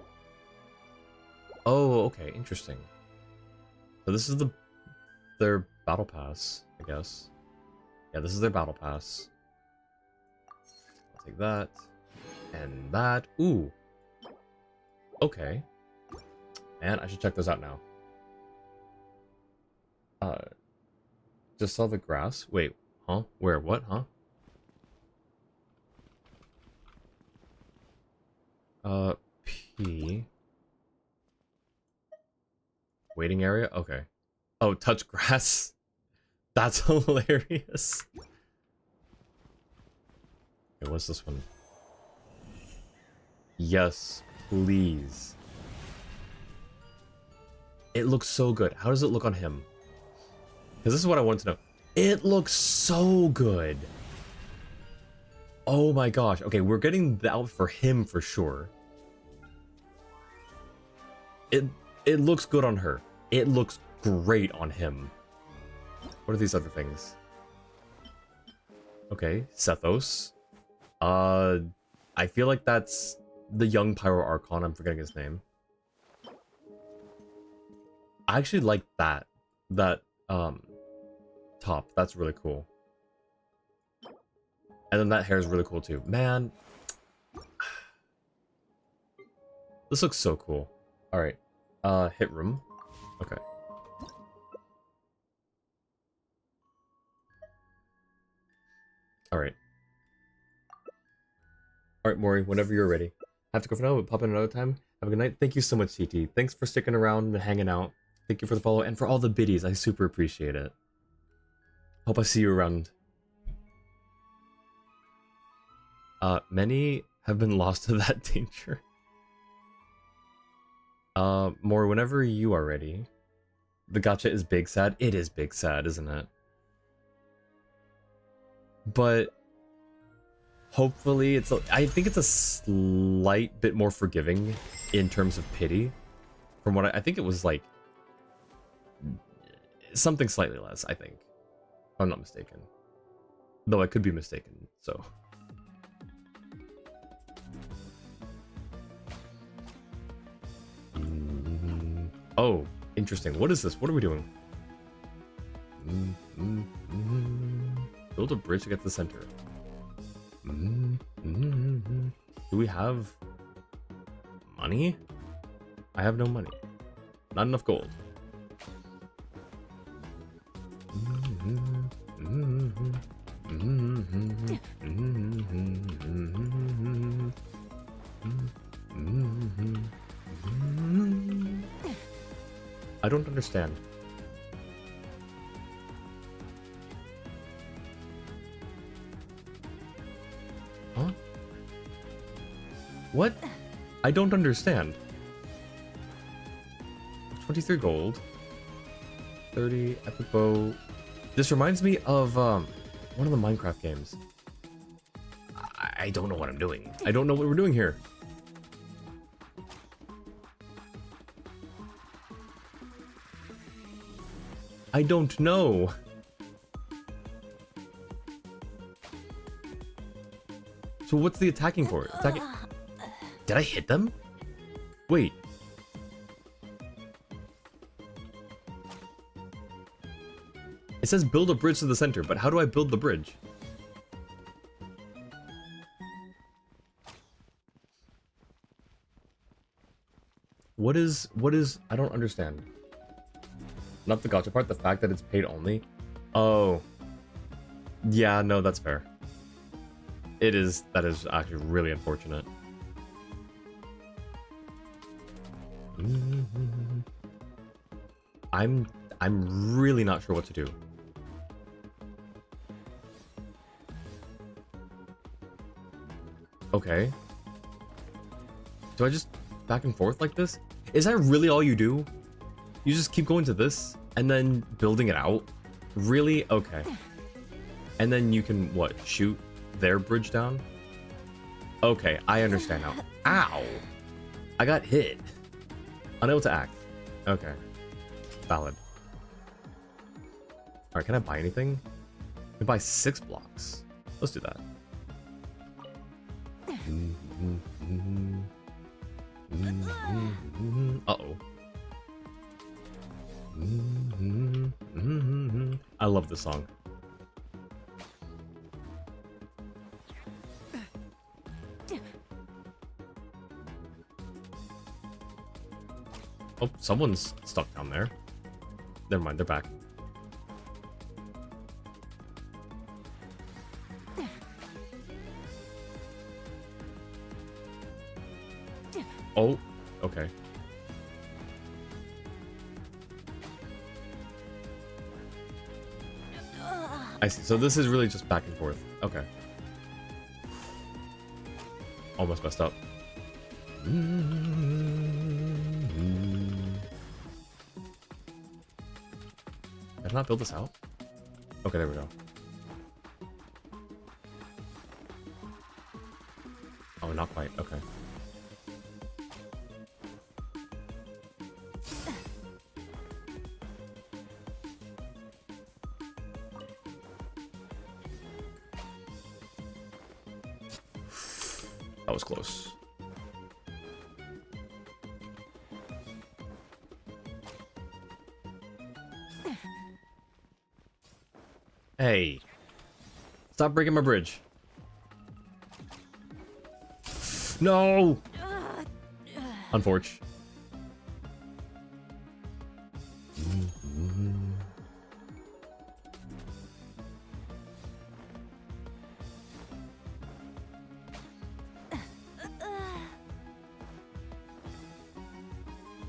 Oh, okay. Interesting. So this is their battle pass, I guess. Yeah, this is their battle pass. I'll take that. And that. Ooh. Okay. And I should check this out now. Just saw the grass. Wait, huh? Where? What? Huh? P. Waiting area? Okay. Oh, touch grass. That's hilarious. Okay, what's this one? Yes, please. It looks so good. How does it look on him? Because this is what I want to know. It looks so good. Oh my gosh. Okay, we're getting the outfit for him for sure. It looks good on her. It looks great on him. What are these other things? Okay, Sethos. I feel like that's the young Pyro Archon. I'm forgetting his name. I actually like that. That, top. That's really cool. And then that hair is really cool too. Man. This looks so cool. Alright. Hit room. Okay. Alright. Alright, Maury, whenever you're ready. I have to go for now, but pop in another time. Have a good night. Thank you so much, TT. Thanks for sticking around and hanging out. Thank you for the follow and for all the biddies. I super appreciate it. Hope I see you around. Many have been lost to that danger. More whenever you are ready. The gacha is big sad. It is big sad, isn't it? But hopefully I think it's a slight bit more forgiving in terms of pity. From what I think it was like something slightly less, I think. If I'm not mistaken. Though I could be mistaken, so. Oh, interesting. What is this? What are we doing? Build a bridge to get to the center. Do we have money? I have no money. Not enough gold. I don't understand. Huh? What? I don't understand. 23 gold. 30 epic bow. This reminds me of one of the Minecraft games. I don't know what I'm doing. I don't know what we're doing here. I don't know. So what's the attacking for? Attacking? Did I hit them? Wait. It says build a bridge to the center, but how do I build the bridge? What is, I don't understand. Not the gacha part, the fact that it's paid only. Oh. Yeah, no, that's fair. It is, that is actually really unfortunate. I'm really not sure what to do. Okay. Do I just back and forth like this? Is that really all you do? You just keep going to this and then building it out? Really? Okay. And then you can, what, shoot their bridge down? Okay, I understand now. Ow! I got hit. Unable to act. Okay. Valid. Alright, can I buy anything? I can buy 6 blocks. Let's do that. Uh-oh. I love this song. Oh, someone's stuck down there. Never mind, they're back. Oh, okay. I see. So this is really just back and forth. Okay. Almost messed up. Did I not build this out? Okay, there we go. Oh, not quite. Okay. That was close. Hey. Stop breaking my bridge. No! Unfortunate.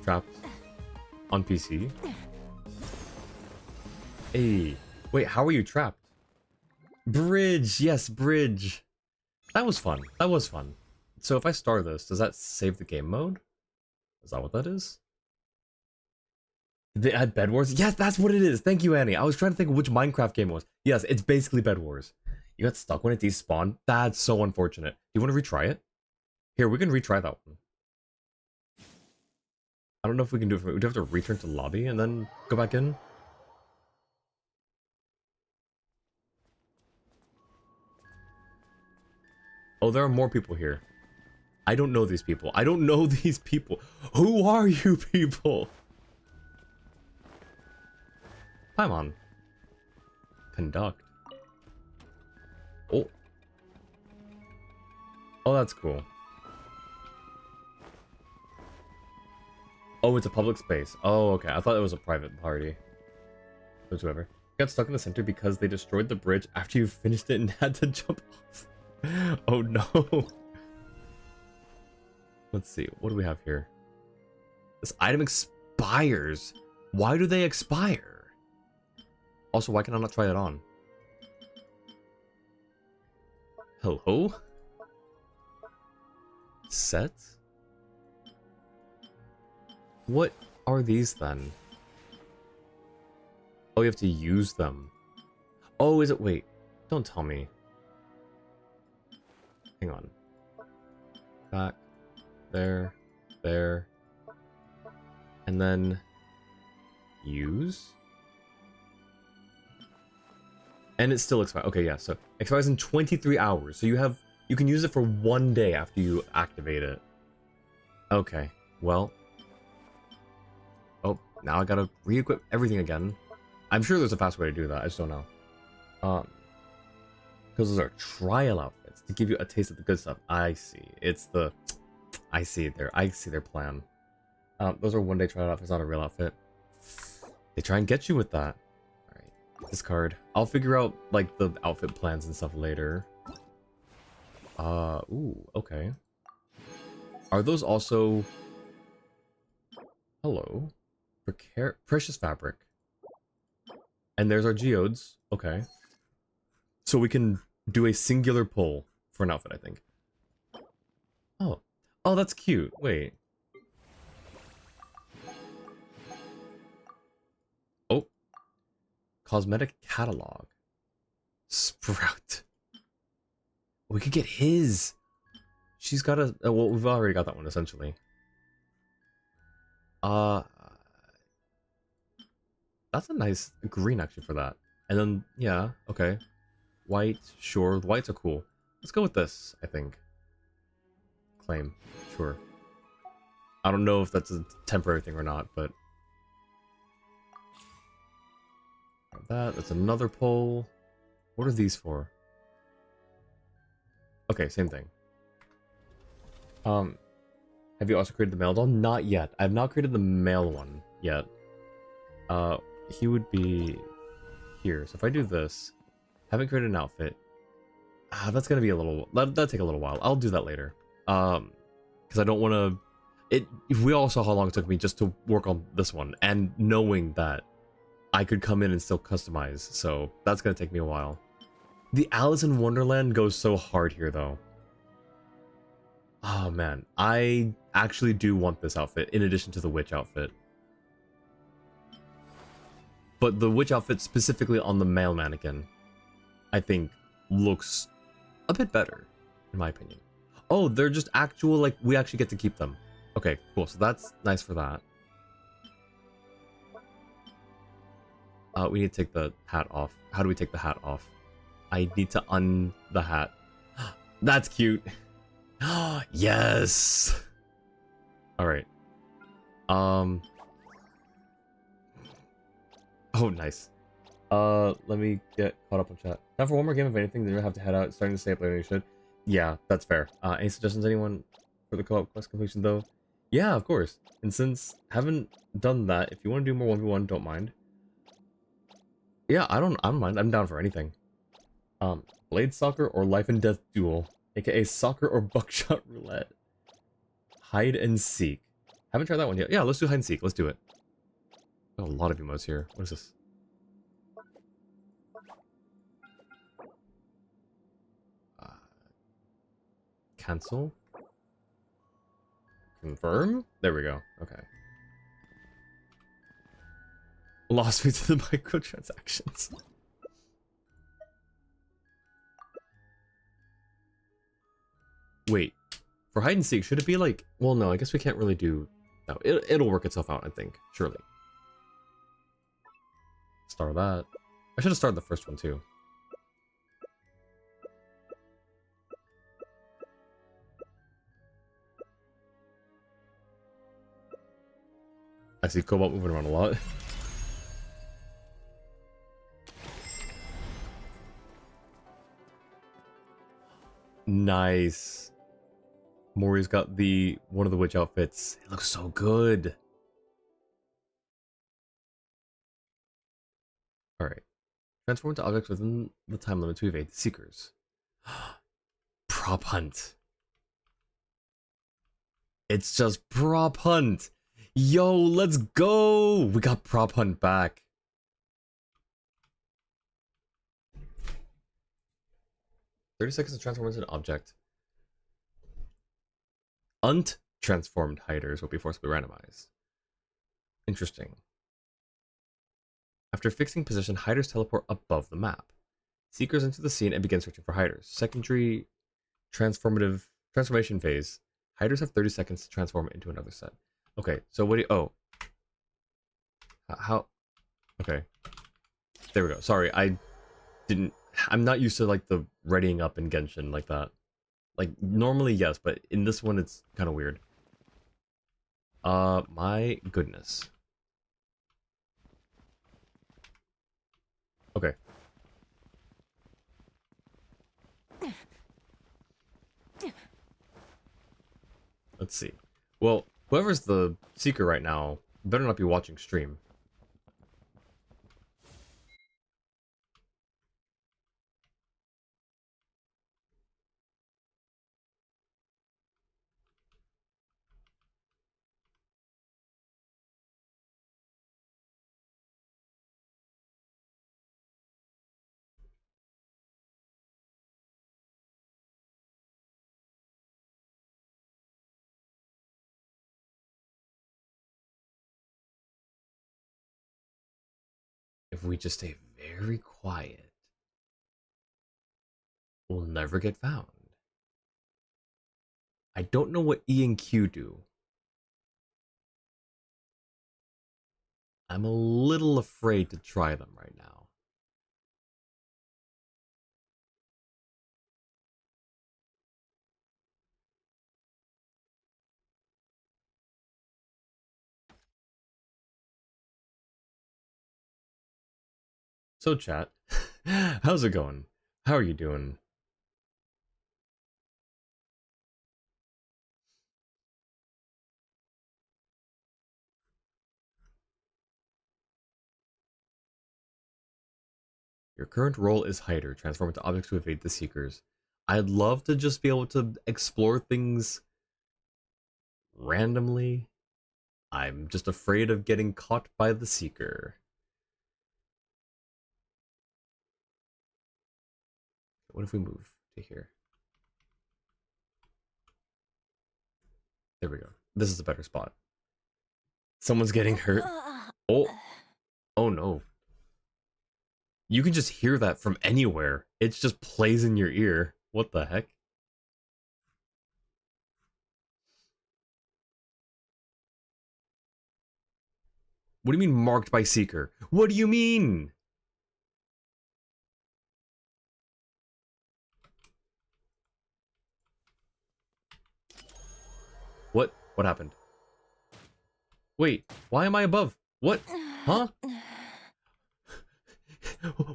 Trapped on PC. Hey, wait, how are you trapped? Bridge, yes, bridge. That was fun. That was fun. So if I start this, does that save the game mode? Is that what that is? Did they add Bed Wars? Yes, that's what it is. Thank you, Annie. I was trying to think of which Minecraft game it was. Yes, it's basically Bed Wars. You got stuck when it despawned? That's so unfortunate. Do you want to retry it? Here, we can retry that one. I don't know if we can do it. We'd have to return to lobby and then go back in. Oh, there are more people here. I don't know these people. I don't know these people. Who are you people? Paimon. Conduct. Oh. Oh, that's cool. Oh, it's a public space. Oh, okay. I thought it was a private party. Whatsoever. You got stuck in the center because they destroyed the bridge after you finished it and had to jump off. Oh no. Let's see. What do we have here? This item expires. Why do they expire? Also, why can I not try that on? Hello? Set? What are these then? Oh, you have to use them. Oh, is it? Wait. Don't tell me. Hang on. Back. There. There. And then... use? And it still expires. Okay, yeah, so expires in 23 hours. So you can use it for 1 day after you activate it. Okay, well. Oh, now I gotta re-equip everything again. I'm sure there's a fast way to do that, I just don't know. Because those are trial outfits to give you a taste of the good stuff. I see. I see their plan. Those are 1 day trial outfits, not a real outfit. They try and get you with that. Alright, discard. I'll figure out, like, the outfit plans and stuff later. Ooh, okay. Are those also... Hello. Precious fabric. And there's our geodes. Okay. So we can do a singular pull for an outfit, I think. Oh. Oh, that's cute. Wait. Oh. Cosmetic catalog. Sprout. We could get his. She's got a... well, we've already got that one, essentially. That's a nice green, actually, for that. And then, yeah, okay. White, sure. The whites are cool. Let's go with this, I think. Claim. Sure. I don't know if that's a temporary thing or not, but... that's another pull. What are these for? Okay, same thing. Have you also created the male doll? Not yet. I have not created the male one yet. He would be here. So if I do this, haven't created an outfit. That's gonna be a little. That'll take a little while. I'll do that later. Because I don't want to. We all saw how long it took me just to work on this one, and knowing that I could come in and still customize, so that's gonna take me a while. The Alice in Wonderland goes so hard here, though. Oh man, I actually do want this outfit in addition to the witch outfit. But the witch outfit specifically on the male mannequin, I think, looks a bit better, in my opinion. Oh, they're just actual, like, we actually get to keep them. Okay, cool, so that's nice for that. We need to take the hat off. How do we take the hat off? I need to the hat. That's cute. Yes. All right. Oh, nice. Let me get caught up on chat. Time for one more game of anything. Then you'll have to head out. It's starting to stay up later than you should. Yeah, that's fair. Any suggestions, anyone, for the co-op quest completion though? Yeah, of course. And since haven't done that, if you want to do more 1v1, don't mind. Yeah, I don't mind. I'm down for anything. Blade soccer or life and death duel, aka soccer or buckshot roulette. Hide and seek. Haven't tried that one yet. Yeah, let's do hide and seek. Let's do it. Got a lot of emotes here. What is this? Cancel. Confirm. There we go. Okay. Lost me to the microtransactions. Wait, for hide and seek, should it be like? Well, no, I guess we can't really do. No, it'll work itself out. I think, surely. Start that. I should have started the first one too. I see Cobalt moving around a lot. Nice. Mori's got one of the witch outfits. It looks so good. Alright. Transform into objects within the time limit to evade the seekers. Prop hunt. It's just prop hunt. Yo, let's go. We got prop hunt back. "30 seconds to transform into an object. Transformed hiders will be forcibly randomized." Interesting. After fixing position, hiders teleport above the map. Seekers enter the scene and begin searching for hiders. Secondary transformation phase. Hiders have 30 seconds to transform into another set. Okay, so what do you... Oh. How... Okay. There we go. Sorry, I'm not used to, like, the readying up in Genshin like that. Like, normally, yes, but in this one, it's kind of weird. My goodness. Okay. Let's see. Well, whoever's the seeker right now better not be watching stream. If we just stay very quiet, we'll never get found. I don't know what E and Q do. I'm a little afraid to try them right now. So chat, how's it going? How are you doing? Your current role is hider. Transform into objects to evade the seekers. I'd love to just be able to explore things randomly. I'm just afraid of getting caught by the seeker. what if we move to here? There we go. This is a better spot. Someone's getting hurt. Oh. Oh no. You can just hear that from anywhere. It just plays in your ear. What the heck? What do you mean marked by Seeker? What do you mean? What? What happened? Wait, why am I above? What? Huh?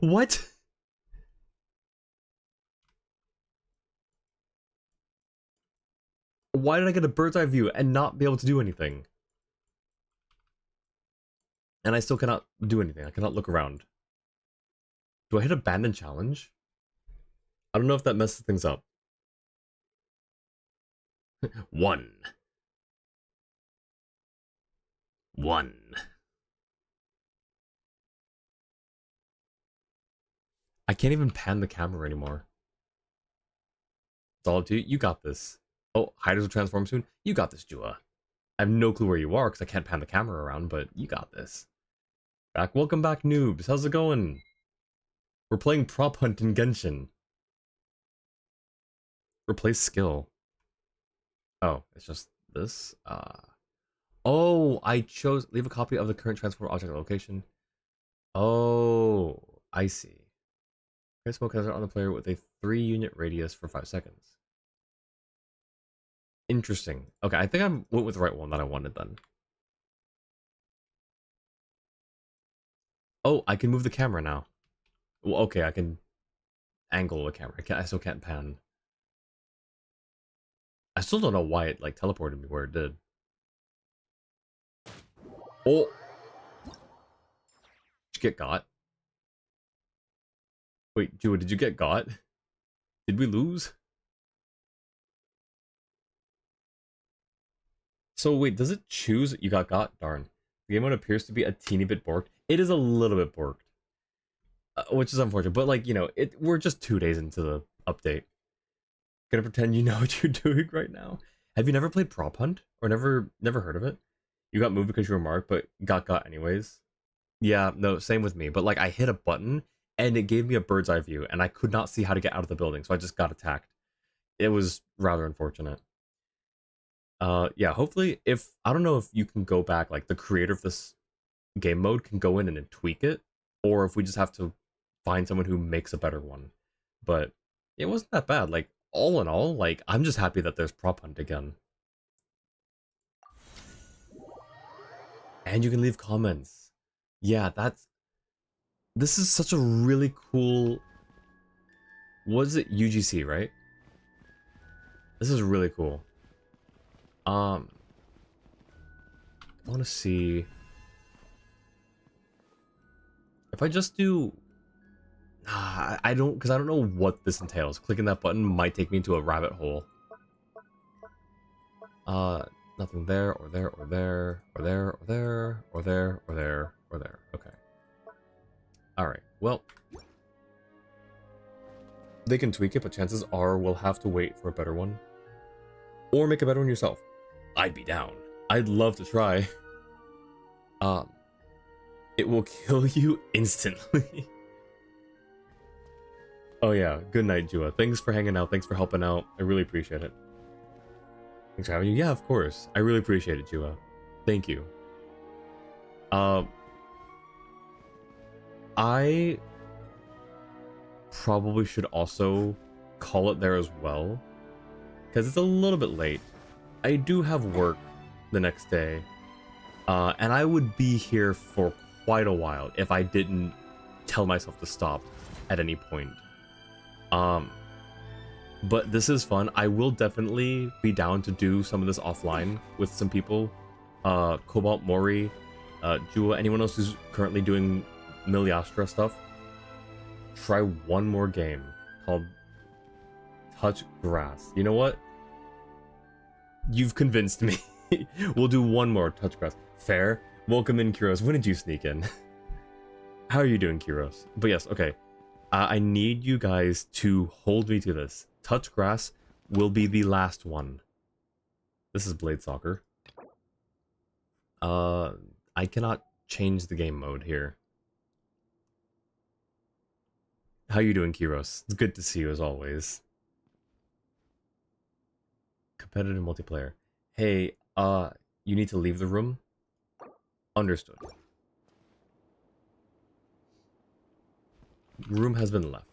What? Why did I get a bird's eye view and not be able to do anything? And I still cannot do anything. I cannot look around. Do I hit abandon challenge? I don't know if that messes things up. 1. 1. I can't even pan the camera anymore. It's all up to you. You got this. Oh, Hiders will transform soon. You got this, Jua. I have no clue where you are because I can't pan the camera around, but you got this. Welcome back, noobs. How's it going? We're playing Prop Hunt in Genshin. Replace skill. Oh, it's just this? Oh, I chose... Leave a copy of the current transform object location. Oh, I see. Create smoke hazard on the player with a 3-unit radius for 5 seconds. Interesting. Okay, I think I went with the right one that I wanted then. Oh, I can move the camera now. Well, okay, I can angle the camera. I still can't pan. I still don't know why it like teleported me where it did. Oh! Did you get got? Wait, Jua, did you get got? Did we lose? So wait, does it choose you got? Darn. The game mode appears to be a teeny bit borked. It is a little bit borked. Which is unfortunate, but like, you know, we're just 2 days into the update. Gonna pretend you know what you're doing right now. Have you never played Prop Hunt? Or never heard of it? You got moved because you were marked, but got anyways? Yeah, no, same with me. But like, I hit a button, and it gave me a bird's eye view, and I could not see how to get out of the building, so I just got attacked. It was rather unfortunate. Yeah, hopefully, I don't know if you can go back, like, the creator of this game mode can go in and then tweak it, or if we just have to find someone who makes a better one. But it wasn't that bad. Like, all in all, like, I'm just happy that there's Prop Hunt again. And you can leave comments. Yeah, this is such a really cool... What is it? UGC, right? This is really cool. I want to see... If I just do... I don't... Because I don't know what this entails. Clicking that button might take me into a rabbit hole. Nothing there, or there, or there, or there, or there, or there, or there, or there. Okay. Alright, well... They can tweak it, but chances are we'll have to wait for a better one. Or make a better one yourself. I'd be down. I'd love to try. It will kill you instantly. Oh yeah, good night, Jua. Thanks for hanging out, thanks for helping out. I really appreciate it. Thanks for having you. Yeah, of course. I really appreciate it, Jua. Thank you. I probably should also call it there as well, because it's a little bit late. I do have work the next day, and I would be here for quite a while if I didn't tell myself to stop at any point. But this is fun. I will definitely be down to do some of this offline with some people. Cobalt, Mori, Jua, anyone else who's currently doing Miliastra stuff. Try one more game called Touch Grass. You know what? You've convinced me. We'll do one more Touch Grass. Fair. Welcome in, Kyros. When did you sneak in? How are you doing, Kyros? But yes, okay. I need you guys to hold me to this. Touch grass will be the last one. This is Blade Soccer. I cannot change the game mode here. How you doing, Kiros? It's good to see you as always. Competitive multiplayer. Hey, you need to leave the room? Understood. Room has been left.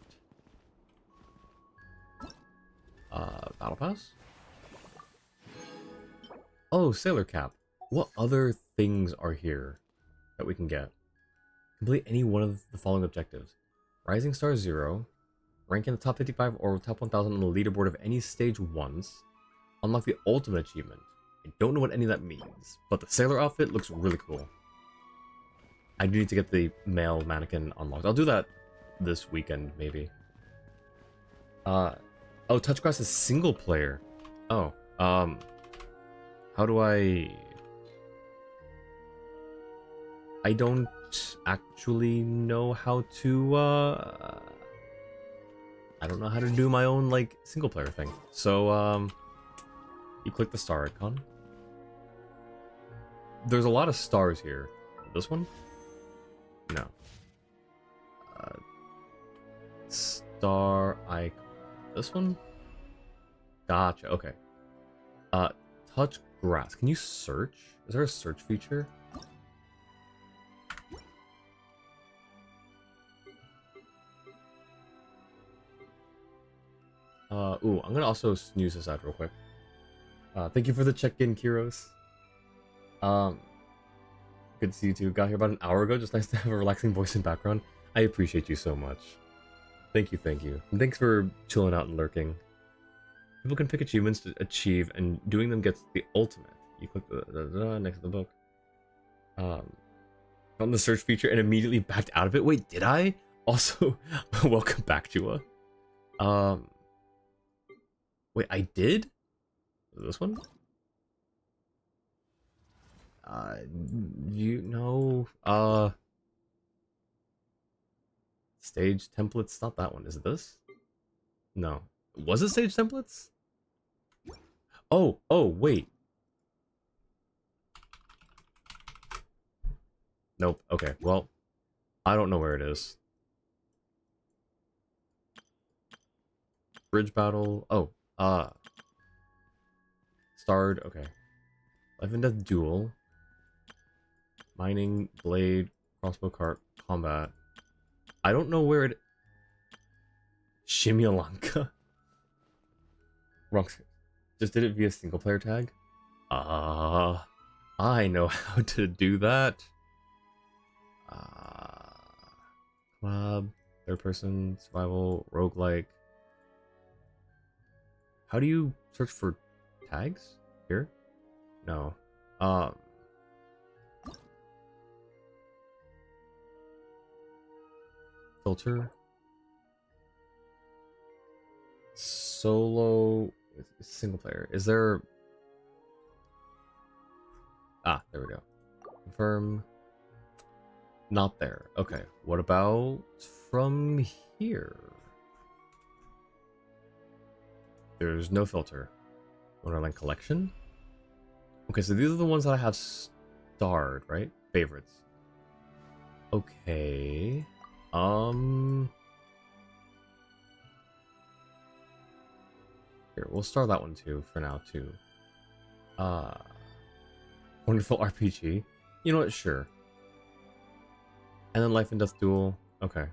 Battle Pass? Oh, Sailor Cap. What other things are here that we can get? Complete any one of the following objectives. Rising Star 0. Rank in the top 55 or top 1000 on the leaderboard of any stage once. Unlock the ultimate achievement. I don't know what any of that means, but the sailor outfit looks really cool. I do need to get the male mannequin unlocked. I'll do that this weekend, maybe. Oh, Touchgrass is single player. Oh, how do I don't actually know how to, I don't know how to do my own, like, single player thing. So, you click the star icon. There's a lot of stars here. This one? No. Star icon. This one? Gotcha, okay. Touch grass. Can you search? Is there a search feature? Ooh, I'm gonna also snooze this out real quick. Thank you for the check-in, Kiros. Good to see you too. Got here about an hour ago. Just nice to have a relaxing voice in background. I appreciate you so much. Thank you, thank you. And thanks for chilling out and lurking. People can pick achievements to achieve, and doing them gets the ultimate. You click the next to the book. Found the search feature and immediately backed out of it. Wait, did I? Also, welcome back, Jua. Wait, I did? This one? You know, stage templates, not that one. Is it this? No. Was it stage templates? Oh, wait. Nope. Okay, well, I don't know where it is. Bridge battle. Oh, starred. Okay. Life and Death duel. Mining, blade, crossbow cart, combat. I don't know where it... Shimyalanka? Wrong. Just did it via single player tag? I know how to do that. Club, third person, survival, roguelike. How do you search for tags? Here? No. Filter. Solo. Single player. Is there... Ah, there we go. Confirm. Not there. Okay. What about from here? There's no filter. Wonderland collection? Okay, so these are the ones that I have starred, right? Favorites. Okay. Here, we'll star that one too for now too. Wonderful RPG. You know what? Sure. And then Life and Death Duel. Okay.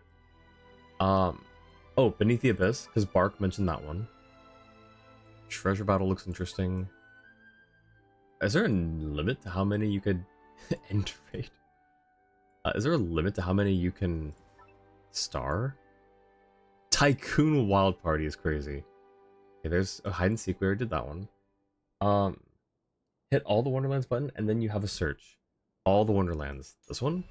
Oh, Beneath the Abyss, because Bark mentioned that one. Treasure Battle looks interesting. Is there a limit to how many you could enter raid? Is there a limit to how many you can star? Tycoon Wild Party is crazy. Okay, there's a hide and seek. We already did that one. Hit all the Wonderlands button, and then you have a search. All the Wonderlands. This one?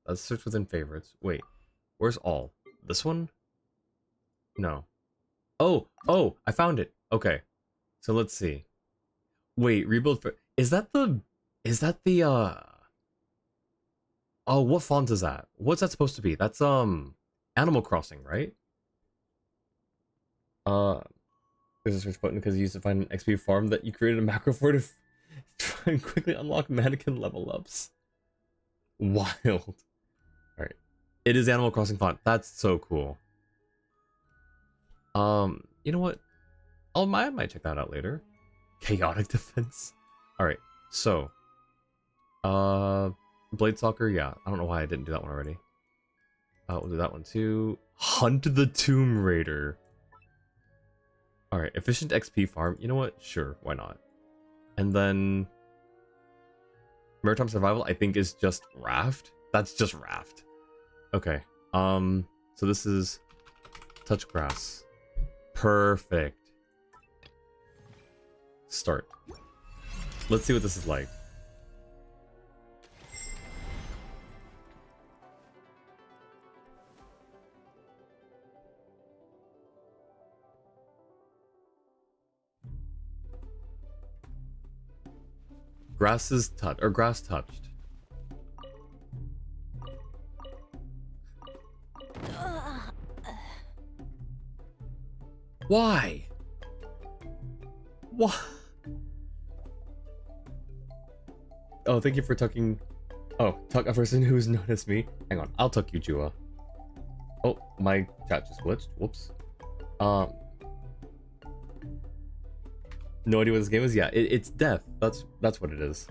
Let's search within favorites. Wait, where's all? This one? No. Oh, I found it. Okay. So let's see. Wait, rebuild for... Is that the Oh, what font is that? What's that supposed to be? That's Animal Crossing, right? There's a search button because you used to find an XP farm that you created a macro for to try and quickly unlock mannequin level ups. Wild. Alright. It is Animal Crossing font. That's so cool. You know what? I might check that out later. Chaotic defense. Alright, so Blade Soccer, yeah. I don't know why I didn't do that one already. We'll do that one too. Hunt the Tomb Raider. Alright, efficient XP farm. You know what? Sure, why not? And then Maritime Survival, I think, is just Raft. That's just Raft. Okay. So this is touch grass. Perfect. Start. Let's see what this is like. Grass is grass touched. Why? What? Oh, thank you for tucking. Oh, tuck a person who's noticed me. Hang on, I'll tuck you, Jua. Oh, my chat just glitched. Whoops. No idea what this game is? Yeah, it's death. That's what it is.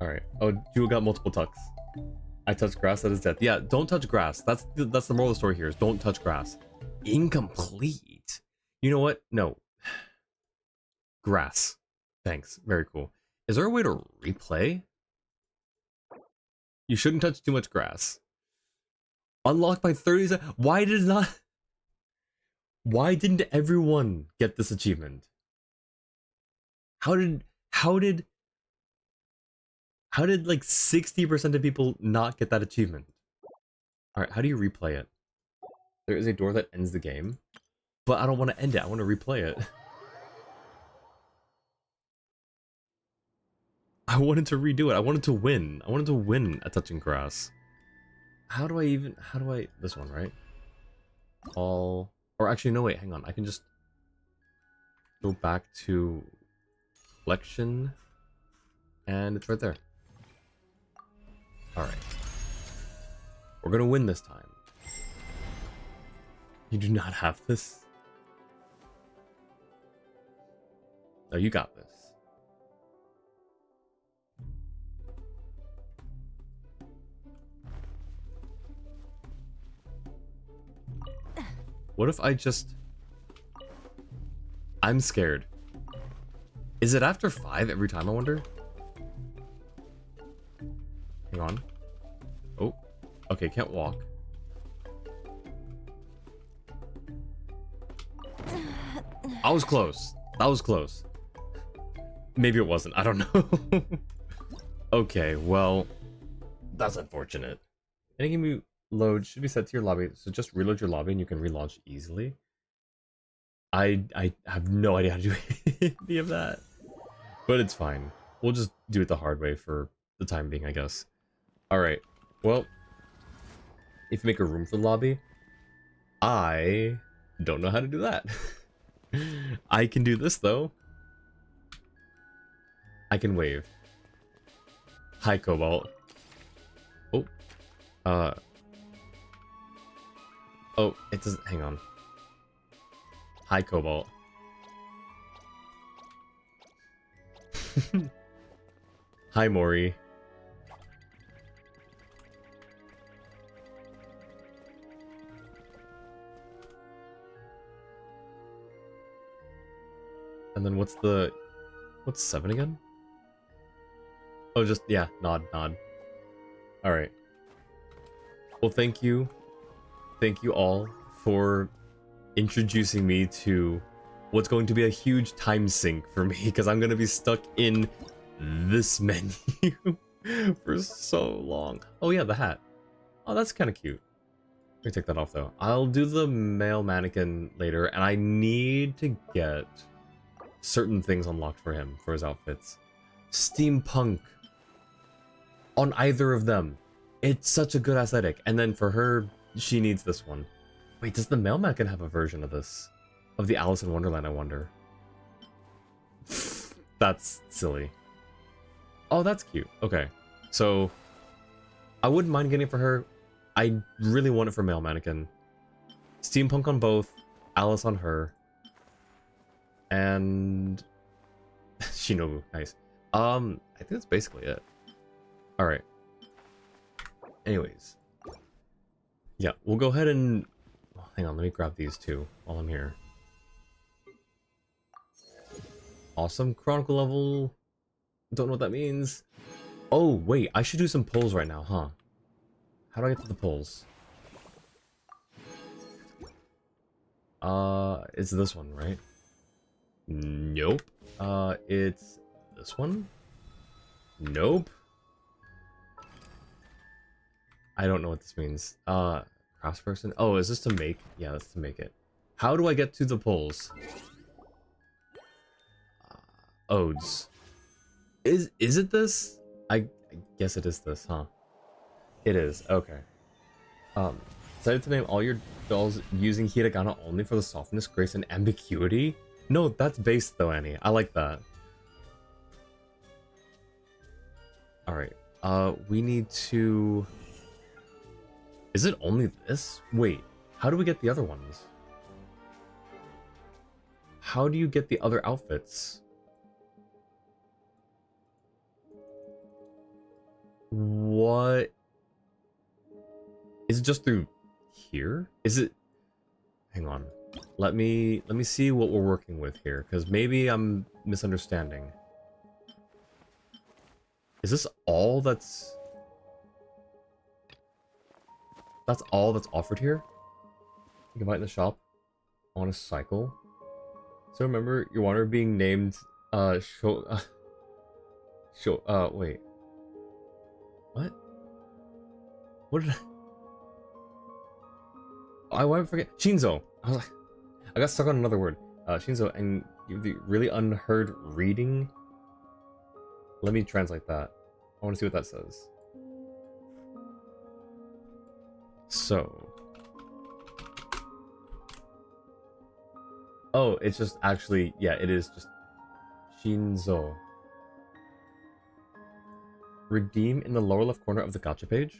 Alright. Oh, Jua got multiple tucks. I touch grass, that is death. Yeah, don't touch grass. That's the moral of the story here, is don't touch grass. Incomplete. You know what? No. Grass. Thanks. Very cool. Is there a way to replay? You shouldn't touch too much grass. Unlocked by 30 Why did it not? Why didn't everyone get this achievement? How did like 60% of people not get that achievement? Alright, how do you replay it? There is a door that ends the game, but I don't want to end it, I want to replay it. I wanted to redo it, I wanted to win. I wanted to win at touching grass. How do I, this one, right? Or actually, no, wait, hang on. I can just go back to collection, and it's right there. Alright. We're gonna win this time. You do not have this? No, you got this. What if I just... I'm scared. Is it after 5 every time, I wonder? Hang on. Oh. Okay, can't walk. I was close. That was close. Maybe it wasn't. I don't know. Okay, well... That's unfortunate. Any game you load should be set to your lobby, so just reload your lobby and you can relaunch easily. I have no idea how to do any of that. But it's fine. We'll just do it the hard way for the time being, I guess. Alright, well... If you make a room for the lobby, I don't know how to do that. I can do this, though. I can wave. Hi, Cobalt. Oh. Oh, it doesn't... Hang on. Hi, Cobalt. Hi, Mori. And then what's 7 again? Oh, just, yeah, nod. Alright. Well, thank you. Thank you all for introducing me to what's going to be a huge time sink for me, because I'm going to be stuck in this menu for so long. Oh yeah, the hat. Oh, that's kind of cute. Let me take that off, though. I'll do the male mannequin later, and I need to get certain things unlocked for him, for his outfits. Steampunk. on either of them. It's such a good aesthetic. And then for her, she needs this one. Wait, does the male mannequin have a version of this? Of the Alice in Wonderland, I wonder. That's silly. Oh, that's cute. Okay. So, I wouldn't mind getting it for her. I really want it for male mannequin. Steampunk on both. Alice on her. And... Shinobu. Nice. I think that's basically it. Alright. Anyways. Yeah, we'll go ahead and... Oh, hang on, let me grab these two while I'm here. Awesome Chronicle level. Don't know what that means. Oh, wait, I should do some polls right now, huh? How do I get to the polls? It's this one, right? Nope. It's this one? Nope. I don't know what this means. Craftsperson? Oh, is this to make? Yeah, that's to make it. How do I get to the polls? Odes. Is it this? I guess it is this, huh? It is, okay. Decided to name all your dolls using hiragana only for the softness, grace, and ambiguity? No, that's based though, Annie. I like that. Alright. We need to... Is it only this? Wait, how do we get the other ones? How do you get the other outfits? What? Is it just through here? Is it... Hang on. Let me see what we're working with here, because maybe I'm misunderstanding. Is this all that's... That's all that's offered here? You can buy it in the shop on a cycle. So remember your water being named wait. What? What did I why forget Shinzo. I was like, I got stuck on another word. Shinzo, and the really unheard reading. Let me translate that. I want to see what that says. So. Oh, it's just actually, yeah, it is just Shinzo. Redeem in the lower left corner of the gacha page.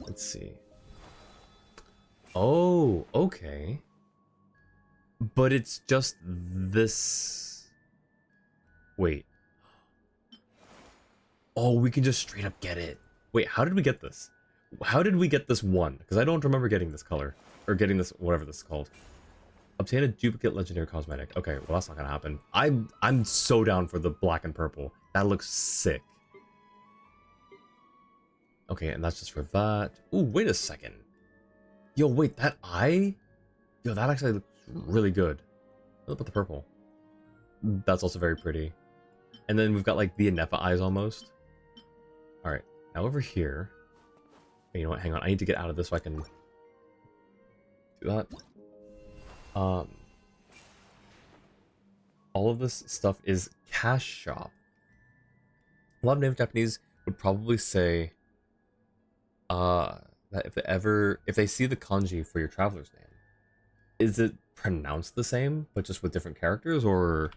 Let's see. Oh, okay. But it's just this. Wait. Oh, we can just straight up get it. Wait, how did we get this? How did we get this one? Because I don't remember getting this color. Or getting this, whatever this is called. Obtain a duplicate legendary cosmetic. Okay, well that's not gonna happen. I'm so down for the black and purple. That looks sick. Okay, and that's just for that. Ooh, wait a second. Yo, wait, that eye? Yo, that actually looks really good. What about the purple? That's also very pretty. And then we've got like the Anefa eyes almost. Alright, now over here. You know what, hang on, I need to get out of this so I can do that. All of this stuff is cash shop. A lot of native Japanese would probably say that if they see the kanji for your traveler's name, is it pronounced the same but just with different characters, or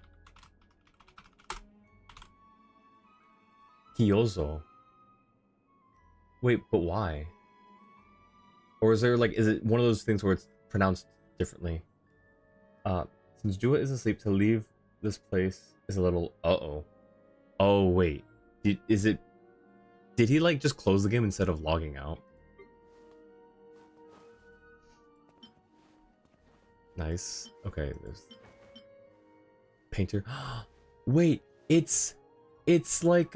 Kiyozo? Wait, but why? Or is there like, is it one of those things where it's pronounced differently? Since Jua is asleep, to leave this place is a little Oh wait, did he like just close the game instead of logging out? Nice. Okay, there's painter. Wait, it's like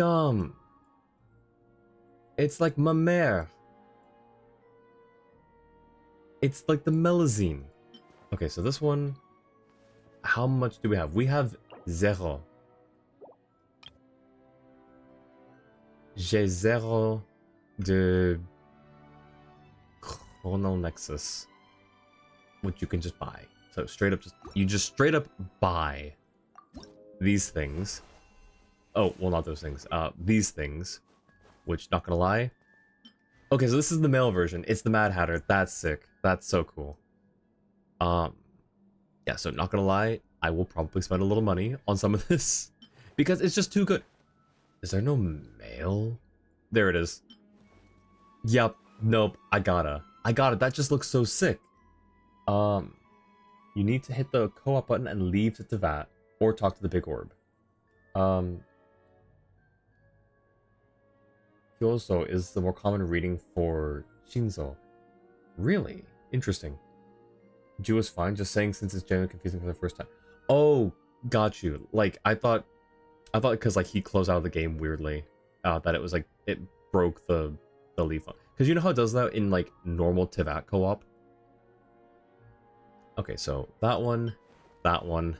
it's like ma mère. It's like the Melazine. Okay, so this one, how much do we have? We have 0. J'ai 0 de Chrono Nexus, which you can just buy. So straight up, you just straight up buy these things. Oh, well, not those things. These things, which, not gonna lie. Okay, so this is the male version. It's the Mad Hatter. That's sick. That's so cool. Yeah, so not gonna lie, I will probably spend a little money on some of this because it's just too good. Is there no male? There it is. Yep. Nope. I got it. That just looks so sick. You need to hit the co-op button and leave it to that, or talk to the big orb. Kyoso is the more common reading for Shinzo. Really? Interesting. Ju is fine, just saying since it's genuinely confusing for the first time. Oh, got you. Like, I thought because like he closed out of the game weirdly, that it was like it broke the leaf. Because you know how it does that in like normal Tivat co-op. Okay, so that one, that one,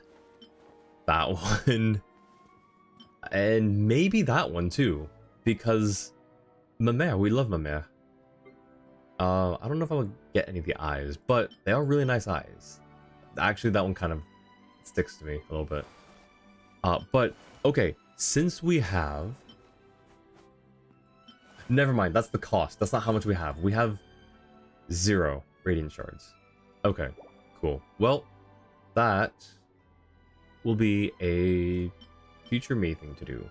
and maybe that one too, because Mamere, we love Mamere. I don't know if I would get any of the eyes, but they are really nice eyes. Actually, that one kind of sticks to me a little bit. But okay, since we have, never mind, that's the cost. That's not how much we have. We have 0 radiant shards. Okay, cool. Well, that will be a future me thing to do.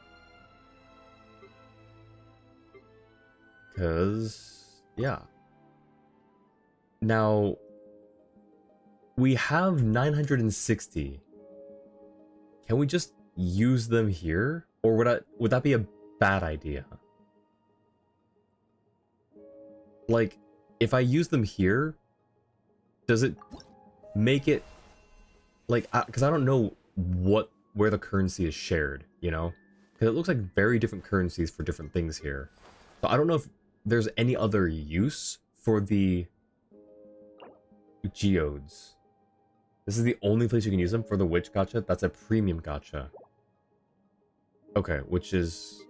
Because, yeah. Now, we have 960. Can we just use them here? Or would that be a bad idea? Like, if I use them here, does it make it like, because I don't know where the currency is shared, you know? Because it looks like very different currencies for different things here. So I don't know if there's any other use for the geodes. This is the only place you can use them for the witch gacha. That's a premium gacha. Okay, which is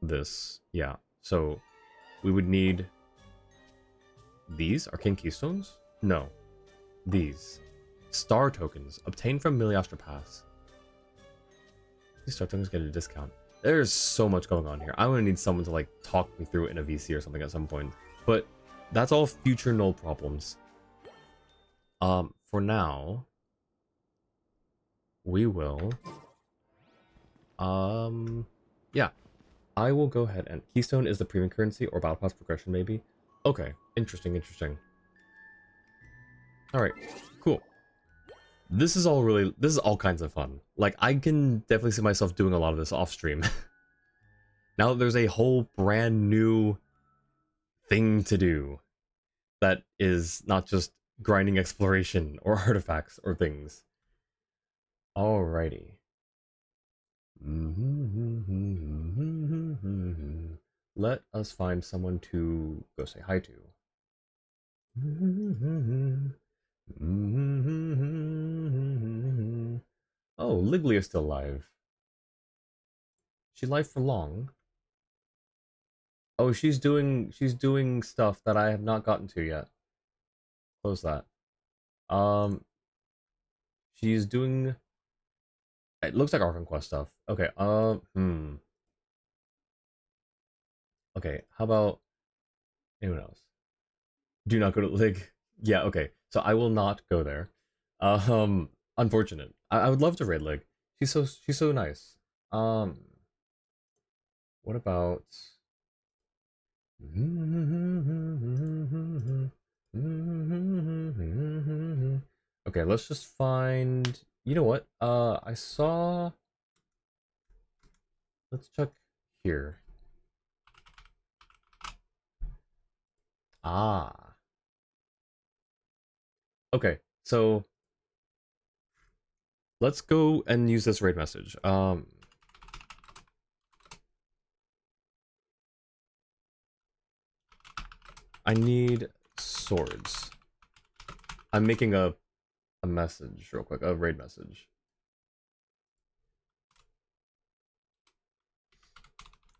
this. Yeah. So we would need these arcane keystones? No. These star tokens obtained from Miliastra Pass. These star tokens get a discount. There's so much going on here. I'm gonna need someone to like talk me through it in a VC or something at some point. But that's all future null problems. For now, we will yeah, I will go ahead and keystone is the premium currency or battle pass progression maybe. Okay, interesting. All right, cool. This is all kinds of fun. Like, I can definitely see myself doing a lot of this off stream. Now that there's a whole brand new thing to do that is not just grinding exploration or artifacts or things. Alrighty. Let us find someone to go say hi to. Oh, Liglia is still alive. She live for long? Oh, she's doing stuff that I have not gotten to yet. Close that. She's doing, it looks like Archon Quest stuff. Okay, okay, how about anyone else? Do not go to Lig. Yeah, okay. So I will not go there. Unfortunate. I would love to raid Lig. She's so nice. What about okay, let's just find, you know what? I saw, let's check here. Ah. Okay, so let's go and use this raid message. I need swords. I'm making a message real quick, a raid message.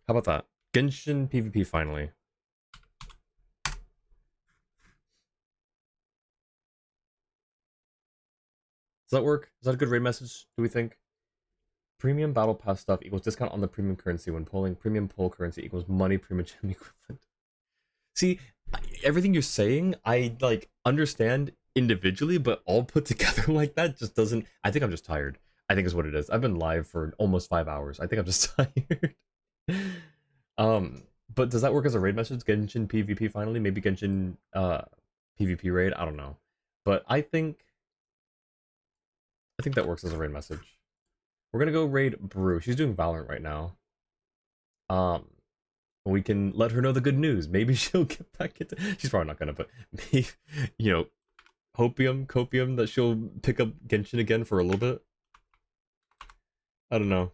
How about that? Genshin PvP finally. Does that work? Is that a good raid message, do we think? Premium battle pass stuff equals discount on the premium currency when pulling. Premium pull currency equals money premium gem equivalent. See, everything you're saying, I like understand individually, but all put together like that just doesn't. I think I'm just tired. I think is what it is. I've been live for almost 5 hours. I think I'm just tired. But does that work as a raid message? Genshin PvP finally? Maybe Genshin PvP raid? I don't know. But I think that works as a raid message. We're gonna go raid Brew. She's doing Valorant right now. We can let her know the good news. Maybe she'll get back into. She's probably not gonna, but maybe, you know, copium that she'll pick up Genshin again for a little bit. I don't know.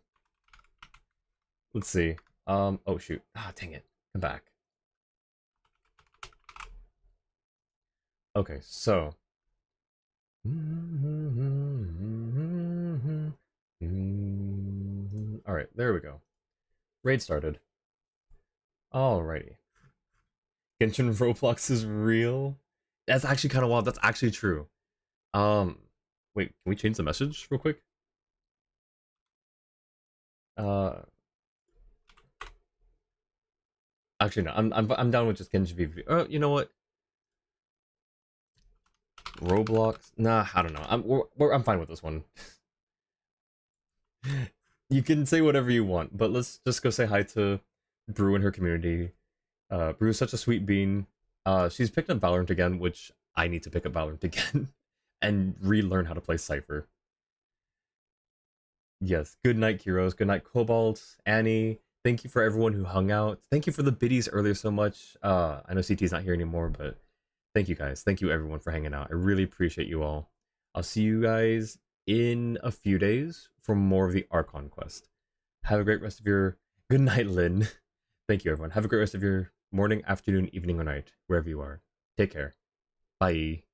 Let's see. Oh shoot. Ah, dang it. Come back. Okay, so. Alright, there we go. Raid started. Alrighty. Genshin Roblox is real? That's actually kind of wild. That's actually true. Wait, can we change the message real quick? Actually no, I'm down with just Genshin PvP. Oh, you know what? Roblox? Nah, I don't know. I'm fine with this one. You can say whatever you want, but let's just go say hi to Brew and her community. Brew's such a sweet bean. She's picked up Valorant again, which I need to pick up Valorant again and relearn how to play Cypher. Yes, good night, Kiros. Good night, Cobalt, Annie. Thank you for everyone who hung out. Thank you for the biddies earlier so much. I know CT's not here anymore, but thank you guys. Thank you everyone for hanging out. I really appreciate you all. I'll see you guys in a few days for more of the Archon quest. Have a great rest of your... Good night, Lynn. Thank you, everyone. Have a great rest of your morning, afternoon, evening, or night, wherever you are. Take care. Bye.